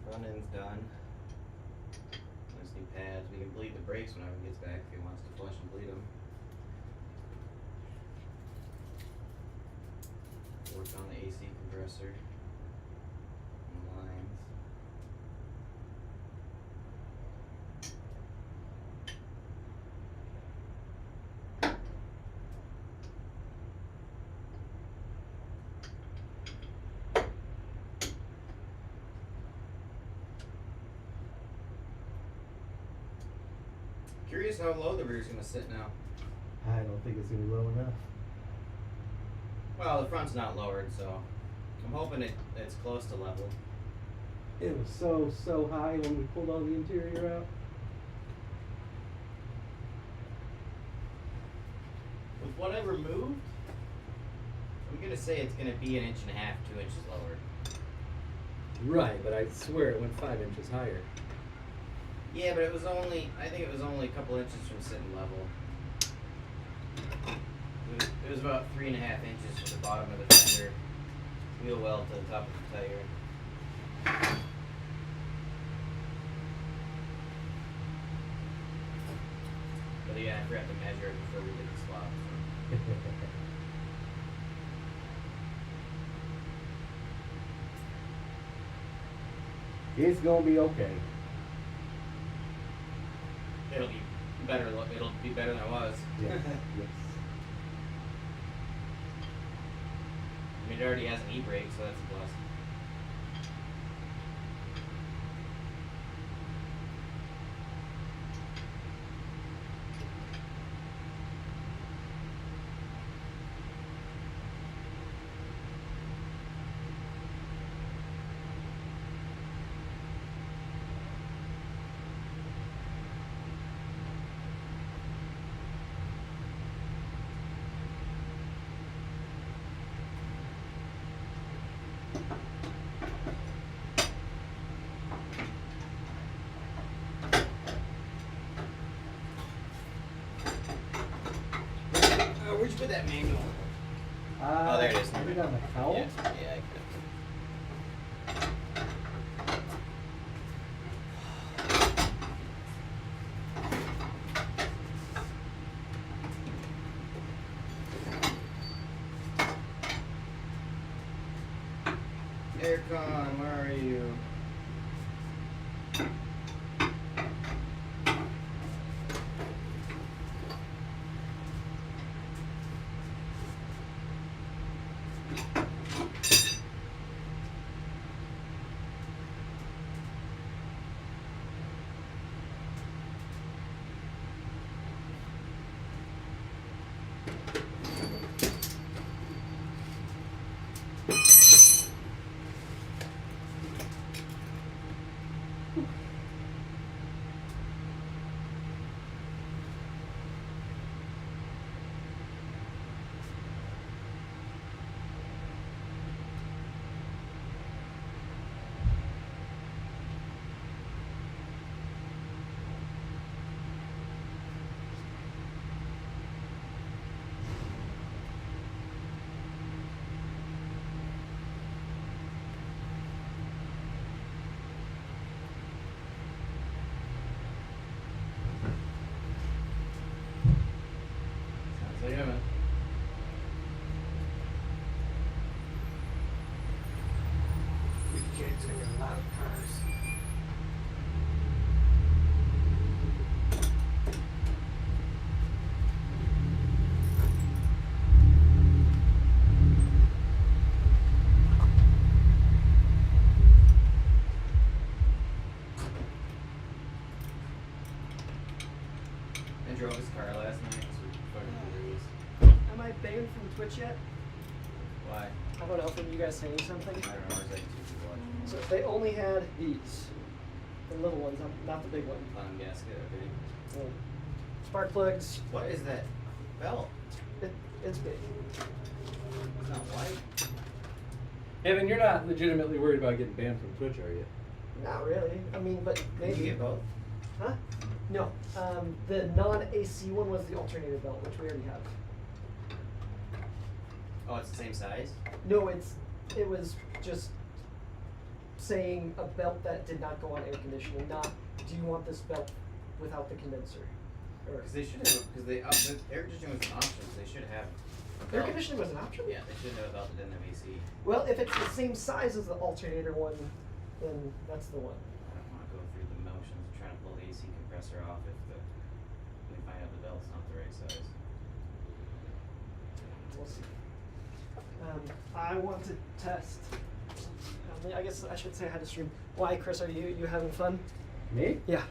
Front end's done. Nice new pads. We can bleed the brakes whenever he gets back if he wants to flush and bleed them. Or work on the AC compressor and lines. Curious how low the rear's gonna sit now. I don't think it's gonna be low enough. Well, the front's not lowered, so I'm hoping it's close to level. It was so high when we pulled all the interior out. With what I removed, I'm gonna say it's gonna be 1.5 inches, 2 inches lower. Right, but I swear it went 5 inches higher. Yeah, but I think it was only a couple inches from sitting level. It was about 3.5 inches from the bottom of the fender wheel well to the top of the tire. But yeah, I forgot to measure it before we did the swap. It's gonna be okay. It'll be better. It'll be better than it was. Yes. Yes. I mean, it already has an e-brake, so that's a plus. Where'd you put that manual? Oh, there it is. Put it on the cowl? Yeah, I could. Aircon, where are you? Sounds like it. Kids are a lot of cars. I drove his car last night, so we fucking lose. Am I banned from Twitch yet? Why? I don't know, from you guys saying something. I don't know, there's like 2 people watching. So they only had these. The little ones, not the big one. Clown gasket, okay. Well, spark plugs. What is that belt? It's big. It's not white. Evan, you're not legitimately worried about getting banned from Twitch, are you? Not really. I mean, but Did maybe. you get both? Huh? No. The non-AC one was the alternative belt, which we already have. Oh, it's the same size? No, it was just saying a belt that did not go on air conditioning, not do you want this belt without the condenser? Or Because they should have, because the air conditioning was an option, so they should have Air belt. conditioning was an option? Yeah, they should have a belt that didn't have AC. Well, if it's the same size as the alternator one, then that's the one. I don't want to go through the motions of trying to pull the AC compressor off if we find out the belt's not the right size. We'll see. I want to test. I guess I should say I had to stream. Why, Chris? Are you having fun? Me? Yeah.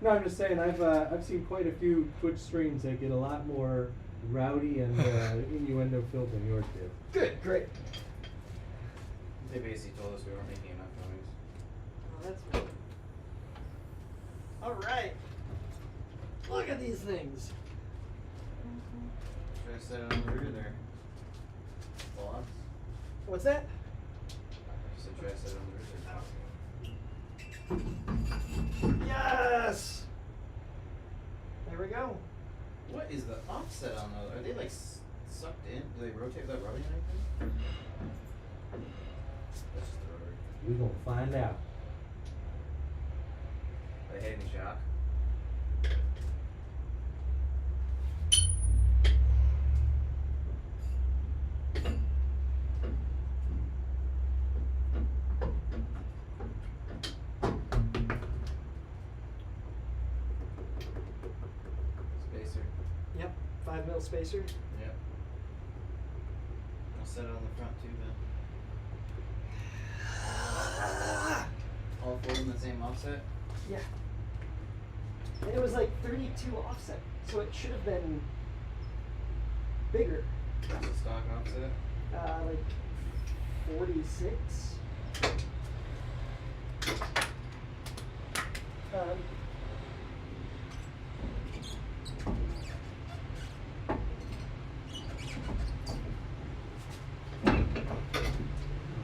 No, I'm just saying I've seen quite a few Twitch streams that get a lot more rowdy and innuendo filled than yours did. Good. Great. They basically told us we weren't making enough noise. Oh, that's good. All right. Look at these things. Should I set it on the rear there? Blocks? What's that? I said, should I set it on the rear there? Yes. There we go. What is the offset on those? Are they like sucked in? Do they rotate without rubbing anything? That's just the rotary. We gonna find out. Are they hitting shock? Spacer. Yep. 5 mil spacer. Yep. I'll set it on the front too then. All four in the same offset? Yeah. And it was like 32 offset, so it should have been bigger. That's the stock offset? Like 46.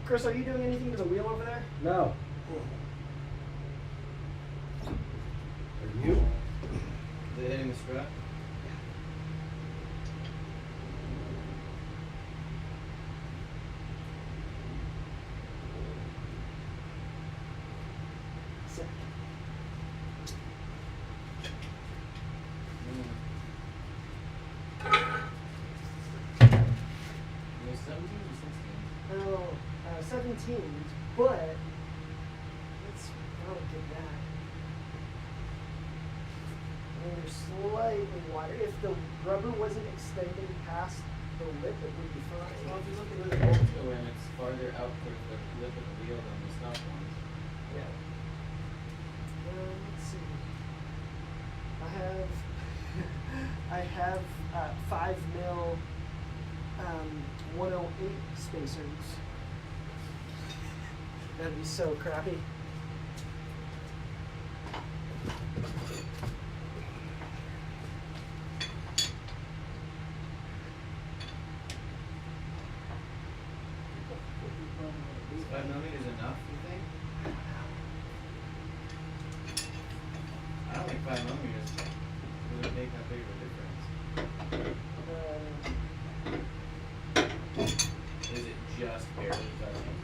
Chris, are you doing anything to the wheel over there? No. Are you? Is it hitting the strut? Sick. It was 17 or 16? Oh, 17, but let's probably get that. I mean, they're slightly wider. If the rubber wasn't extending past the lip, it would be Well, fine. if you look at where the bolts go in, it's farther out towards the lip of the wheel than the stock ones. Yeah. Let's see. I have 5 mil 108 spacers. That'd be so crappy. Is 5 millimeters enough, you think? I don't think 5 millimeters would make that big of a difference. Is it just barely touching?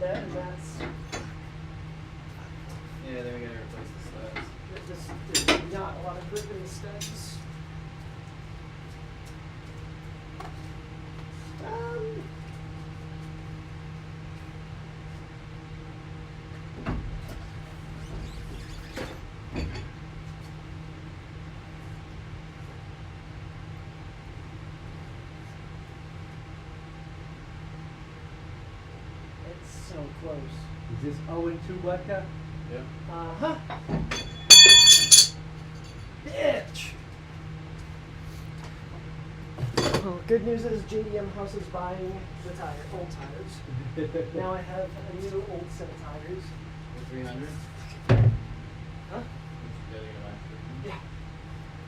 That's Yeah, then we gotta replace the studs. there's not a lot of grip in the studs. It's so close. Is this 0-2 Black Cat? Yeah. Uh-huh. Bitch! Well, good news is JDM House is buying the old tires. Now I have a new old set of tires. The 300? Huh? Yeah.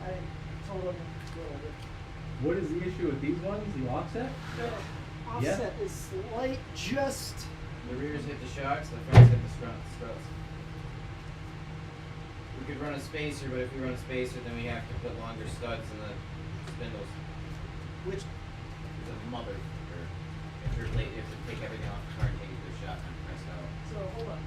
I told them What is the issue with these ones? The offset? offset is slight, just The rears hit the shocks, the fronts hit the struts. We could run a spacer, but if we run a spacer, then we have to put longer studs in the spindles. which The mother, or if you're late, you have to take everything off the car and take it to the shop and press it. So hold on.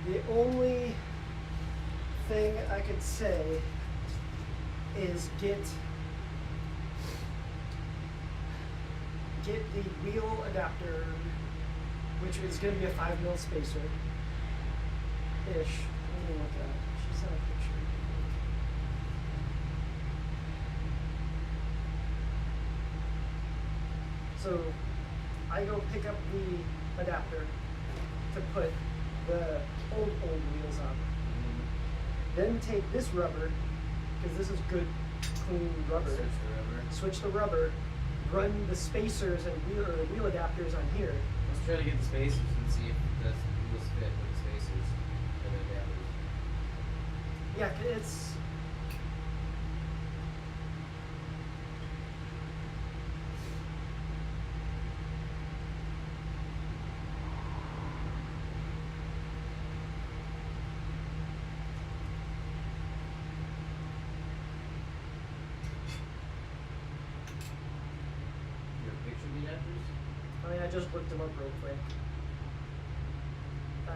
The only thing I could say is get the wheel adapter, which is going to be a 5mm spacer ish. Let me look at it. She sent a picture. So I go pick up the adapter to put the old wheels on. Then take this rubber, because this is good, clean rubber. Switch the rubber. Run the spacers and wheel adapters on here. Let's try to get the spacers and see if the wheels fit with the spacers and the adapters. Yeah, 'cause it's. You have a picture of the adapters? I mean, I just looked them up real quick. I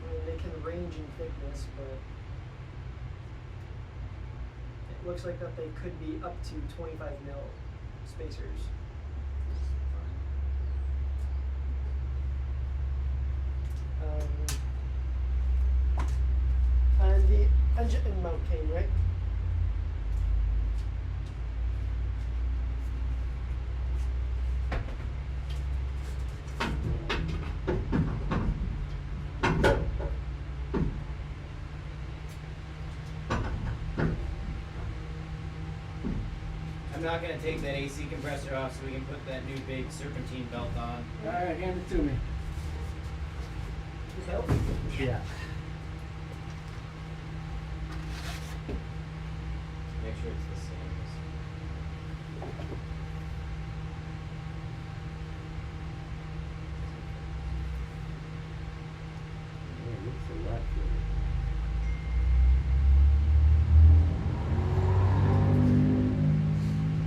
mean, they can range in thickness, but it looks like that they could be up to 25mm spacers. And the engine mount came, right? I'm not gonna take that AC compressor off so we can put that new big serpentine belt on. Alright, hand it to me. Help. Yeah. Make sure it's the same as. Yeah, it looks a lot good.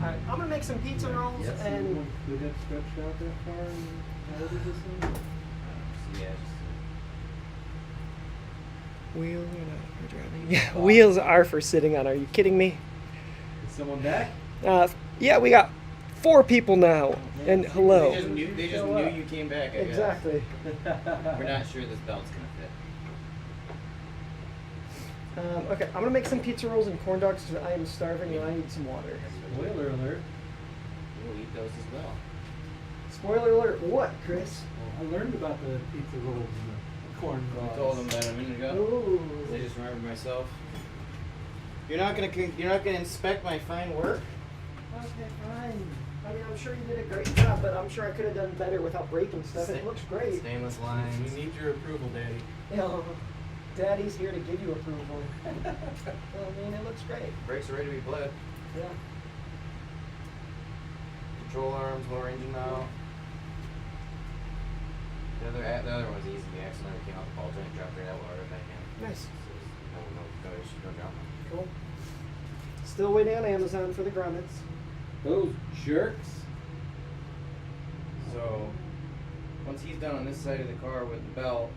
Alright, I'm gonna make some pizza rolls Yes, and did that stretched out that far and how old is this thing? Yeah, just. wheels are not for driving. Yeah, wheels are for sitting on. Are you kidding me? Is someone back? Yeah, we got 4 people now. And hello. They just Show knew up. you came back. I guess. Exactly. We're not sure this belt's gonna fit. Okay, I'm gonna make some pizza rolls and corn dogs because I am starving and I need some water. Spoiler alert. We'll eat those as well. Spoiler alert, what, Chris? I learned about the pizza rolls and the corn I dogs. told them that a minute ago. Ooh. I just remembered myself. You're not gonna inspect my fine work. Okay, fine. I mean, I'm sure you did a great job, but I'm sure I could have done better without breaking stuff. It looks great. Stainless We lines. need your approval, Daddy. You know, Daddy's here to give you approval. Well, I mean, it looks great. Brakes are ready to be bled. Yeah. Control arms, lower engine mount. The other one was easy. The axle never came out the ball joint, dropped right out water back in. Nice. So no issue, no drama. Cool. Still waiting on Amazon for the grommets. Those jerks. So once he's done on this side of the car with the belt,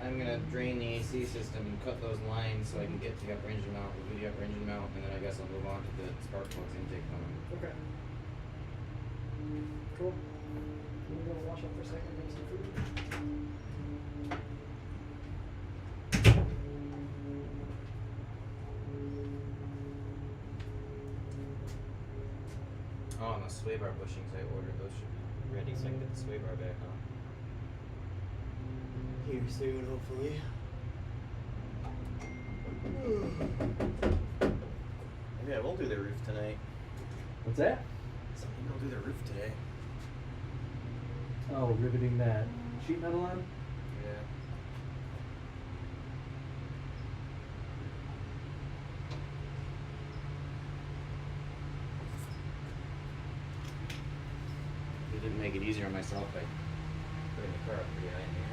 I'm gonna drain the AC system and cut those lines so I can get to the upper engine mount, remove the upper engine mount, and then I guess I'll move on to the spark plugs intake one. Okay. Cool. I'm gonna wash up for a second, make some food. Oh, and the sway bar bushings I ordered, those should be ready so I can get the sway bar back on. Here soon, hopefully. Maybe I will do the roof tonight. What's that? Maybe I'll do the roof today. Oh, riveting that sheet metal on? Yeah. make it easier on myself by Putting the car up pretty high in the air.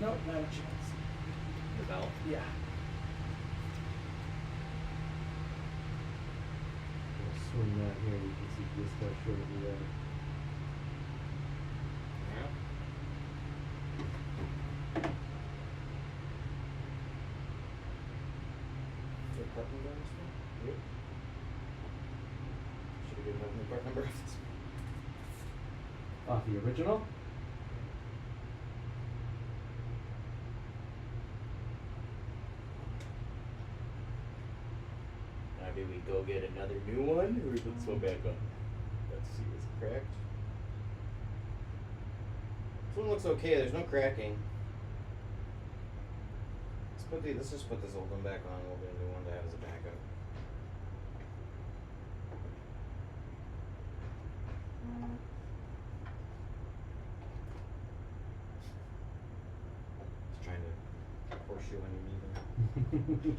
Nope, not a chance. The belt. Yeah. We'll swing that here. You can see just how short of the Is there part number on this one? Yep. Should have given me part number off this one. Off the original? Now do we go get another new one, or we put this one back on? Let's see, is it cracked? This one looks okay, there's no cracking. Let's just put this old one back on, we'll get a new one to have as a backup. Just trying to horseshoe when you need them.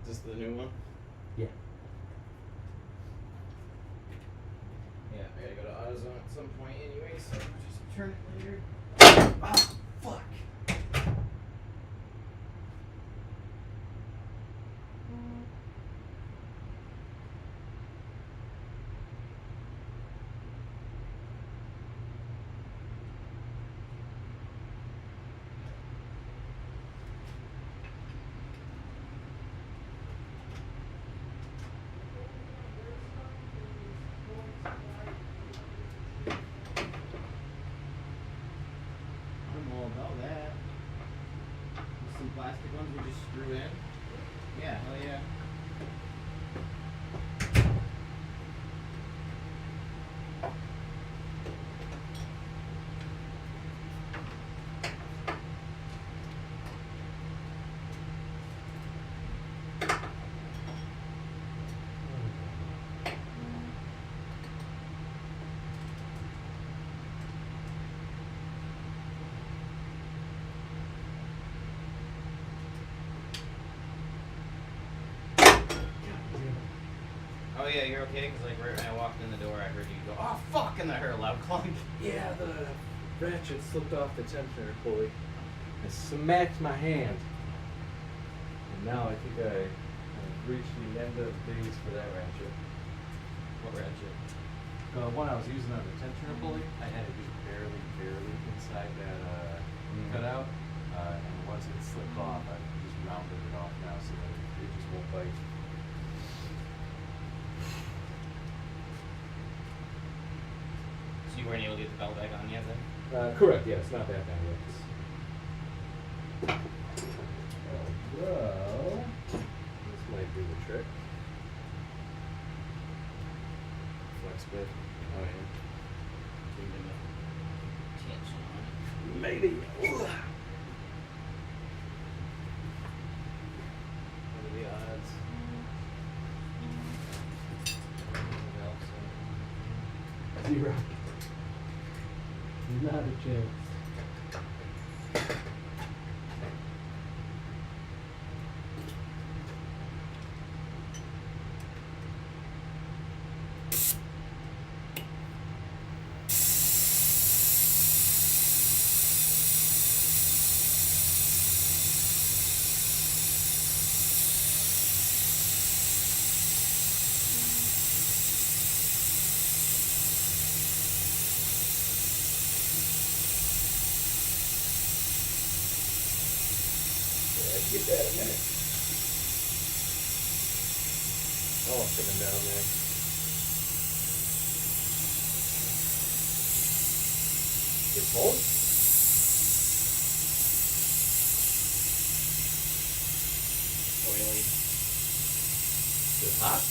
Is this the new one? Yeah. Yeah, I gotta go to AutoZone at some point anyway, so I'll just return it later. Ah, fuck. I'm all about that. Some plastic ones we just screw in. Yeah, hell yeah. Oh yeah, you're okay? Because like right when I walked in the door, I heard you go, oh fuck, and then I heard a loud clunk. Yeah, the ratchet slipped off the tensioner pulley. I smacked my hand. And now I think I've reached the end of days for that ratchet. What ratchet? The one I was using on the tensioner pulley, I had it just barely inside that cutout. And once it slipped off, I just rounded it off now so that it just won't bite. So you weren't able to get the belt back on yet then? Correct, yes, not that bad yet. Well, this might do the trick. Flex bit. Oh yeah. So you can tension on it. Maybe. What are the odds? Zero. Not a chance. Get that in there. Oh, coming down there. It's cold? Oily. Is it hot?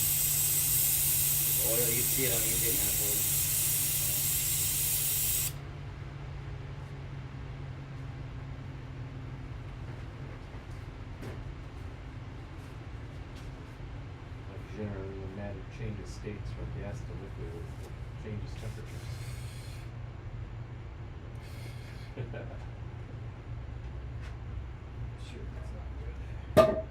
Oily. You can see it on the intake manifold. Like generally when matter changes states from gas to liquid, it changes temperatures. Sure, that's not good.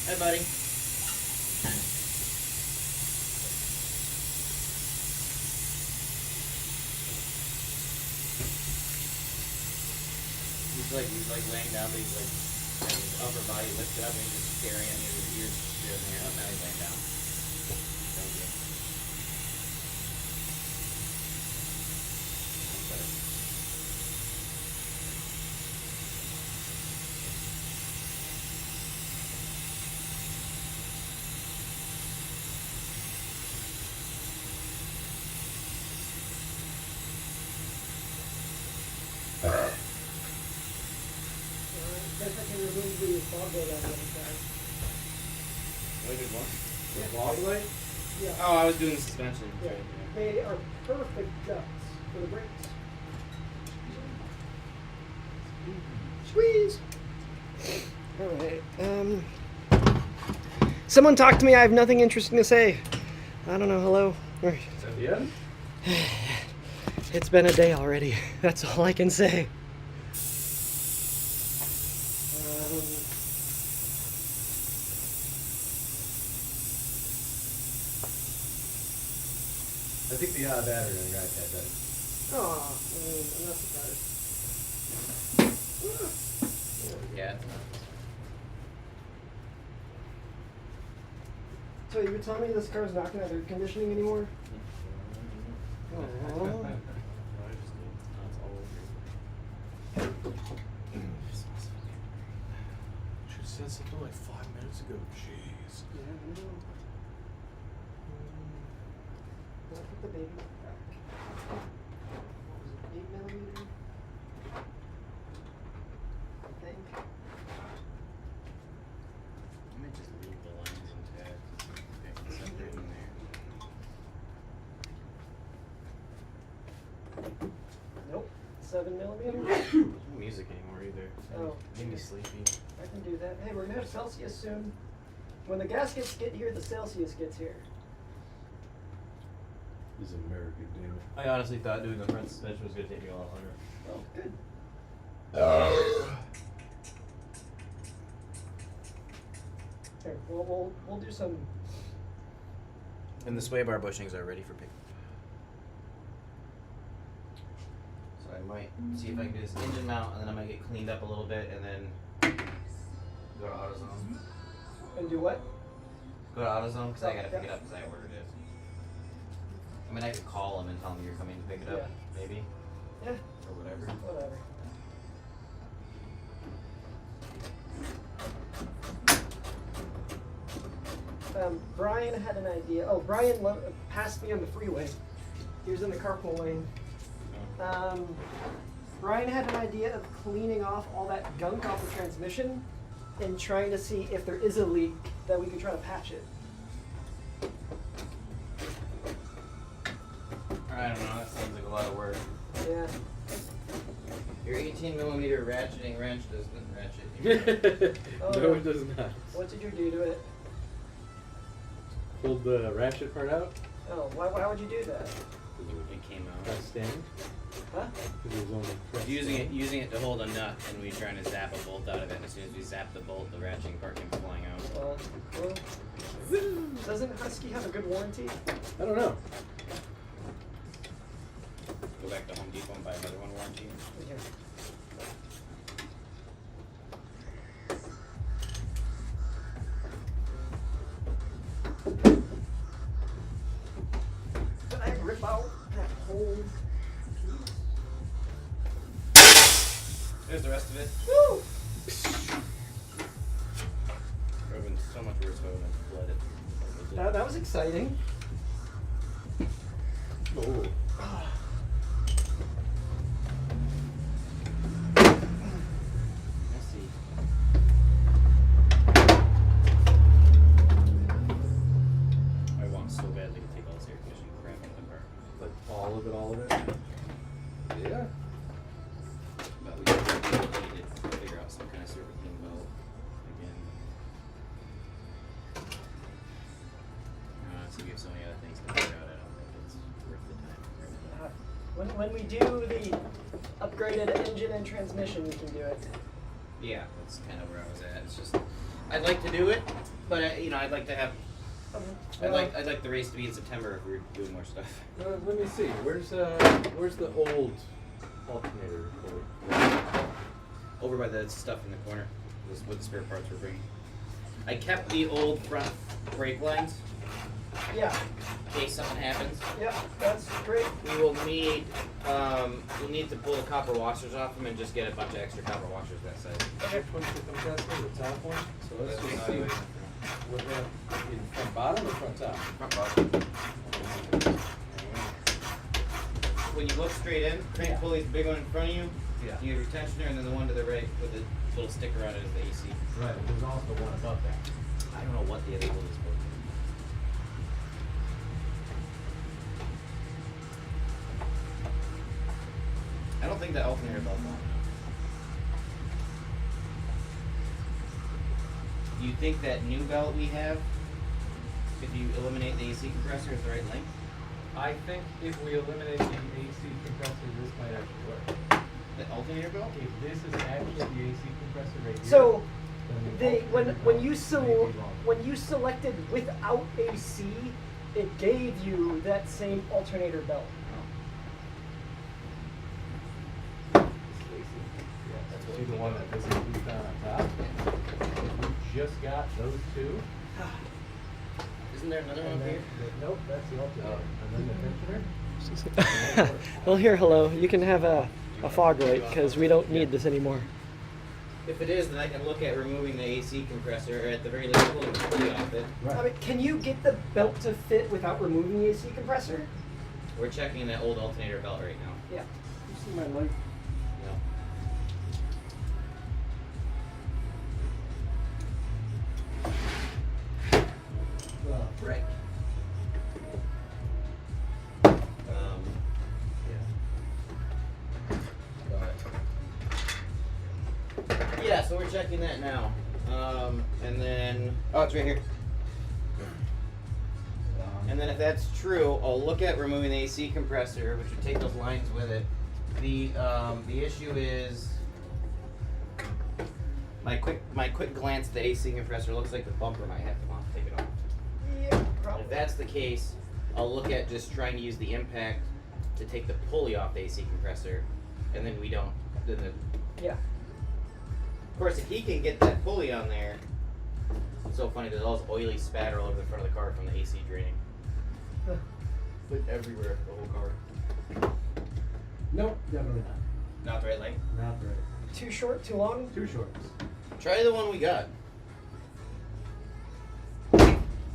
Hi, buddy. He's like laying down, but he's like having his upper body lifted up and he's just staring at me with his ears straight in the air. Oh, now he's laying down. Thank you. That's better. Guess I can remove the fog light on the other side. Wait, did what? Yeah. Log light? Yeah. Oh, I was doing the suspension. Yeah. They are perfect ducts for the brakes. Squeeze! Alright, someone talk to me, I have nothing interesting to say. I don't know, hello? Alright. Is that the end? It's been a day already. That's all I can say. I think the battery on the iPad died. Oh, I'm not surprised. Yeah, it's not. So you were telling me this car's not gonna have air conditioning anymore? Oh. Should have said something like 5 minutes ago. Jeez. Yeah, I know. I'll put the baby back. What was it, 8mm? I think. I might just leave the lines intact. I can separate them there. Nope. 7mm? There's no music anymore either. Oh. I'm getting sleepy. I can do that. Hey, we're gonna have Celsius soon. When the gaskets get here, the Celsius gets here. This is America, damn it. I honestly thought doing the front suspension was going to take me a lot longer. Oh, good. Here, we'll do some. And the sway bar bushings are ready for pickup. So I might see if I can do this engine mount, and then I might get cleaned up a little bit, and then go to AutoZone. And do what? Go to AutoZone because I gotta pick Yeah. it up because I ordered it. I mean, I could call them and tell them you're coming to pick it up, Yeah. maybe, Yeah, or whatever. whatever. Brian had an idea. Oh, Brian passed me on the freeway. He was in the carpool lane. Brian had an idea of cleaning off all that gunk off the transmission and trying to see if there is a leak that we could try to patch it. I don't know. That sounds like a lot of work. Yeah. Your 18mm ratcheting wrench doesn't ratchet. Oh, No, it does not. What did you do to it? Pulled the ratchet part out, Oh, why would you do that? It came out. Got stained? Huh? Because it was only pressed Using it to hold a nut, and we trying to zap a bolt out of it. And as soon as we zap the bolt, the ratcheting part came flying out. Well, doesn't Husky have a good warranty? I don't know. Go back to Home Depot and buy another one warranty. Yeah. Did I rip out that whole There's the rest of it. Woo! It would have been so much worse if I would have bled it. That was exciting. Oh. Let's see. I want so badly to take all this air conditioning crap out of the car. Like all of it? Yeah. But we need to figure out some kind of serpentine belt again. So we have so many other things to figure out. I don't think it's worth the time right now. When we do the upgraded engine and transmission, we can do it. Yeah, that's kind of where I was at. It's just I'd like to do it, but I'd like to have. I'd like the race to be in September if we're doing more stuff. Let me see. Where's the old alternator cord? Over by the stuff in the corner. This is what the spare parts we're bringing. I kept the old front brake lines Yeah, in case something happens. yeah, that's great. We will need we'll need to pull the copper washers off them and just get a bunch of extra copper washers that size. Okay. Which one's the compressor? The top one? So let's That's just the see. evaluation. What in front bottom or front top? Front bottom. When you look straight in, crank pulley's the big one in front of you. Yeah. You have your tensioner, and then the one to the right with the little sticker on it is the AC. Right. There's also one above that. I don't know what the other one is for. I don't think the alternator belt's on. Do you think that new belt we have, if you eliminate the AC compressor, is the right length? I think if we eliminate the AC compressor, this might actually work. The alternator belt? If this is actually the AC compressor right here. So, then when you alternator may be wrong. when you selected without AC, it gave you that same alternator belt. Yeah, that's see the one that doesn't boot down on top. We just got those two. Isn't there another one And up then, here? nope, that's the alternator. And then the tensioner. Well, here, hello. You can have a fog light because we don't need this anymore. If it is, then I can look at removing the AC compressor, or at the very least pulling the pulley off it. I mean, can you get the belt to fit without removing the AC compressor? We're checking that old alternator belt right now. Yeah. You see my light? No. Right. Yeah, so we're checking that now. And then, oh, it's right here. And then if that's true, I'll look at removing the AC compressor, which would take those lines with it. The issue is my quick glance at the AC compressor looks like the bumper might have to come off. Take it off. Yeah, And probably. if that's the case, I'll look at just trying to use the impact to take the pulley off the AC compressor, and then we don't. Then Yeah. of course, if he can get that pulley on there, it's so funny. There's all this oily spatter all over the front of the car from the AC draining. Like everywhere, the whole car. Nope, definitely not. Not the right length. Not right. Too short, too long? Too shorts. Try the one we got.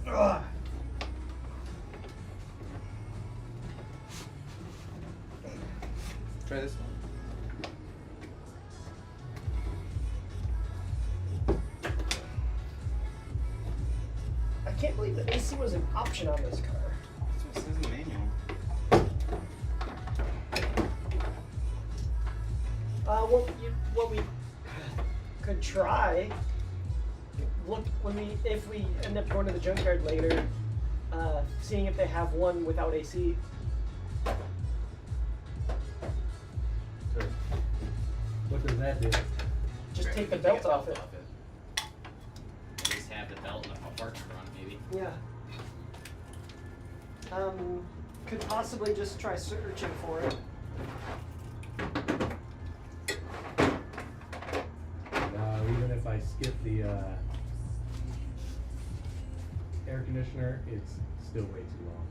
Ugh. Try this one. I can't believe that AC was an option on this car. That's what it says in the manual. What we could try. Look, if we end up going to the junkyard later, see seeing if they have one without AC. Sure. What does that do? Just Right, take the we can belt take a off it. At least have the belt and a partner run, maybe. Yeah. Could possibly just try searching for it. Even if I skip the air conditioner, it's still way too long.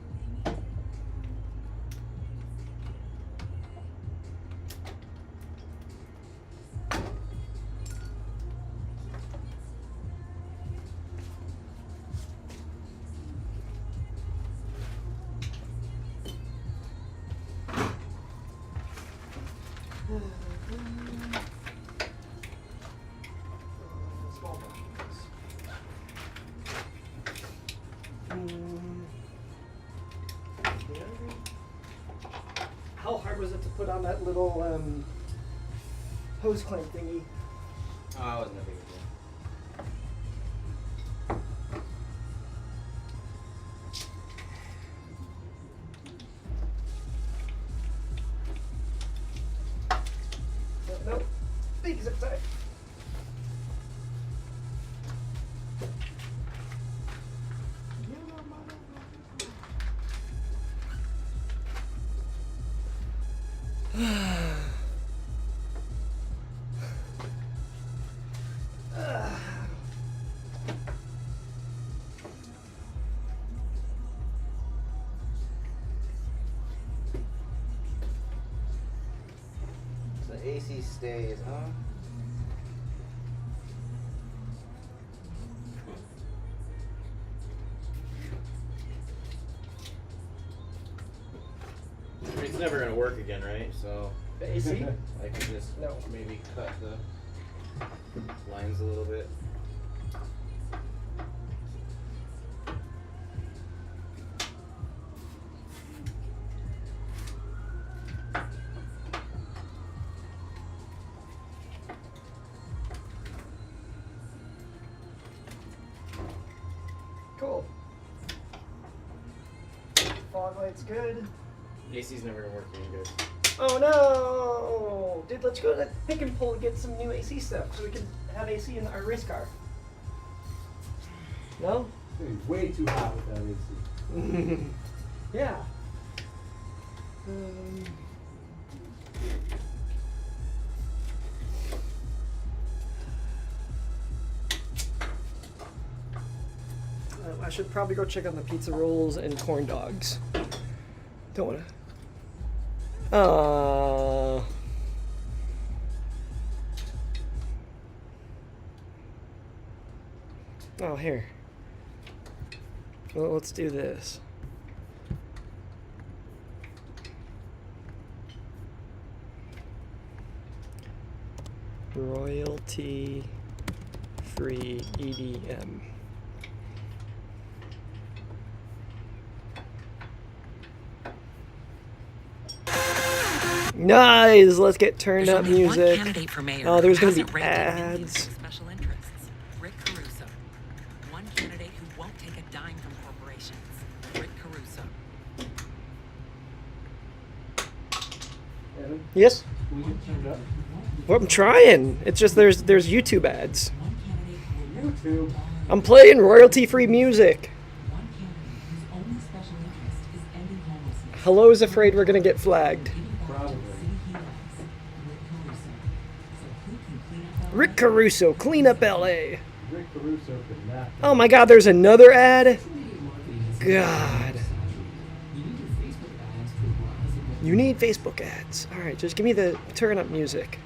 Small box. How hard was it to put on that little hose clamp thingy? Oh, I wasn't a big deal. Nope. Big zip tie. So AC stays, huh? It's never gonna work again, right? So The AC? I can just No. maybe cut the lines a little bit. Cool. Fog light's good. AC's never gonna work again, guys. Oh no! Dude, let's go to Pick and Pull and get some new AC stuff so we can have AC in our race car. No? It's way too hot without AC. Yeah. I should probably go check on the pizza rolls and corn dogs. Don't wanna. Oh, here. Well, let's do this. Royalty free EDM. Nice. Let's get turned There's up only music. One candidate for mayor Oh, there's who gonna be hasn't raked in millions ads. of special interests. Rick Caruso. One candidate who won't take a dime from corporations. Rick Caruso. Evan, Yes. will you get turned up? Well, I'm trying. It's just there's YouTube ads. YouTube. I'm playing royalty-free music. Hello is afraid we're gonna get flagged. Probably. Rick Caruso, clean up LA. Rick Caruso could not. Oh my God, there's another ad. God. You need Facebook ads. All right, just give me the turn up music.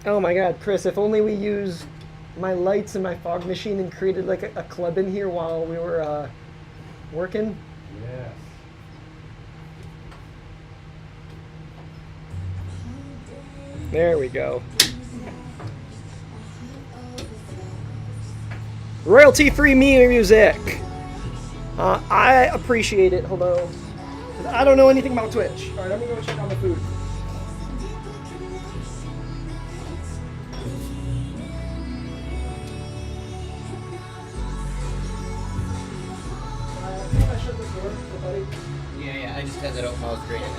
Oh my God, Chris, if only we used my lights and my fog machine and created like a club in here while we were working. Yes. There we go. Royalty-free music. I appreciate it. Hold on. I don't know anything about Twitch. All right, I'm gonna go check on the food. buddy? Yeah, I just had that open while I was creating it.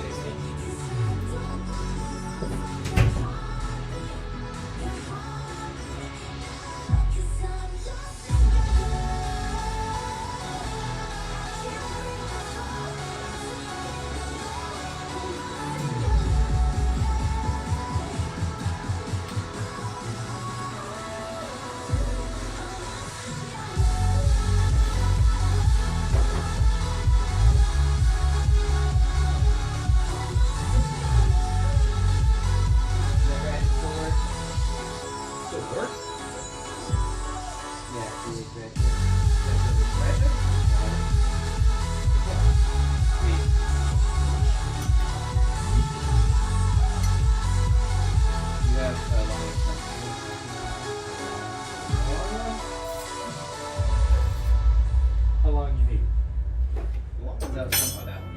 How long you need? That was somehow that one.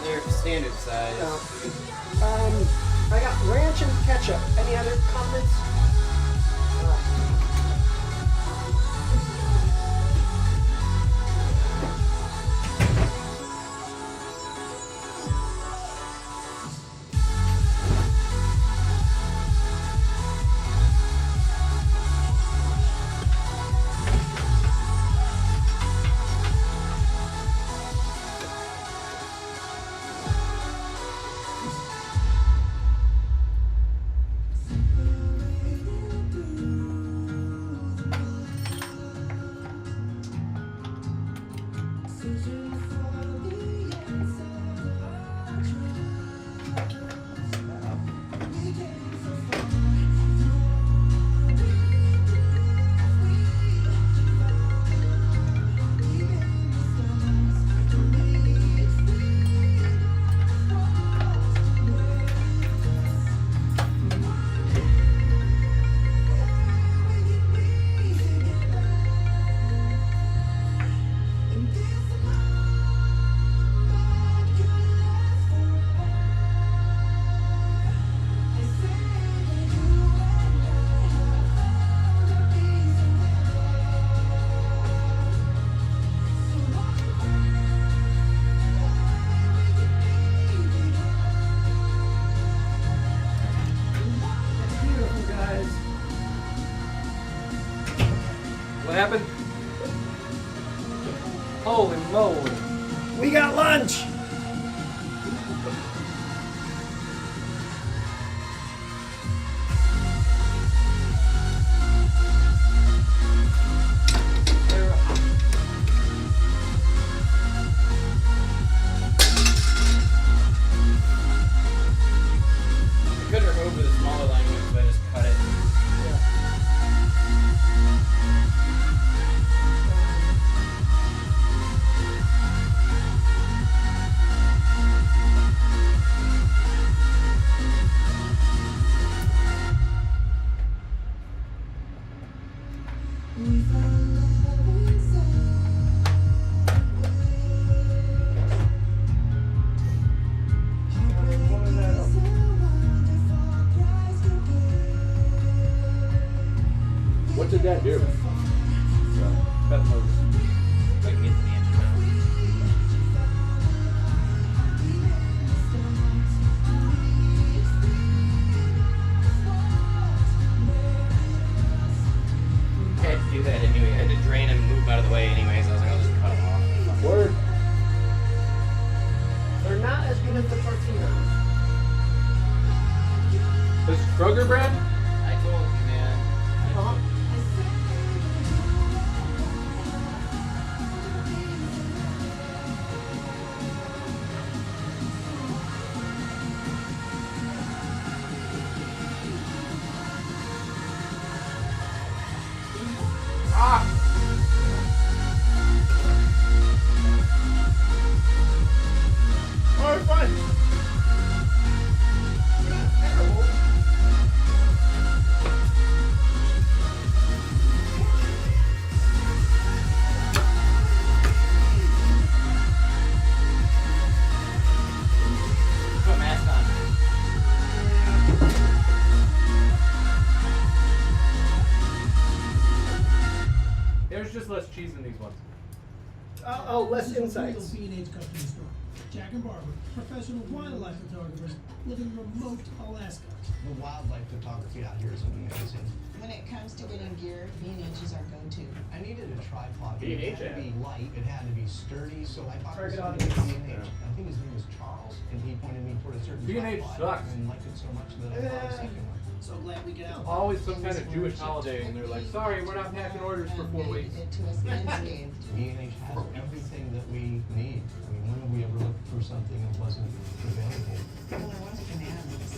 They're standard size. No. I got ranch and ketchup. Any other comments? What happened? Holy moly. We got lunch! I could remove the smaller language, but I just cut it. Kroger brand? I told you, man. Uh-huh. Alright, fine. Put a mask on. There's just less cheese in these ones. Oh, less insights. B&H Company Store. Jack and Barber, professional wildlife photographers living in remote Alaska. The wildlife photography out here is amazing. When it comes to getting gear, B&H is our go-to. I needed a tripod. B&H It had to be light. It had to be sturdy. So I talked to Target somebody at audience. B&H. I think his name was Charles, and he pointed me toward a certain B&H tripod. sucks. And liked it so much that I bought a second one. So glad we get out. Always some kind of Jewish holiday, and they're like, sorry, we're not packing orders for 4 weeks. It to us unscathed. B&H has everything that we need. I mean, when have we ever looked for something that wasn't available? Well, I wasn't gonna have this.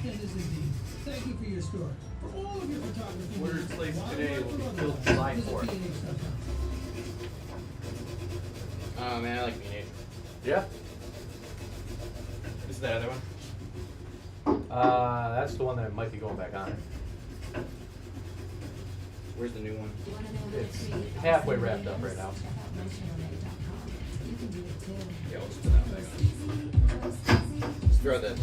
It is indeed. Thank you for your store. For all of your photography. Ordered needs, slates wildlife today will be or filled otherwise, July visit 4th. B&H.com. Oh man, I like B&H. Yeah? This is the other one. That's the one that might be going back on. Where's the new one? It's halfway wrapped up right now. Yeah, we'll just put that back on. Just throw the.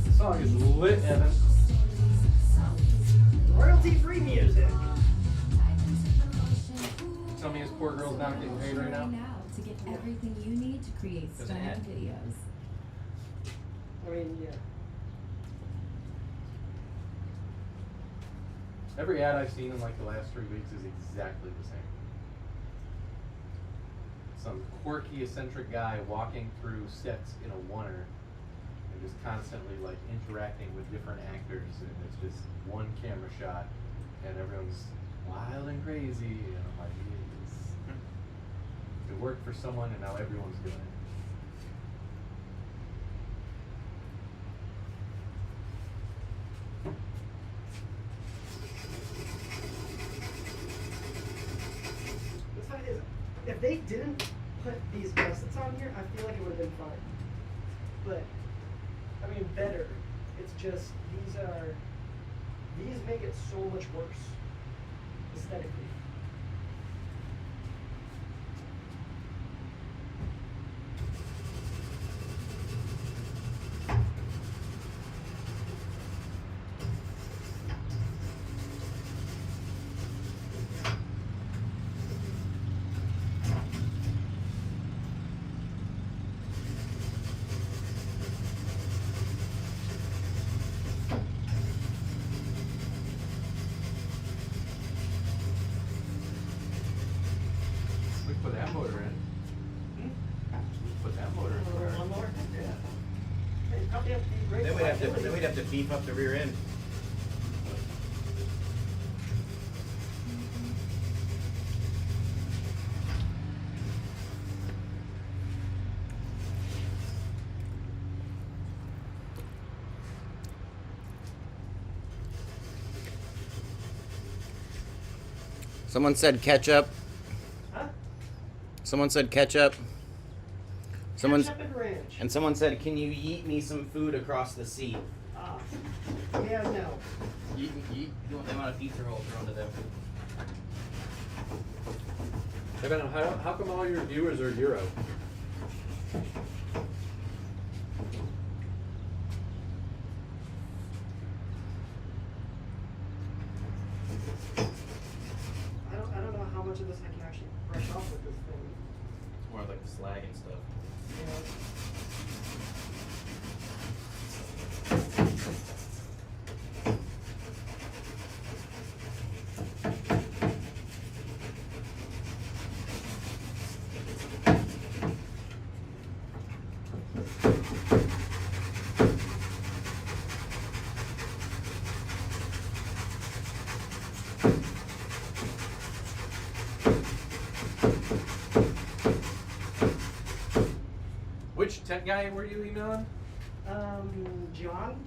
The song is lit, Evan. Royalty-free music. Tell me this poor girl's not getting paid right now? To get everything you need to create Doesn't stunning add. videos. I mean, yeah. Every ad I've seen in like the last 3 weeks is exactly the same. Some quirky, eccentric guy walking through sets in a oneer and just constantly like interacting with different actors, and it's just one camera shot, and everyone's wild and crazy, and I'm like, it worked for someone, and now everyone's doing it. The fact is, if they didn't put these gussets on here, I feel like it would have been fine. But, I mean, better. It's just, these make it so much worse. Aesthetically. We put that motor in. We put that motor in. for her. One more? Yeah. Hey, probably have to be great. Then we'd have to beef up the rear end. Someone said ketchup. Huh? Someone said ketchup. Someone's Ketchup and ranch. and someone said, "Can you yeet me some food across the sea?" Ah. Yeah, no. Yeet, yeet. You want the amount of pizza rolls thrown to them? Evan, how come all your viewers are Euro? I don't know how much of this I can actually brush off with this thing. It's more like the slag and stuff. You know? tech guy were you emailing? John?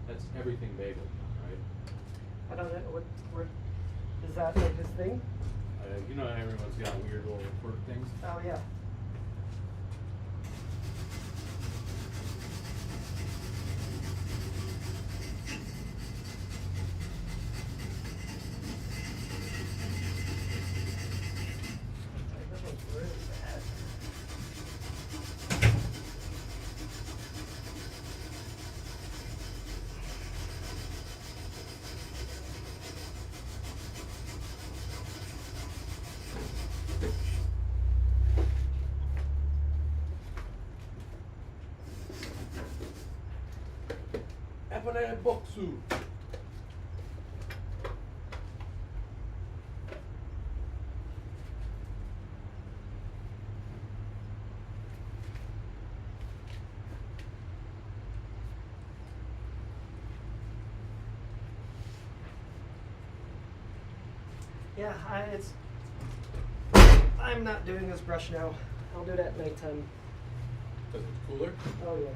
That's everything bagel, right? I don't know. What is that like his thing? You know how everyone's got weird little quirk things? Oh, yeah. Apple Boxu. Yeah, I'm not doing this brush now. I'll do it at nighttime. Because it's cooler? Oh, yeah.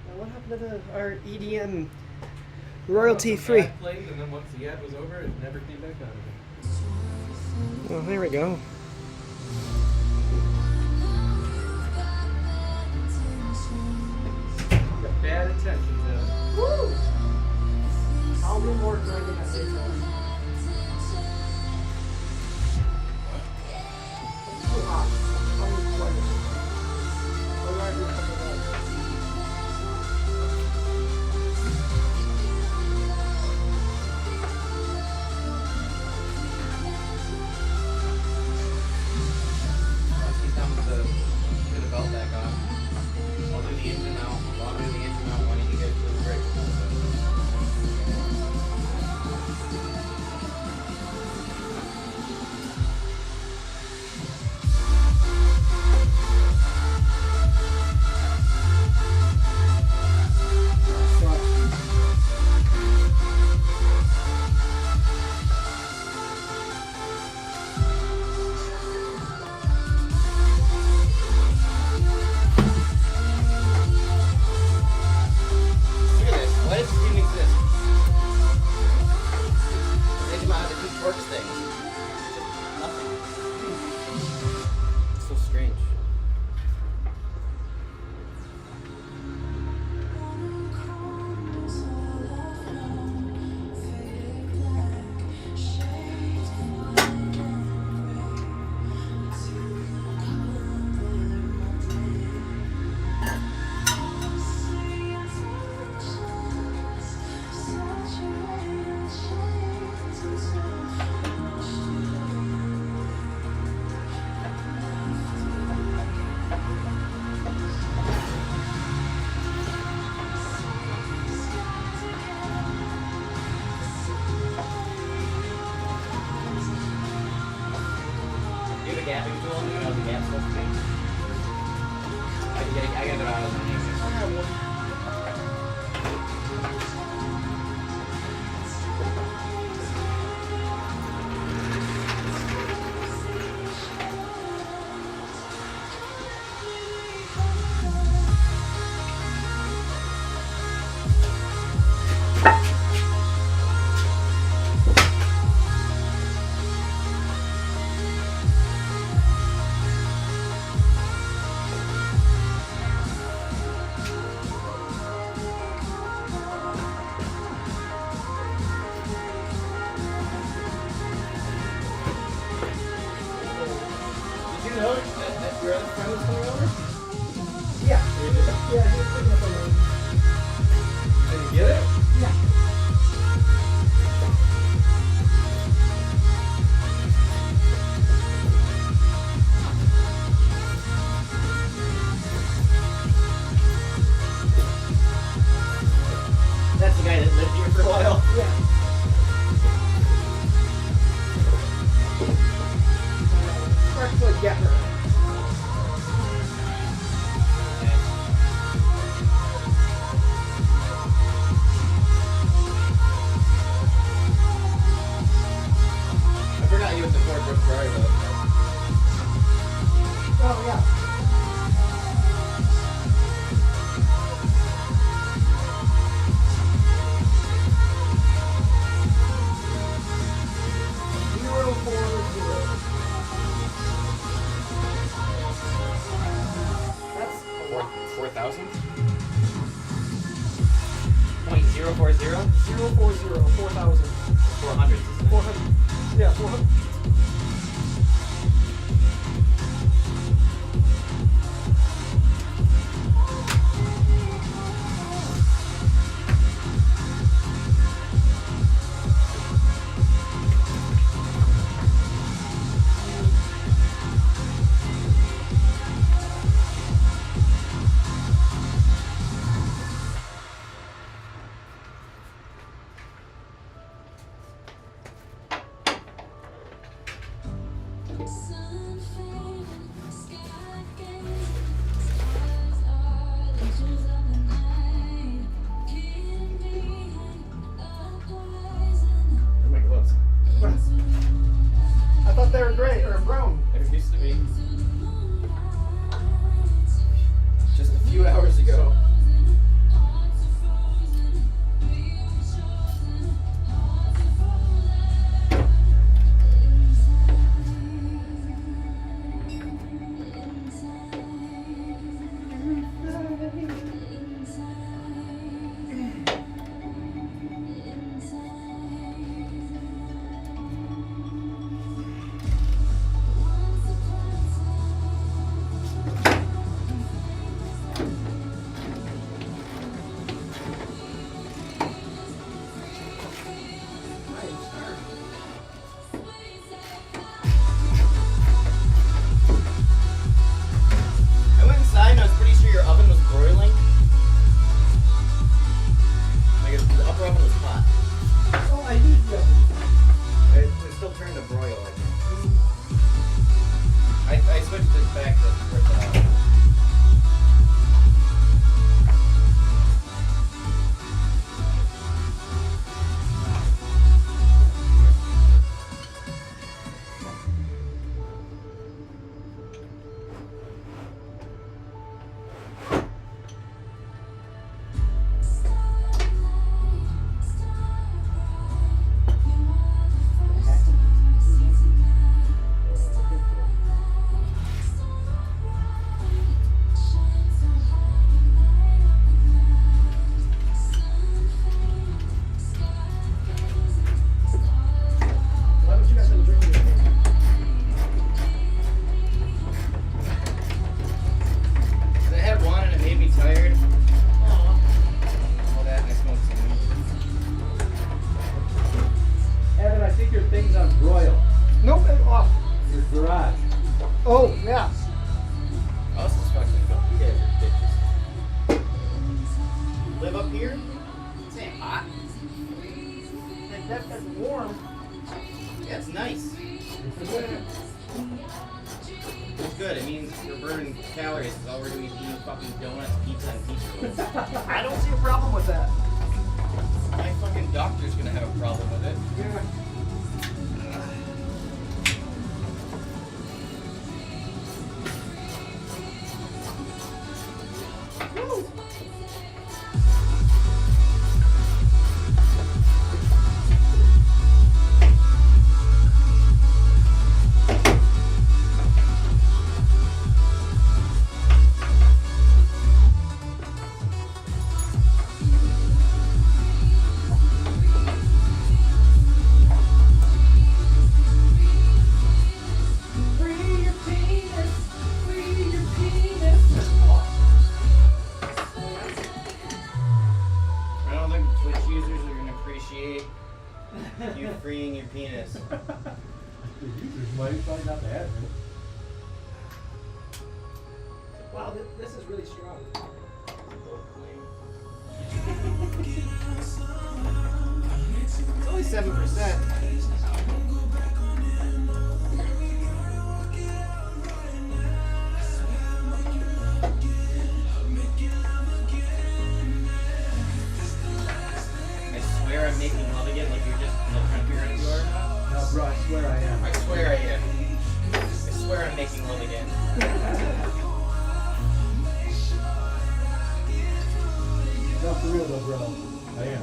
Now, what happened to our EDM royalty free? The ad played, and then once the ad was over, it never came back on again. Oh, there we go. Got bad intentions. Woo! I'll do more grinding at nighttime. It's too hot. I'll be quiet. I'll ride you a couple of hours. Once he's done with the belt back on, I'll do the engine out. While I'm doing the engine out, why don't you guys do the brakes? Look at this. Why does this even exist? They come out of the two torques things. Just nothing. It's so strange. Do the gapping tool, you know the gap supposed to be. I gotta go out of the Did you know that your other friend was coming over? Yeah. Yeah, he was picking up a load. Did you get it? Yeah. That's the guy that lived here for a while. Yeah. 040? 040, 4000. 400. 400. Yeah, 400. My gloves. I thought they were gray or brown. It used to be. Just a few hours ago. I went inside and I was pretty sure your oven was broiling. Like the upper oven was hot. Oh, I did that. It still turned to broil, I think. I switched it back to Why don't you guys have a drink? I had one and it made me tired. All that and I smoked some. Evan, I think your thing's on broil. Nope, it's off. Your garage. Oh, yeah. Oh, this is fucking cool. You guys are bitches. Live up here? This ain't hot. That's warm. Yeah, it's nice. It's good. It means we're burning calories because all we're doing is eating fucking donuts, pizza, and pizza rolls. I don't see a problem with that. My fucking doctor's gonna have a problem with it. Yeah. I don't think Twitch users are gonna appreciate you freeing your penis. The users might find out bad. Wow, this is really strong. It's only 7%. I swear I'm making love again, like you're just trying to figure out who you are now. No, bro, I swear I am. I swear I am. I swear I'm making love again. No, for real though, bro. I am.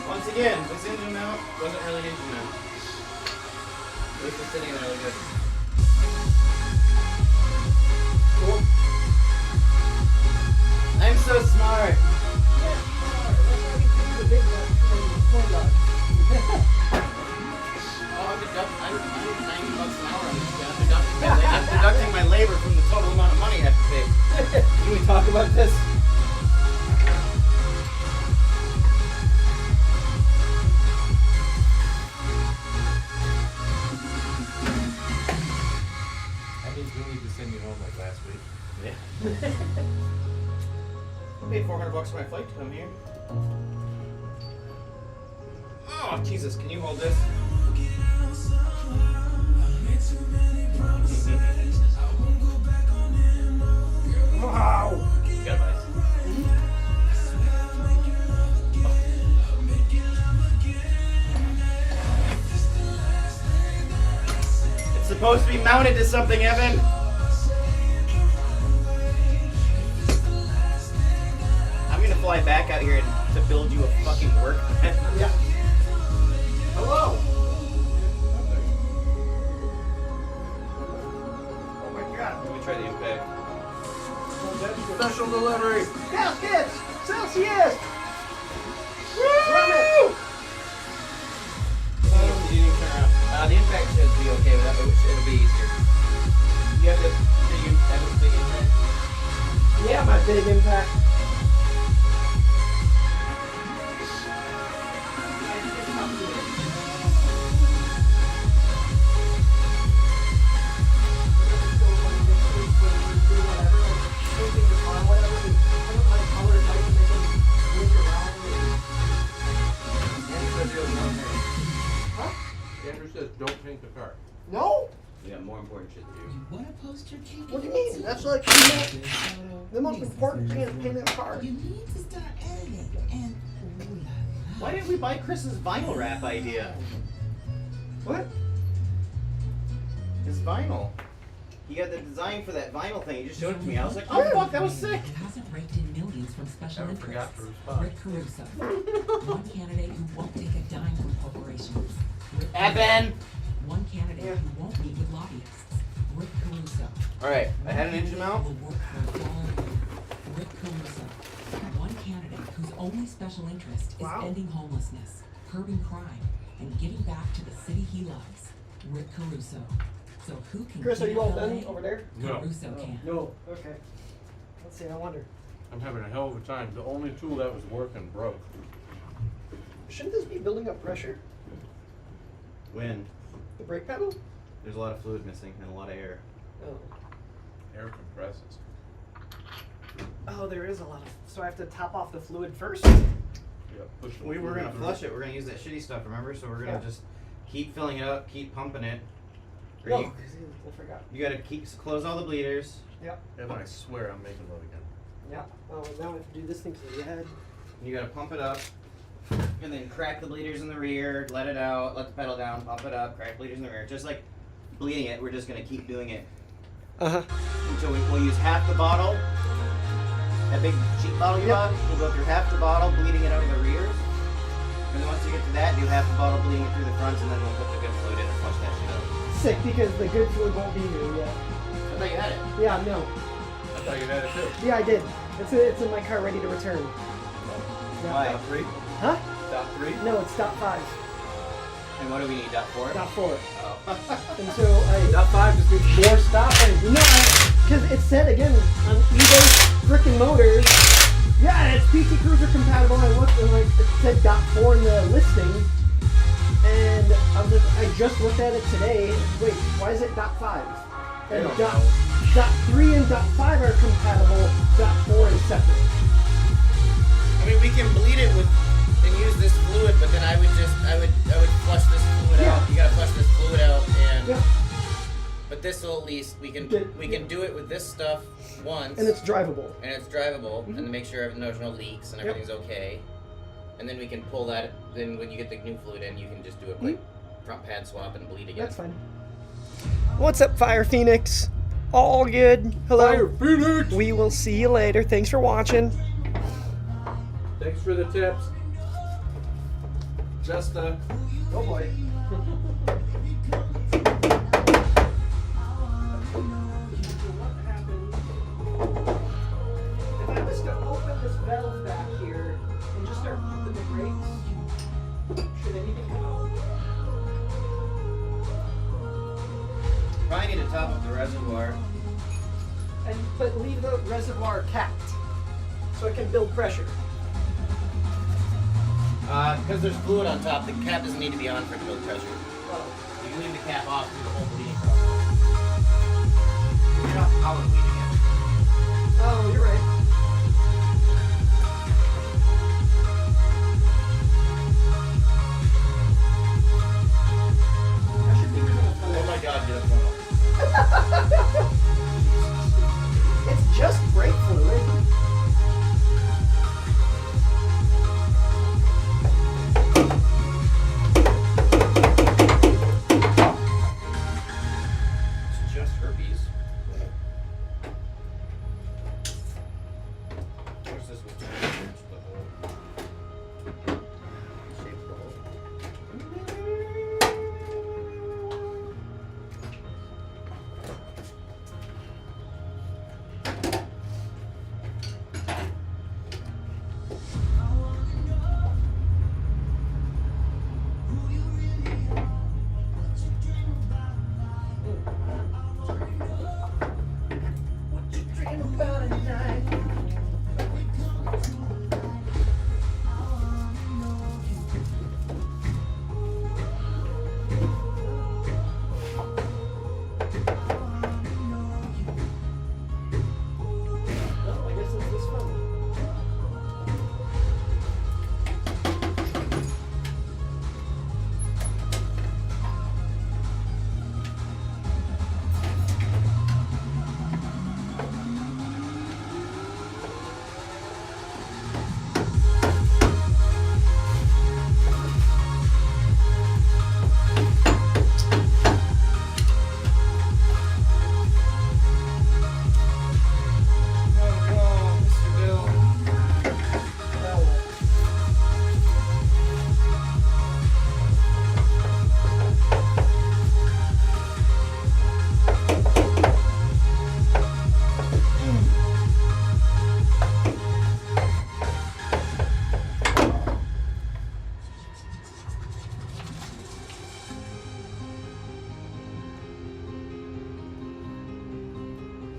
Once again, this engine mount wasn't really an engine mount. At least it's sitting there really good. I'm so smart. I'm $90 an hour on this guy. I'm deducting my labor from the total amount of money I have to pay. Can we talk about this? That means we need to send you home like last week. Yeah. I paid $400 for my flight to come here. Oh, Jesus, can you hold this? Wow! You got ice. It's supposed to be mounted to something, Evan. I'm gonna fly back out here to build you a fucking workbench. Yeah. Hello. Oh my god. Let me try the impact. Special delivery! Celsius! Celsius! Woo! You need to turn around. The impact should be okay with that, but it'll be easier. You have the big impact? Yeah, my big impact. Andrew says don't paint the car. No? We got more important shit to do. Want to post your ticket? What do you mean? That's like the most important thing is painting a car. You need to start editing and Why didn't we buy Chris's vinyl wrap idea? What? His vinyl. He got the design for that vinyl thing. He just showed it to me. I was like, oh fuck, that was sick. Hasn't raked in millions from special Never forgot interests. to respond. Rick Caruso, one candidate who won't take a dime from corporations. Rick Evan! One candidate who won't meet with lobbyists. Rick Caruso. Alright, I had an engine mount. Will work for a fallen leader. Rick Caruso, one candidate whose only special interest is ending homelessness, curbing crime, and giving back to the city he loves. Rick Caruso. So who can Chris, are you all clean done LA? over there? No. Caruso can. No. Okay. Let's see, I wonder. I'm having a hell of a time. The only tool that was working broke. Shouldn't this be building up pressure? When? The brake pedal? There's a lot of fluid missing and a lot of air. Oh. Air compresses. Oh, there is a lot of. So I have to top off the fluid first? Yeah, push the We were fluid gonna through. flush it. We're gonna use that shitty stuff, remember? So we're gonna Yeah. just keep filling it up, keep pumping it. Or No, you, I forgot. you gotta close all the bleeders. Yep. Evan, I swear I'm making love again. Yep. Oh, now I have to do this thing to the head. You gotta pump it up, and then crack the bleeders in the rear, let it out, let the pedal down, pump it up, crack bleeders in the rear. Just like bleeding it, we're just gonna keep doing it Uh-huh. until we'll use half the bottle. That big cheap bottle you bought, we'll go through half the bottle, bleeding it out of the rears. And then once you get to that, do half the bottle bleeding it through the fronts, and then we'll put the good fluid in and flush that shit out. Sick because the good fluid won't be here yet. I thought you had it. Yeah, no. I thought you had it too. Yeah, I did. It's in my car ready to return. Why? Stop 3? Huh? Stop 3? No, it's dot 5. And what do we need? Dot 4? Dot 4. Oh. And so I. Dot 5 just means more stopping. No, because it said again on eBay frickin' motors. Yeah, it's PT Cruiser compatible. I looked and like it said dot 4 in the listing, and I just looked at it today. Wait, why is it dot 5? And dot 3 and dot 5 are compatible. Dot 4 is separate. I mean, we can bleed it with and use this fluid, but then I would flush this fluid out. You gotta flush this fluid out, and but this will at least we can do it with this stuff once, And it's drivable. and to make sure there's no leaks and everything's okay, and then we can pull that. Then when you get the new fluid in, you can just do a quick front pad swap and bleed again. That's fine. What's up, Fire Phoenix? All good. Hello. Fire Phoenix! We will see you later. Thanks for watching. Thanks for the tips. Just Oh boy. What happened valve back here and just start pumping the brakes. Should anything come out? Probably need to top up the reservoir. But leave the reservoir capped so it can build pressure. Because there's fluid on top, the cap doesn't need to be on for it to build pressure. Oh. You can leave the cap off through the whole bleeding process. You're not power bleeding it. Oh, you're right. That should be good enough. Oh my god, get a funnel. It's just brake fluid. It's just herpes. What's this with the hole? Shape the hole. Well, I guess it's this fun. Oh, Mr. Bill.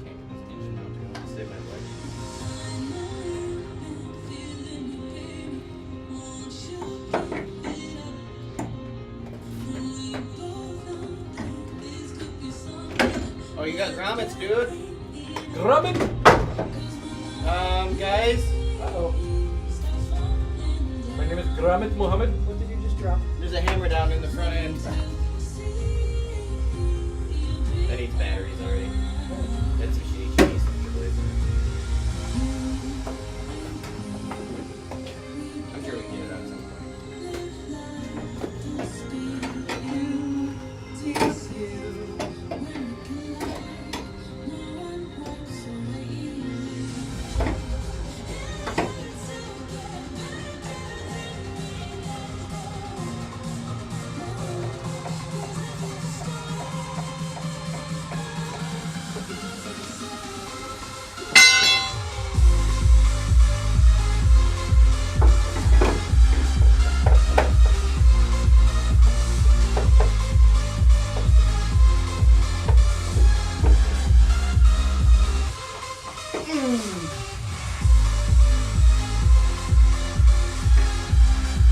Can't get this engine mount to go. Save my life. Oh, you got grommets, dude? Grommet! Guys? Uh-oh. My name is Grommet Mohammed. What did you just drop? There's a hammer down in the front end. That needs batteries already. That's a shitty case. I'm sure we can get it out at some point.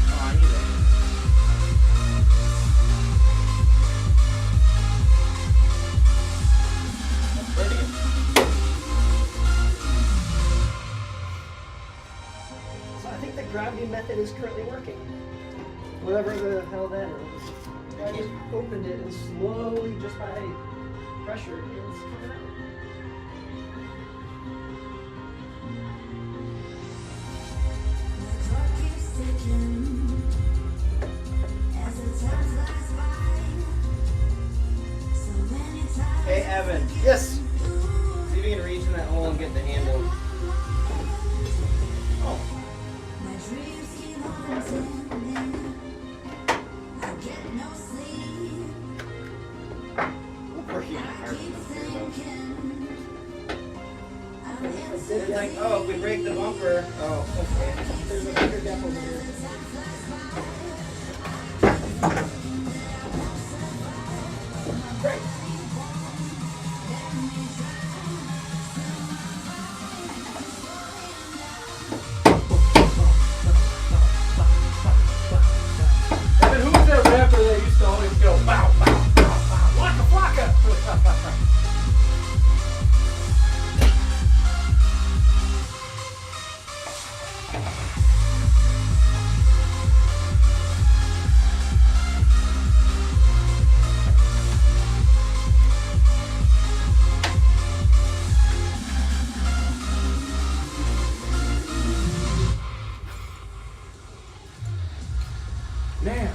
Oh, I need it. That's burning it. So I think the gravity method is currently working. Whatever the hell that is. I just opened it and slowly, just by pressure, it's coming out. Hey, Evan. Yes. See if you can reach in that hole and get the handle. Oh. Working hard. bumper. Oh, okay. There's a bigger gap over here. Great. And then who was that rapper that used to always go bow, bow, bow, bow, waka, waka? Man.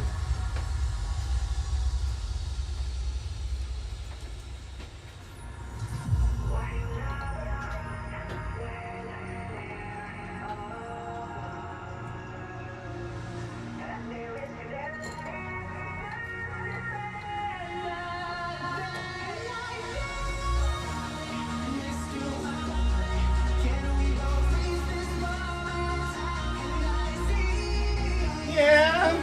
Yeah.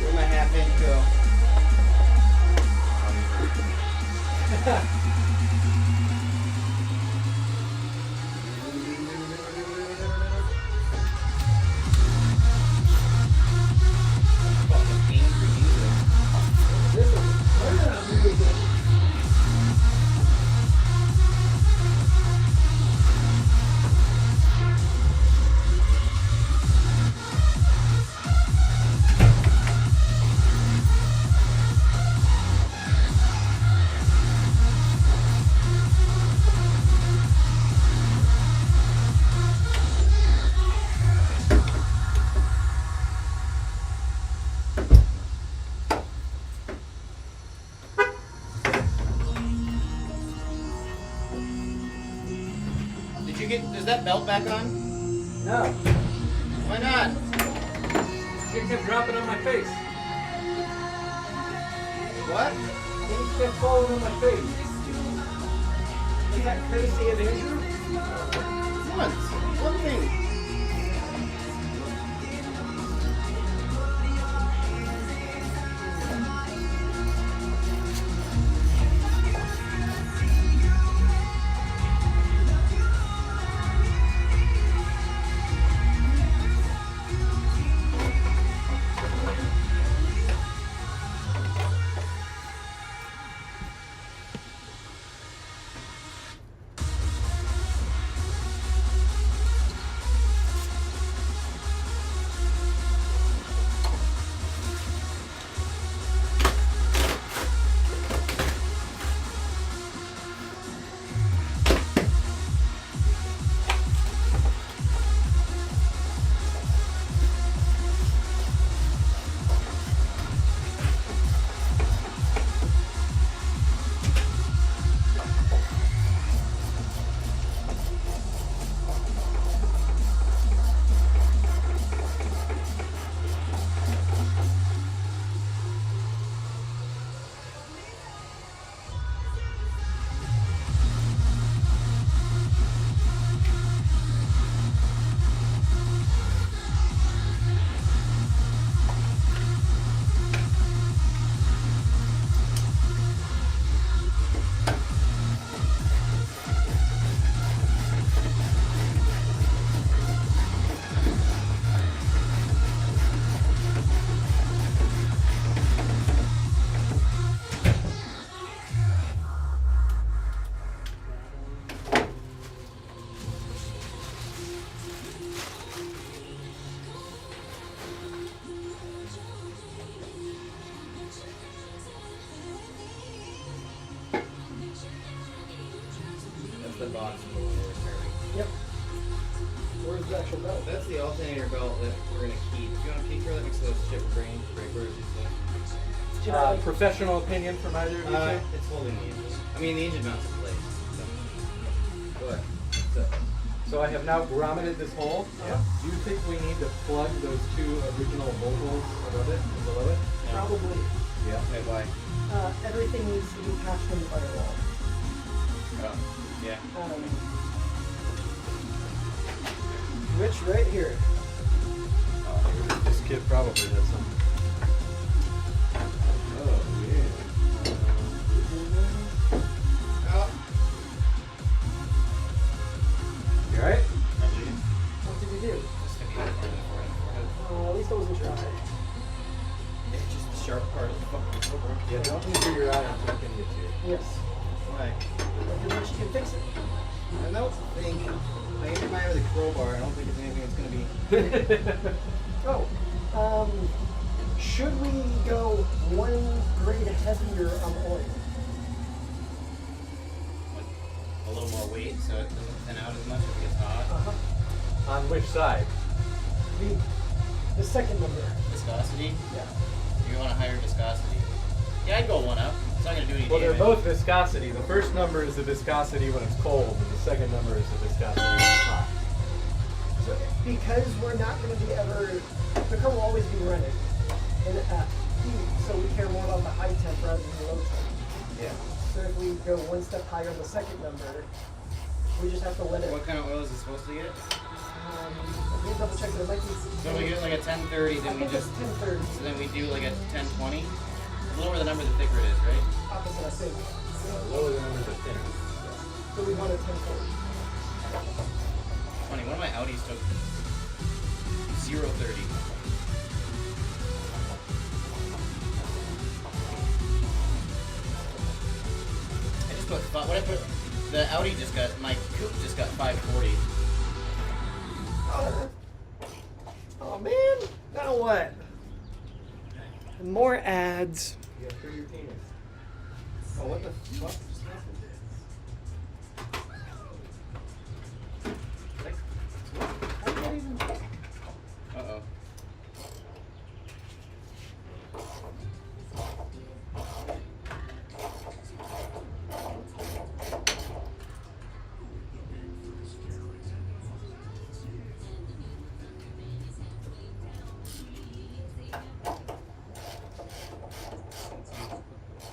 Where'd my half inch go? Fucking angry music. Did you get? Is that belt back on? No. Why not? It kept dropping on my face. What? It kept falling on my face. Is that courtesy of Andrew? Once. One thing. the box for the one we're repairing. Yep. Where's the actual belt? That's the alternator belt that we're gonna keep. If you want to peek for that next to those chip brain breakers, you see? Professional opinion from either of you two? It's holding the engine. I mean, the engine mounts in place. So. Go ahead. So I have now grommeted this hole. Yeah. Do you think we need to plug those two original bolt holes above it and below it? Probably. Yeah. Okay, why? Everything needs to be patched from the firewall. Oh, yeah. Rich, right here. This kid probably does some. Oh, yeah. You alright? What did you do? At least I wasn't trying. It's just the sharp part of the fucking crowbar. Yeah, don't injure your eye until I can get you. Yes. Why? Because Rich can fix it. I don't think. I injured my eye with a crowbar. I don't think it's anything that's gonna be. Should we go 1 grade heavier on oil? A little more weight so it doesn't thin out as much if it gets hot. On which side? The second number. Viscosity? Yeah. You want a higher viscosity? Yeah, I'd go 1 up. It's not gonna do any Well, they're damage. both viscosity. The first number is the viscosity when it's cold, and the second number is the viscosity when it's hot. So, because we're not going to be the car will always be running in heat, so we care more about the high temp rather than the low temp. Yeah. So if we go 1 step higher on the second number, we just have to let it. What kind of oil is it supposed to get? Let me double check that. It might be. So we get like a 1030, then we just. 1030. So then we do like a 1020. The lower the number, the thicker it is, right? Opposite, I think. Lower the number, the thinner. So we want a 1040. Funny, one of my Audis took 030. I just put the Audi just got, my coupe just got 540. Oh man! Now what? More ads. You have through your penis. Oh, what the fuck just happened? Uh-oh.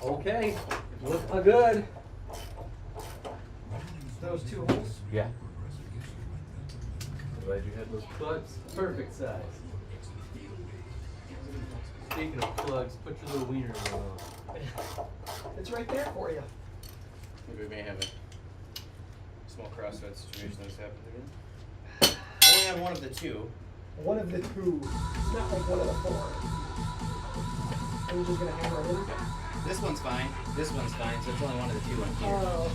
Okay, looking good. Those 2 holes. Yeah. I'm glad you had those plugs. Perfect size. Speaking of plugs, put your little wiener on. It's right there for you. Maybe we may have a small crossroad situation that's happened again. Only on one of the 2. One of the 2. It's not like one of the 4. Are you just gonna hammer it in? This one's fine. This one's fine, so it's only one of the 2 on here. Oh.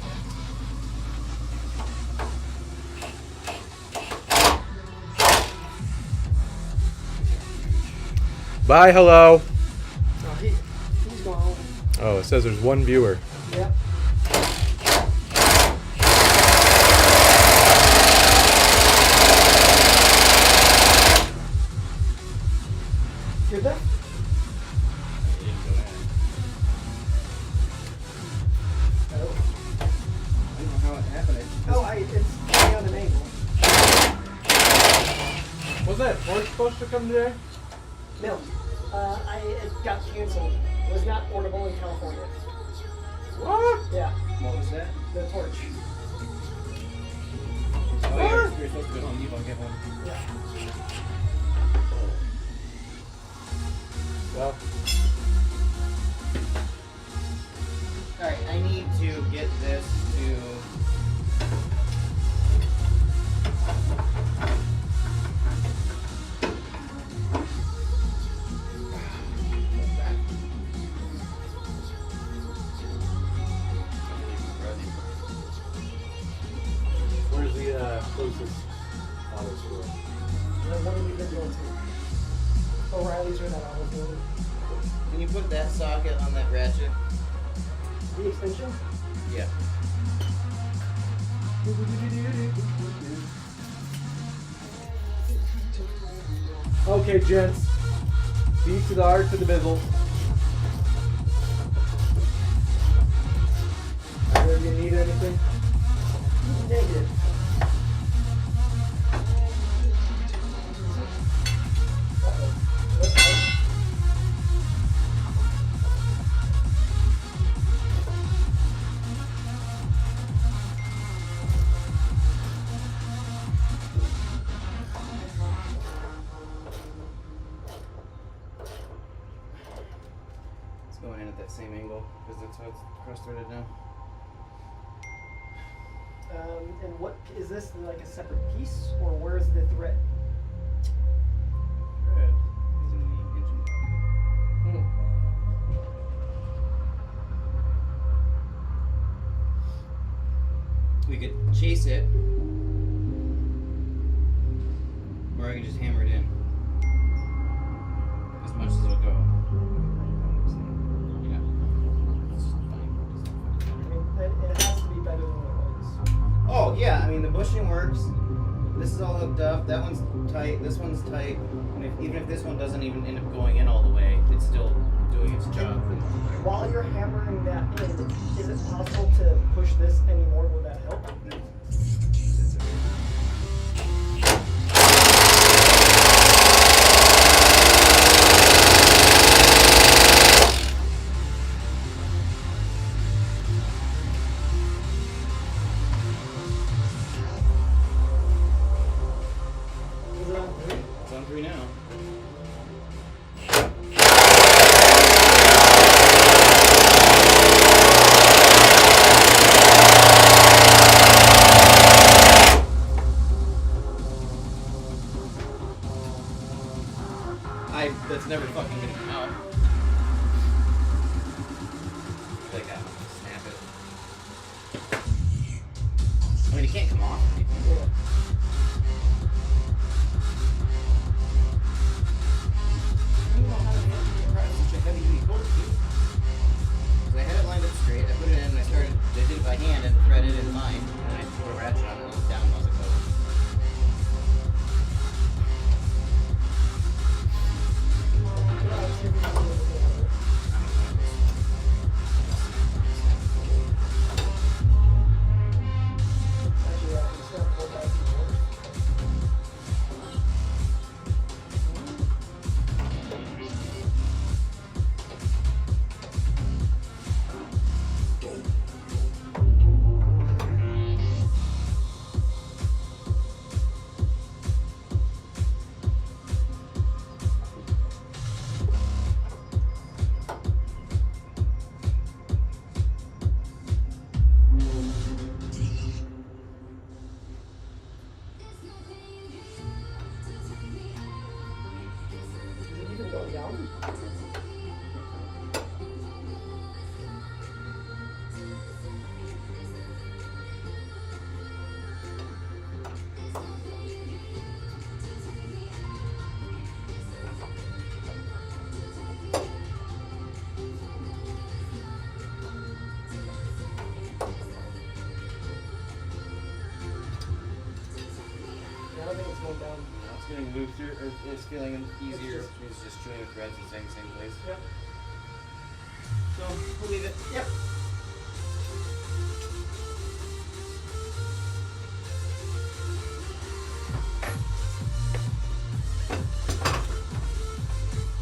Bye, hello. Oh, he's gone. Oh, it says there's 1 viewer. Yep. Did that? It's on an angle. Was that torch supposed to come today? No. It got canceled. It was not orderable in California. What? Yeah. What was that? The torch. Oh, you're supposed to go to Home Depot and get one. Yeah. Well. Alright, I need to get this to... Where's the closest auto store? What have we been going to? O'Reilly's or that auto building. Can you put that socket on that ratchet? The extension? Yeah. Okay, gents. B to the R to the bizzle. That's how it's cross-threaded now. And what is this, like a separate piece, or where's the thread? Thread is in the engine block. We could chase it, or I could just hammer it in as much as it'll go. Yeah. It's fine. I mean, it has to be better than what it was. Oh yeah, I mean the bushing works. This is all hooked up. That one's tight. This one's tight. And even if this one doesn't even end up going in all the way, it's still doing its job. While you're hammering that in, is it possible to push this anymore? Would that help? Is it on 3? It's on 3 now. That's never fucking gonna come out. Like that. Snap it. I mean, it can't come off or anything. I don't know how to get such a heavy duty bolt, dude. 'Cause I had it lined up straight, I put it in, and I did it by hand and threaded it in line, and then I put a ratchet on it and it was down, and I was like, oh. It's getting looser, or it's feeling easier. It's just chewing the threads and staying in the same place. Yep. So, we'll leave it. Yep.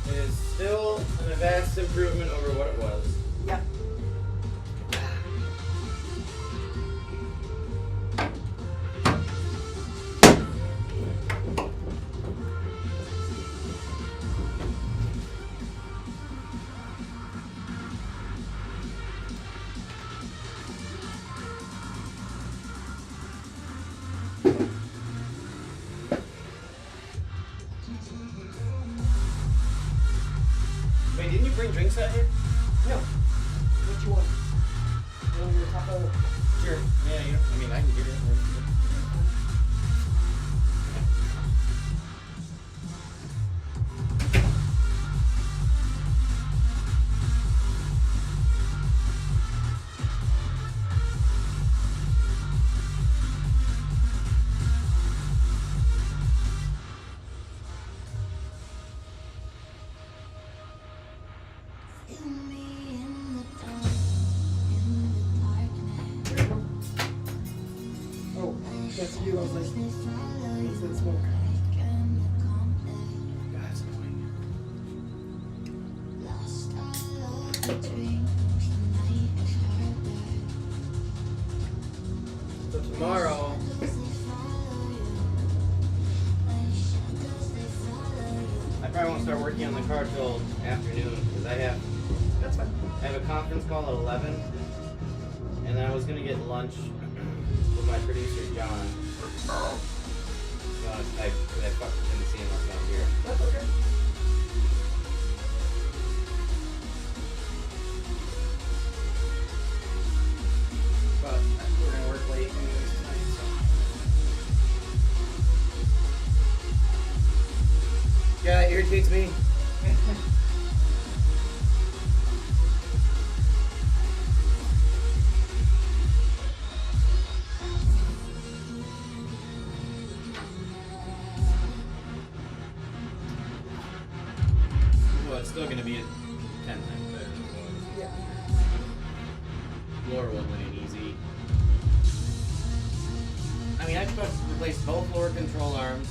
It is still a vast improvement over what it was. Yep. Wait, didn't you bring drinks out here? No. What you want? You want your taco? Sure. Yeah, you know, I mean, I can get it. Oh, that's you. I was like, what's that smoke? God, it's annoying. So tomorrow, I probably won't start working on the car till afternoon because I have That's fine. I have a conference call at 11, and then I was gonna get lunch with my producer John. I fucking didn't see him last time here. That's okay. But we're gonna work late anyways tonight, so. Yeah, that irritates me. Well, it's still gonna be at 10 times better than it was. Yeah. Lower one went in easy. I mean, I've replaced both lower control arms,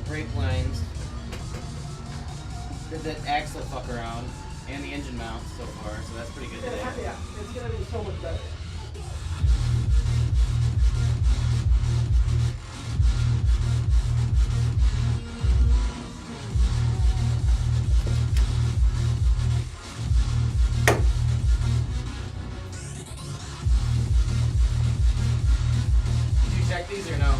brake lines, did that axle fuck around, and the engine mount so far, so that's pretty good today. Yeah, it's gonna be so much better. Did you check these or no?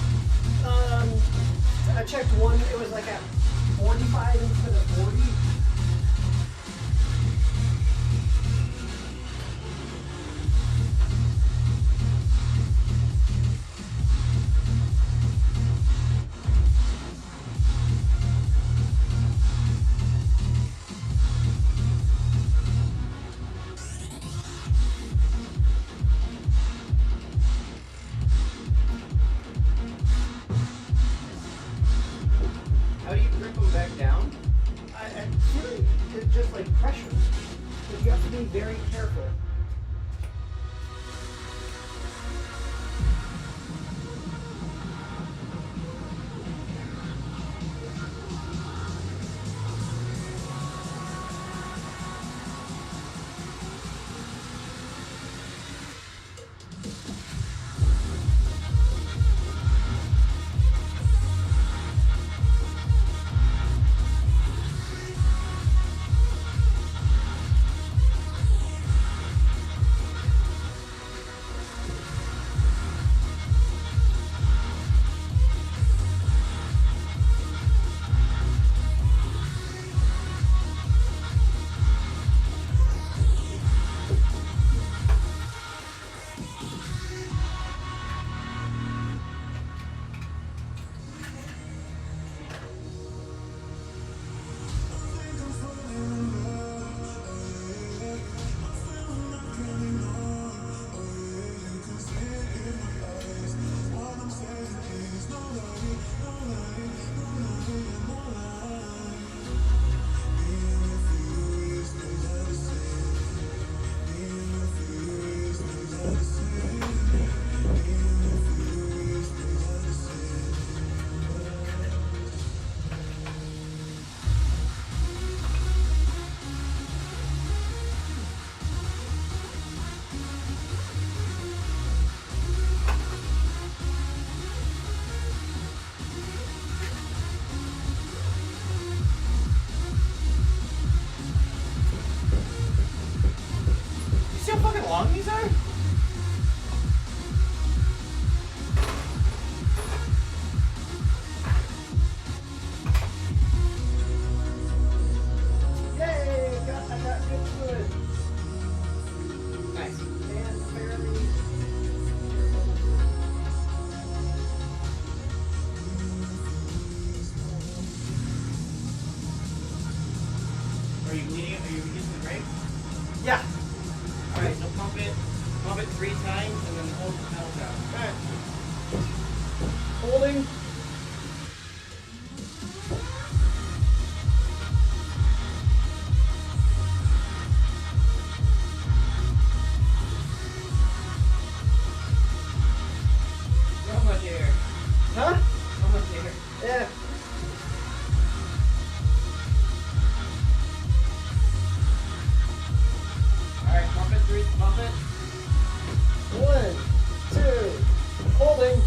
I checked one. It was like at 45 instead of 40. How do you grip them back down? It's just like pressure. But you have to be very careful. You see how fucking long these are? Yay! I got good fluid. Nice. And fairly. Are you bleeding? Are you using the brake? Yeah. Alright, so pump it 3 times and then hold the pedal down. Alright. Holding. How much air? Huh? How much air? Yeah. Alright, pump it 3, pump it. 1, 2, holding.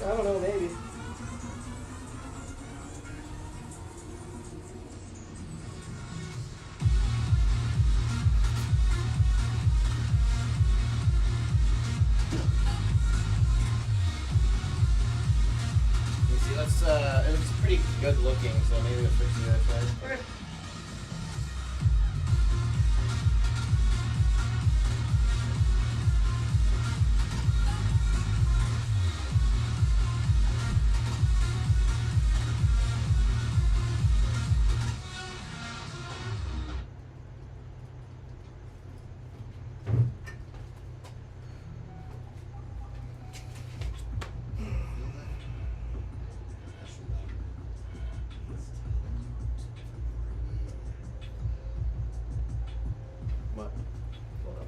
I don't know, maybe. You see, it looks pretty good looking, so maybe we'll fix the other side. Okay. What? Hold on.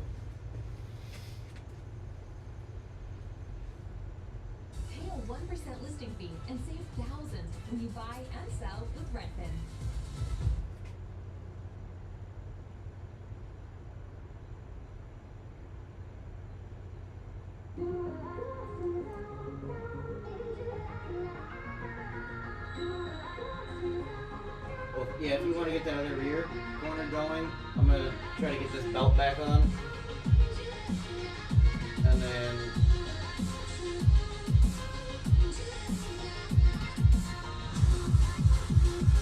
Pay a 1% listing fee and save thousands when you buy and sell with Redfin. Well, yeah, if you want to get that other rear corner going, I'm gonna try to get this belt back on. And then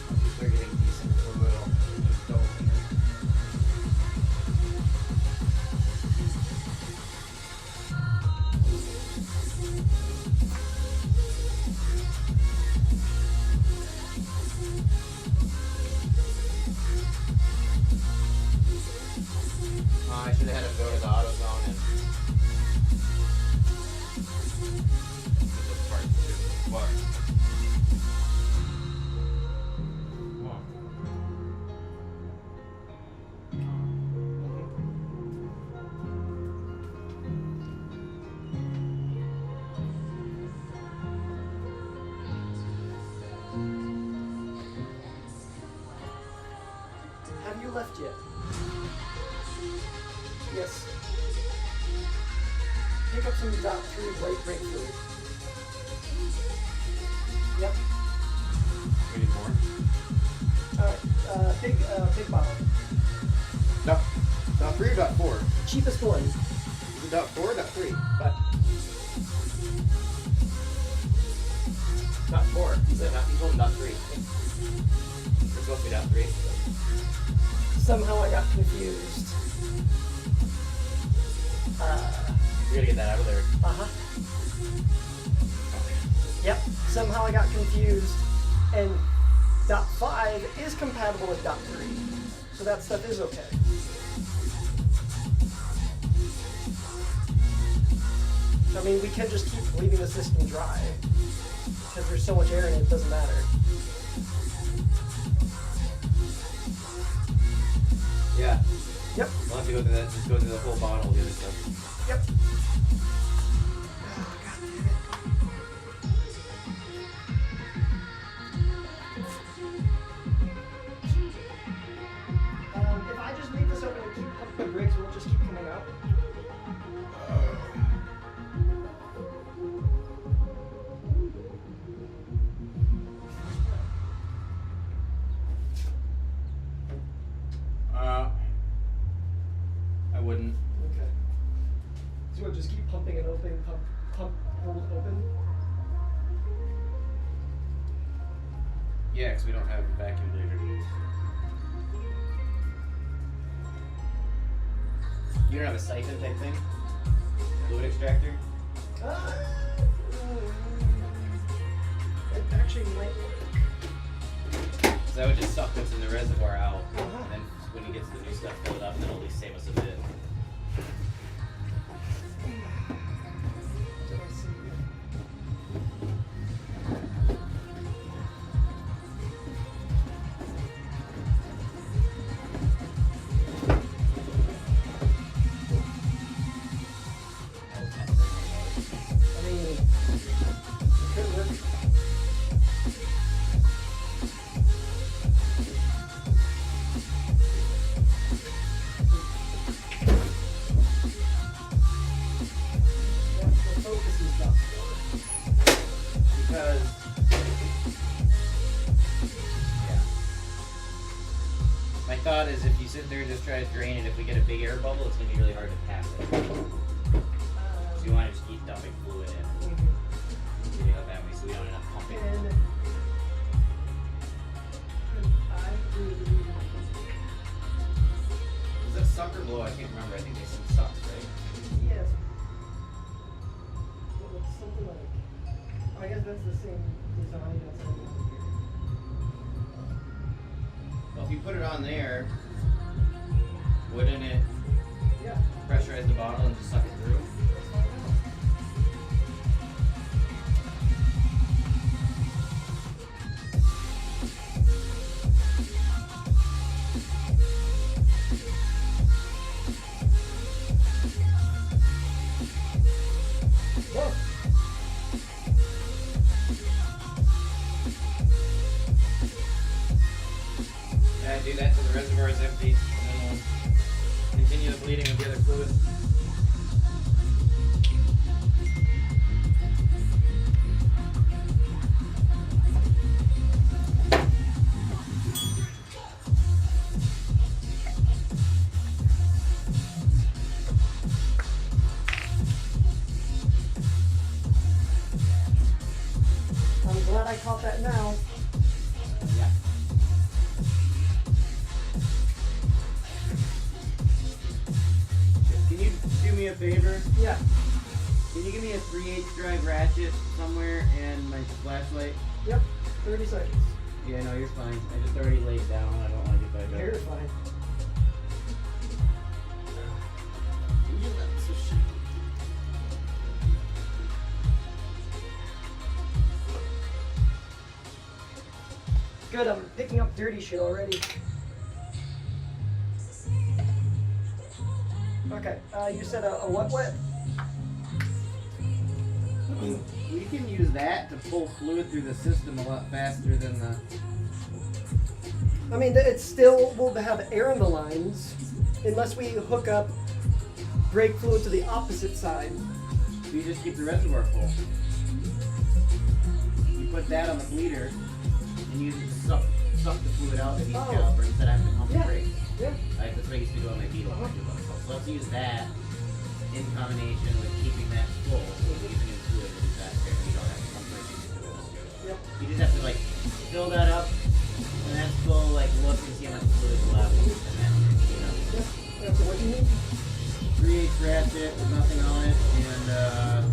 once you start getting decent fluid, I'll just double in there. I should have had him go to the AutoZone and Get this part too. What? Have you left yet? Yes. Pick up some dot 3 white brake fluid. Yep. We need more? Alright, big bottle. dot 3 or dot 4? Cheapest one. Is it dot 4 or dot 3? Dot 4. You said not equal dot 3. It's supposed to be dot 3. Somehow I got confused. You gotta get that out of there. Uh-huh. Yep, somehow I got confused. And dot 5 is compatible with dot 3. So that stuff is okay. I mean, we can just keep leaving the system dry. Because there's so much air in it, it doesn't matter. Yeah. Yep. We'll have to go through that. Just go through the whole bottle, the other stuff. Yep. If I just leave this open and keep pumping the brakes, will it just keep coming out? I wouldn't. Okay. So we'll just keep pumping it open, pump, hold open. Yeah, because we don't have a vacuum cleaner. You don't have a siphon type thing? Fluid extractor? It actually might work. So that would just suck what's in the reservoir out. And then when he gets the new stuff filled up, that'll at least save us a bit. Did I see you? I mean, it could work. thought is if you sit there and just try to drain it, if we get a big air bubble, it's gonna be really hard to pass it. So you want to just keep dumping fluid in. Getting up that way so we don't end up pumping. Was that suck or blow? I can't remember. I think they said sucks, right? Yes. Well, it's something like. I guess that's the same design as on here. Well, if you put it on there, wouldn't it Yeah. pressurize the bottle and just suck it through? Yeah, do that till the reservoir is empty, and then we'll continue the bleeding of the other fluid. I'm glad I caught that now. Yeah. Can you do me a favor? Yeah. Can you give me a 3/8 drive ratchet somewhere and my flashlight? Yep. 30 seconds. Yeah, no, you're fine. I just already laid down. I don't want to get back up. You're fine. Good, I'm picking up dirty shit already. Okay, you said a what wet? We can use that to pull fluid through the system a lot faster than the... I mean, it still will have air in the lines, unless we hook up brake fluid to the opposite side. You just keep the reservoir full. You put that on the bleeder and use it to suck the fluid out of each caliper instead of having to pump the brakes. Yeah. Like, that's what I used to do on my Beetle. So let's use that in combination with keeping that full, keeping it fluid really faster, and you don't have to pump brakes into it. Yep. You just have to like fill that up, and that's full. Like look and see how much fluid is left, and then you know. That's what you need. 3/8 ratchet with nothing on it, and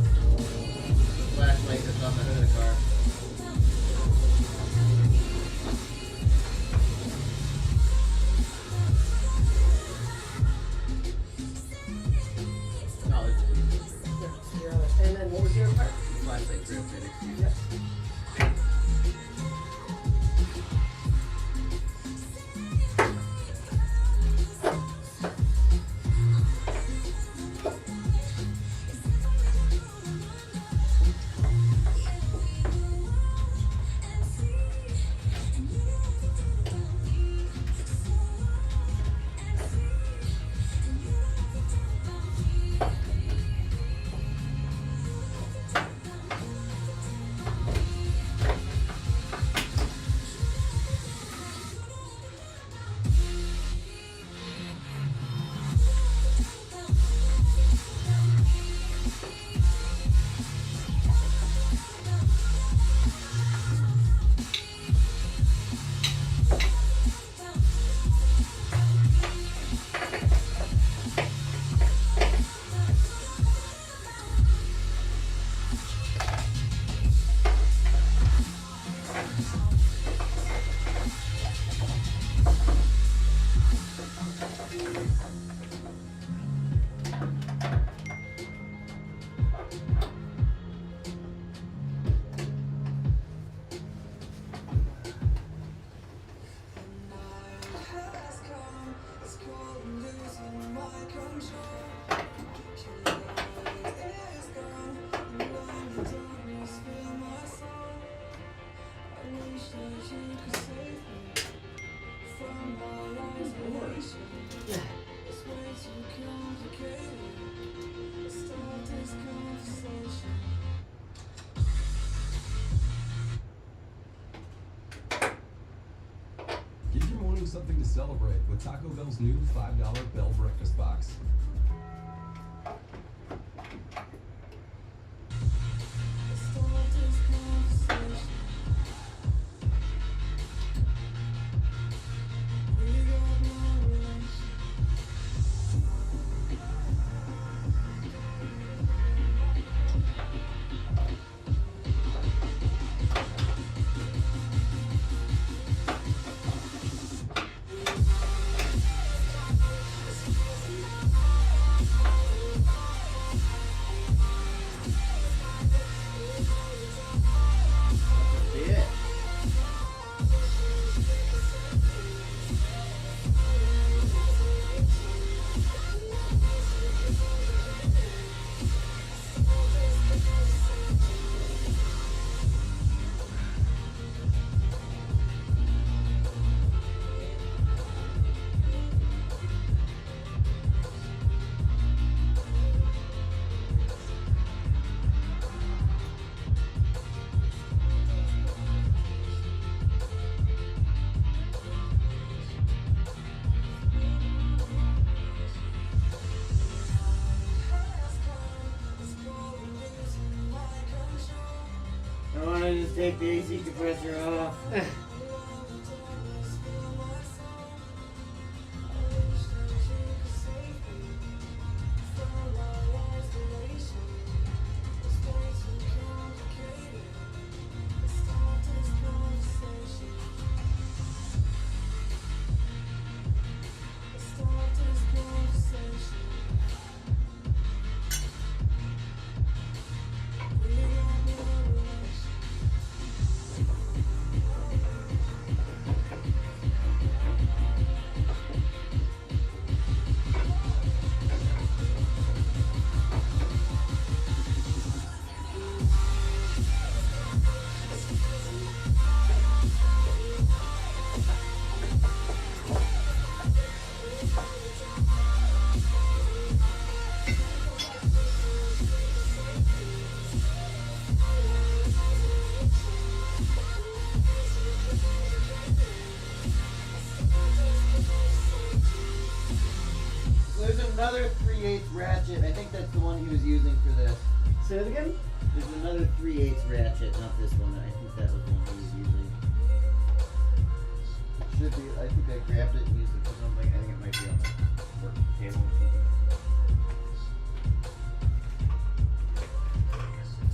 flashlight that's on the hood of the car. No, it's And then what was your part? flashlight drip in it. Yep. throwing something to celebrate with Taco Bell's new $5 Bell Breakfast Box. Yeah. I want to just take the AC compressor off. There's another 3/8 ratchet. I think that's the one he was using for this. Say it again? There's another 3/8 ratchet, not this one. I think that was the one he was using. Should be. I think I grabbed it and used it for something. I think it might be on the work table or something.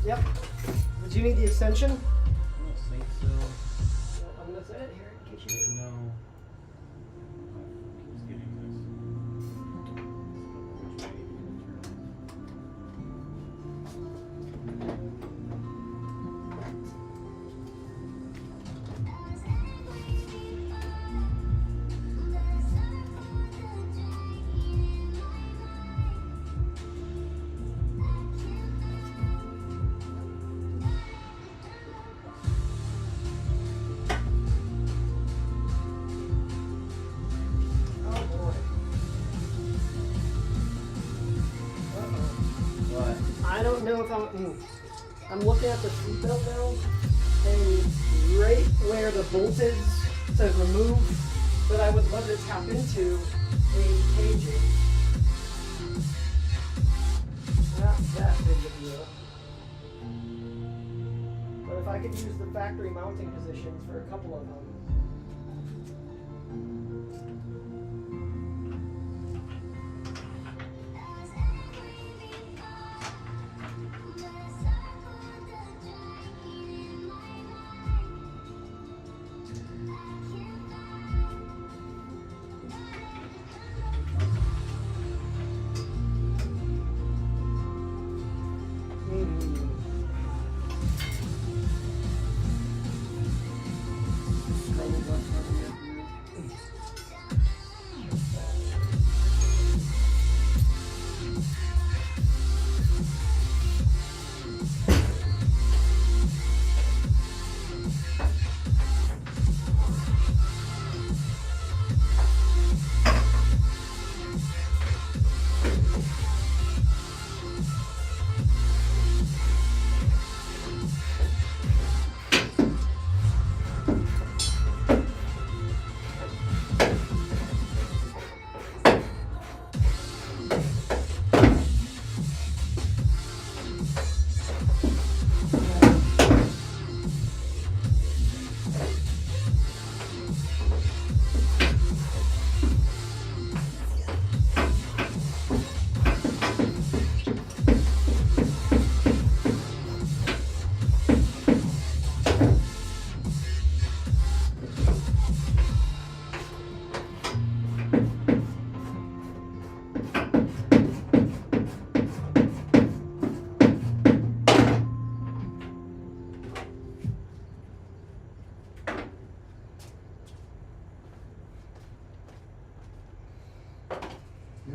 Yep. Would you need the extension? I don't think so. I'm gonna set it here in case you didn't. No. Keeps getting this. Which way do you turn? Oh boy. What? I don't know if I'm looking at the seatbelt now, and right where the bolt is says remove, but I would love to tap into a caging. Not that big of a deal. But if I could use the factory mounting positions for a couple of them.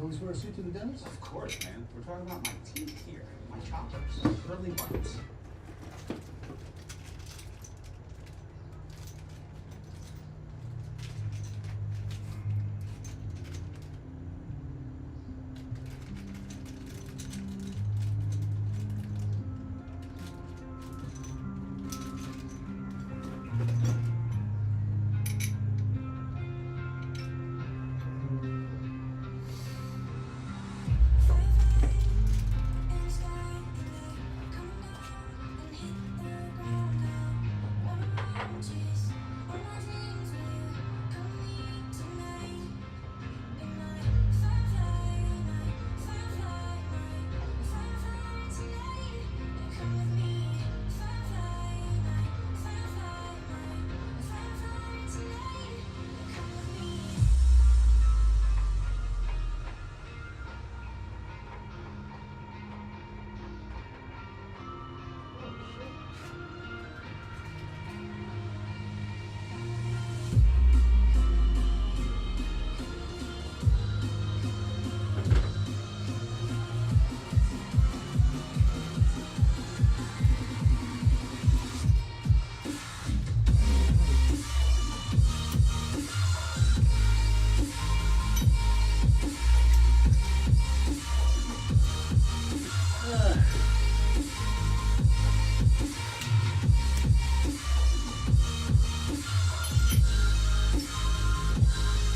You always wear a suit to the dentist? Of course, man. We're talking about my teeth here. My choppers. Curly ones.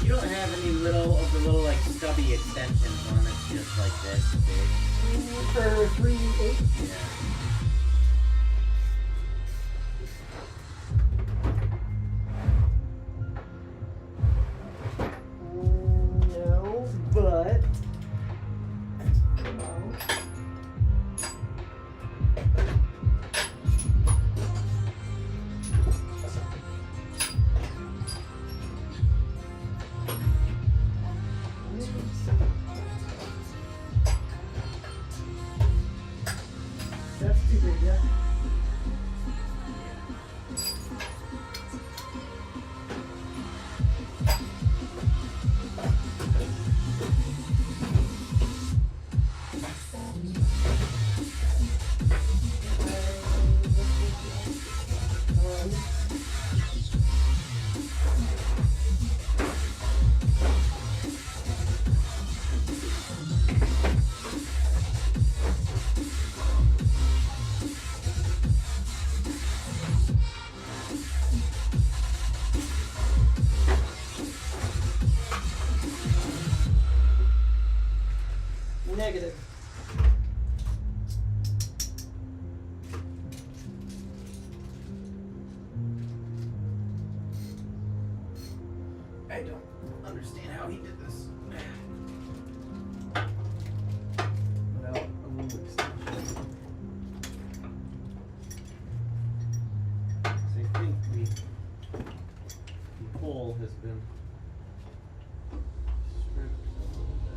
You don't have any little like stubby extensions on it, just like this big. For 3.8. Yeah. No, but that's too big, yeah. Negative. I don't understand how he did this. Without a little extension. So I think the hole has been stripped a little bit.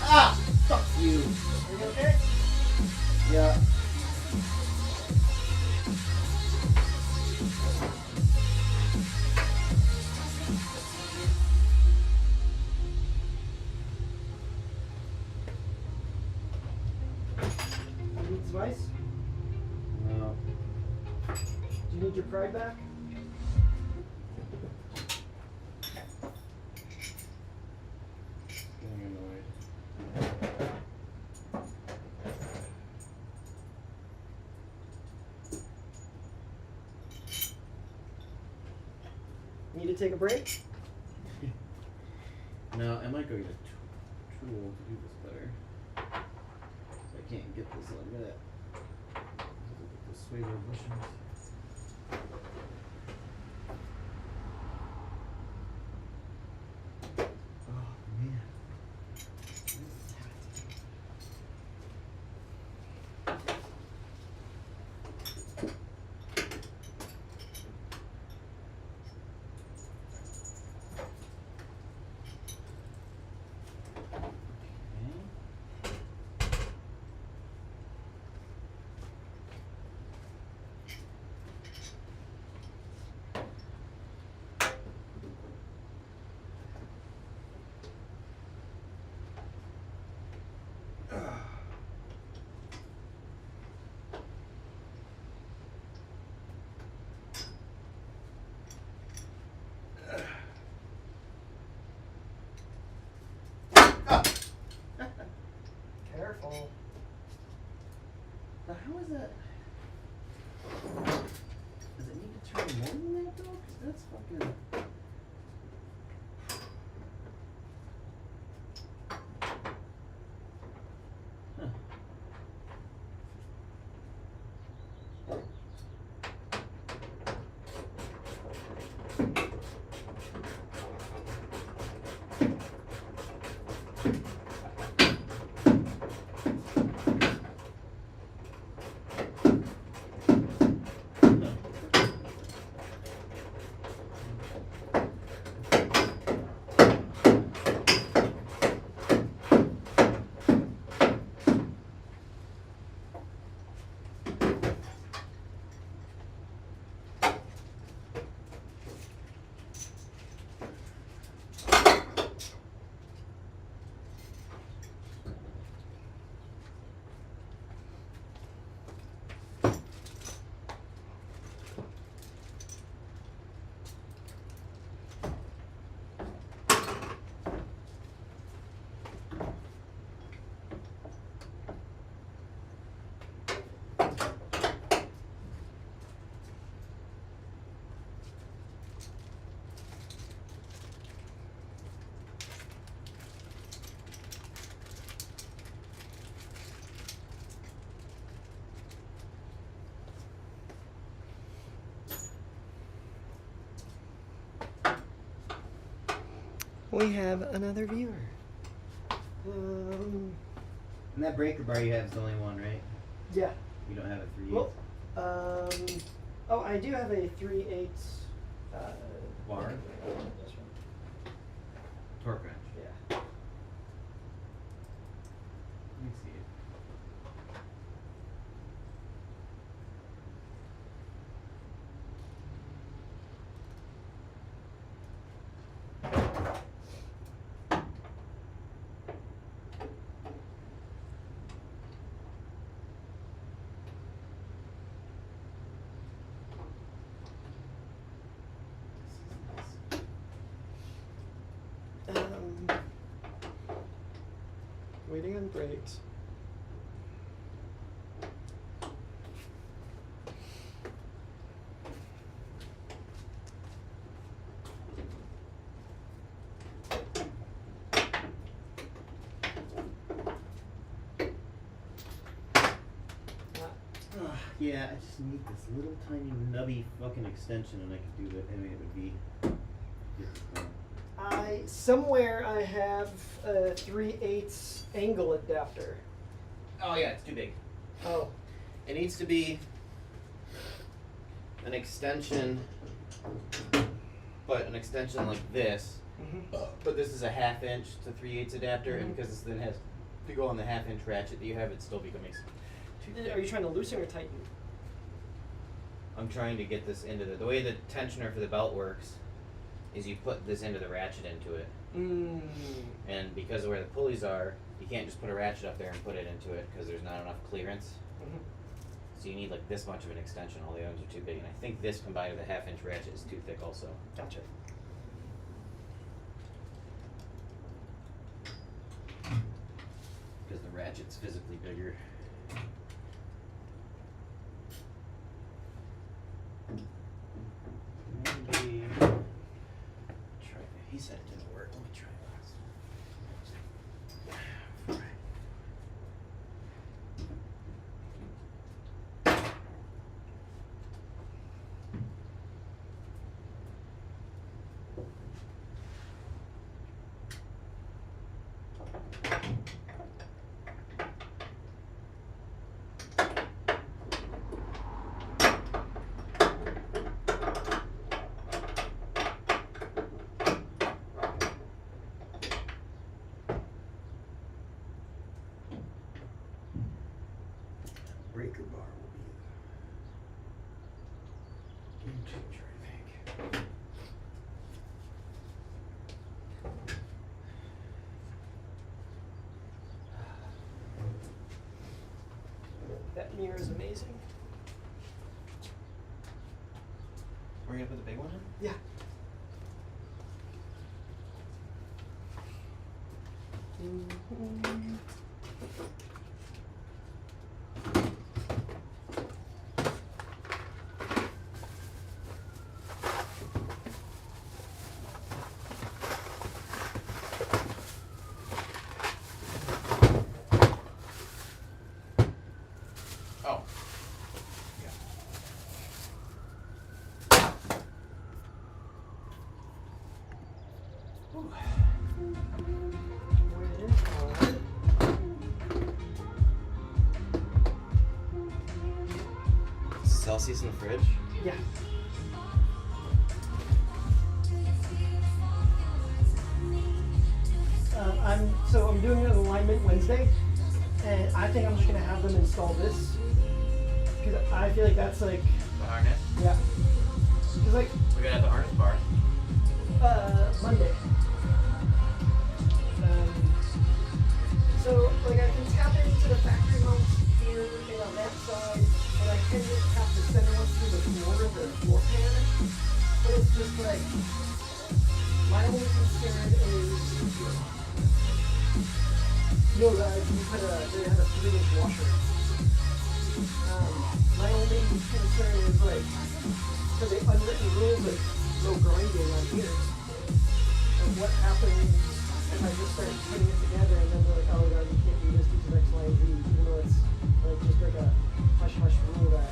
Ah! Fuck you. Are you okay? Yeah. You need some ice? No. Do you need your pride back? Getting annoyed. Need to take a break? No, I might go get a tool to do this better. I can't get this like that. The swaver bushings. Oh man. Careful. Now how is that? Does it need to turn more than that though? 'Cause that's fucking. Huh. We have another viewer. And that breaker bar you have is the only one, right? Yeah. You don't have a 3/8. Well, oh, I do have a 3/8 bar. This one. Torque wrench. Yeah. Let me see it. Waiting on brakes. Yeah, I just need this little tiny nubby fucking extension and I could do that. I mean, it would be. Somewhere I have a 3/8 angle adapter. Oh yeah, it's too big. Oh. It needs to be an extension, but an extension like this. But this is a 1/2 inch to 3/8 adapter, and because this then has to go on the 1/2 inch ratchet that you have, it still becomes too thick. Are you trying to loosen or tighten? I'm trying to get this into the way the tensioner for the belt works is you put this into the ratchet into it. And because of where the pulleys are, you can't just put a ratchet up there and put it into it because there's not enough clearance. So you need like this much of an extension. All the others are too big, and I think this combined with a 1/2 inch ratchet is too thick also. Gotcha. Because the ratchet's physically bigger. Maybe try. He said it didn't work. Let me try this. Premiere is amazing. We're gonna put the big one in? Yeah. Oh. Celsius in the fridge? Yeah. I'm doing an alignment Wednesday, and I think I'm just gonna have them install this because I feel like that's like The harness? yeah. Cause like We're gonna have the harness bar. Monday. So like I can tap into the factory mounts here and on that side, and I can just tap the center one through the floor pan. But it's just like my only concern is you know they had a 3-inch washer. My only concern is like for the unwritten rules like no grinding on here. And what happens if I just start putting it together and then they're like, oh god, you can't do this because X, Y, and Z, even though it's like just like a hush-hush rule that.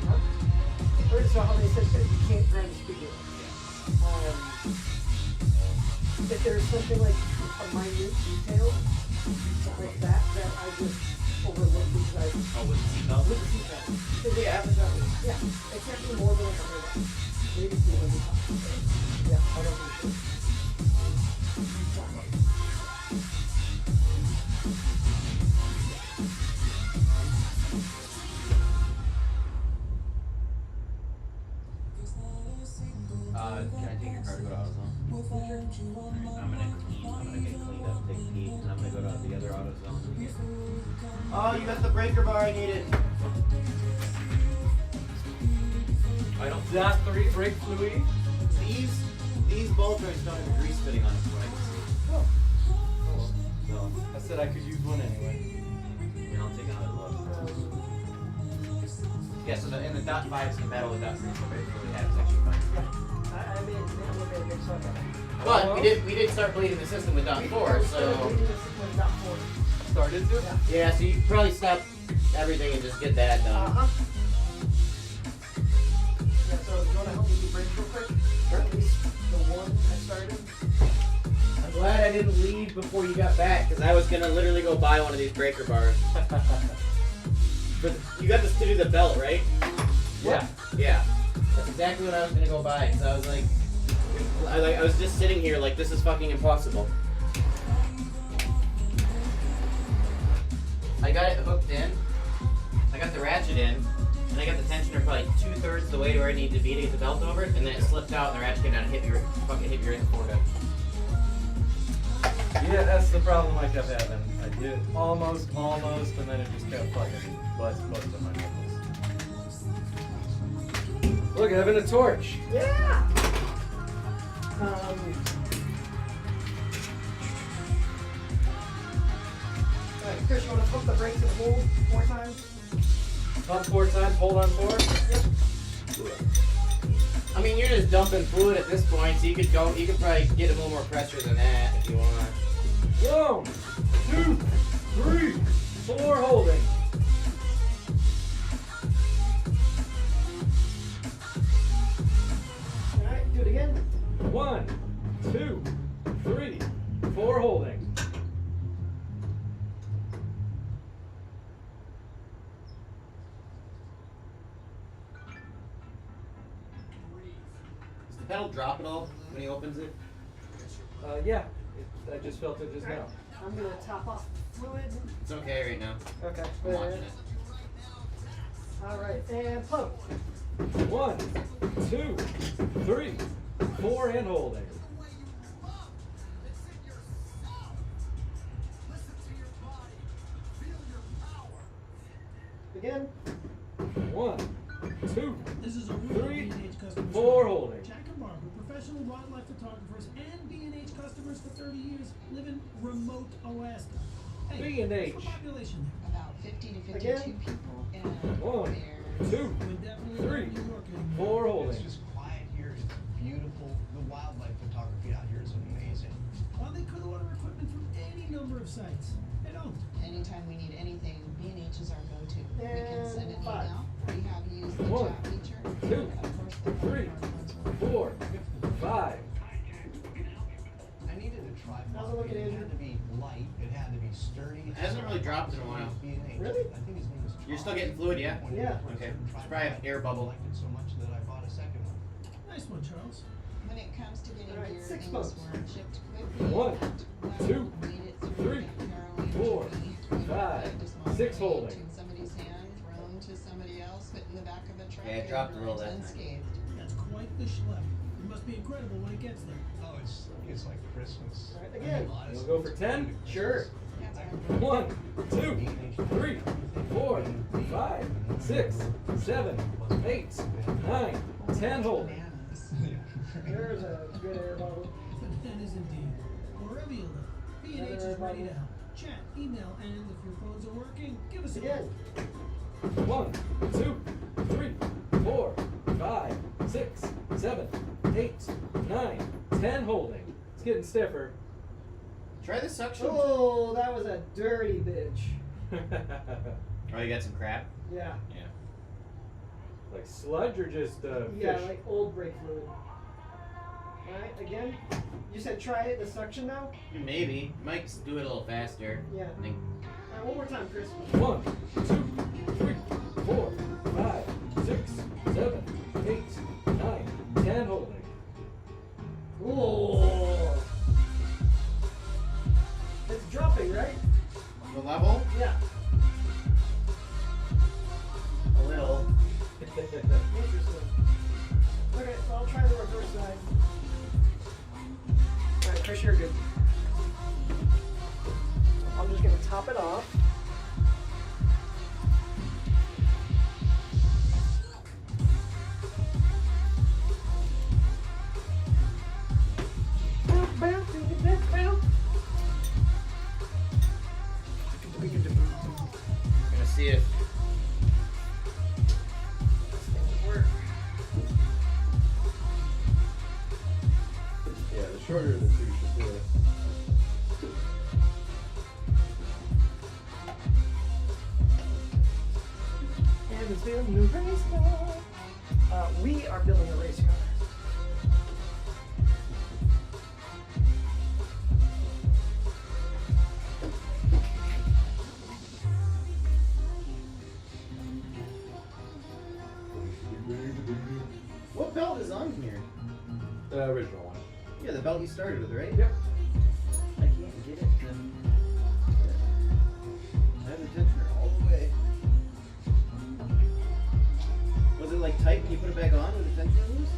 Huh? Or it's not how they said that you can't grind the speaker. If there's something like a minute detail like that I just overlook because I. Oh, with the seatbelt? With the seatbelt. Because the average out yeah, it can't be more than like 100 bucks. Maybe 200 bucks. Yeah, I don't think so. Can I take your car to go to AutoZone? I'm gonna get cleaned up, take a pee, and I'm gonna go to the other AutoZone. Oh, you got the breaker bar I needed. I don't. That 3 brake fluid. These ball joints don't have grease fitting on it, from what I can see. So I said I could use one anyway. And I'll take another look. Yeah, so in the dot 5 is compatible with dot 3, so basically we have is actually fine. I made a little bit of mix up. But we did start bleeding the system with dot 4, so Started to? yeah, so you could probably stop everything and just get that done. Yeah, so you want to help me do brakes real quick? Or at least the one I started? I'm glad I didn't leave before you got back, because I was gonna literally go buy one of these breaker bars. But you got this to do the belt, right? Yeah. Yeah. That's exactly what I was gonna go buy, because I was like, I was just sitting here like, this is fucking impossible. I got it hooked in, I got the ratchet in, and I got the tensioner probably 2/3 the way to where I needed to be to get the belt over it, and then it slipped out and the ratchet came down and hit me right in the forehead. Yeah, that's the problem I kept having. I did almost, and then it just kept fucking busting my knuckles. Look, having a torch. Yeah! Alright, Chris, you want to pump the brakes and hold 4 times? Pump 4 times, hold on 4. Yep. I mean, you're just dumping fluid at this point, so you could probably get a little more pressure than that if you want. 1, 2, 3, 4, holding. Alright, do it again. 1, 2, 3, 4, holding. Does the pedal drop at all when he opens it? Yeah. I just felt it just now. I'm going to top off fluid. It's okay right now. Okay. I'm watching it. Alright, and pump. 1, 2, 3, 4, and holding. 2, This is a real 3, B&H customer 4 story. holding. Jack and Barbara, professional wildlife photographers and B&H customers for 30 years, live in remote Alaska. Hey, B&H. what's the population there? About 50 to 52 Again? people. And 1, there's 2, We're definitely 3, not New York anymore. 4 holding. It's just quiet here. It's beautiful. The wildlife photography out here is amazing. Well, they could order equipment from any number of sites. They don't. anytime we need anything, B&H is our go-to. We can send an And 5. email. We have used the 1, chat feature. 2, Of course, the 3, 4, 5. I needed a tripod. How's it looking, It Andrew? had to be light. It had to be sturdy. It hasn't really dropped in a while. B&H. Really? I think his name is You're still getting fluid, yeah? Yeah. Okay. It's probably an air I bubble. liked it so much that I bought a second one. Nice one, Charles. When it comes to getting All right, gear, 6 things votes. were shipped quickly. 1, Well, 2, made it through 3, Caroline 4, Tree, 5, just one 6 page holding. in somebody's hand, thrown to somebody else, put in the back of a truck. Yeah, it and dropped a little burned that time. unscathed. That's quite the schlep. It must be incredible when it gets there. Oh, it's like Christmas. All right, again. We'll go for 10. Sure. That's our 1, 2, 3, 4, 5, 6, 7, 8, 9, 10 holding. bananas. There's a good air bubble. Bananas indeed. Wherever you live, B&H is ready to help. Chat, email, and if your phones are working, give us a Again. call. 1, 2, 3, 4, 5, 6, 7, 8, 9, 10 holding. It's getting stiffer. Try the suction. Oh, that was a dirty bitch. Oh, you got some crap? Yeah. Yeah. Like sludge or just Yeah, fish? like old brake fluid. Alright, again. You said try it, the suction now? Maybe. Might do it a little faster. Yeah. I think. Alright, one more time, Chris. 1, 2, 3, 4, 5, 6, 7, 8, 9, 10 holding. Oh. It's dropping, right? The level? Yeah. A little. Interesting. Okay, so I'll try the reverse side. Alright, Chris, you're good. I'm just gonna top it off. Gonna see if. Yeah, the shorter of the two should do it. And it's building a race car. We are building a race car. What belt is on here? The original one. Yeah, the belt you started with, right? Yep. I can't get it to. I have the tensioner all the way. Was it like tight when you put it back on with the tensioner loose?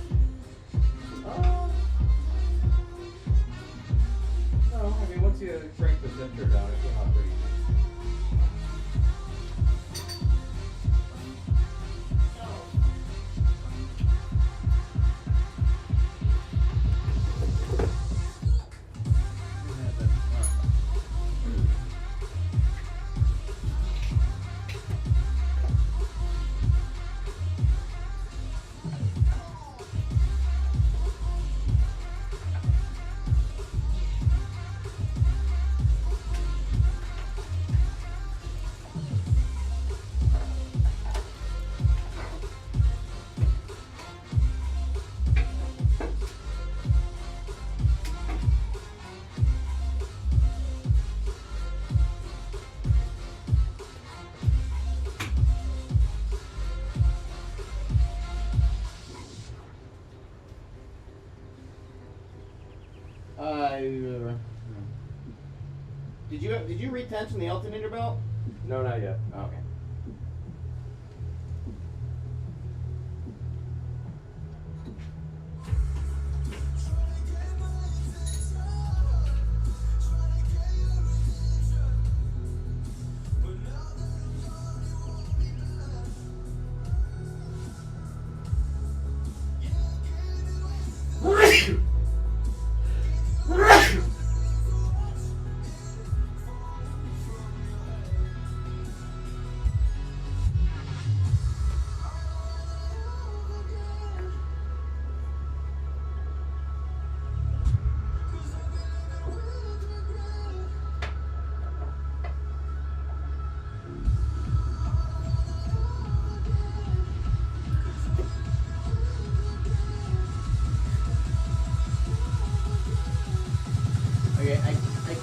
No, I mean once you crank the center down, it came out pretty easy. Did you retension the alternator belt? No, not yet. Okay.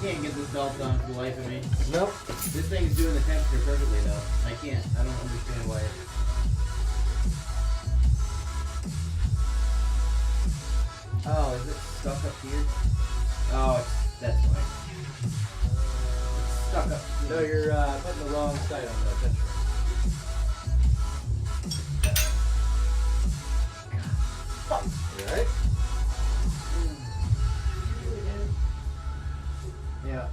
can't get this belt on for the life of me. Nope. This thing's doing the temperature perfectly though. I can't. I don't understand why. Oh, is it stuck up here? Oh, that's fine. It's stuck up. No, you're putting the wrong side on the tension. You alright? Yeah.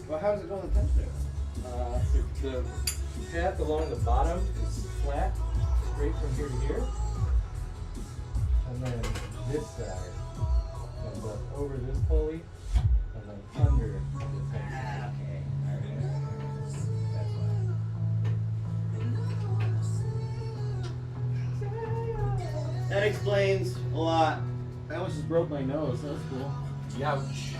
Well, how does it go on the tensioner? The path along the bottom is flat, straight from here to here. And then this side comes up over this pulley and then under the tension. Okay. Alright. That's fine. That explains a lot. I almost just broke my nose. That was cool. Youch.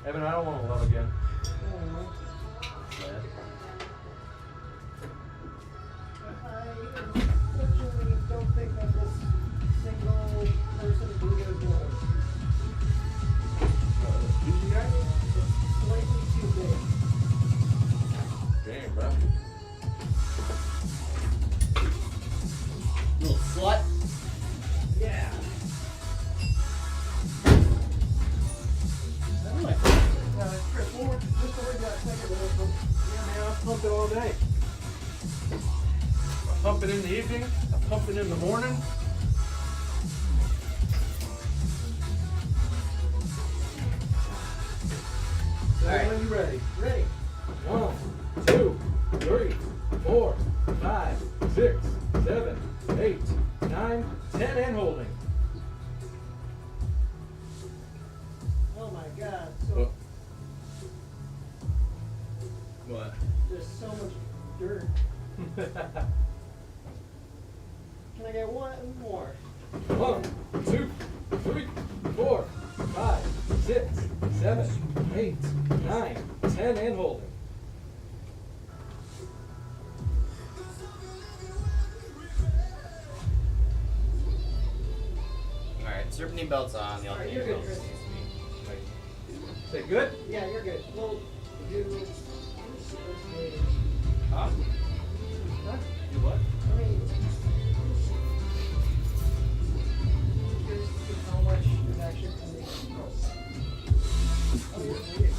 Evan, I don't want to love again. Unfortunately, don't think that this single person video is doing. It's slightly too big. Damn, bro. Little slut. Yeah. Chris, just over that second little. Yeah, man, I'll pump it all day. I pump it in the evening, I pump it in the morning. So All right. when you ready? Ready. 1, 2, 3, 4, 5, 6, 7, 8, 9, 10, and holding. Oh my God. So What? there's so much dirt. Can I get one more? 1, 2, 3, 4, 5, 6, 7, 8, 9, 10, and holding. Alright, serpentine belt's on, the Alright, alternator you're good, belt Chris. seems to be. Say good? Yeah, you're good. We'll do. Huh? Huh? You what? I mean, curious to see how much is actually coming. Oh, you're good.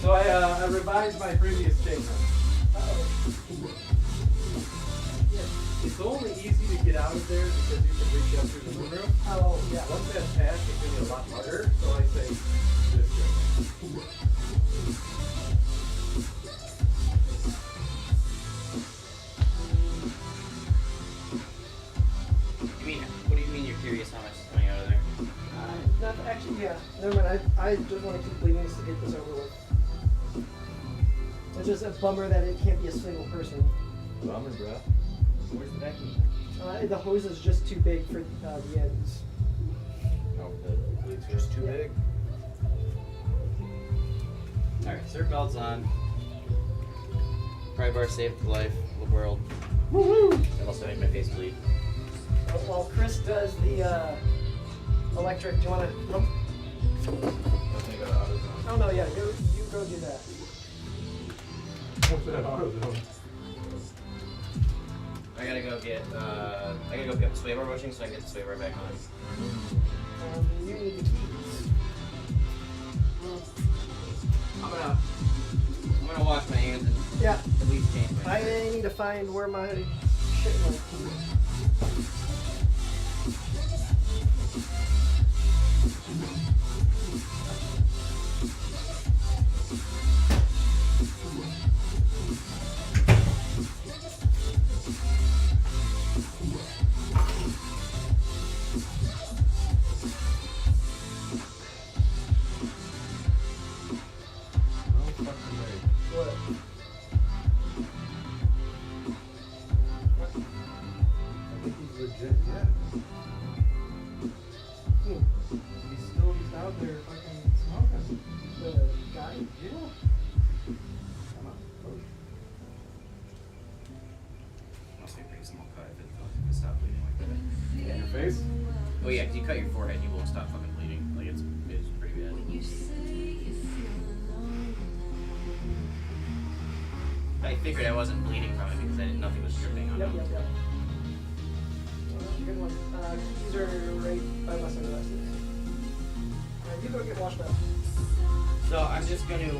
So I revised my previous statement. Uh-oh. It's only easy to get out of there because you can reach up through the moonroof. Oh, yeah. Once that's passed, it's going to be a lot harder. So I say this way. What do you mean you're curious how much is coming out of there? Not actually, yeah. Never mind. I just want to keep bleeding to get this over with. It's just a bummer that it can't be a single person. Bummer, bro. Where's the vacuum? The hose is just too big for the ends. Oh, the bleed's just too big. Alright, serp belt's on. Pry bar saved the life of the world. Woohoo! It also made my face bleed. While Chris does the electric, do you want to? Nope. Oh no, yeah, you go do that. What's that AutoZone? I gotta go get pick up the sway bar bushing so I can get the sway bar back on. You need the keys. I'm gonna wash my hands and Yeah. at least change my I need to find where my shit went. What? Yeah. Must be a pretty small cut if it stopped bleeding like that. In your face? Oh yeah, if you cut your forehead, you won't stop fucking bleeding. Like it's pretty bad. I figured I wasn't bleeding from it because nothing was dripping on Yep, me. yep, yep. Good one. Keys are right by my sunglasses. Alright, you go get washed up. So I'm just going to.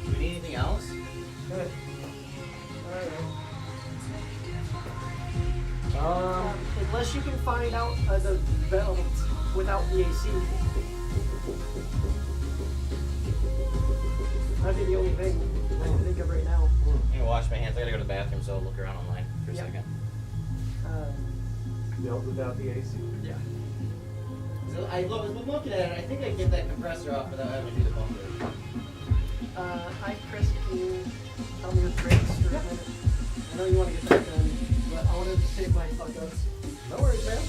Do we need anything else? Good. Um, Unless you can find out the belt without the AC. That'd be the only thing I can think of right now. I'm gonna wash my hands. I gotta go to the bathroom, so I'll look around online for a Yeah. second. Belt without the AC. Yeah. So I was looking at it. I think I can get that compressor off without having to do the bumper. Hi, Chris. Can you tell me your tricks for a minute? I know you want to get that done, but I want to save my fuck ups. No worries, man.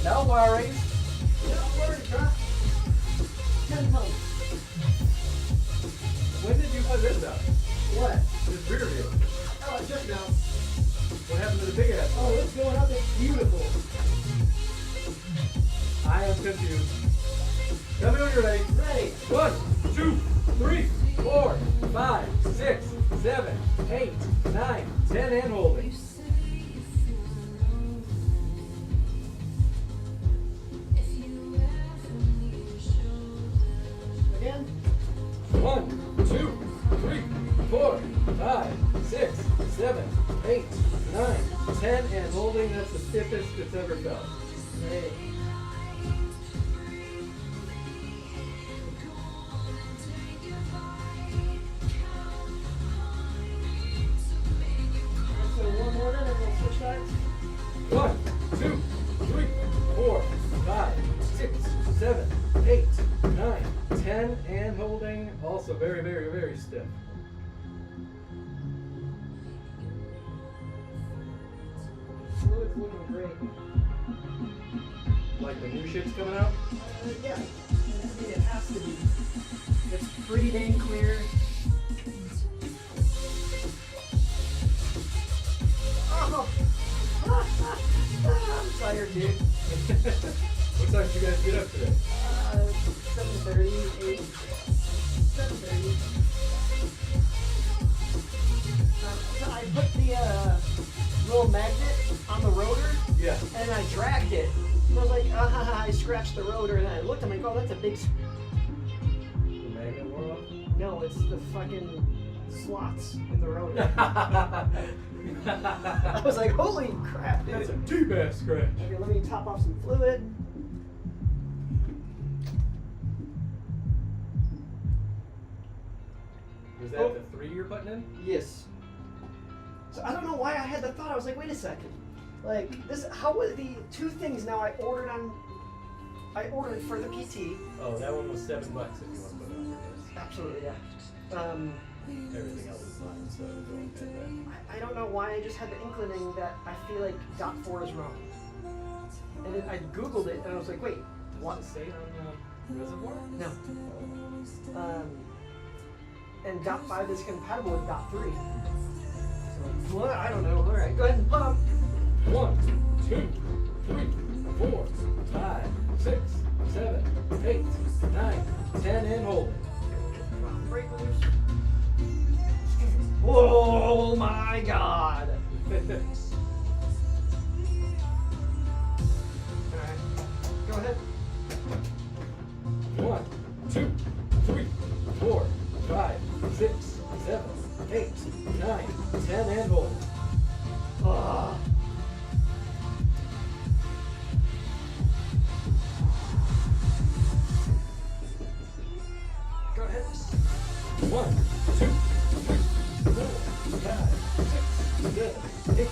No worries. No worries, huh? 10 pounds. When did you find this out? What? This rear view. Oh, just now. What happened to the big ass? Oh, it's going up. It's beautiful. I am confused. Tell me when you're ready. Ready. 1, 2, 3, 4, 5, 6, 7, 8, 9, 10, and holding. Again. 1, 2, 3, 4, 5, 6, 7, 8, 9, 10, and holding. That's the stiffest it's ever felt. Ready. So one more then and we'll switch sides. 1, 2, 3, 4, 5, 6, 7, 8, 9, 10, and holding. Also very, very, very stiff. Fluid's looking great. Like the new shit's coming out? Yeah. I mean, it has to be. It's pretty dang clear. Oh. I'm tired, dude. What time did you guys get up today? 7:30, 8. 7:30. So I put the little magnet on the rotor. Yeah. And I dragged it. I was like, I scratched the rotor, and I looked. I'm like, oh, that's a big. The magnet wore off? No, it's the fucking slots in the rotor. I was like, holy crap, dude. That's a deep ass scratch. Okay, let me top off some fluid. Was that the 3 you're putting in? Yes. So I don't know why I had the thought. I was like, wait a second. Like this, how was the 2 things now I ordered for the PT. Oh, that one was $7 if you want to put it on your list. Absolutely, yeah. Everything else is fine, so don't get that. I don't know why I just had the inkling that I feel like dot 4 is wrong. And then I Googled it and I was like, wait, what? Does it say on the reservoir? No. And dot 5 is compatible with dot 3. So, well, I don't know. All right, go ahead and pump. 1, 2, 3, 4, 5, 6, 7, 8, 9, 10, and hold it. Break loose. Oh my god! Alright, go ahead. 1, 2, 3, 4, 5, 6, 7, 8, 9, 10, and hold it. Oh. Go ahead. 1, 2, 3, 4, 5, 6, 7, 8,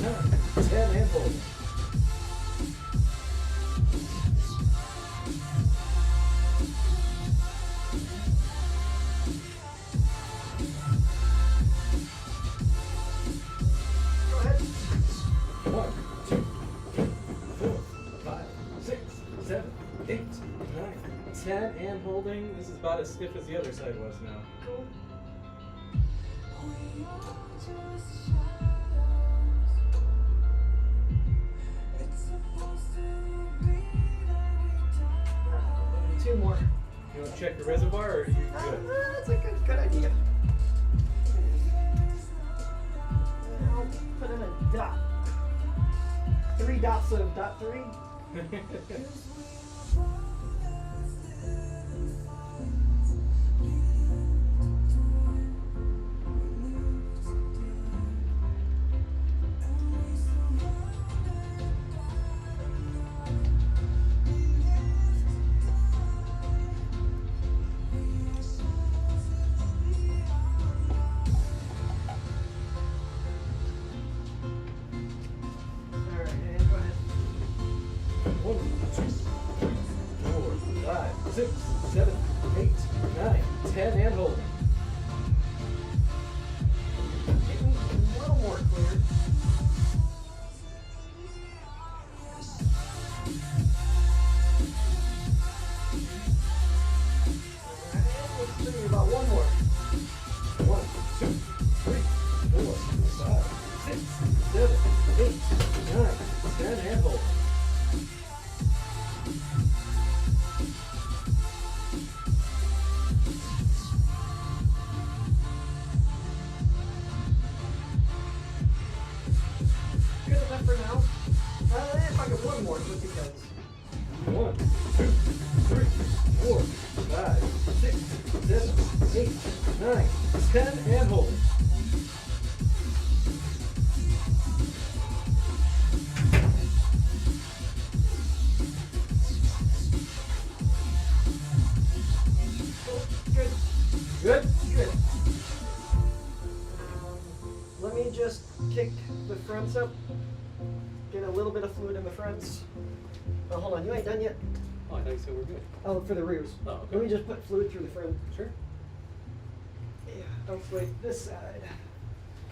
9, 10, and hold it. 9, 10, and holding. This is about as stiff as the other side was now. Cool. Two more. You want to check the reservoir, or are you good? That's a good idea. I'll put in a dot. 3 dots of dot 3. Alright, and go ahead. 1, 2, 3, 4, 5, 6, 7, 8, 9, 10, and holding. Getting a little more clear. Alright, let's do about one more. 1, 2, 3, 4, 5, 6, 7, 8, 9, 10, and holding. Good enough for now. If I get one more, it depends. 1, 2, 3, 4, 5, 6, 7, 8, 9, 10, and holding. Good. Good? Good. Let me just kick the fronts up. Get a little bit of fluid in the fronts. Oh, hold on. You ain't done yet. Oh, I thought you said we're good. Oh, for the rears. Oh, okay. Let me just put fluid through the front. Sure. Yeah. Oh, wait. This side.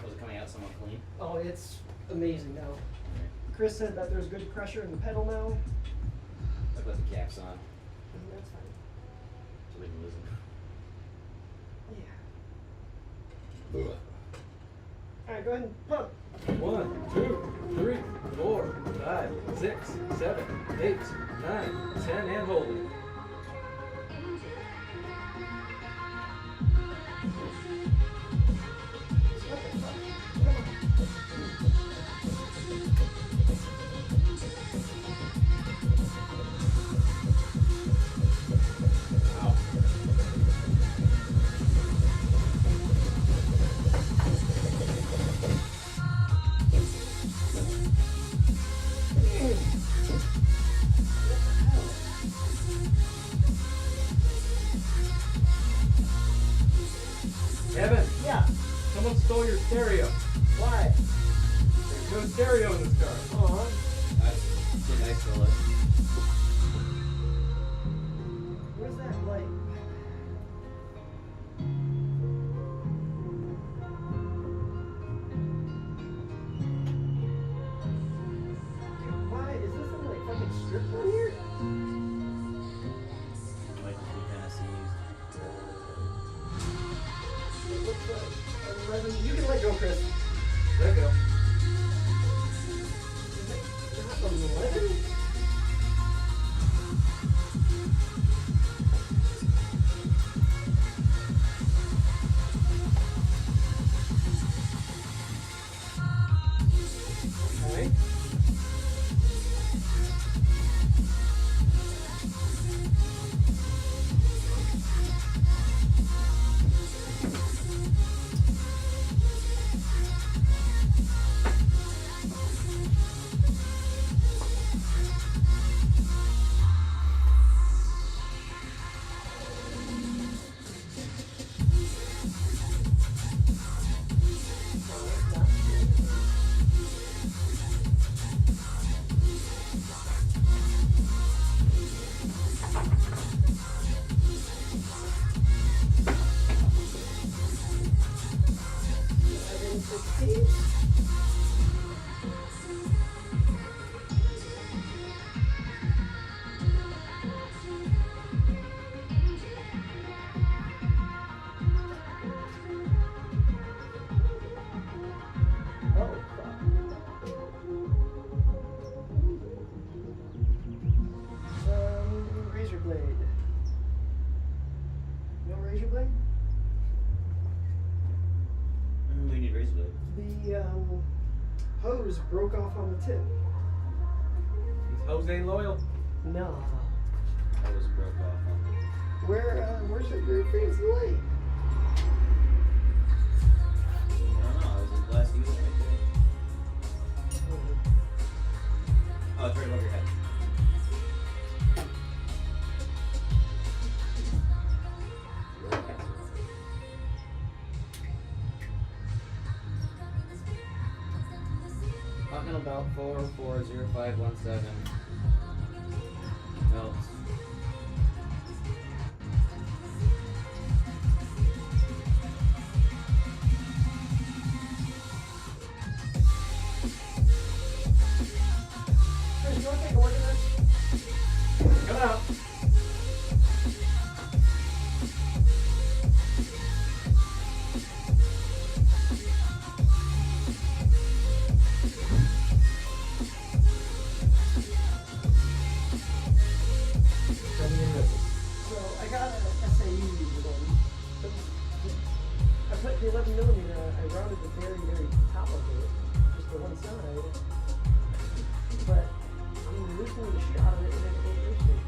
Was it coming out somewhat clean? Oh, it's amazing now. Chris said that there's good pressure in the pedal now. I put the caps on That's fine. so we can lose them. Yeah. Alright, go ahead and pump. 1, 2, 3, 4, 5, 6, 7, 8, 9, 10, and holding. Evan, Yeah. someone stole your stereo. Why? There's no stereo in this car. Uh-huh. That's too nice for a look. Where's that light? Dude, why? Is this some like fucking strip on here? Might just be Tennessee's. It looks like 11. You can let go, Chris. Let go. Is it not 11? blade. You know razor blade? We need razor blade. The hose broke off on the tip. These hoes ain't loyal. No. Hose broke off on the. Where's the very fancy light? I don't know. It was a glass unit right there. Oh, it's right above your head. Continental belt 440517. Belts. Chris, you want to take a look at this? Come out. So I got a SAE one. I put the 11mm, I rounded the very, very top of it, just the one side. But I'm losing the shot of it and it ain't roasting.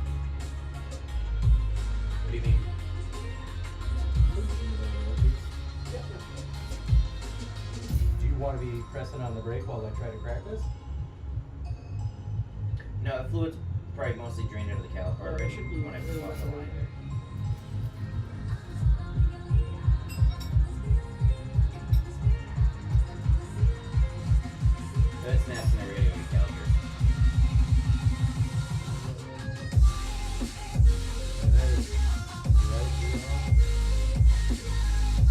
What do you mean? Do you want to be pressing on the brake while I try to crack this? No, the fluid's probably mostly drained out of the caliper Yeah, it already. should be When I really walk the nothing. line there. That snaps and every other caliper.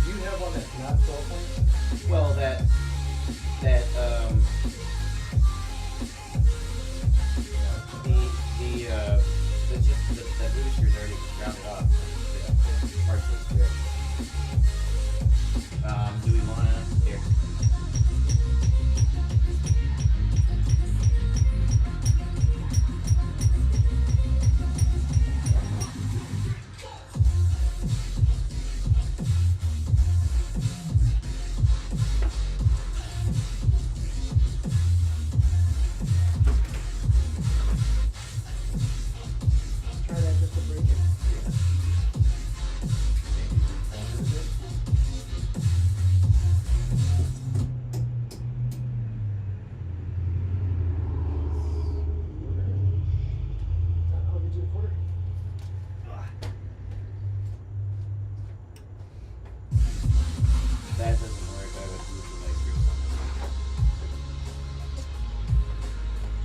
Do you have one that's not 12 points? Well, that that booster's already rounded off. The parts of the script. Do we wanna here? Try that just to break it. I'll get you the quarter. That doesn't work. I would use the light screws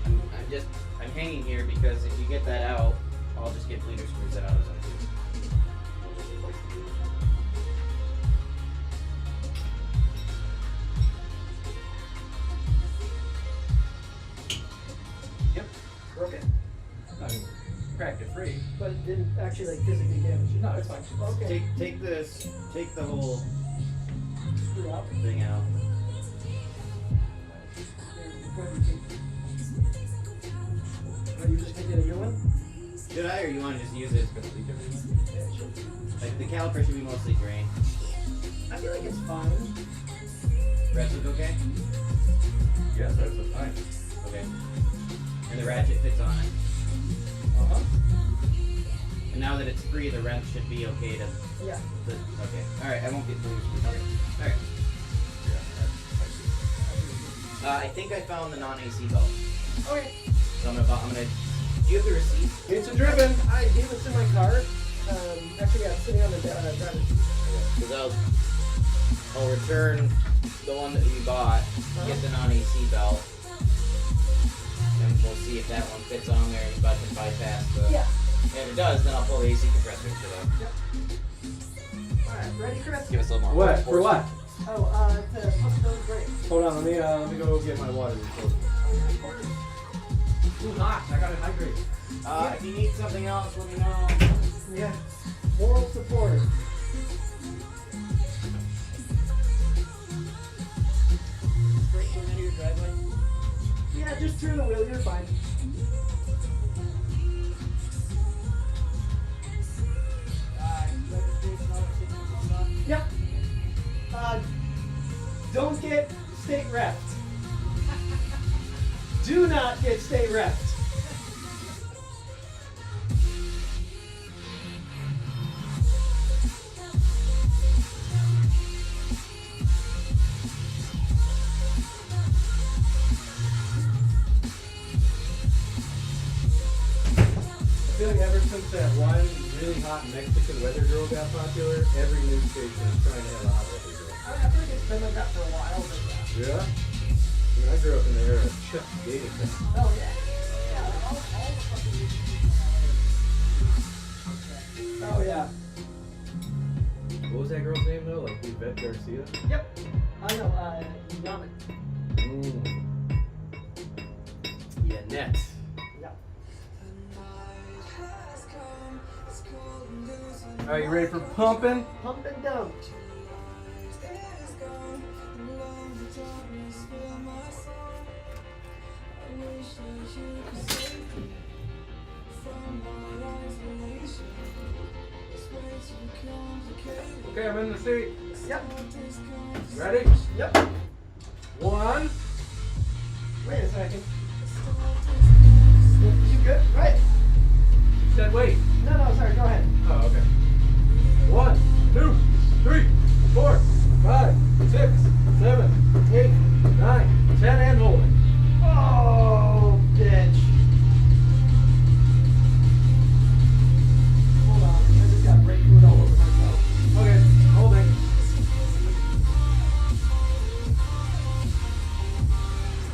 on this. I'm hanging here because if you get that out, I'll just get bleeder screws out of them too. We'll just replace the bleeder. Yep. Broke it. I mean, cracked it free. But it didn't actually like physically damage it. No, it's fine. Okay. Take the whole Screw out. thing out. Are you just taking a new one? Should I, or you want to just use it for the leak everything? Yeah, sure. Like the caliper should be mostly drained. I feel like it's fine. Rest look okay? Yes, that's fine. Okay. And the ratchet fits on it. Uh-huh. And now that it's free, the wrench should be okay to. Yeah. Okay. All right. I won't get bleeder screws. Okay. All right. I think I found the non-AC belt. Okay. So I'm gonna. Do you have the receipt? It's a driven. I gave it to my car. Actually, I'm sitting on the driver's seat. Because I'll return the one that you bought, get the non-AC belt, and we'll see if that one fits on there and if I can bypass the. Yeah. And if it does, then I'll pull the AC compressor and shit out. Alright, ready, Chris? Give us a little more. What? For what? Oh, to pump those brakes. Hold on, let me go get my water. Too hot. I gotta hydrate. If you need something else, let me know. Yeah. Moral support. Straight going into your driveway. Yeah, just turn the wheel, you're fine. it, stay wrapped. I feel like ever since that one really hot Mexican weather girl got popular, every news station is trying to have a hot weather girl. I feel like it's been like that for a while, but Yeah? I mean, I grew up in the era of Chuck Dating. oh yeah. Yeah, all the fucking Oh yeah. What was that girl's name though? Like Yvette Garcia? Yep. I know, Yaman. Yeah, net. Yep. Alright, you ready for pumping? Pump and dump. Okay, I'm in the seat. Yep. Ready? Yep. 1. Wait a second. You good? Right. You said wait. No, sorry, go ahead. Oh, okay. 1, 2, 3, 4, 5, 6, 7, 8, 9, 10, and hold it. Oh, bitch. Hold on, I just got brake fluid all over myself. Okay, holding.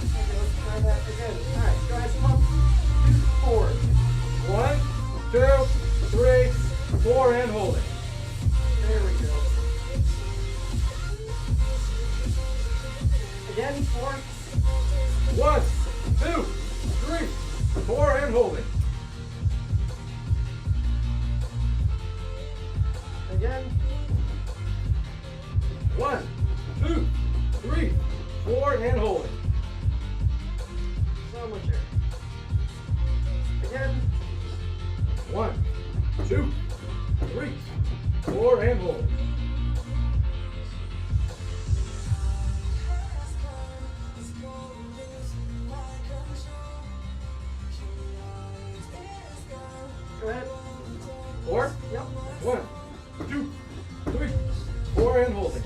Okay, let's try that again. Alright, go ahead, pump. 2 forward. 1, 2, 3, 4, and hold it. There we go. Again, 4. 1, 2, 3, 4, and hold it. Again. 1, 2, 3, 4, and hold it. So much air. Again. 1, 2, 3, 4, and hold it. Go ahead. 4? Yep. 1, 2, 3, 4, and hold it.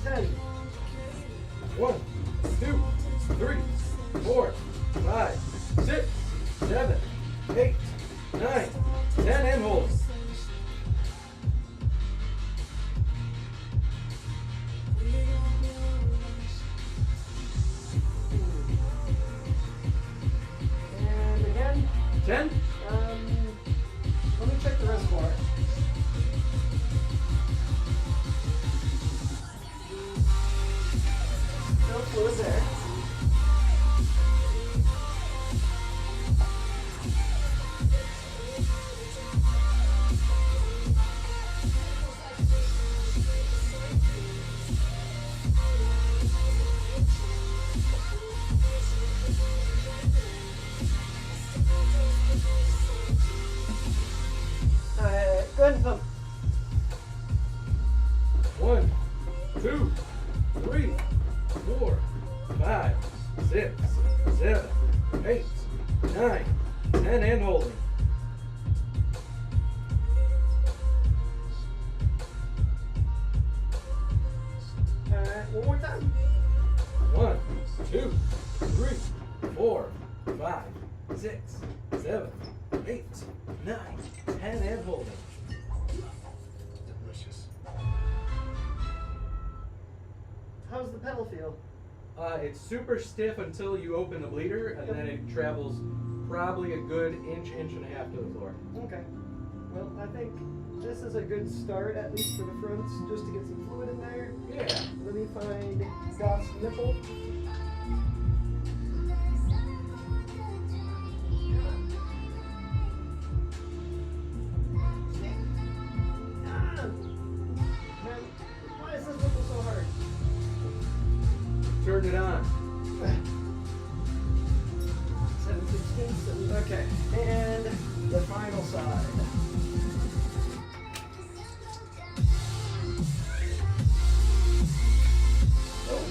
Ten. 1, 2, 3, 4, 5, 6, 7, 8, 9, 10, and hold it. And again. 10? Let me check the reservoir. No fluid there. Go ahead and pump. 1, 2, 3, 4, 5, 6, 7, 8, 9, 10, and holding. One more time. 1, 2, 3, 4, 5, 6, 7, 8, 9, 10, and holding. Delicious. How's the pedal feel? It's super stiff until you open the bleeder, and then it travels probably a good inch and a half to the floor. Okay. Well, I think this is a good start, at least for the fronts, just to get some fluid in there. Yeah. Let me find Goth's nipple. Man, why is this nipple so hard? Turn it on. 7/16. Okay. And the final side. Oh.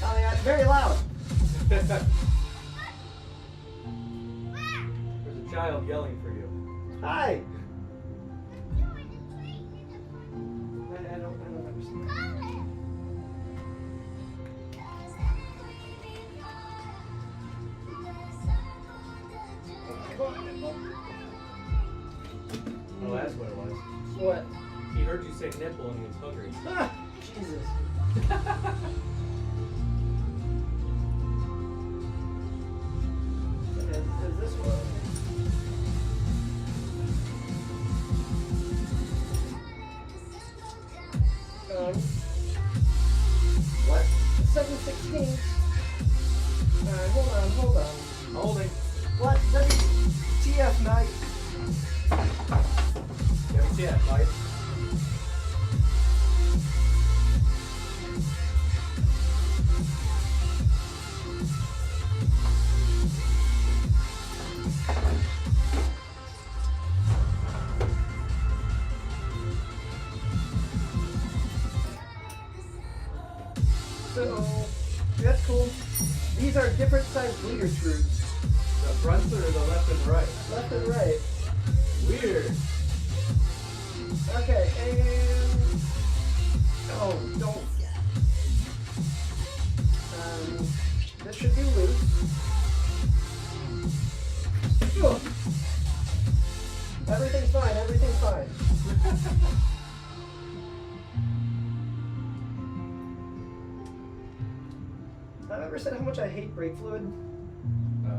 Oh yeah, it's very loud. There's a child yelling for you. Hi. I don't understand. Oh, that's what it was. What? He heard you say nipple and he was hungry. Ah, Jesus. Is this one? What? 7/16. Alright, hold on. Holding. What? WTF, night? WTF, Mike? So, that's cool. These are different sized bleeder screws. The fronts or the left and the right? Left and right. Weird. Okay, and... Oh, don't... This should be loose. Ugh. Everything's fine, everything's fine. Have I ever said how much I hate brake fluid?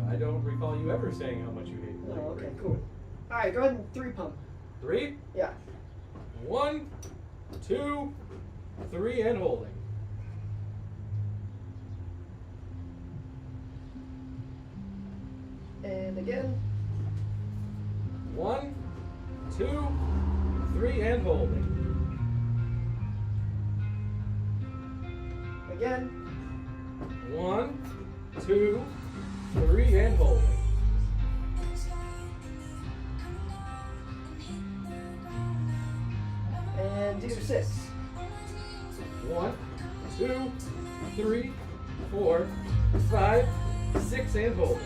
I don't recall you ever saying how much you hate. Oh, okay, cool. Alright, go ahead and 3 pump. 3? Yeah. 1, 2, 3, and holding. And again. 1, 2, 3, and holding. Again. 1, 2, 3, and holding. And do 6. 1, 2, 3, 4, 5, 6, and holding.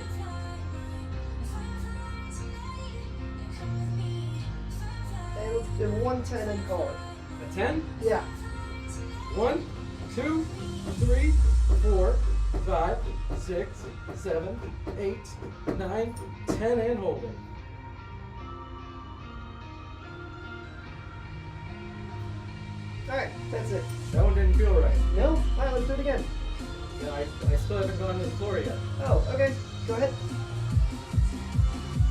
And 110 and call it. A 10? Yeah. 1, 2, 3, 4, 5, 6, 7, 8, 9, 10, and holding. Alright, that's it. That one didn't feel right. No? Alright, let's do it again. No, I still haven't gone to the floor yet. Oh, okay. Go ahead.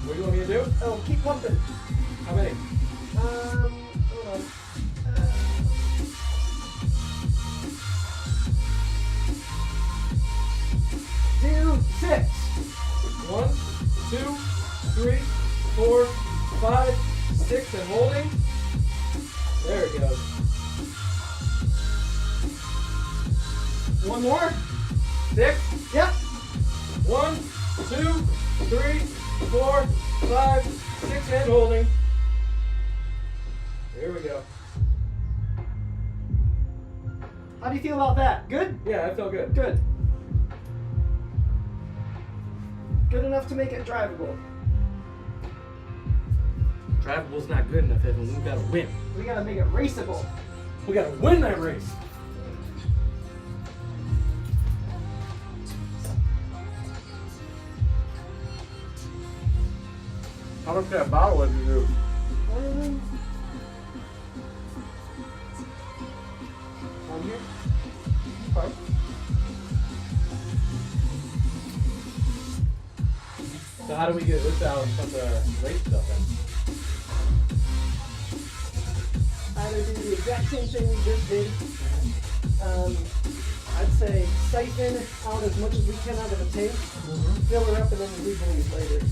What do you want me to do? Oh, keep pumping. How many? Hold on. Do 6. 1, 2, 3, 4, 5, 6, and holding. There it goes. One more. 6. Yep. 1, 2, 3, 4, 5, 6, and holding. There we go. How do you feel about that? Good? Yeah, that felt good. Good. Good enough to make it drivable. Drivable's not good enough, Evan. We gotta win. We gotta make it raceable. We gotta win that race. How much that bottle would you do? On here? Okay. So how do we get this out and put the race stuff in? Either do the exact same thing we just did. I'd say siphon out as much as we can out of the tank, fill her up, and then rebleed later.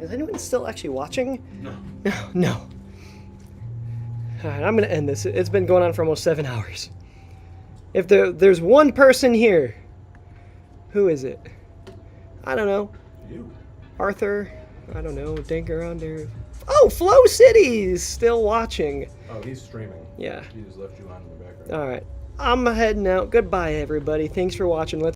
Is anyone still actually watching? No. No. Alright, I'm gonna end this. It's been going on for almost 7 hours. If there's one person here, who is it? I don't know. You. Arthur? I don't know. Dink around there. Oh, Flow City's still watching. Oh, he's streaming. Yeah. He just left you on in the background. Alright. I'm heading out. Goodbye, everybody. Thanks for watching. Let's